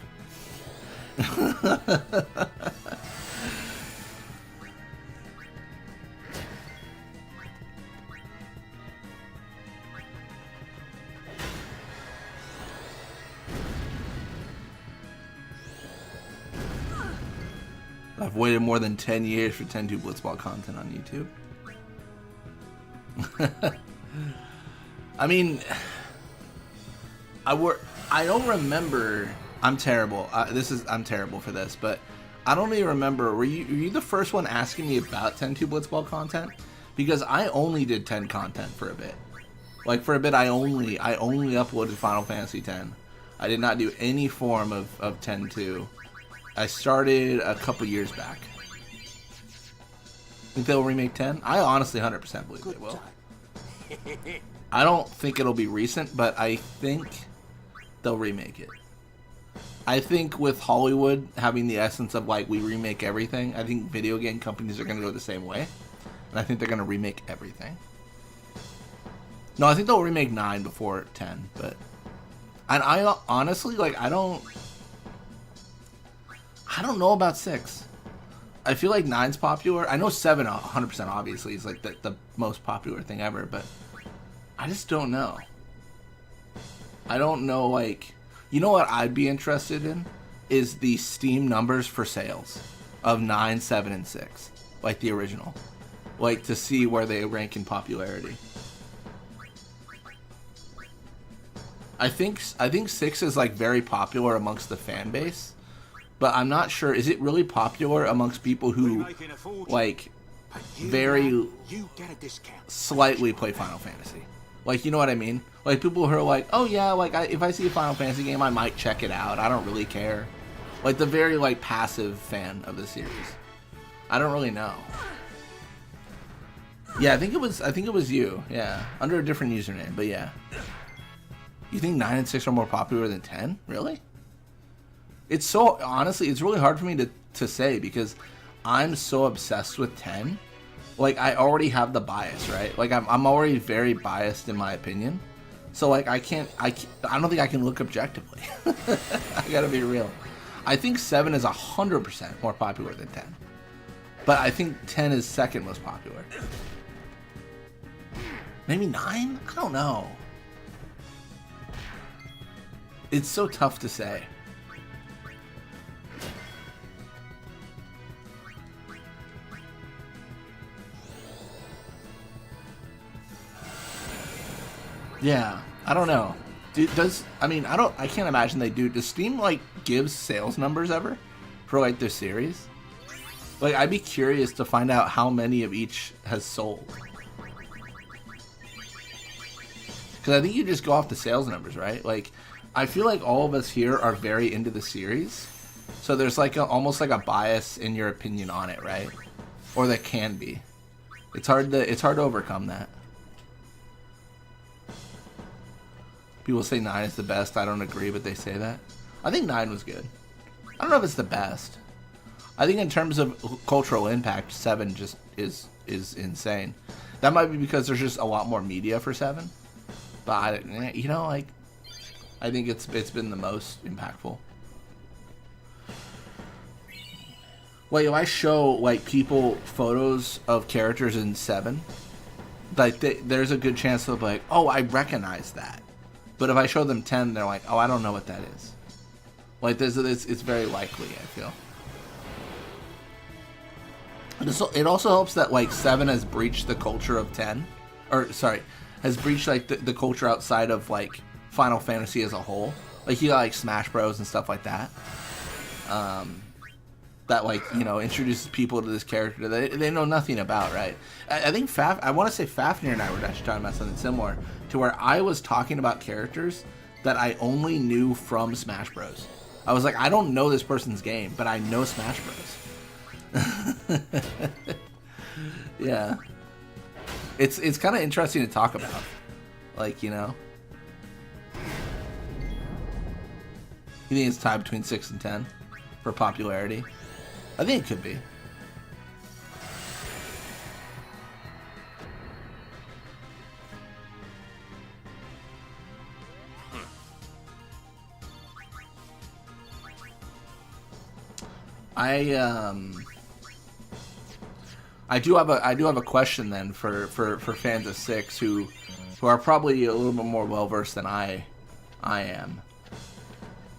I've waited more than 10 years for 10-2 Blitzball content on YouTube. I mean, I don't remember. I'm terrible. I'm terrible for this, but I don't even remember. Were you the first one asking me about 10-2 Blitzball content? Because I only did 10 content for a bit. Like for a bit, I only uploaded Final Fantasy X. I did not do any form of 10-2. I started a couple years back. Think they'll remake 10? I honestly 100% believe they will. I don't think it'll be recent, but I think they'll remake it. I think with Hollywood having the essence of like we remake everything, I think video game companies are going to go the same way. And I think they're going to remake everything. No, I think they'll remake 9 before 10, but... And I honestly, like, I don't know about 6. I feel like 9's popular. I know 7 100% obviously is like the most popular thing ever, but I just don't know. I don't know, like, you know what I'd be interested in is the Steam numbers for sales of 9, 7, and 6, like the original, like to see where they rank in popularity. I think 6 is like very popular amongst the fan base. But I'm not sure, is it really popular amongst people who, like, very slightly play Final Fantasy? Like, you know what I mean? Like, people who are like, oh yeah, like, if I see a Final Fantasy game, I might check it out. I don't really care. Like, the very, like, passive fan of the series. I don't really know. Yeah, I think it was you. Yeah, under a different username, but yeah. You think 9 and 6 are more popular than 10? Really? It's so, honestly, it's really hard for me to say because I'm so obsessed with 10. Like, I already have the bias, right? Like, I'm already very biased in my opinion. So, like, I don't think I can look objectively. I gotta be real. I think 7 is 100% more popular than 10. But I think 10 is second most popular. Maybe 9? I don't know. It's so tough to say. Yeah, I don't know. I can't imagine they do. Does Steam, like, give sales numbers ever for, like, their series? Like, I'd be curious to find out how many of each has sold. Because I think you just go off the sales numbers, right? Like, I feel like all of us here are very into the series. So there's, like, almost like a bias in your opinion on it, right? Or there can be. It's hard to overcome that. People say 9 is the best. I don't agree, but they say that. I think 9 was good. I don't know if it's the best. I think in terms of cultural impact, 7 just is insane. That might be because there's just a lot more media for 7. But, you know, like, I think it's been the most impactful. Like, if I show, like, people photos of characters in 7, like, there's a good chance they'll be like, oh, I recognize that. But if I show them 10, they're like, oh, I don't know what that is. Like, it's very likely, I feel. It also helps that, like, 7 has breached the culture of 10. Or, sorry, has breached, like, the culture outside of, like, Final Fantasy as a whole. Like, you got, like, Smash Bros. And stuff like that. That, like, you know, introduces people to this character that they know nothing about, right? I think I want to say Fafnir and I were actually talking about something similar, to where I was talking about characters that I only knew from Smash Bros. I was like, I don't know this person's game, but I know Smash Bros. Yeah. It's kind of interesting to talk about. Like, you know. You think it's tied between 6 and 10 for popularity? I think it could be. I do have a question then for fans of 6 who are probably a little bit more well versed than I am.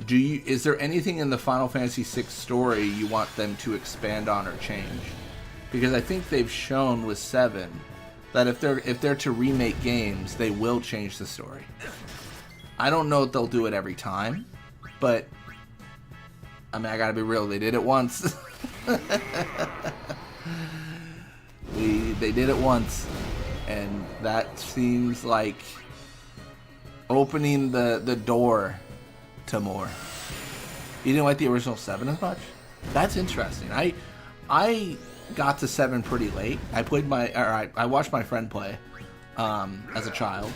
Is there anything in the Final Fantasy VI story you want them to expand on or change? Because I think they've shown with 7 that if they're to remake games, they will change the story. I don't know if they'll do it every time, but I mean, I gotta be real, they did it once. They did it once, and that seems like opening the door to more. You didn't like the original 7 as much? That's interesting. I got to 7 pretty late. I watched my friend play as a child,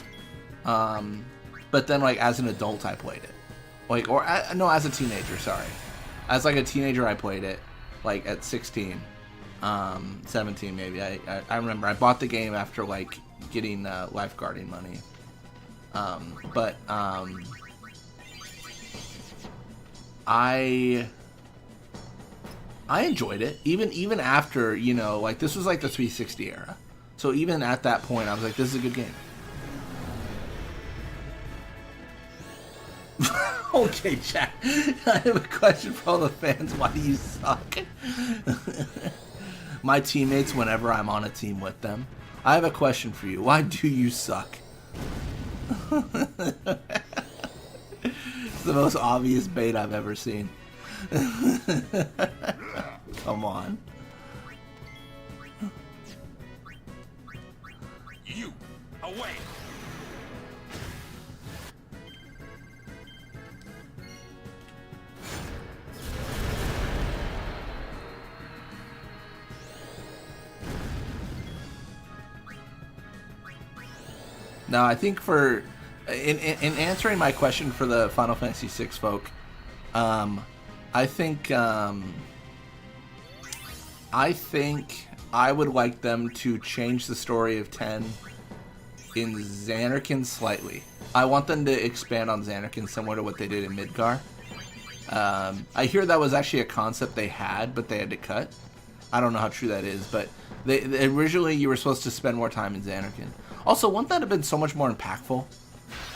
but then like as an adult I played it, as a teenager. Sorry, as like a teenager I played it, like at 16, 17 maybe. I remember I bought the game after like getting lifeguarding money, but I enjoyed it, even after, you know, like this was like the 360 era. So even at that point, I was like, this is a good game. Okay, chat. I have a question for all the fans. Why do you suck? My teammates, whenever I'm on a team with them, I have a question for you. Why do you suck? It's the most obvious bait I've ever seen. Come on. You, away! Now, I think in answering my question for the Final Fantasy VI folk, I think I would like them to change the story of 10 in Zanarkand slightly. I want them to expand on Zanarkand similar to what they did in Midgar. I hear that was actually a concept they had, but they had to cut. I don't know how true that is, but they originally you were supposed to spend more time in Zanarkand. Also, wouldn't that have been so much more impactful?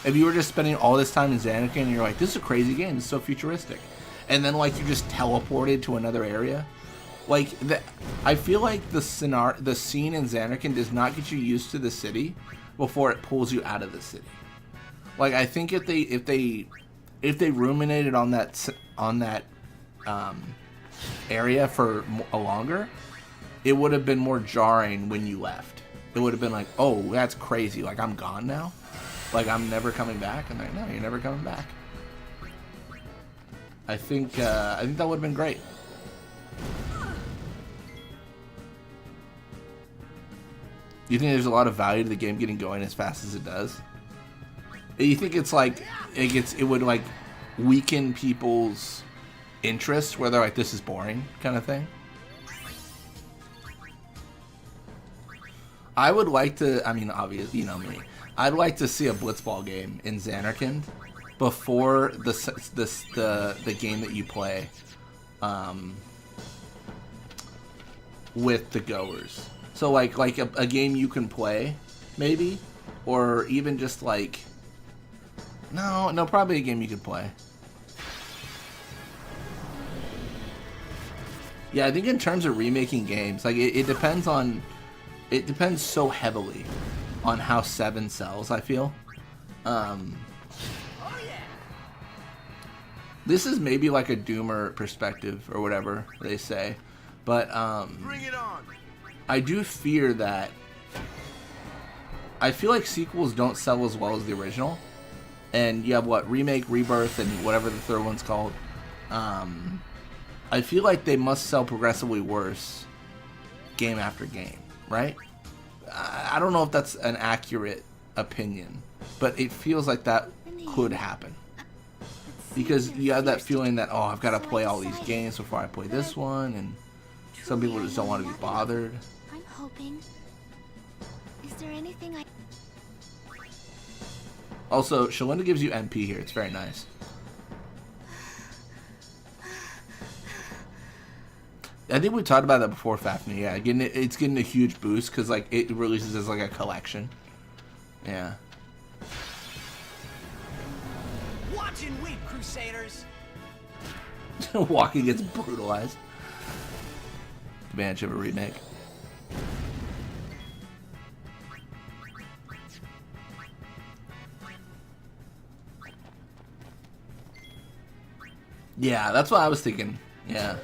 If you were just spending all this time in Zanarkand and you're like, this is a crazy game, it's so futuristic. And then like you just teleported to another area. Like, I feel like the scene in Zanarkand does not get you used to the city before it pulls you out of the city. Like, I think if they ruminated on that area for longer, it would have been more jarring when you left. It would have been like, oh, that's crazy. Like, I'm gone now? Like, I'm never coming back? And like, no, you're never coming back. I think that would have been great. You think there's a lot of value to the game getting going as fast as it does? You think it's like it would like weaken people's interest, where they're like, this is boring kind of thing? I would like to, I mean, obviously, you know me, I'd like to see a Blitzball game in Zanarkand before the game that you play with the goers. So like a game you can play, maybe, or even just like, no, probably a game you could play. Yeah, I think in terms of remaking games, like it depends so heavily on how 7 sells, I feel. This is maybe like a doomer perspective or whatever they say, but Bring it on. I do fear that I feel like sequels don't sell as well as the original, and you have what, remake, rebirth, and whatever the third one's called. I feel like they must sell progressively worse game after game, right? I don't know if that's an accurate opinion, but it feels like that could happen. Because you have that feeling that, oh, I've got to play all these games before I play this one, and some people just don't want to be bothered. I'm hoping. Is there anything I... Also, Shelinda gives you MP here. It's very nice. I think we talked about that before, Fafnir. Yeah, it's getting a huge boost because like it releases as like a collection. Yeah. Watch and weep, Crusaders. Walking gets brutalized. Advantage of a remake. Yeah, that's what I was thinking. Yeah.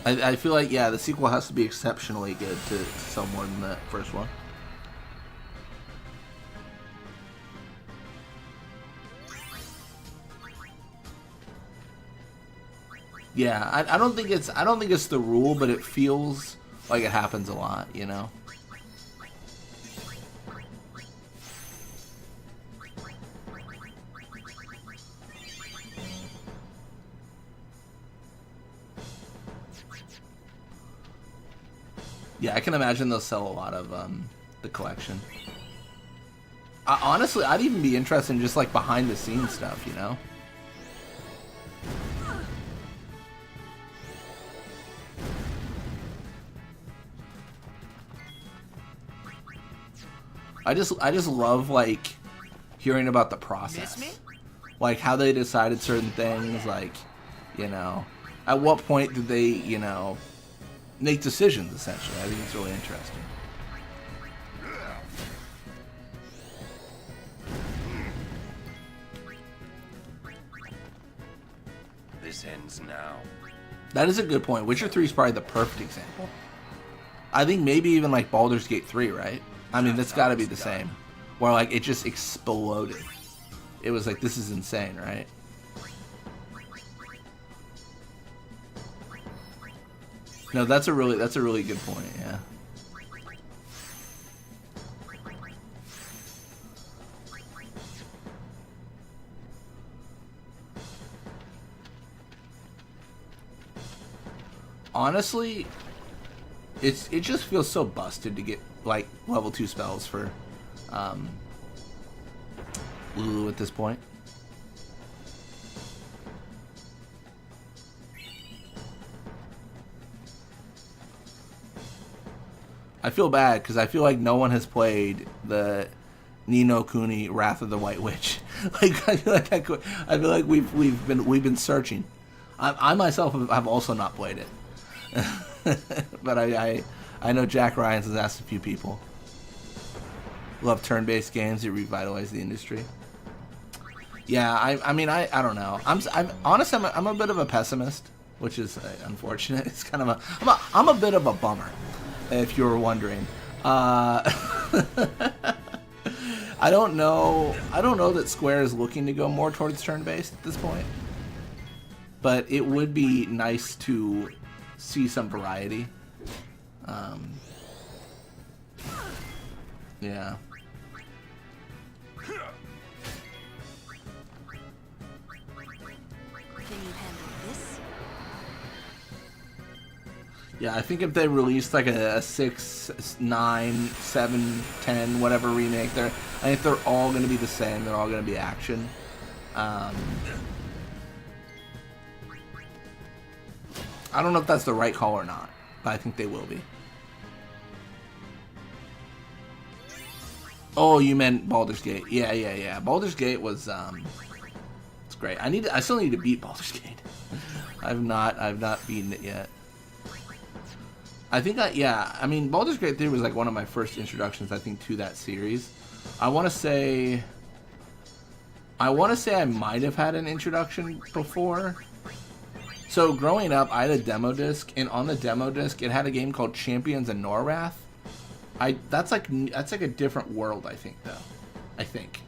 I feel like, yeah, the sequel has to be exceptionally good to sell more than the first one. Yeah, I don't think it's the rule, but it feels like it happens a lot, you know. Yeah, I can imagine they'll sell a lot of the collection. Honestly, I'd even be interested in just like behind the scenes stuff, you know. I just love like hearing about the process, like how they decided certain things, like, you know, at what point did they, you know, make decisions, essentially. I think it's really interesting. This ends now. That is a good point. Witcher 3 is probably the perfect example. I think maybe even like Baldur's Gate 3, right? I mean, that's got to be the same. Where like it just exploded. It was like, this is insane, right? No, that's a really good point, yeah. Honestly, it just feels so busted to get like level 2 spells for Lulu at this point. I feel bad because I feel like no one has played the Ni no Kuni Wrath of the White Witch. Like I feel like we've been searching. I myself have also not played it, but I know Jack Ryans has asked a few people. Love turn-based games that revitalize the industry. Yeah, I mean I don't know. Honestly I'm a bit of a pessimist, which is unfortunate. It's kind of I'm a bit of a bummer. If you were wondering, I don't know that Square is looking to go more towards turn-based at this point, but it would be nice to see some variety. Yeah. Can you handle this? Yeah, I think if they released like a 6, 9, 7, 10, whatever remake, I think they're all going to be the same. They're all going to be action. I don't know if that's the right call or not, but I think they will be. Oh, you meant Baldur's Gate? Yeah. Baldur's Gate was it's great. I still need to beat Baldur's Gate. I've not beaten it yet. I think I mean, Baldur's Gate 3 was like one of my first introductions, I think, to that series. I want to say I might have had an introduction before. So growing up, I had a demo disc, and on the demo disc, it had a game called Champions of Norrath. That's like a different world, I think, though. I think.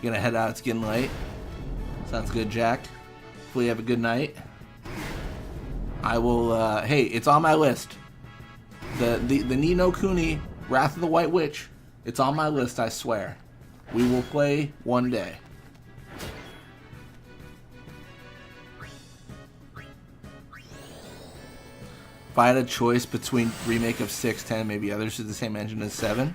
You gonna head out? It's getting late. Sounds good, Jack. Hopefully you have a good night. I will, hey, it's on my list. The Ni no Kuni, Wrath of the White Witch, it's on my list, I swear. We will play one day. If I had a choice between remake of 6, 10, maybe others with the same engine as 7.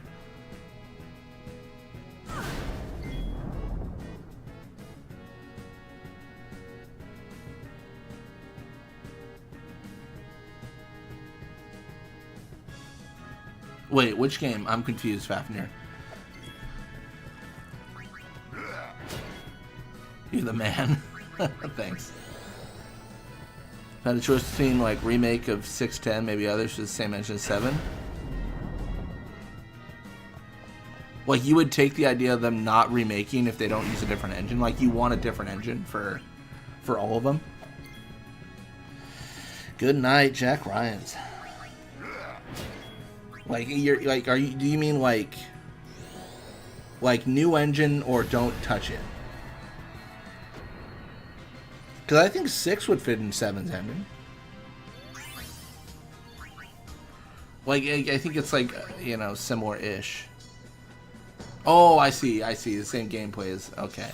Wait, which game? I'm confused, Fafnir. You're the man. Thanks. Had a choice between like remake of 610, maybe others for the same engine as 7. Like you would take the idea of them not remaking if they don't use a different engine. Like you want a different engine for all of them. Good night, Jack Ryans. Like you're like, do you mean like new engine or don't touch it? Because I think 6 would fit in 7's engine. Like, I think it's like, you know, similar-ish. Oh, I see. The same gameplay is... Okay.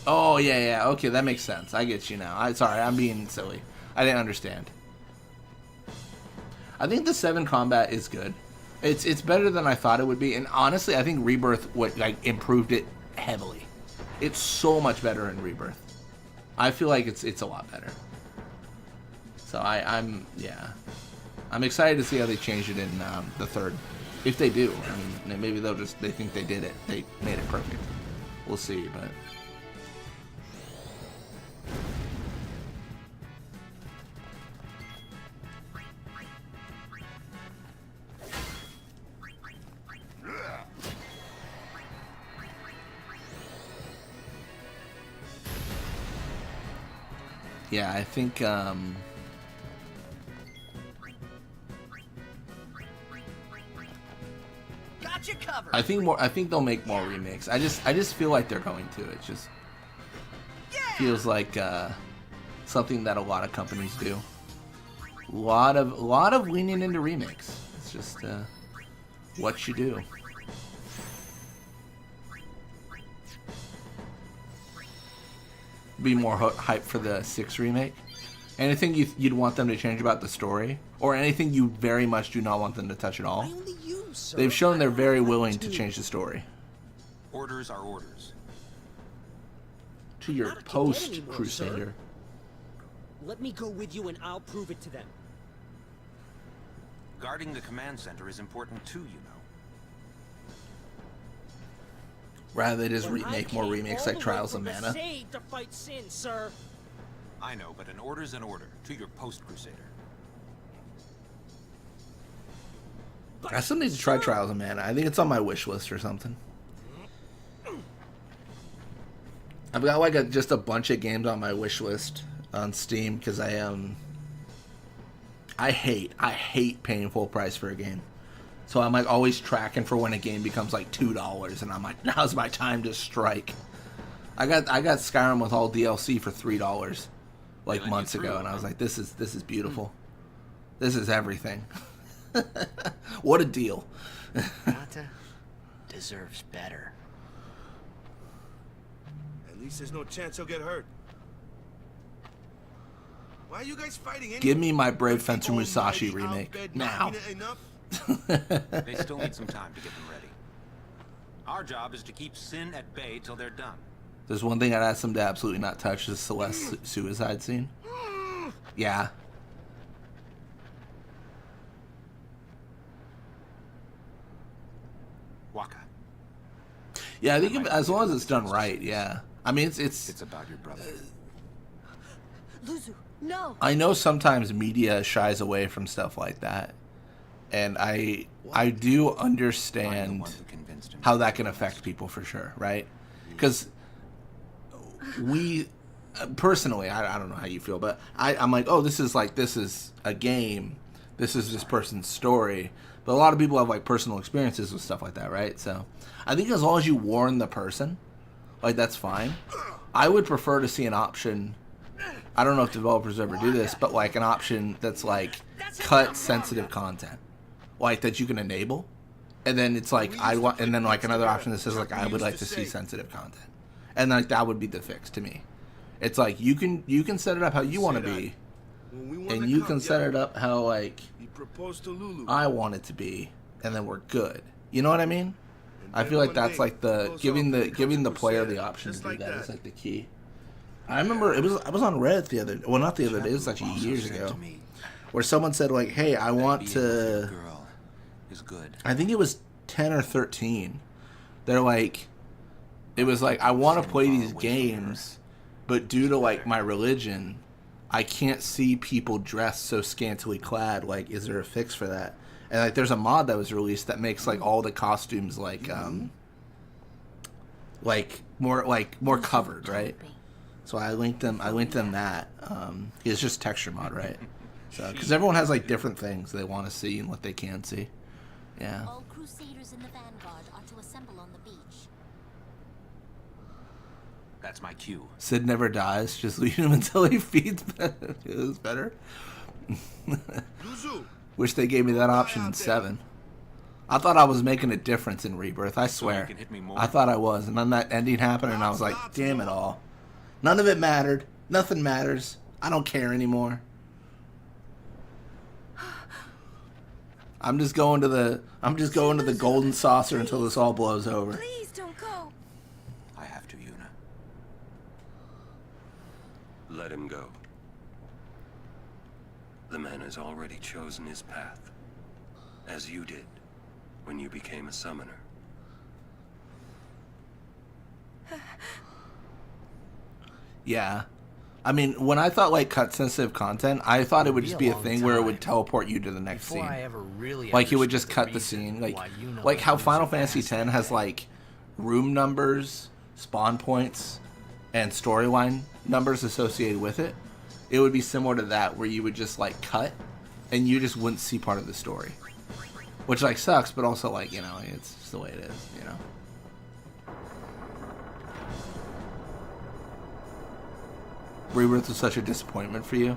Oh, yeah. Okay, that makes sense. I get you now. Sorry, I'm being silly. I didn't understand. I think the 7 combat is good. It's better than I thought it would be, and honestly, I think Rebirth improved it heavily. It's so much better in Rebirth. I feel like it's a lot better. So I'm excited to see how they change it in the 3rd, if they do. I mean, maybe they think they did it. They made it perfect. We'll see, but. Yeah, I think I think they'll make more remakes. I just feel like they're going to. It just feels like something that a lot of companies do. A lot of leaning into remakes. It's just what you do. Be more hyped for the 6 remake. Anything you'd want them to change about the story, or anything you very much do not want them to touch at all? They've shown they're very willing to change the story. Orders are orders. To your post, Crusader. Let me go with you and I'll prove it to them. Guarding the command center is important too, you know. Rather than just make more remakes like Trials of Mana. To fight sin, sir. I know, but an order's an order. To your post, Crusader. I still need to try Trials of Mana. I think it's on my wish list or something. I've got like just a bunch of games on my wish list on Steam because I hate paying full price for a game. So I'm like always tracking for when a game becomes like $2, and I'm like, now's my time to strike. I got Skyrim with all DLC for $3 like months ago, and I was like, this is beautiful. This is everything. What a deal. Nata deserves better. At least there's no chance he'll get hurt. Why are you guys fighting anyway? Give me my Brave Fencer Musashi remake now. They still need some time to get them ready. Our job is to keep Sin at bay till they're done. There's one thing I'd ask them to absolutely not touch: is Celeste's suicide scene. Yeah. Waka. Yeah, I think as long as it's done right, yeah. I mean, it's about your brother. Luzu, no. I know sometimes media shies away from stuff like that, and I do understand how that can affect people for sure, right? Because we personally, I don't know how you feel, but I'm like, oh, this is a game, this is this person's story. But a lot of people have like personal experiences with stuff like that, right? So I think as long as you warn the person, like that's fine. I would prefer to see an option. I don't know if developers ever do this, but like an option that's like cut sensitive content, like that you can enable, and then it's like and then like another option that says like I would like to see sensitive content, and like that would be the fix to me. It's like you can set it up how you want to be, and you can set it up how like I want it to be, and then we're good. You know what I mean? I feel like that's like the giving the player the option to do that is like the key. I remember I was on Reddit the other, well, not the other day, it was actually years ago, where someone said like, hey, I want to, I think it was 10 or 13. They're like, it was like, I want to play these games, but due to like my religion, I can't see people dressed so scantily clad. Like, is there a fix for that? And like, there's a mod that was released that makes like all the costumes like more covered, right? So I linked them that. It's just texture mod, right? So because everyone has like different things they want to see and what they can see. Yeah. All crusaders in the vanguard are to assemble on the beach. That's my cue. Sid never dies. Just leave him until he feeds better. It was better. Wish they gave me that option in 7. I thought I was making a difference in Rebirth. I swear. I thought I was. And then that ending happened and I was like, damn it all. None of it mattered. Nothing matters. I don't care anymore. I'm just going to the golden saucer until this all blows over. Please don't go. I have to, Yuna. Let him go. The man has already chosen his path, as you did when you became a summoner. Yeah. I mean, when I thought like cut sensitive content, I thought it would just be a thing where it would teleport you to the next scene. Like it would just cut the scene, like how Final Fantasy X has like room numbers, spawn points, and storyline numbers associated with it. It would be similar to that, where you would just like cut, and you just wouldn't see part of the story, which like sucks, but also like, you know, it's just the way it is, you know. Rebirth was such a disappointment for you.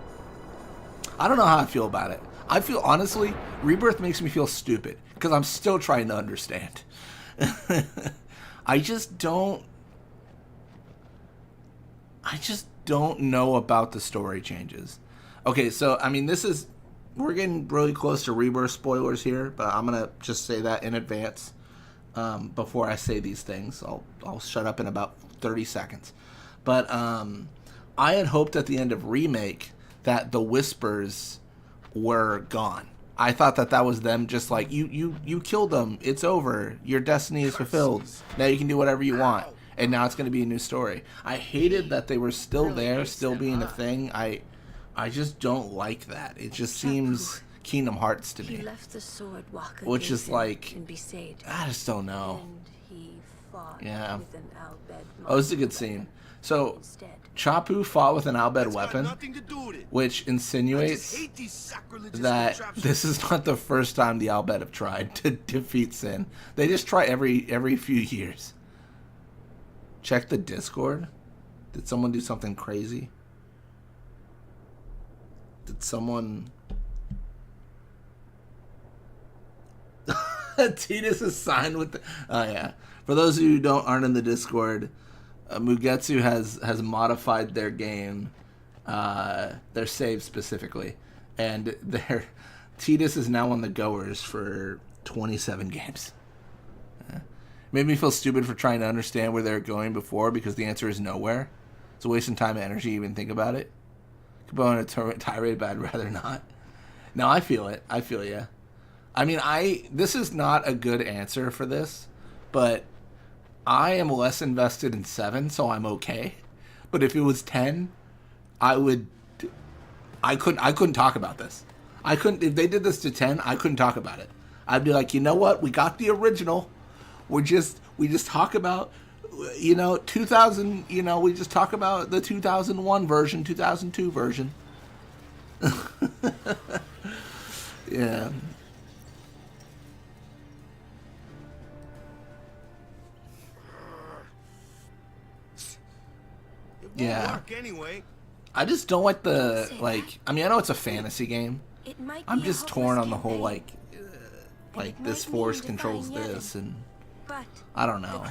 I don't know how I feel about it. I feel, honestly, Rebirth makes me feel stupid because I'm still trying to understand. I just don't know about the story changes. Okay, so I mean, we're getting really close to Rebirth spoilers here, but I'm gonna just say that in advance before I say these things. I'll shut up in about 30 seconds. But I had hoped at the end of Remake that the Whispers were gone. I thought that was them just like, you killed them, it's over, your destiny is fulfilled, now you can do whatever you want, and now it's going to be a new story. I hated that they were still there, still being a thing. I just don't like that. It just seems Kingdom Hearts to me. He left the sword Waka which is like, I just don't know. And he fought yeah. with an Albed. Oh, this is a good scene. So, Chapu fought with an Albed weapon, which insinuates that this is not the first time the Albed have tried to defeat Sin. They just try every few years. Check the Discord. Did someone do something crazy? Did someone... Tidus is signed with the... Oh, yeah. For those of you who aren't in the Discord... Mugetsu has modified their game, their save specifically, and their Tidus is now on the goers for 27 games. Made me feel stupid for trying to understand where they're going before, because the answer is nowhere. It's a waste of time and energy to even think about it. Could go on a tirade, but I'd rather not. No, I feel it. I feel ya. I mean, this is not a good answer for this, but I am less invested in 7, so I'm okay. But if it was 10, I couldn't talk about this. If they did this to 10, I couldn't talk about it. I'd be like, you know what? We got the original. We just talk about, 2000, we just talk about the 2001 version, 2002 version. Yeah. Yeah. Anyway. I just don't like the, I mean, I know it's a fantasy game. I'm just torn on the whole, this force controls this, and I don't know.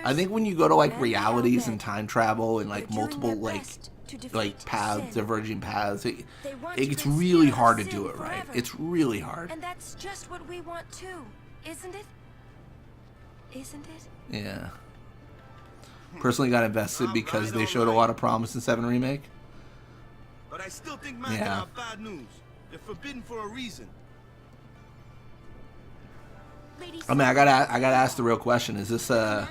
I think when you go to, realities and time travel and, multiple, paths, diverging paths, it's really hard to do it right. It's really hard. And that's just what we want too, isn't it? Isn't it? Yeah. Personally got invested because they showed a lot of promise in 7 Remake. But I still think Manton Yeah. are bad news. They're forbidden for a reason. I mean, I gotta ask the real question: is this a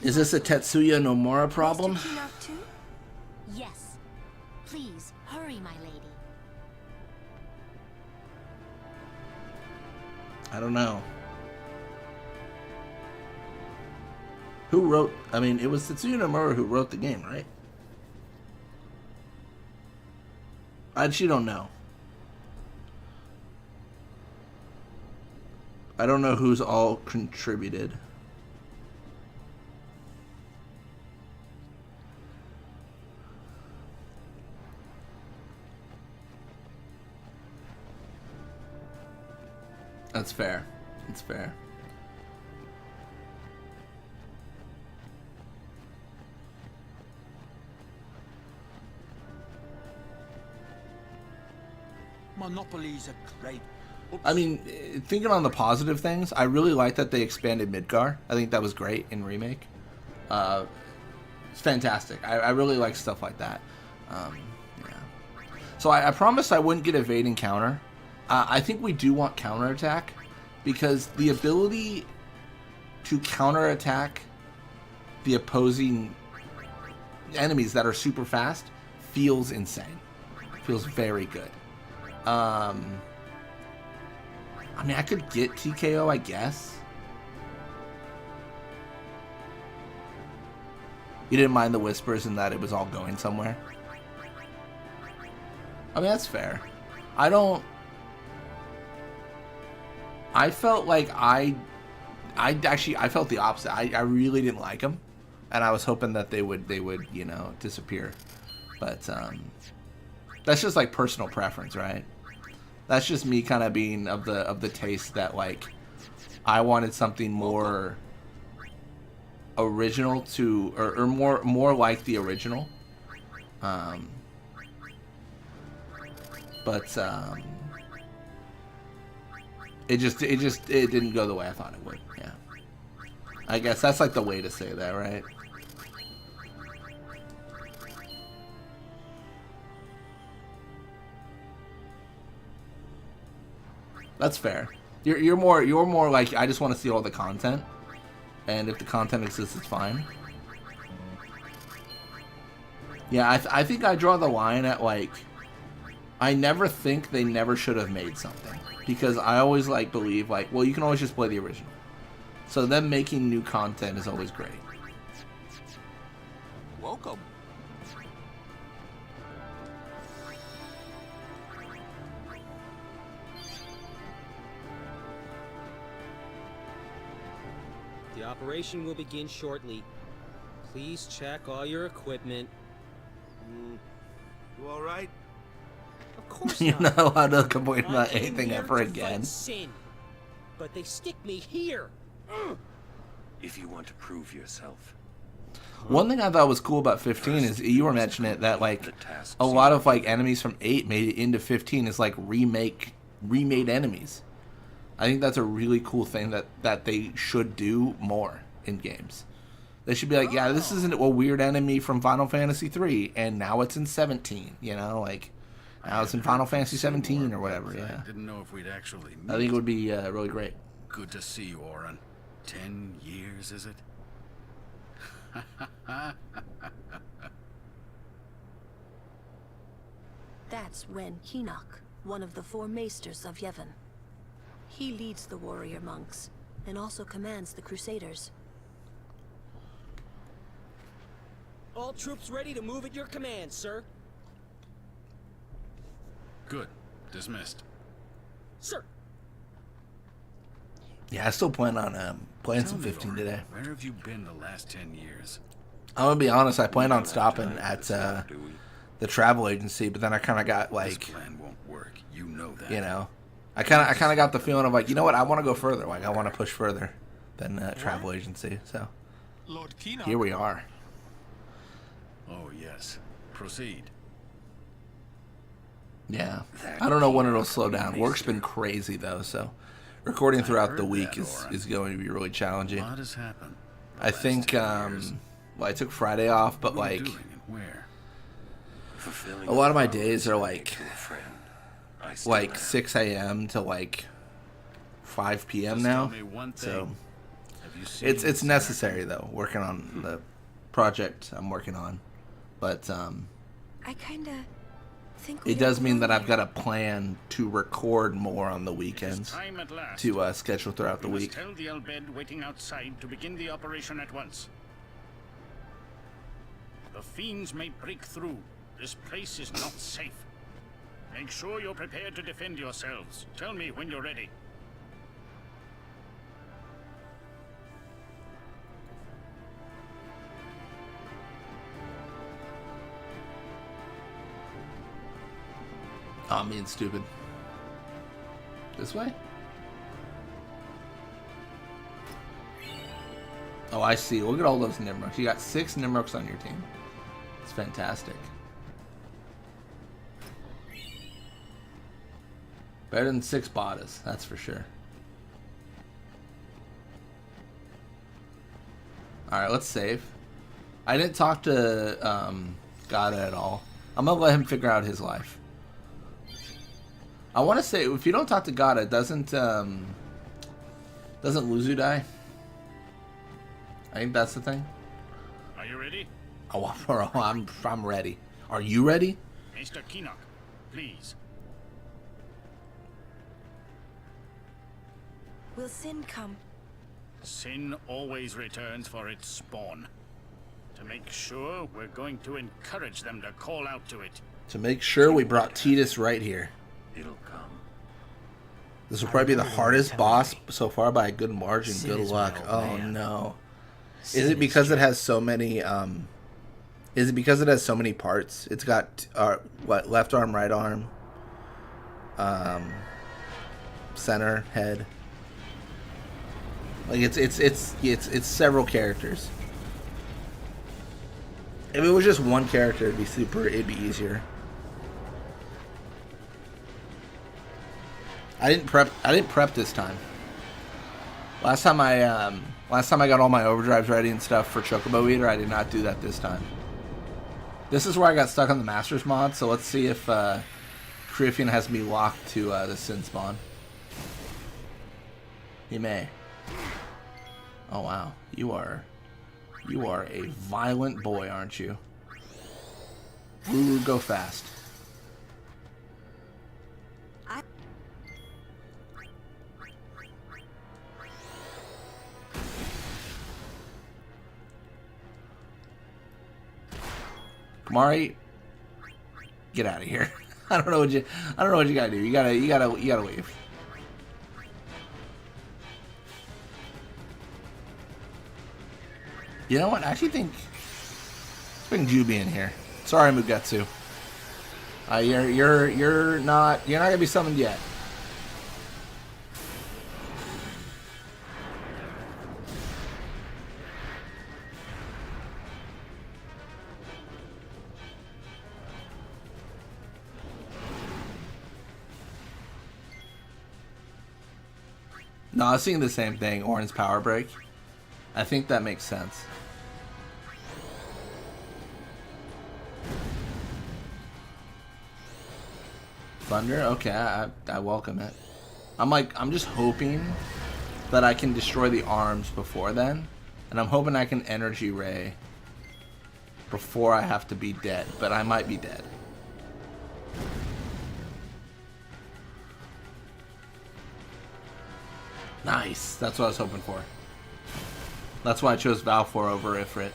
Tetsuya Nomura problem? Yes. Please, hurry, my lady. I don't know. Who wrote? I mean, it was Tetsuya Nomura who wrote the game, right? I actually don't know. I don't know who's all contributed. That's fair. That's fair. Monopolies are great. I mean, thinking on the positive things, I really like that they expanded Midgar. I think that was great in Remake. It's fantastic. I really like stuff like that. Yeah. So I promised I wouldn't get evade and counter. I think we do want counterattack because the ability to counterattack the opposing enemies that are super fast feels insane. Feels very good. I mean, I could get TKO, I guess. You didn't mind the whispers and that it was all going somewhere? I mean, that's fair. I felt like I felt the opposite. I really didn't like them, and I was hoping that they would you know, disappear. But that's just like personal preference, right? That's just me kind of being of the taste that, like, I wanted something more original to, or more like the original. But it didn't go the way I thought it would. Yeah, I guess that's like the way to say that, right? That's fair. You're more like, I just want to see all the content, and if the content exists, it's fine. Yeah, I think I draw the line at, like, I never think they never should have made something, because I always like believe, like, well, you can always just play the original. So them making new content is always great. Welcome. The operation will begin shortly. Please check all your equipment. You all right? Of course You're not. not allowed to complain I about came anything here ever to fight again. sin, but they stick me here. If you want to prove yourself. One thing I thought was cool about 15 is you were mentioning it, that, like, a lot of, like, enemies from 8 made it into 15 is, like, remade enemies. I think that's a really cool thing that they should do more in games. They should be like, yeah, this isn't a weird enemy from Final Fantasy 3, and now it's in 17, you know, like, now it's in Final Fantasy 17 or whatever, yeah. I didn't know if we'd actually meet. I think it would be really great. Good to see you, Auron. 10 years, is it? That's Wen Hinok, one of the 4 maesters of Yevon. He leads the warrior monks, and also commands the crusaders. All troops ready to move at your command, sir. Good. Dismissed. Sir. Yeah, I still plan on playing some 15 today. Where have you been the last 10 years? I'm gonna be honest, I plan on stopping at the travel agency, but then I kind of got, like, This plan won't work. You know that. you know, I kind of got the feeling of, like, you know what, I want to go further. Like, I want to push further than travel agency. So Lord Kino. here we are. Oh yes. Proceed. Yeah, I don't know when it'll slow down. Work's been crazy though, so recording throughout the week is going to be really challenging. A lot has happened. I think, well, I took Friday off, but like, a lot of my days are like 6 a.m. to like 5 p.m. now, so it's necessary though, working on the project I'm working on, but I kinda think it does mean that I've got a plan to record more on the weekends to schedule throughout the week. Tell the Al-Bed waiting outside to begin the operation at once. The fiends may break through. This place is not safe. Make sure you're prepared to defend yourselves. Tell me when you're ready. Oh, I'm being stupid. This way? Oh, I see. Look at all those Nimroks. You got 6 Nimroks on your team. It's fantastic. Better than 6 Badas, that's for sure. Alright, let's save. I didn't talk to Guado at all. I'm gonna let him figure out his life. I want to say, if you don't talk to Guado, doesn't Luzu die? I think that's the thing. Are you ready? Oh, I'm ready. Are you ready? Mr. Kinnock, please. Will Sin come? Sin always returns for its spawn. To make sure, we're going to encourage them to call out to it. To make sure, we brought Tidus right here. It'll come. This will probably be the hardest boss so far by a good margin. Good luck. Oh no. Is it because it has so many is it because it has so many parts? It's got what, left arm, right arm, center, head. Like it's several characters. If it was just one character, it'd be easier. I didn't prep this time. Last time I got all my overdrives ready and stuff for Chocobo Eater, I did not do that this time. This is where I got stuck on the Masters mod, so let's see if Crifian has me locked to the Sin spawn. He may. Oh wow, you are a violent boy, aren't you? Lulu, go fast. Kamari, get out of here. I don't know what you gotta do. You gotta leave. You know what? I actually think let's bring Juby in here. Sorry, Mugetsu. You're not gonna be summoned yet. No, I was seeing the same thing. Auron's power break. I think that makes sense. Thunder? Okay, I welcome it. I'm just hoping that I can destroy the arms before then. And I'm hoping I can energy ray before I have to be dead. But I might be dead. Nice. That's what I was hoping for. That's why I chose Valfor over Ifrit.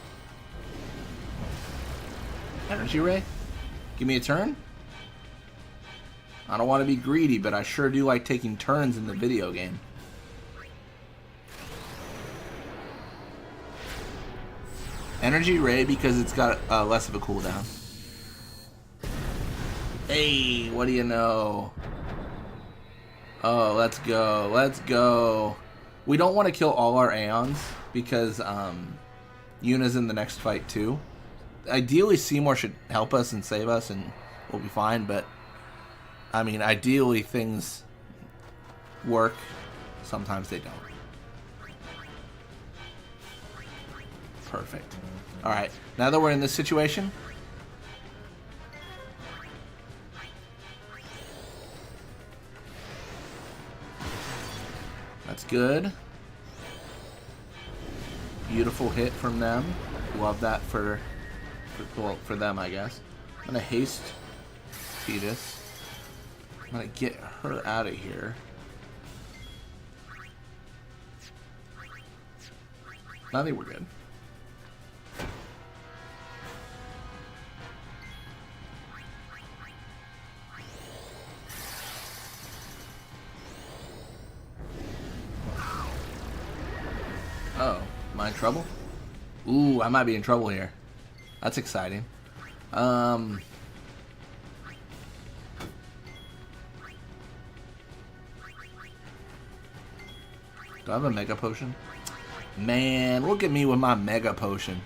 Energy ray? Give me a turn? I don't want to be greedy, but I sure do like taking turns in the video game. Energy ray because it's got less of a cooldown. Hey, what do you know? Oh, let's go. Let's go. We don't want to kill all our Aeons because Yuna's in the next fight too. Ideally, Seymour should help us and save us and we'll be fine, but I mean, ideally things work. Sometimes they don't. Perfect. Alright, now that we're in this situation, that's good. Beautiful hit from them. Love that for them, I guess. I'm gonna haste Fetus. I'm gonna get her out of here. I think we're good. Oh, am I in trouble? Ooh, I might be in trouble here. That's exciting. Do I have a mega potion? Man, look at me with my mega potion.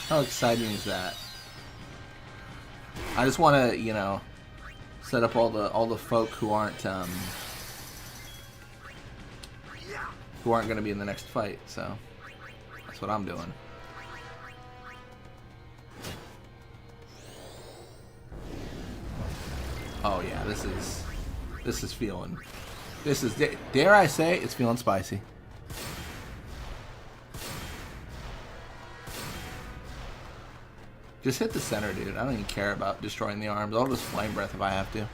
How exciting is that? I just want to, you know, set up all the folk who aren't going to be in the next fight. So that's what I'm doing. Oh yeah, this is feeling. This is, dare I say, it's feeling spicy. Just hit the center, dude. I don't even care about destroying the arms. I'll just flame breath if I have to.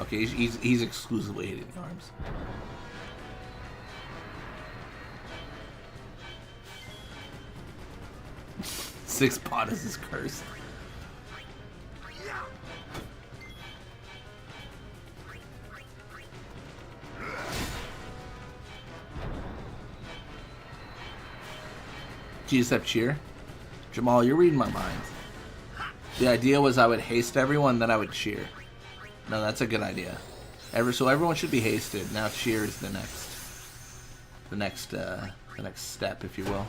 Okay, he's exclusively hitting the arms. Six Potus is cursed. Do you just have cheer? Jamal, you're reading my mind. The idea was I would haste everyone, then I would cheer. No, that's a good idea. So everyone should be hasted. Now cheer is the next step, if you will.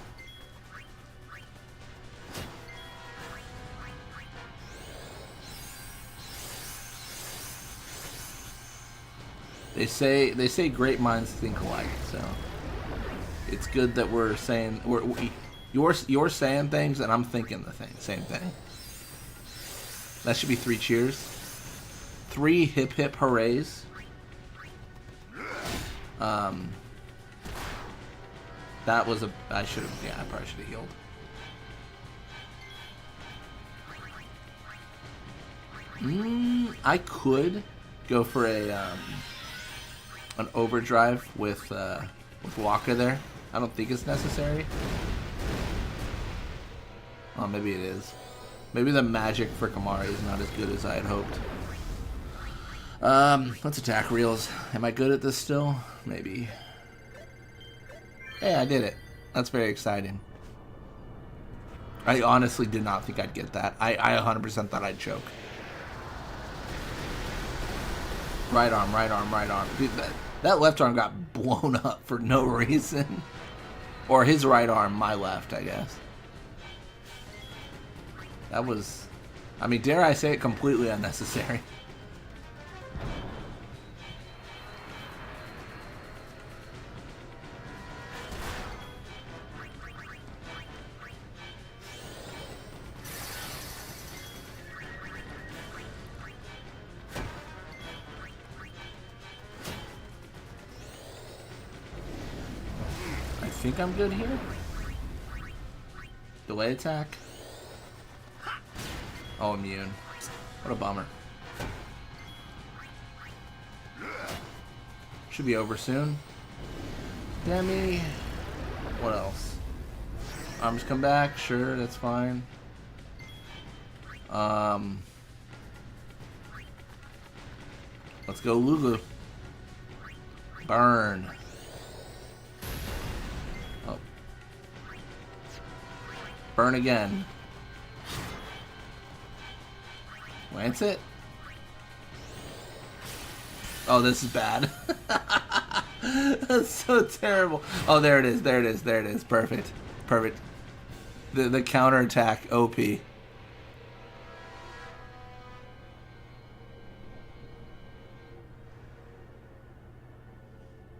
They say great minds think alike, so it's good that we're saying you're saying things and I'm thinking the same thing. That should be 3 cheers. 3 hip hip hoorays. That was I probably should have healed. I could go for an overdrive with Waka there. I don't think it's necessary. Oh, maybe it is. Maybe the magic for Kamari is not as good as I had hoped. Let's attack reels. Am I good at this still? Maybe. Hey, I did it. That's very exciting. I honestly did not think I'd get that. I 100% thought I'd choke. Right arm, right arm, right arm. Dude, that left arm got blown up for no reason. Or his right arm, my left, I guess. That was, I mean, dare I say it, completely unnecessary. I think I'm good here. Delay attack. Oh, immune. What a bummer. Should be over soon. Demi. What else? Arms come back. Sure, that's fine. Let's go Lulu. Burn. Oh. Burn again. Lance it? Oh, this is bad. That's so terrible. Oh, there it is. There it is. There it is. Perfect. Perfect. The counterattack OP.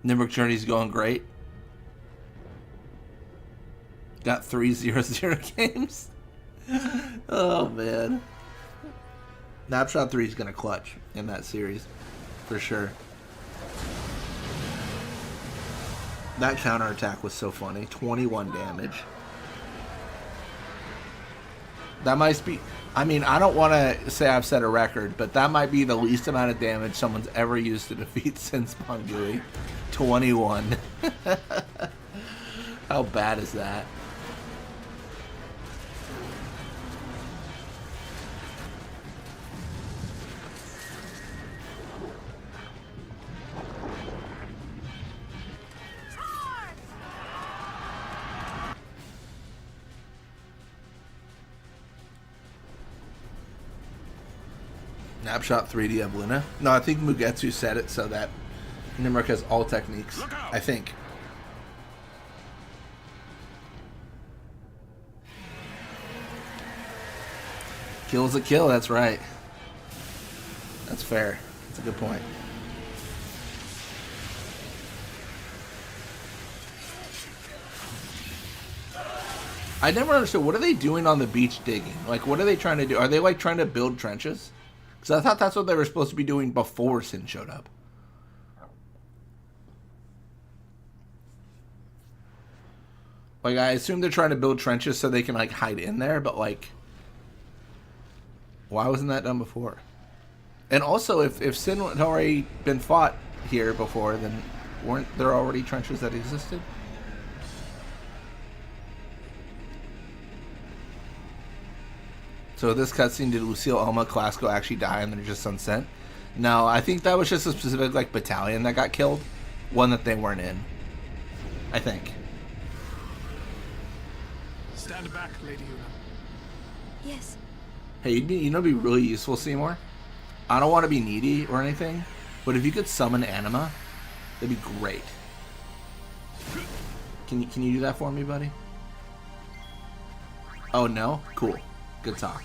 Nimbric Journey's going great. Got 3 0-0 games. Oh man. Snapshot 3 is gonna clutch in that series, for sure. That counterattack was so funny. 21 damage. That might be... I mean, I don't want to say I've set a record, but that might be the least amount of damage someone's ever used to defeat Sin Spawn GUI. 21. How bad is that? Snapshot 3D of Luna. No, I think Mugetsu said it so that Nimrok has all techniques. I think. Kill's a kill, that's right. That's fair. That's a good point. I never understood, what are they doing on the beach digging? Like, what are they trying to do? Are they, like, trying to build trenches? Because I thought that's what they were supposed to be doing before Sin showed up. Like, I assume they're trying to build trenches so they can, like, hide in there, but, like... Why wasn't that done before? And also, if Sin had already been fought here before, then weren't there already trenches that existed? So this cutscene, did Lucille, Alma, Classico actually die and they're just unsent? No, I think that was just a specific like battalion that got killed. One that they weren't in. I think. Stand back, Lady Yuna. Yes. Hey, it'd be really useful, Seymour. I don't want to be needy or anything, but if you could summon Anima, that'd be great. Can you do that for me, buddy? Oh no? Cool. Good talk.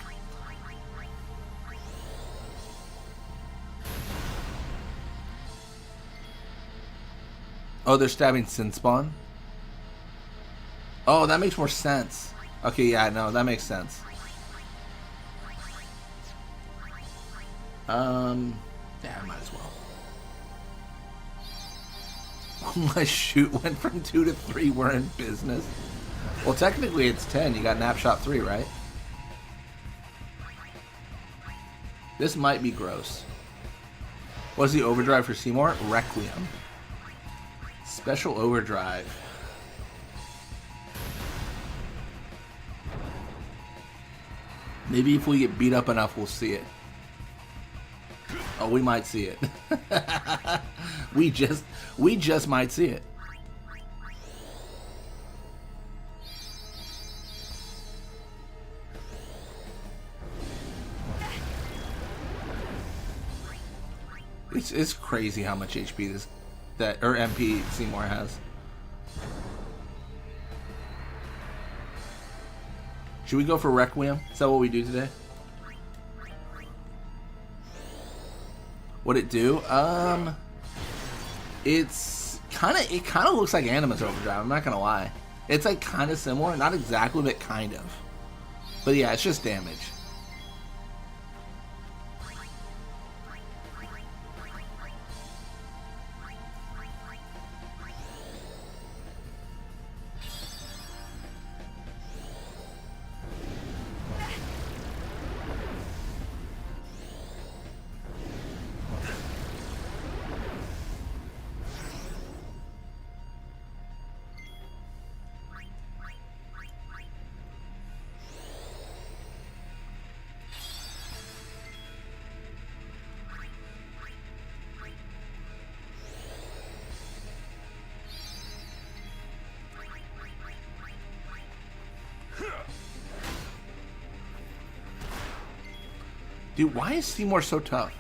Oh, they're stabbing Sin Spawn? Oh, that makes more sense. Okay, yeah, no, that makes sense. Yeah, I might as well. My shoot went from 2 to 3. We're in business. Well, technically it's 10. You got Snapshot 3, right? This might be gross. What's the overdrive for Seymour? Requiem. Special overdrive. Maybe if we get beat up enough, we'll see it. Oh, we might see it. we just might see it. It's crazy how much HP or MP Seymour has. Should we go for Requiem? Is that what we do today? What'd it do? It kind of looks like Anima's Overdrive. I'm not gonna lie. It's like kind of similar, not exactly, but kind of. But yeah, it's just damage. Dude, why is Seymour so tough?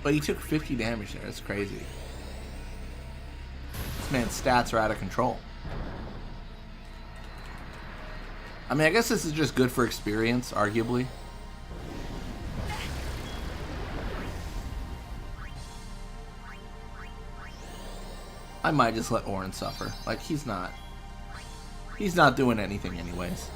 But he took 50 damage there. That's crazy. This man's stats are out of control. I mean, I guess this is just good for experience, arguably. I might just let Auron suffer. Like, he's not He's not doing anything anyways.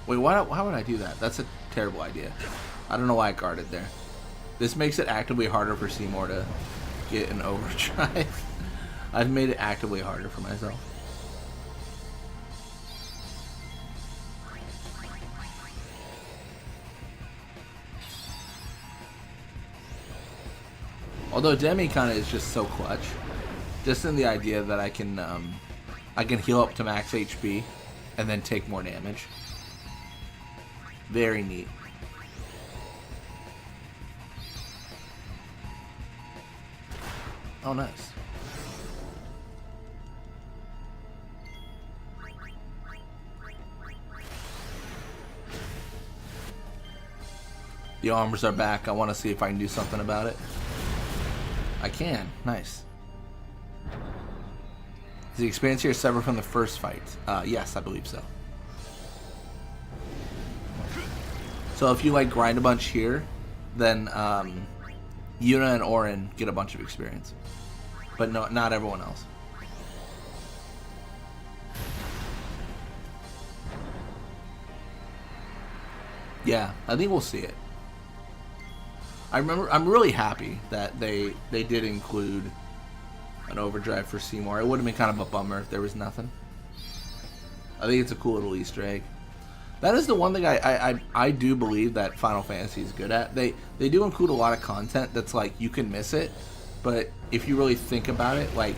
Wait, why would I do that? That's a terrible idea. I don't know why I guarded there. This makes it actively harder for Seymour to get an overdrive. I've made it actively harder for myself. Although Demi kind of is just so clutch, just in the idea that I can heal up to max HP and then take more damage. Very neat. Oh, nice. The armors are back. I want to see if I can do something about it. I can. Nice. Is the experience here separate from the first fight? Yes, I believe so. So if you like grind a bunch here, then Yuna and Auron get a bunch of experience, but no, not everyone else. Yeah, I think we'll see it. I'm really happy that they did include an overdrive for Seymour. It would have been kind of a bummer if there was nothing. I think it's a cool little Easter egg. That is the one thing I do believe that Final Fantasy is good at. They do include a lot of content that's like you can miss it, but if you really think about it, like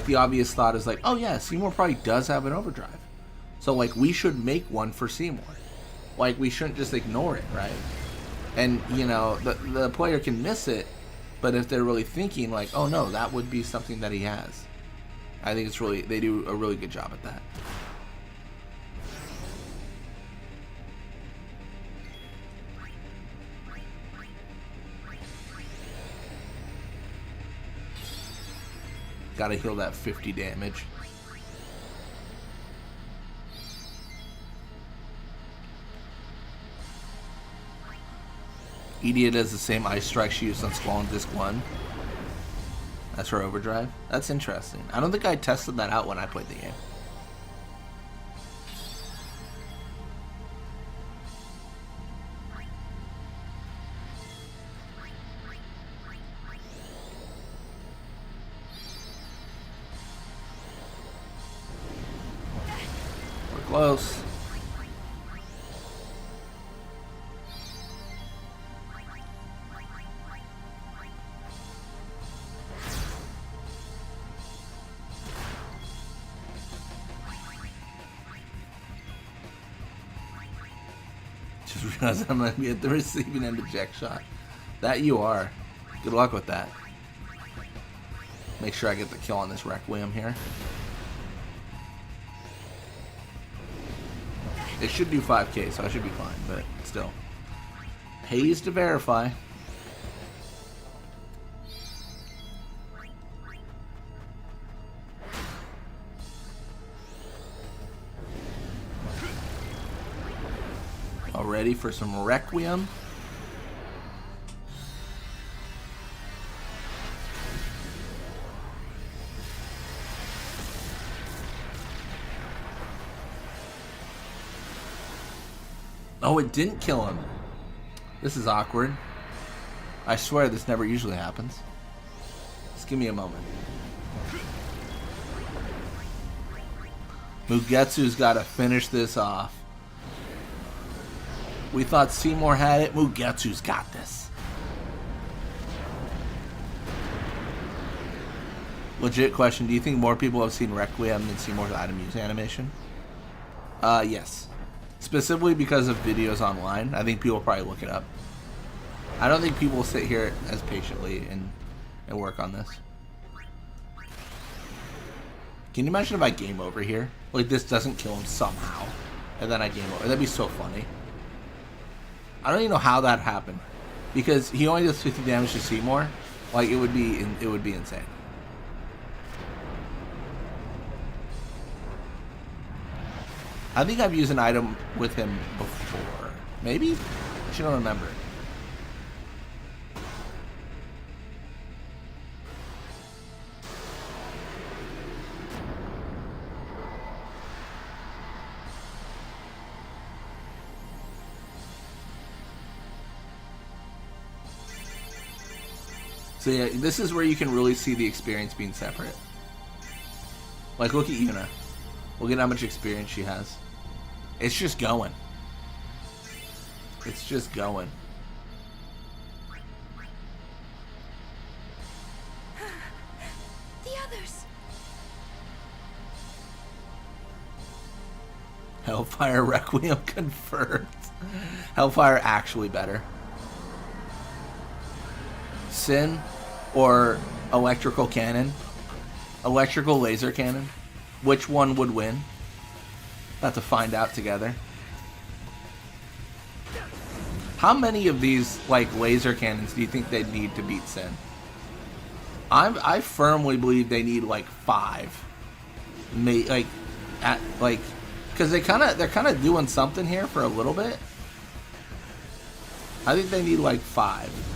the obvious thought is like, oh yeah, Seymour probably does have an overdrive, so like we should make one for Seymour. Like we shouldn't just ignore it, right? And you know the player can miss it, but if they're really thinking like, oh no, that would be something that he has. I think it's really, they do a really good job at that. Gotta heal that 50 damage. Edea does the same ice strike she used on Squall and Disc 1. That's her overdrive. That's interesting. I don't think I tested that out when I played the game. We're close. Just realized I'm going to be at the receiving end of Jack shot. That you are. Good luck with that. Make sure I get the kill on this Requiem here. It should do 5k, so I should be fine, but still. Pays to verify. All ready for some Requiem. Oh, it didn't kill him. This is awkward. I swear this never usually happens. Just give me a moment. Mugetsu's got to finish this off. We thought Seymour had it. Mugetsu's got this. Legit question. Do you think more people have seen Requiem than Seymour's item use animation? Yes. Specifically because of videos online. I think people probably look it up. I don't think people sit here as patiently and work on this. Can you imagine if I game over here? Like this doesn't kill him somehow. And then I game over. That'd be so funny. I don't even know how that happened. Because he only does 50 damage to Seymour. Like it would be insane. I think I've used an item with him before. Maybe? I don't remember. So yeah, this is where you can really see the experience being separate. Like, look at Yuna. Look at how much experience she has. It's just going. It's just going. The others. Hellfire Requiem confirmed. Hellfire actually better. Sin or electrical cannon? Electrical laser cannon? Which one would win? About to find out together. How many of these like laser cannons do you think they need to beat Sin? I firmly believe they need like 5. Because they're kind of doing something here for a little bit. I think they need like 5.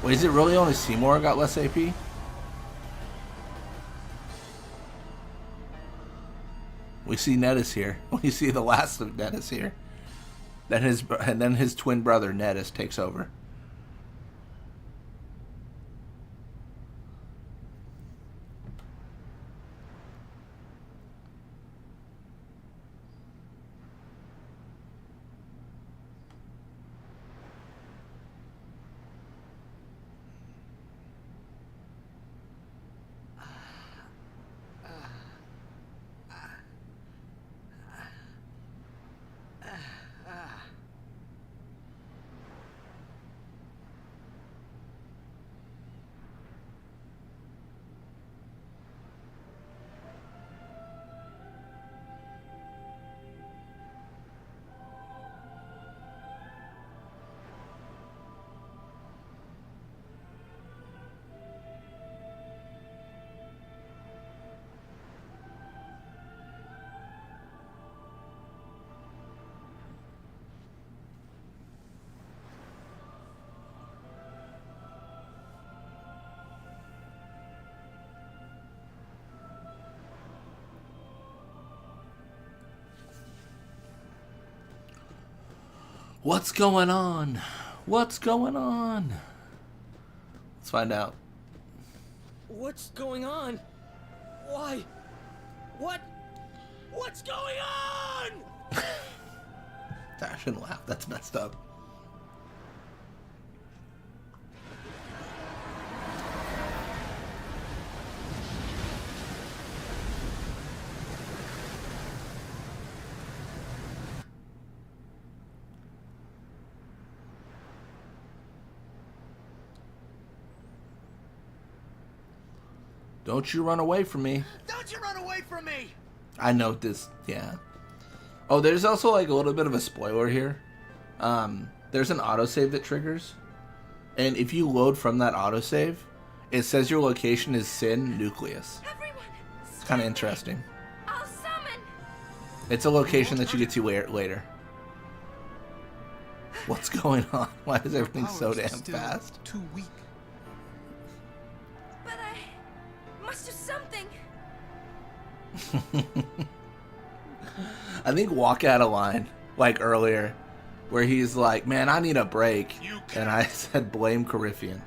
Wait, is it really only Seymour got less AP? We see Nettis here. We see the last of Nettis here. And then his twin brother Nettis takes over. What's going on? What's going on? Let's find out. What's going on? Why? What's going on? I shouldn't laugh. That's messed up. Don't you run away from me. Don't you run away from me! I know this, yeah. Oh, there's also like a little bit of a spoiler here. There's an autosave that triggers. And if you load from that autosave, it says your location is Sin Nucleus. It's kind of interesting. I'll summon. It's a location that you get to later. What's going on? Why is everything so damn fast? Too weak. But I must do something. I think Walk had a line, like earlier, where he's like, man, I need a break. And I said, blame Coryphean.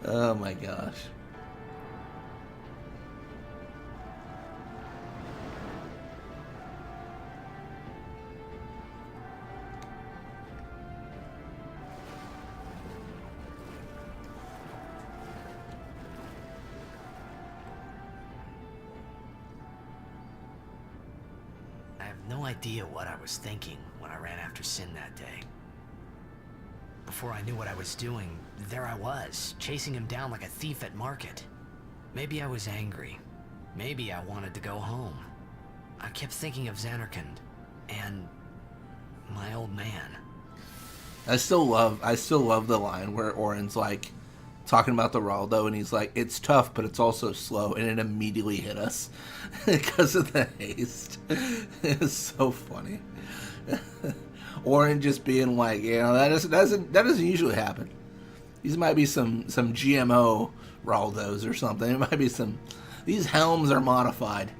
Oh my gosh. No idea what I was thinking when I ran after Sin that day. Before I knew what I was doing, there I was, chasing him down like a thief at market. Maybe I was angry. Maybe I wanted to go home. I kept thinking of Xanarkand and my old man. I still love the line where Auron's like talking about the Raldo, and he's like, "It's tough, but it's also slow," and it immediately hit us because of the haste. It's so funny. Auron just being like, that doesn't usually happen. These might be some GMO Raldos or something. It might be these helms are modified.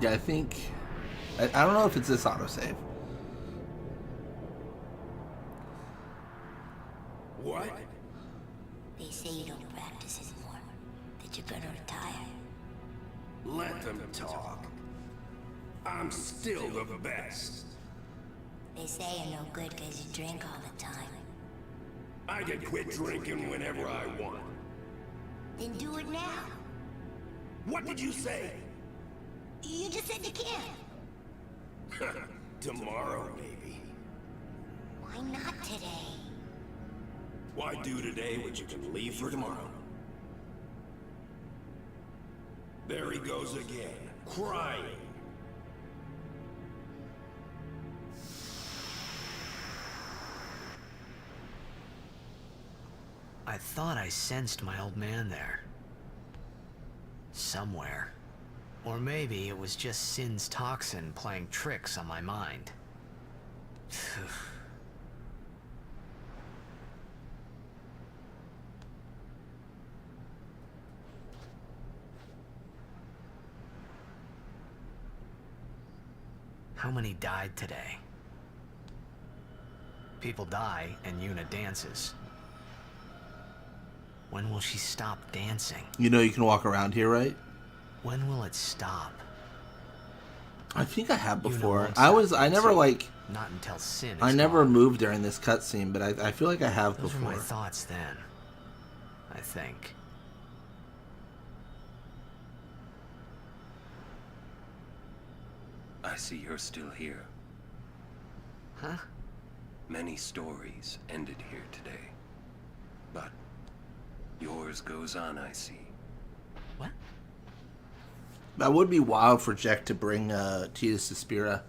Yeah, I think... I don't know if it's this autosave. What? They say you don't practice anymore. That you're gonna retire. Let them talk. I'm still the best. They say you're no good because you drink all the time. I can quit drinking whenever I want. Then do it now. What did you say? You just said you can't. Tomorrow, maybe. Why not today? Why do today what you can leave for tomorrow? There he goes again, crying. I thought I sensed my old man there. Somewhere. Or maybe it was just Sin's toxin playing tricks on my mind. How many died today? People die and Yuna dances. When will she stop dancing? You know you can walk around here, right? When will it stop? I think I have before. I never like... Not until Sin is I never gone. moved during this cutscene, but I feel like I have Those before. were my thoughts then. I think. I see you're still here. Huh? Many stories ended here today. But yours goes on, I see. What? That would be wild for Jack to bring Titus to Spira,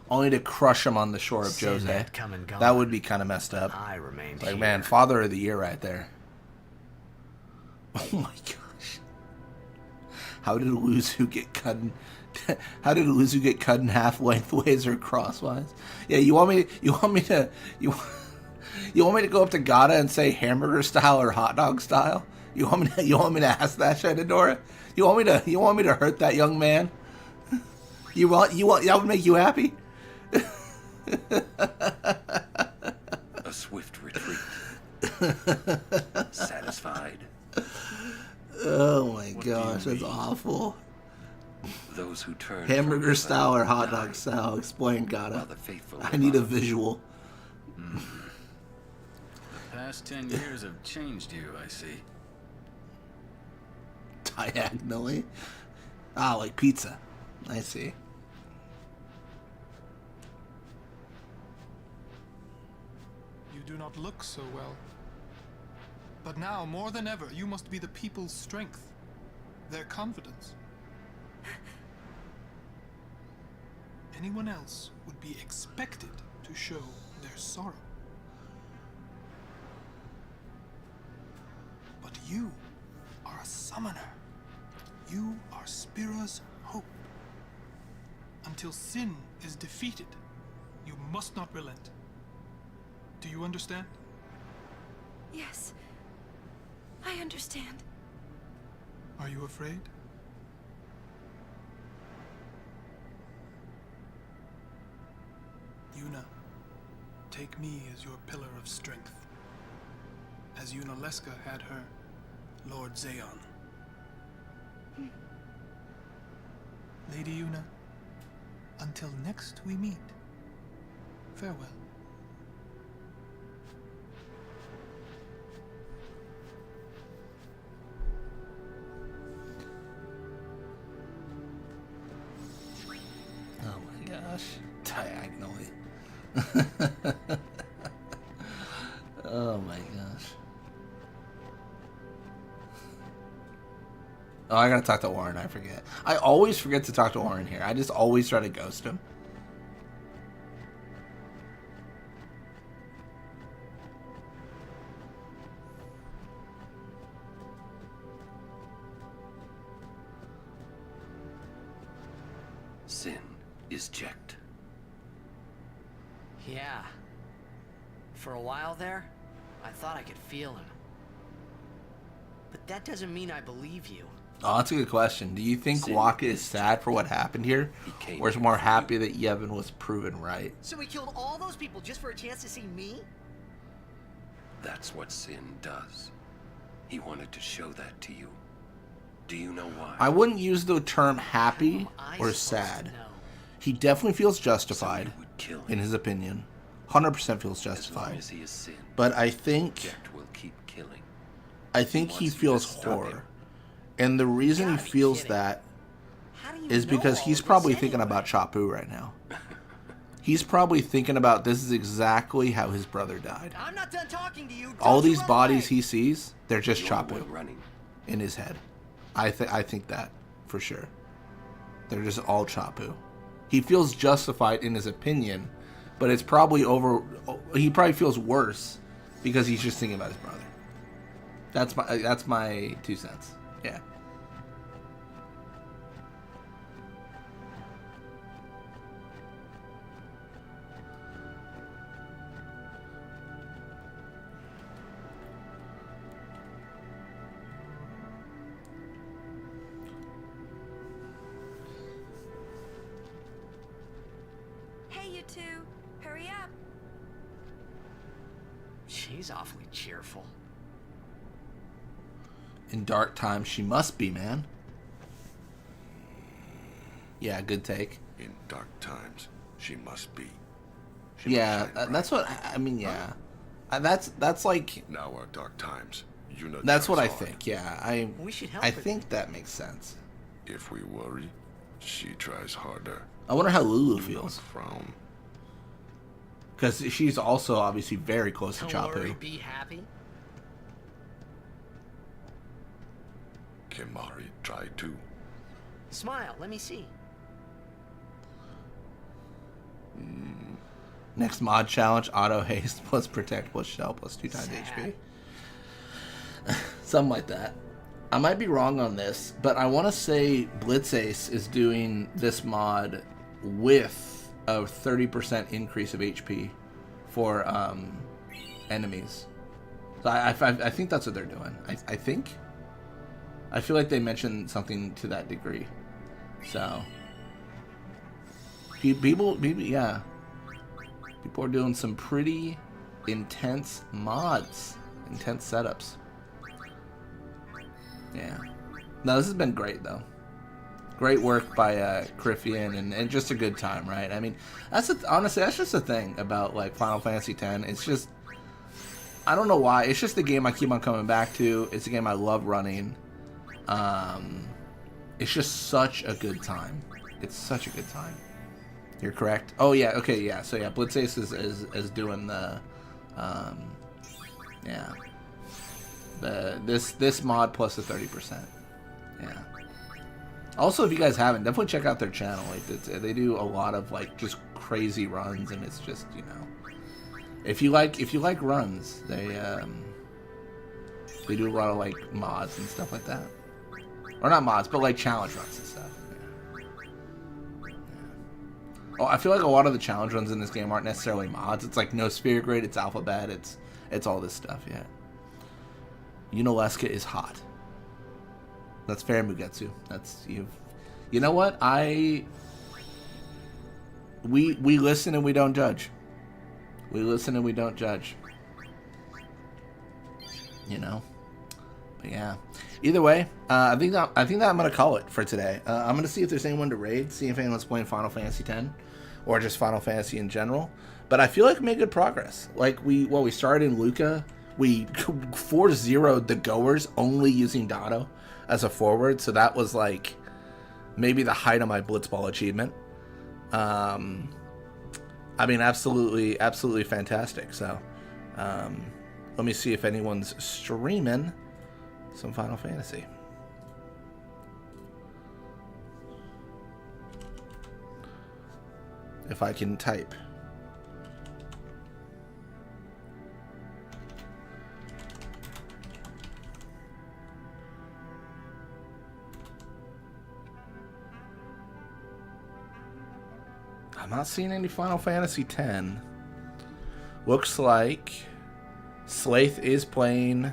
only to crush him on the shore of Sin Jose. had come and gone. That would be kind of messed up. I remained like, here. man, Father of the Year right there. Oh my gosh! How did Luzu get cut? How did Luzu get cut in half lengthways or crosswise? Yeah, you want me to go up to Gata and say hamburger style or hot dog style? You want me to ask that, Shenandoah? You want me to hurt that young man? You want that would make you happy? A swift retreat. Satisfied. Oh my gosh, that's awful. Those who turn hamburger style or hot dog style? Explain, Gata. I need a visual. The past 10 years have changed you, I see. Diagonally? Ah, like pizza. I see. You do not look so well. But now, more than ever, you must be the people's strength, their confidence. Anyone else would be expected to show their sorrow. But you are a summoner. You are Spira's hope. Until sin is defeated, you must not relent. Do you understand? Yes. I understand. Are you afraid? Yuna, take me as your pillar of strength. As Yunalesca had her Lord Zeon. Lady Yuna, until next we meet, farewell. Oh my gosh. Diagonally. Oh my gosh. Oh, I gotta talk to Auron, I forget. I always forget to talk to Auron here. I just always try to ghost him. Sin is checked. Yeah. For a while there, I thought I could feel him. But that doesn't mean I believe you. Oh, that's a good question. Do you think Waka is sad for what happened here? Or is more happy that Yevon was proven right? So he killed all those people just for a chance to see me? That's what Sin does. He wanted to show that to you. Do you know why? I wouldn't use the term happy or sad. He definitely feels justified, in his opinion. 100% feels justified. As he is Sin, but I think Jecht will keep killing. I think he feels horror. And the reason he feels that is because he's probably thinking about Chapu right now. He's probably thinking about this is exactly how his brother died. I'm not done talking to you. All these bodies he sees, they're just Chapu in his head. I think that for sure. They're just all Chapu. He feels justified in his opinion, but it's probably over. He probably feels worse because he's just thinking about his brother. That's my 2 cents. Yeah. Hey, you two. Hurry up. She's awfully cheerful. In dark times, she must be, man. Yeah, good take. In dark times, she must be. Yeah, that's what I mean. Yeah, that's like. Now are dark times. Yuna That's what I tries hard. think. Yeah, We should help I her. think that makes sense. If we worry, she tries harder. I wonder how Lulu Do feels. not frown. Because she's also obviously very close to Don't worry, Chapu. be happy. Kimari tried to. Smile, let me see. Next mod challenge: auto haste plus protect plus shell plus 2 times HP. Something like that. I might be wrong on this, but I want to say Blitzace is doing this mod with a 30% increase of HP for enemies. So I think that's what they're doing. I think. I feel like they mentioned something to that degree. So people, yeah, people are doing some pretty intense mods, intense setups. Yeah. No, this has been great though. Great work by Criffian and just a good time, right? I mean, honestly, that's just the thing about like Final Fantasy X. It's just, I don't know why. It's just the game I keep on coming back to. It's a game I love running. It's just such a good time. It's such a good time. You're correct. Oh yeah, okay, yeah. So yeah, Blitzace is doing the, yeah, this mod plus the 30%. Yeah. Also, if you guys haven't, definitely check out their channel. Like they do a lot of like just crazy runs, and it's just, you know, if you like runs, they do a lot of like mods and stuff like that. Or not mods, but like challenge runs and stuff. Yeah. Yeah. Oh, I feel like a lot of the challenge runs in this game aren't necessarily mods. It's like no sphere grid, it's alphabet, it's all this stuff. Yeah. Yunalesca is hot. That's fair, Mugetsu. That's you. You know what? We listen and we don't judge. We listen and we don't judge. You know. Yeah. Either way, I think that I'm gonna call it for today. I'm gonna see if there's anyone to raid, see if anyone's playing Final Fantasy X, or just Final Fantasy in general. But I feel like we made good progress. Like we started in Luca, we 4-0'd the goers only using Doto as a forward, so that was like maybe the height of my Blitzball achievement. I mean, absolutely fantastic. So let me see if anyone's streaming some Final Fantasy. If I can type. I'm not seeing any Final Fantasy X. Looks like Slaith is playing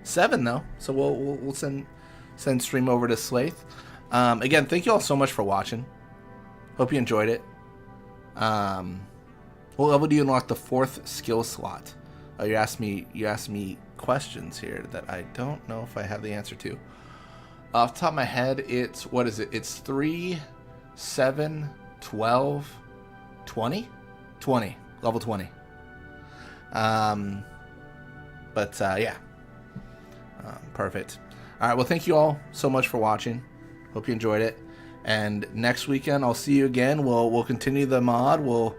7 though, so we'll send stream over to Slaith. Again, thank you all so much for watching. Hope you enjoyed it. What level do you unlock the 4th skill slot? Oh, you asked me questions here that I don't know if I have the answer to. Off the top of my head, it's what is it? It's 3, 7, 12, 20? 20. Level 20. Yeah. Perfect. All right, well, thank you all so much for watching. Hope you enjoyed it. And next weekend, I'll see you again. We'll continue the mod. We'll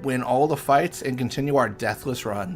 win all the fights and continue our deathless run.